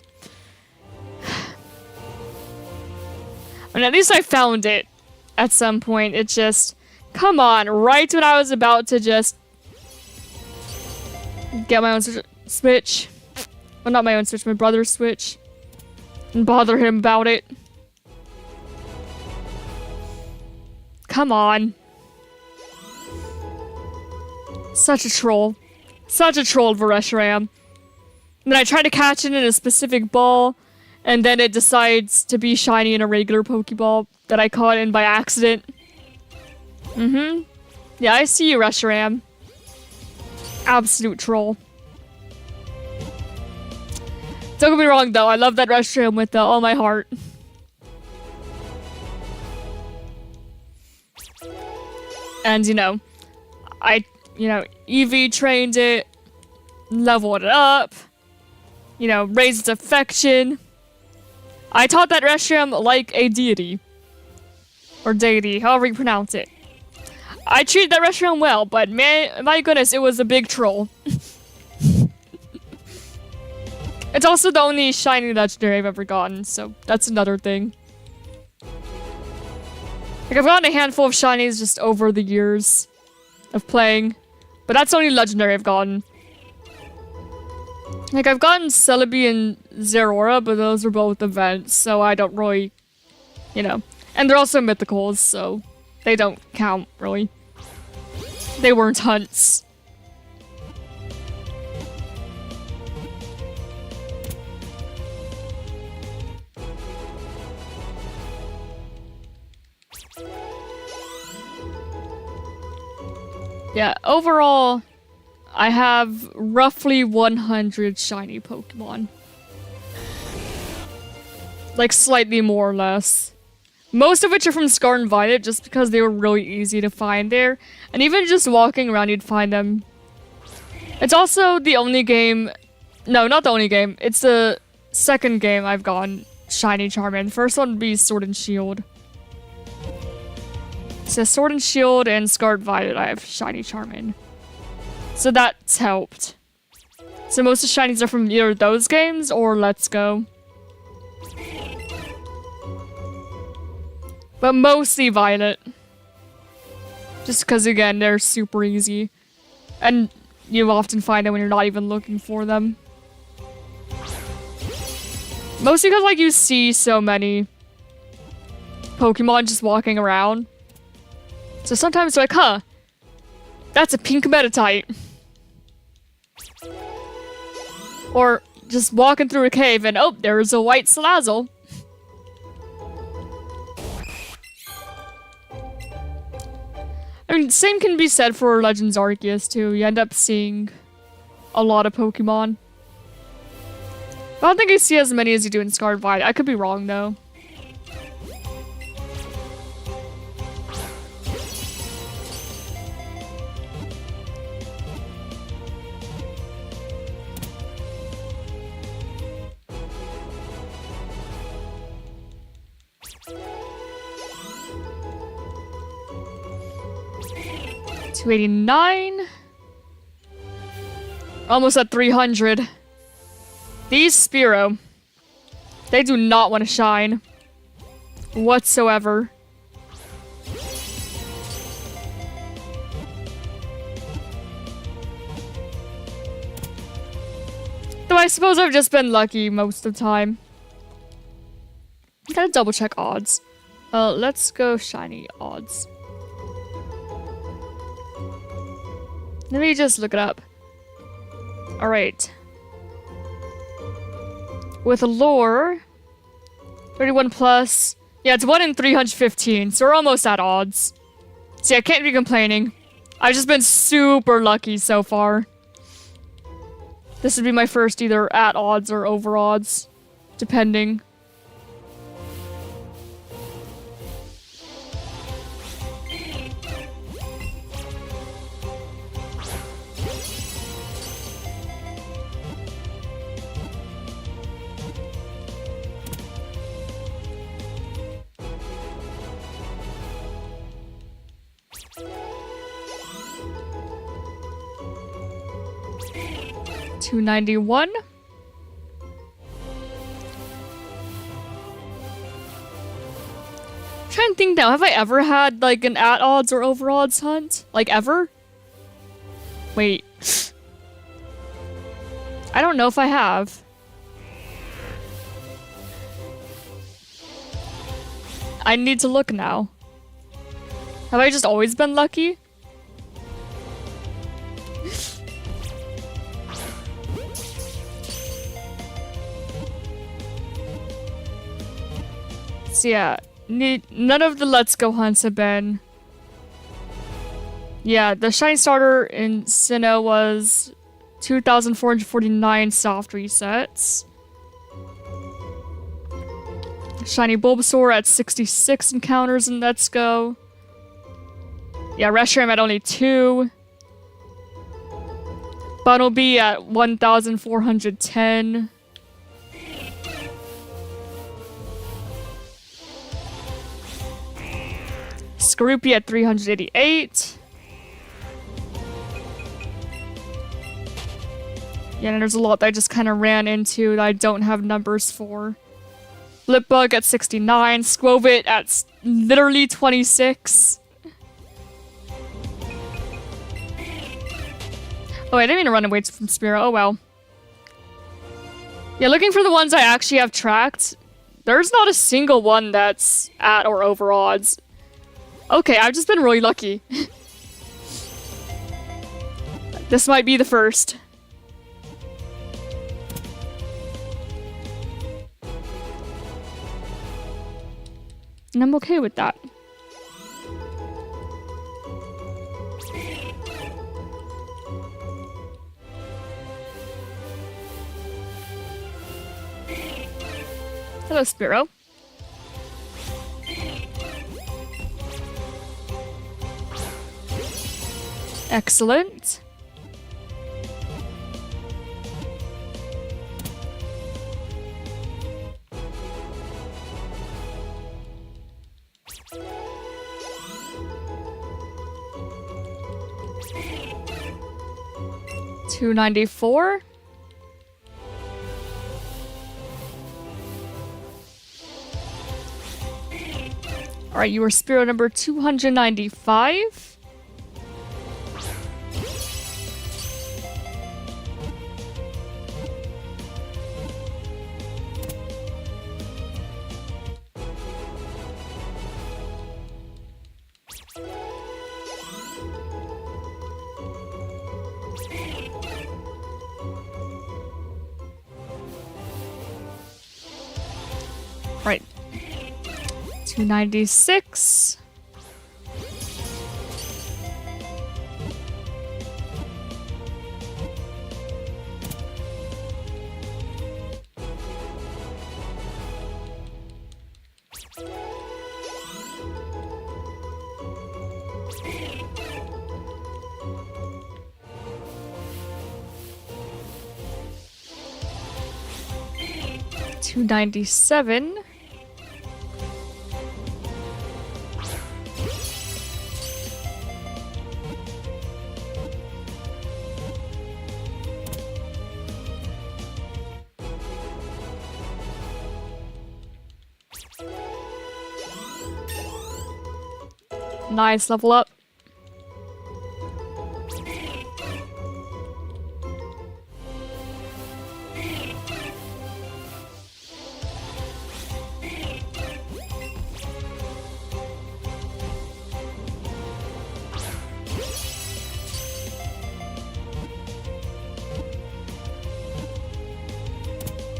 A: And at least I found it. At some point, it just... Come on, right when I was about to just... get my own Switch. Well, not my own Switch, my brother's Switch. And bother him about it. Come on. Such a troll. Such a troll for Reshiram. And then I try to catch it in a specific ball, and then it decides to be shiny in a regular Pokeball that I caught in by accident. Mm-hmm. Yeah, I see you, Reshiram. Absolute troll. Don't get me wrong, though. I love that Reshiram with all my heart. And, you know, Eevee trained it, leveled it up, you know, raised its affection. I taught that Reshiram like a deity. Or deity, however you pronounce it. I treated that restaurant well, but man, my goodness, it was a big troll. It's also the only shiny legendary I've ever gotten, so that's another thing. Like, I've gotten a handful of shinies just over the years of playing, but that's the only legendary I've gotten. Like, I've gotten Celebi and Zeraora, but those are both events, so I don't really, you know. And they're also mythicals, so they don't count, really. They weren't hunts. Yeah, overall, I have roughly 100 shiny Pokemon. Like, slightly more or less. Most of which are from Scarlet and Violet, just because they were really easy to find there. And even just walking around, you'd find them. It's also the only game... No, not the only game. It's the second game I've gotten shiny Charmander. First one would be Sword and Shield. So Sword and Shield and Scarlet Violet, I have shiny Charmander. So that's helped. So most of the shinies are from either those games or Let's Go. But mostly Violet. Just because, again, they're super easy. And you often find them when you're not even looking for them. Mostly because, like, you see so many Pokemon just walking around. So sometimes you're like, huh, that's a pink Metatite. Or just walking through a cave and, oh, there's a white Salazzle. I mean, same can be said for Legends Arceus too. You end up seeing a lot of Pokemon. I don't think I see as many as you do in Scarlet Violet. I could be wrong though. $289. Almost at 300. These Spearow, they do not want to shine whatsoever. Though I suppose I've just been lucky most of the time. Gotta double check odds. Let's go shiny odds. Let me just look it up. Alright. With lore, 31 plus. Yeah, it's 1 in 315, so we're almost at odds. See, I can't be complaining. I've just been super lucky so far. This would be my first either at odds or over odds, depending. $291. I'm trying to think now, have I ever had like an at odds or over odds hunt? Like ever? Wait. I don't know if I have. I need to look now. Have I just always been lucky? So yeah, none of the Let's Go hunts have been. Yeah, the shiny starter in Sinnoh was 2,449 soft resets. Shiny Bulbasaur at 66 encounters in Let's Go. Yeah, Reshiram at only 2. Bunnelby at 1,410. Skorupi at 388. Yeah, and there's a lot that I just kind of ran into that I don't have numbers for. Blipbug at 69, Squovit at literally 26. Oh, I didn't mean to run away from Spearow. Oh, well. Yeah, looking for the ones I actually have tracked, there's not a single one that's at or over odds. Okay, I've just been really lucky. This might be the first. And I'm okay with that. Hello, Spearow. Excellent. $294. Alright, you were Spearow number 295. Right. 296. $297. Nice, level up.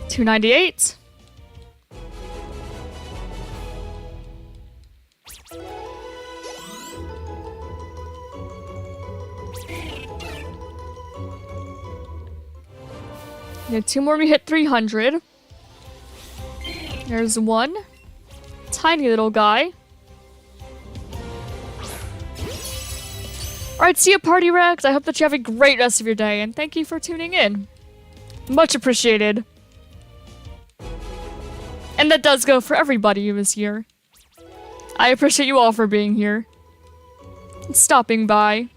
A: $298. Yeah, two more, we hit 300. There's one. Tiny little guy. Alright, see you, Party Rex. I hope that you have a great rest of your day, and thank you for tuning in. Much appreciated. And that does go for everybody who is here. I appreciate you all for being here. And stopping by.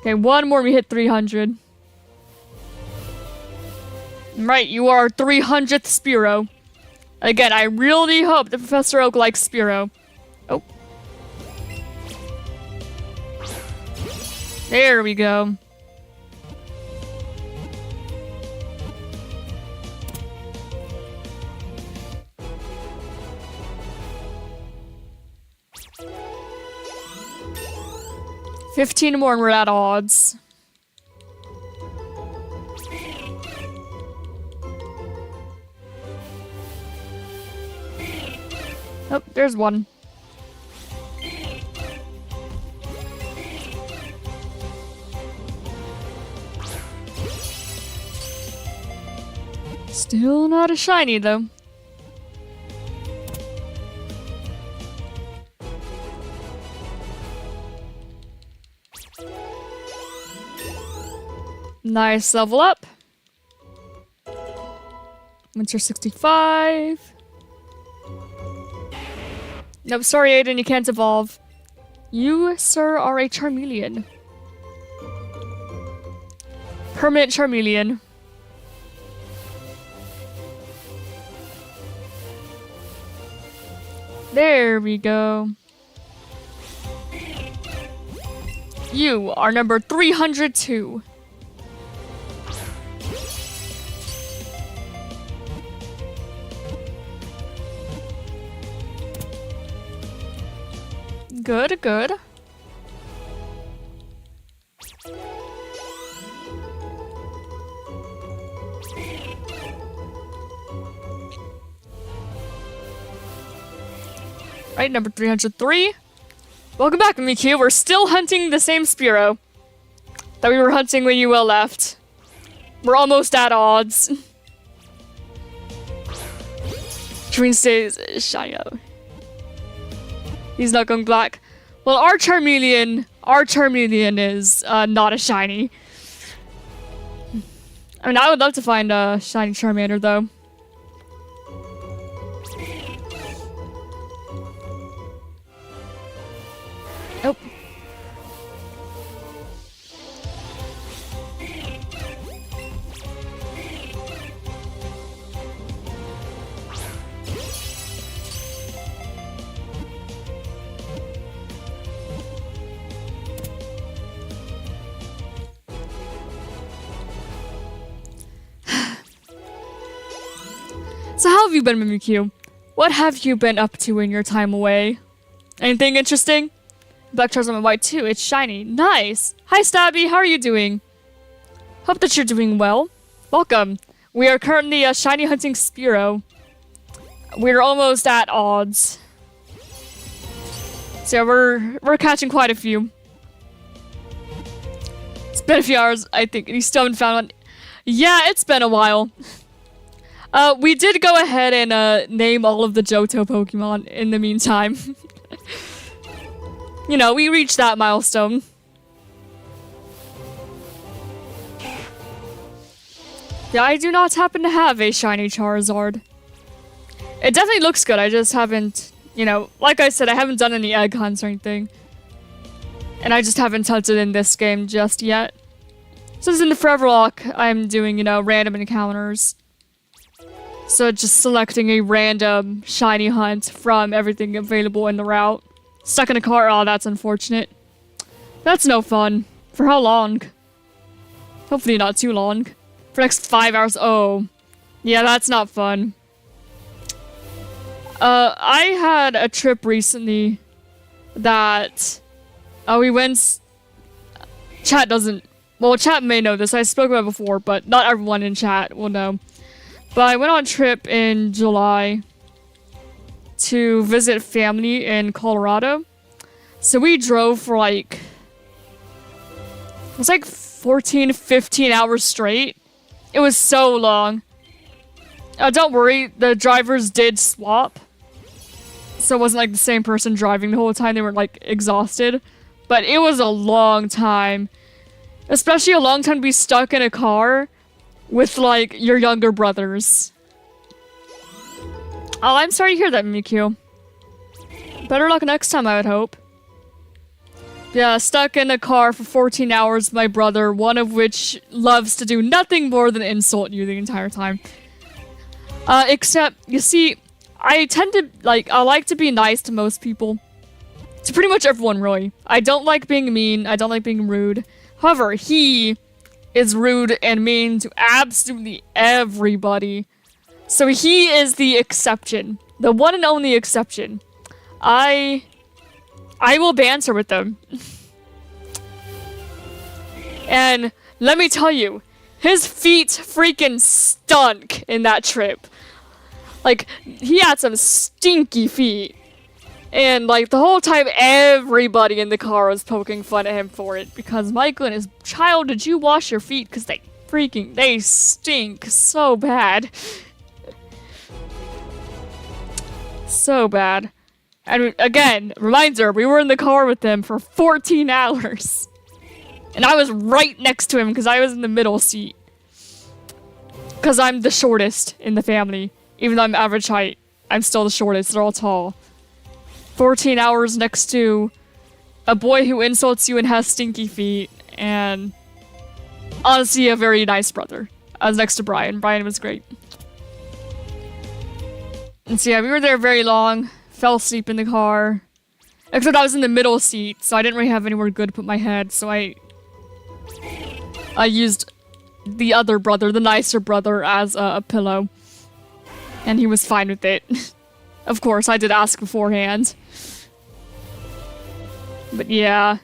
A: Okay, one more, we hit 300. Right, you are our 300th Spearow. Again, I really hope that Professor Oak likes Spearow. Oh. There we go. $15 more and we're at odds. Oh, there's one. Still not a shiny, though. Nice level up. Winter 65. Nope, sorry Aiden, you can't evolve. You, sir, are a Charmeleon. permanent Charmeleon. There we go. You are number 302. Good, good. Right, number 303. Welcome back, Miku. We're still hunting the same Spearow that we were hunting when you left. We're almost at odds. Twin stays Shio. He's not going black. Well, our Charmeleon is not a shiny. I mean, I would love to find a shiny Charmander, though. Oh. So how have you been, Mimikyu? What have you been up to in your time away? Anything interesting? Black Char's on my white too. It's shiny. Nice. Hi, Stabby. How are you doing? Hope that you're doing well. Welcome. We are currently shiny hunting Spearow. We're almost at odds. So yeah, we're catching quite a few. It's been a few hours, I think. You still haven't found one. Yeah, it's been a while. We did go ahead and name all of the Johto Pokemon in the meantime. You know, we reached that milestone. Yeah, I do not happen to have a shiny Charizard. It definitely looks good, I just haven't, you know, like I said, I haven't done any egg hunts or anything. And I just haven't hunted in this game just yet. Since in the Foreverlocke, I'm doing, you know, random encounters. So just selecting a random shiny hunt from everything available in the route. Stuck in a car, oh, that's unfortunate. That's no fun. For how long? Hopefully not too long. For next 5 hours, oh. Yeah, that's not fun. I had a trip recently that... we went... Chat doesn't... Well, chat may know this, I spoke about it before, but not everyone in chat will know. But I went on a trip in July to visit family in Colorado. So we drove for like... It was like 14, 15 hours straight. It was so long. Don't worry, the drivers did swap. So it wasn't like the same person driving the whole time. They weren't like exhausted. But it was a long time. Especially a long time to be stuck in a car with like your younger brothers. Oh, I'm sorry to hear that, Mikyu. Better luck next time, I would hope. Yeah, stuck in a car for 14 hours with my brother, one of which loves to do nothing more than insult you the entire time. Except, you see, I tend to, like, I like to be nice to most people. To pretty much everyone, really. I don't like being mean, I don't like being rude. However, he is rude and mean to absolutely everybody. So he is the exception. The one and only exception. I will banter with them. And let me tell you, his feet freaking stunk in that trip. Like, he had some stinky feet. And, like, the whole time, everybody in the car was poking fun at him for it. Because, my goodness, child, did you wash your feet? Because they stink so bad. So bad. And, again, reminder, we were in the car with him for 14 hours. And I was right next to him because I was in the middle seat. Because I'm the shortest in the family. Even though I'm average height, I'm still the shortest. They're all tall. 14 hours next to a boy who insults you and has stinky feet, and honestly a very nice brother. I was next to Brian. Brian was great. And so yeah, we were there very long. Fell asleep in the car. Except I was in the middle seat, so I didn't really have anywhere good to put my head, so I used the other brother, the nicer brother, as a pillow. And he was fine with it. Of course, I did ask beforehand. But yeah.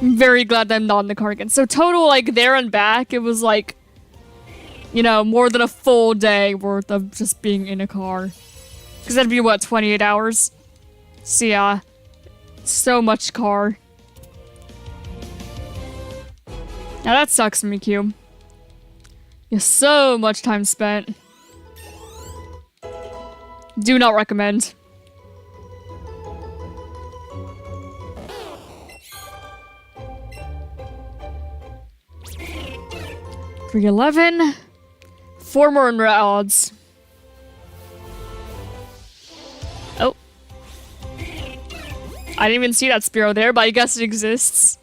A: I'm very glad that I'm not in the car again. So total, like, there and back, it was like, you know, more than a full day worth of just being in a car. Because that'd be, what, 28 hours? So yeah. So much car. Now that sucks, Mikyu. Yeah, so much time spent. Do not recommend. $311. 4 more in red odds. Oh. I didn't even see that Spearow there, but I guess it exists.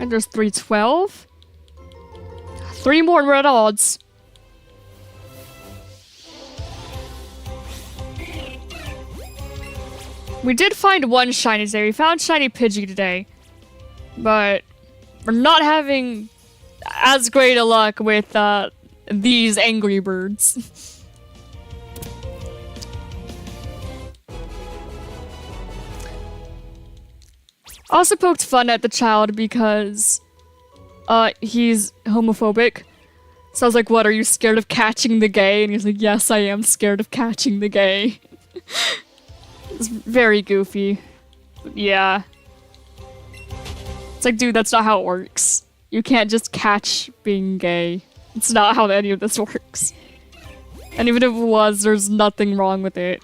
A: And there's 312. 3 more red odds. We did find one shiny today. We found shiny Pidgey today. But we're not having as great a luck with these angry birds. I also poked fun at the child because he's homophobic. So I was like, what, are you scared of catching the gay? And he's like, yes, I am scared of catching the gay. It's very goofy. But yeah. It's like, dude, that's not how it works. You can't just catch being gay. It's not how any of this works. And even if it was, there's nothing wrong with it.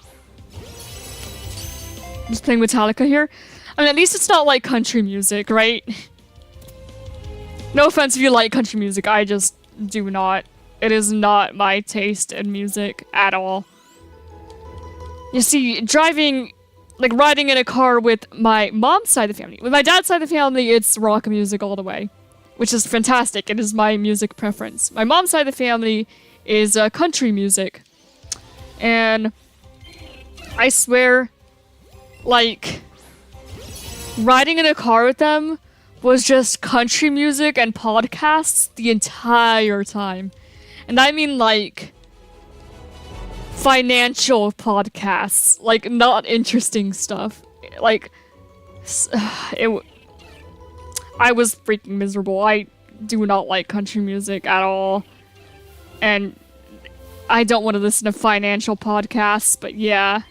A: Just playing Metallica here. I mean, at least it's not like country music, right? No offense if you like country music, I just do not. It is not my taste in music at all. You see, riding in a car with my mom's side of the family. With my dad's side of the family, it's rock music all the way. Which is fantastic. It is my music preference. My mom's side of the family is country music. And I swear, like, riding in a car with them was just country music and podcasts the entire time. And I mean, like, financial podcasts. Like, not interesting stuff. Like, I was freaking miserable. I do not like country music at all. And I don't want to listen to financial podcasts, but yeah.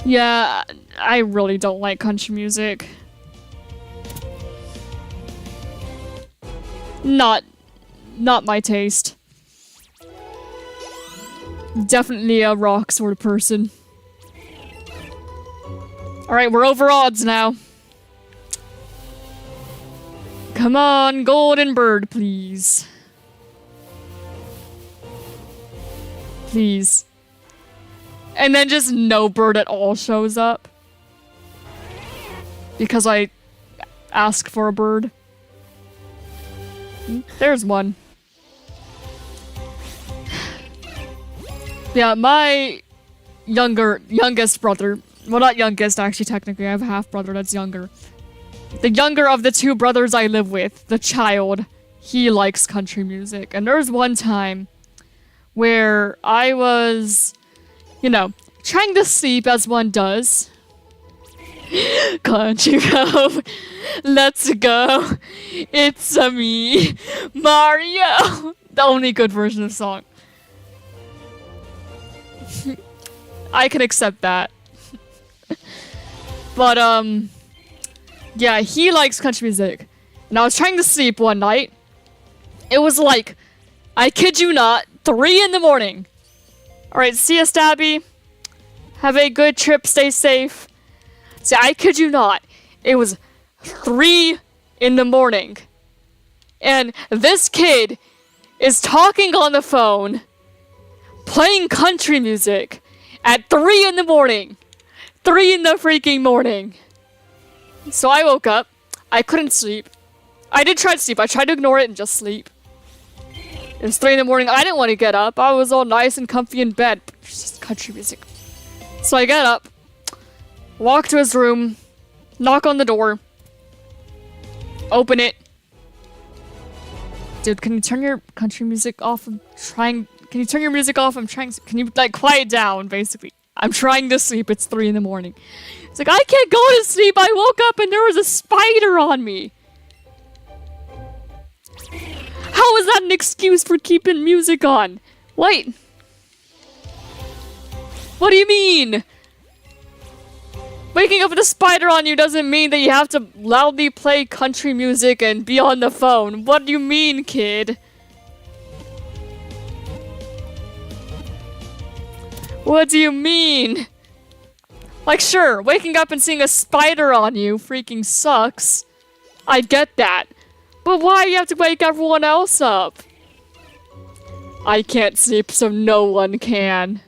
A: Yeah, I really don't like country music. Not my taste. Definitely a rock sort of person. Alright, we're over odds now. Come on, golden bird, please. Please. And then just no bird at all shows up. Because I asked for a bird. There's one. Yeah, my youngest brother, well, not youngest, actually, technically, I have a half-brother that's younger. The younger of the 2 brothers I live with, the child, he likes country music. And there was one time where I was, you know, trying to sleep as one does. Country road, let's go. It's a me, Mario. The only good version of the song. I can accept that. But, yeah, he likes country music. And I was trying to sleep one night. It was like, I kid you not, 3 in the morning. Alright, see ya, Stabby. Have a good trip, stay safe. See, I kid you not, it was 3 in the morning. And this kid is talking on the phone, playing country music at 3 in the morning. 3 in the freaking morning. So I woke up. I couldn't sleep. I did try to sleep. I tried to ignore it and just sleep. It was 3 in the morning. I didn't want to get up. I was all nice and comfy in bed. It's just country music. So I get up, walk to his room, knock on the door, open it. Dude, can you turn your country music off? I'm trying. Can you turn your music off? I'm trying. Can you, like, quiet down, basically? I'm trying to sleep. It's 3 in the morning. It's like, I can't go to sleep. I woke up and there was a spider on me. How is that an excuse for keeping music on? Wait. What do you mean? Waking up with a spider on you doesn't mean that you have to loudly play country music and be on the phone. What do you mean, kid? What do you mean? Like, sure, waking up and seeing a spider on you freaking sucks. I get that. But why do you have to wake everyone else up? I can't sleep, so no one can.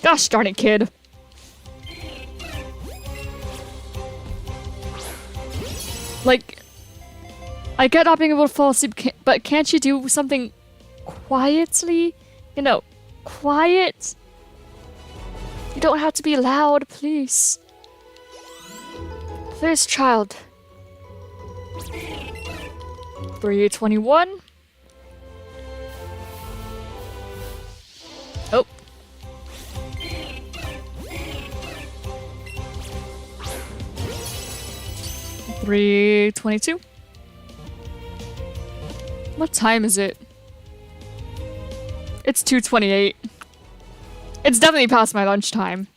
A: Gosh darn it, kid. Like, I get not being able to fall asleep, but can't you do something quietly? You know, quiet? You don't have to be loud, please. Please, child. 3:21. Oh. $3:22. What time is it? It's 2:28. It's definitely past my lunchtime.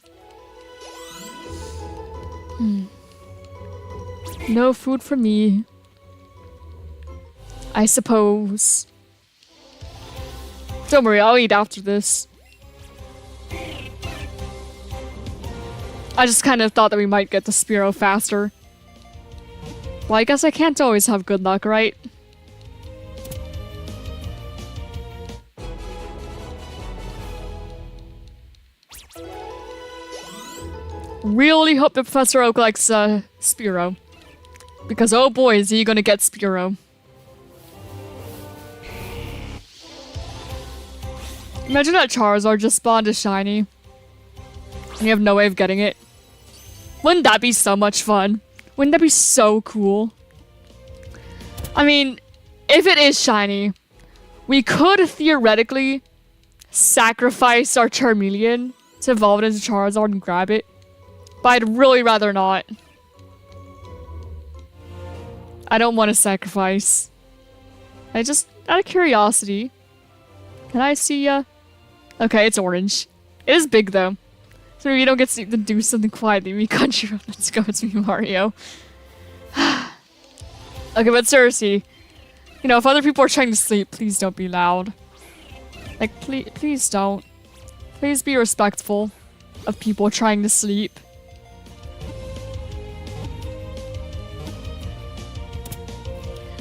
A: No food for me. I suppose. Don't worry, I'll eat after this. I just kind of thought that we might get to Spearow faster. Well, I guess I can't always have good luck, right? Really hope that Professor Oak likes, Spearow. Because, oh boy, is he gonna get Spearow. Imagine that Charizard just spawned a shiny. And you have no way of getting it. Wouldn't that be so much fun? Wouldn't that be so cool? I mean, if it is shiny, we could theoretically sacrifice our Charmeleon to evolve it into Charizard and grab it. But I'd really rather not. I don't want to sacrifice. I just, out of curiosity. Can I see ya? Okay, it's orange. It is big though. So maybe you don't get to do something quietly. Me country road. Let's go. It's me, Mario. Okay, but seriously, you know, if other people are trying to sleep, please don't be loud. Like, please don't. Please be respectful of people trying to sleep.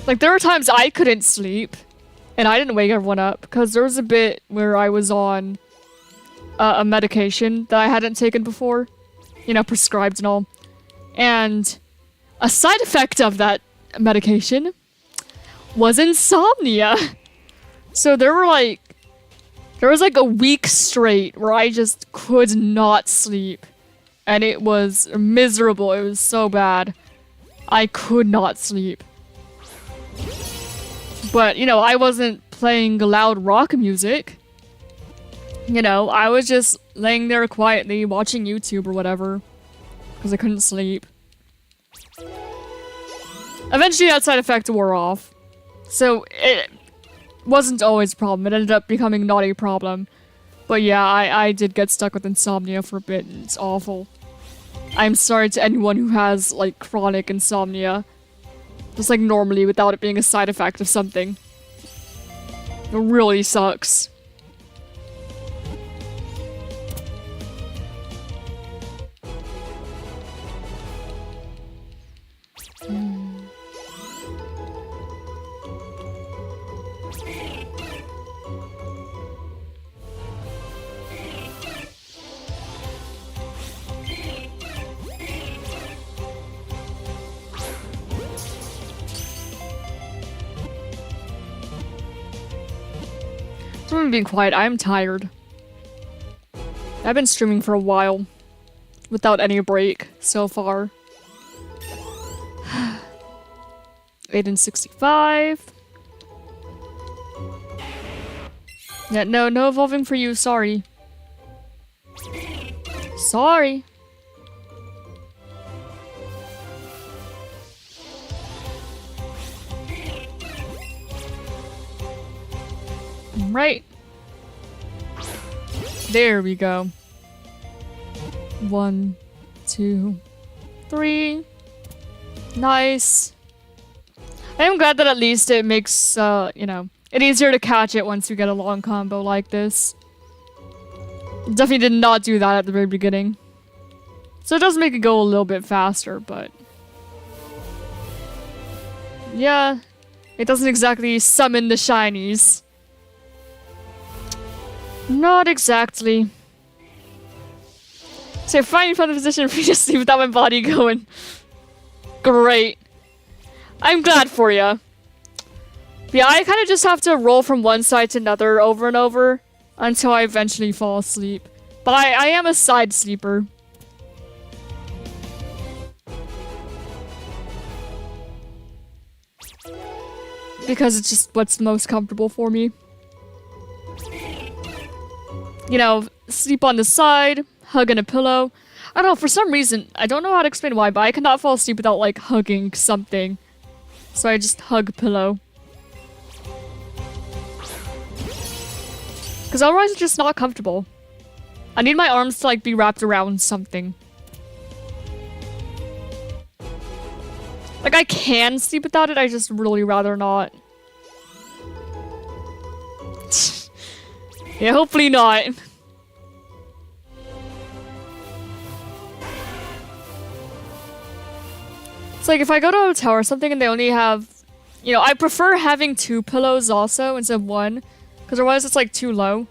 A: Like, there were times I couldn't sleep, and I didn't wake everyone up, because there was a bit where I was on a medication that I hadn't taken before. You know, prescribed and all. And a side effect of that medication was insomnia. So there was like a week straight where I just could not sleep. And it was miserable. It was so bad. I could not sleep. But, you know, I wasn't playing loud rock music. You know, I was just laying there quietly watching YouTube or whatever. Because I couldn't sleep. Eventually that side effect wore off. So it wasn't always a problem. It ended up becoming not a problem. But yeah, I did get stuck with insomnia for a bit, and it's awful. I'm sorry to anyone who has, like, chronic insomnia. Just like normally, without it being a side effect of something. It really sucks. I'm being quiet. I'm tired. I've been streaming for a while without any break so far. 8 and 65. Yeah, no evolving for you. Sorry. Sorry. Right. There we go. 1, 2, 3. Nice. I am glad that at least it makes, you know, it easier to catch it once you get a long combo like this. Definitely did not do that at the very beginning. So it does make it go a little bit faster, but... yeah, it doesn't exactly summon the shinies. Not exactly. So I finally found a position for me to sleep without my body going. Great. I'm glad for ya. Yeah, I kind of just have to roll from one side to another over and over until I eventually fall asleep. But I am a side sleeper. Because it's just what's most comfortable for me. You know, sleep on the side, hugging a pillow. I don't know, for some reason, I don't know how to explain why, but I cannot fall asleep without, like, hugging something. So I just hug a pillow. Because otherwise it's just not comfortable. I need my arms to, like, be wrapped around something. Like, I can sleep without it, I just really rather not. Yeah, hopefully not. It's like if I go to a hotel or something and they only have... You know, I prefer having 2 pillows also instead of 1. Because otherwise it's like too low.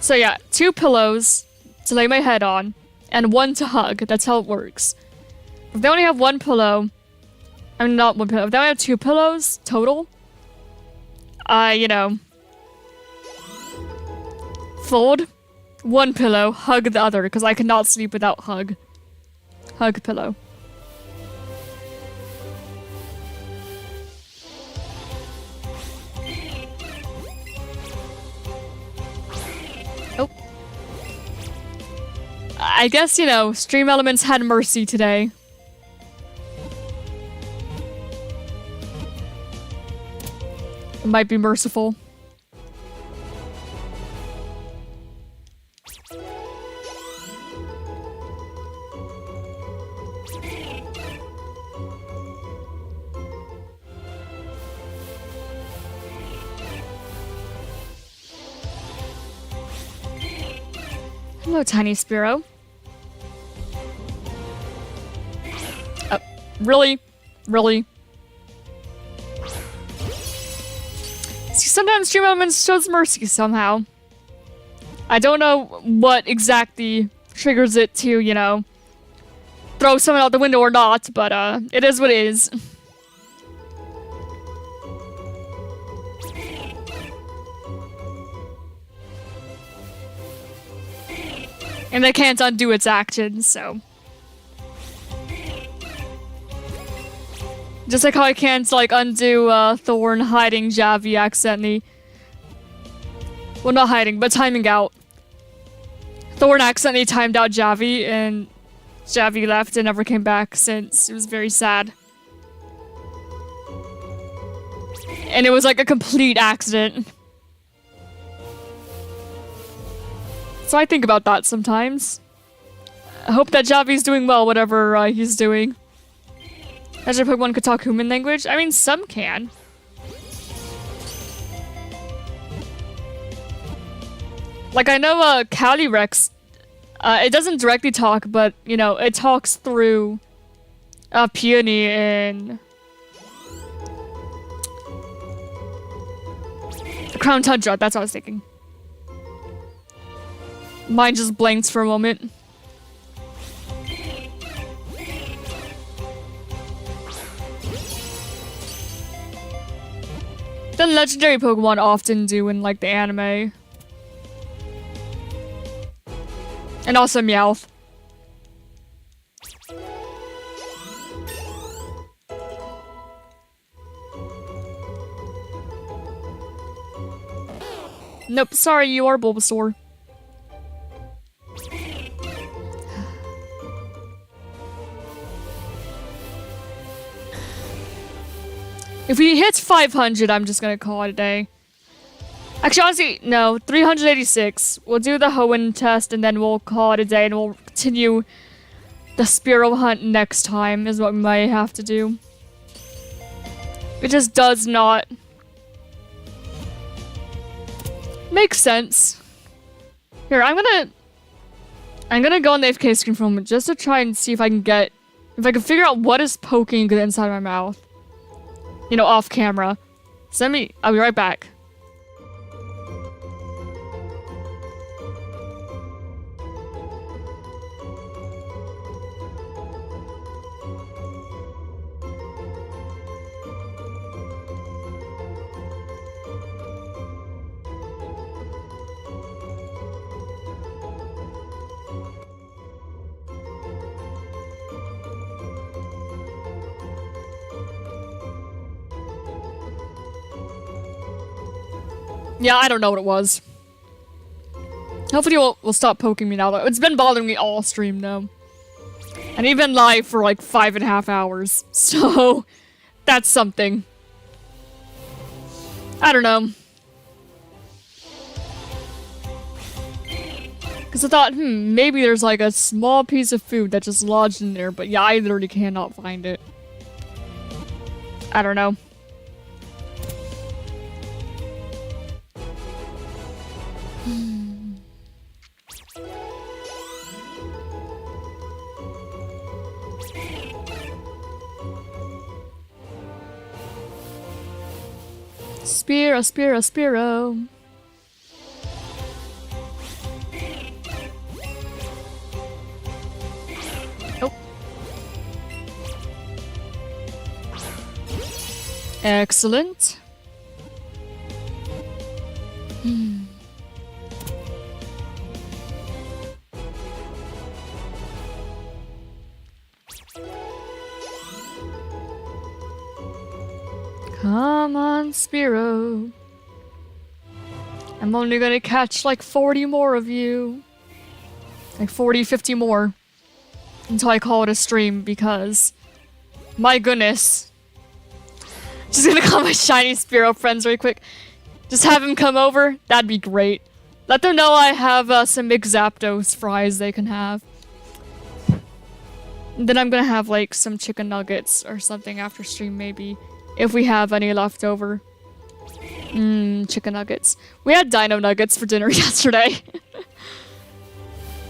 A: So yeah, 2 pillows to lay my head on. And 1 to hug. That's how it works. If they only have 1 pillow... I mean, not 1 pillow. If they only have 2 pillows total... you know... fold 1 pillow, hug the other, because I cannot sleep without hug. Hug pillow. Oh. I guess, you know, Stream Elements had mercy today. It might be merciful. Hello, Tiny Spiro. Really? Really? See, sometimes Stream Elements shows mercy somehow. I don't know what exactly triggers it to, you know, throw someone out the window or not, but, it is what it is. And they can't undo its actions, so... Just like how I can't, like, undo, Thorn hiding Javi accidentally. Well, not hiding, but timing out. Thorn accidentally timed out Javi, and Javi left and never came back since. It was very sad. And it was like a complete accident. So I think about that sometimes. I hope that Javi's doing well, whatever he's doing. Imagine if Pokemon could talk human language. I mean, some can. Like, I know, Calyrex, it doesn't directly talk, but, you know, it talks through, Peony and... Crown Tundra, that's what I was thinking. Mine just blanks for a moment. The legendary Pokemon often do in, like, the anime. And also Meowth. Nope, sorry, you are Bulbasaur. If we hit 500, I'm just gonna call it a day. Actually, honestly, no. 386. We'll do the Hoenn test, and then we'll call it a day, and we'll continue the Spearow hunt next time, is what we might have to do. It just does not make sense. Here, I'm gonna go on the AFK screen for a moment, just to try and see if I can figure out what is poking the inside of my mouth. You know, off camera. I'll be right back. Yeah, I don't know what it was. Hopefully it will stop poking me now, though. It's been bothering me all stream, though. And even live for like 5.5 hours. So, that's something. I don't know. Because I thought, maybe there's like a small piece of food that just lodged in there. But yeah, I literally cannot find it. I don't know. Spearow. Oh. Excellent. Come on, Spearow. I'm only gonna catch like 40 more of you. Like 40, 50 more. Until I call it a stream, because... my goodness. Just gonna call my shiny Spearow friends really quick. Just have him come over. That'd be great. Let them know I have some mixed Zapdos fries they can have. And then I'm gonna have like some chicken nuggets or something after stream, maybe. If we have any left over. Chicken nuggets. We had dino nuggets for dinner yesterday.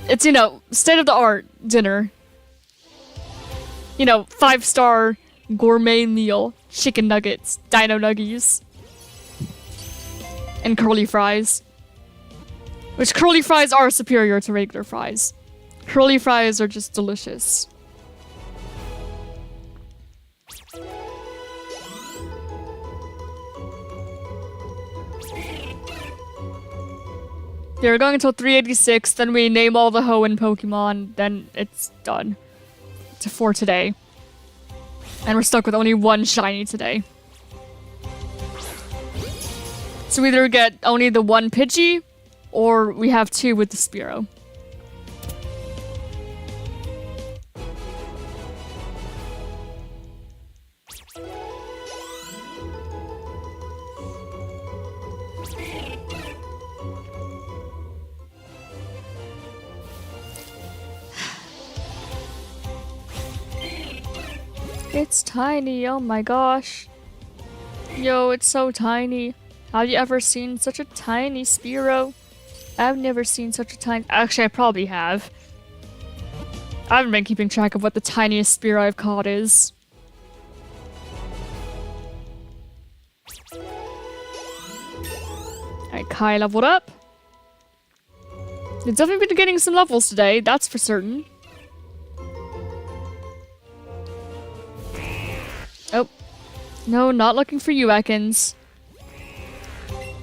A: It's, you know, state-of-the-art dinner. You know, 5-star gourmet meal. Chicken nuggets. Dino nuggies. And curly fries. Which curly fries are superior to regular fries. Curly fries are just delicious. Yeah, we're going until 386, then we name all the Hoenn Pokemon, then it's done. For today. And we're stuck with only one shiny today. So we either get only the one Pidgey, or we have two with the Spearow. It's tiny, oh my gosh. Yo, it's so tiny. Have you ever seen such a tiny Spearow? I've never seen such a tiny... Actually, I probably have. I haven't been keeping track of what the tiniest spear I've caught is. Alright, Kai leveled up. He's definitely been getting some levels today, that's for certain. Oh. No, not looking for you, Ekans.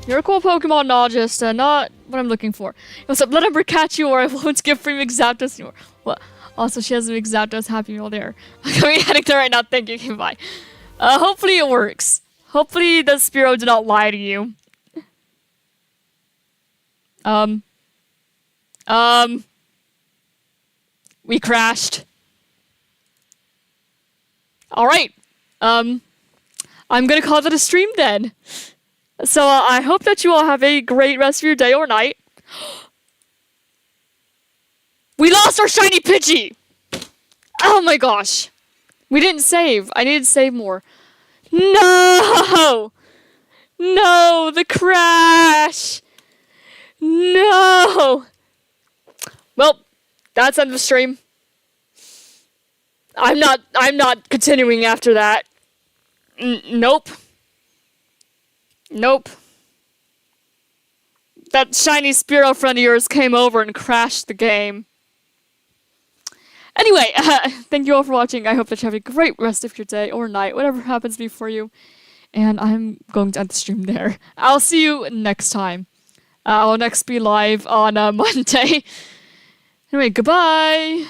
A: You're a cool Pokemon, not just, not what I'm looking for. What's up? Let Ember catch you or I won't give free Exaptos anymore. What? Also, she has an Exaptos Happy Meal there. I'm heading there right now. Thank you. Goodbye. Hopefully it works. Hopefully the Spearow did not lie to you. We crashed. Alright. I'm gonna call it a stream then. So, I hope that you all have a great rest of your day or night. We lost our shiny Pidgey! Oh my gosh. We didn't save. I needed to save more. No! No, the crash! No! Well, that's end of the stream. I'm not continuing after that. Nope. Nope. That shiny Spearow friend of yours came over and crashed the game. Anyway, thank you all for watching. I hope that you have a great rest of your day or night, whatever happens to be for you. And I'm going to end the stream there. I'll see you next time. I'll next be live on Monday. Anyway, goodbye!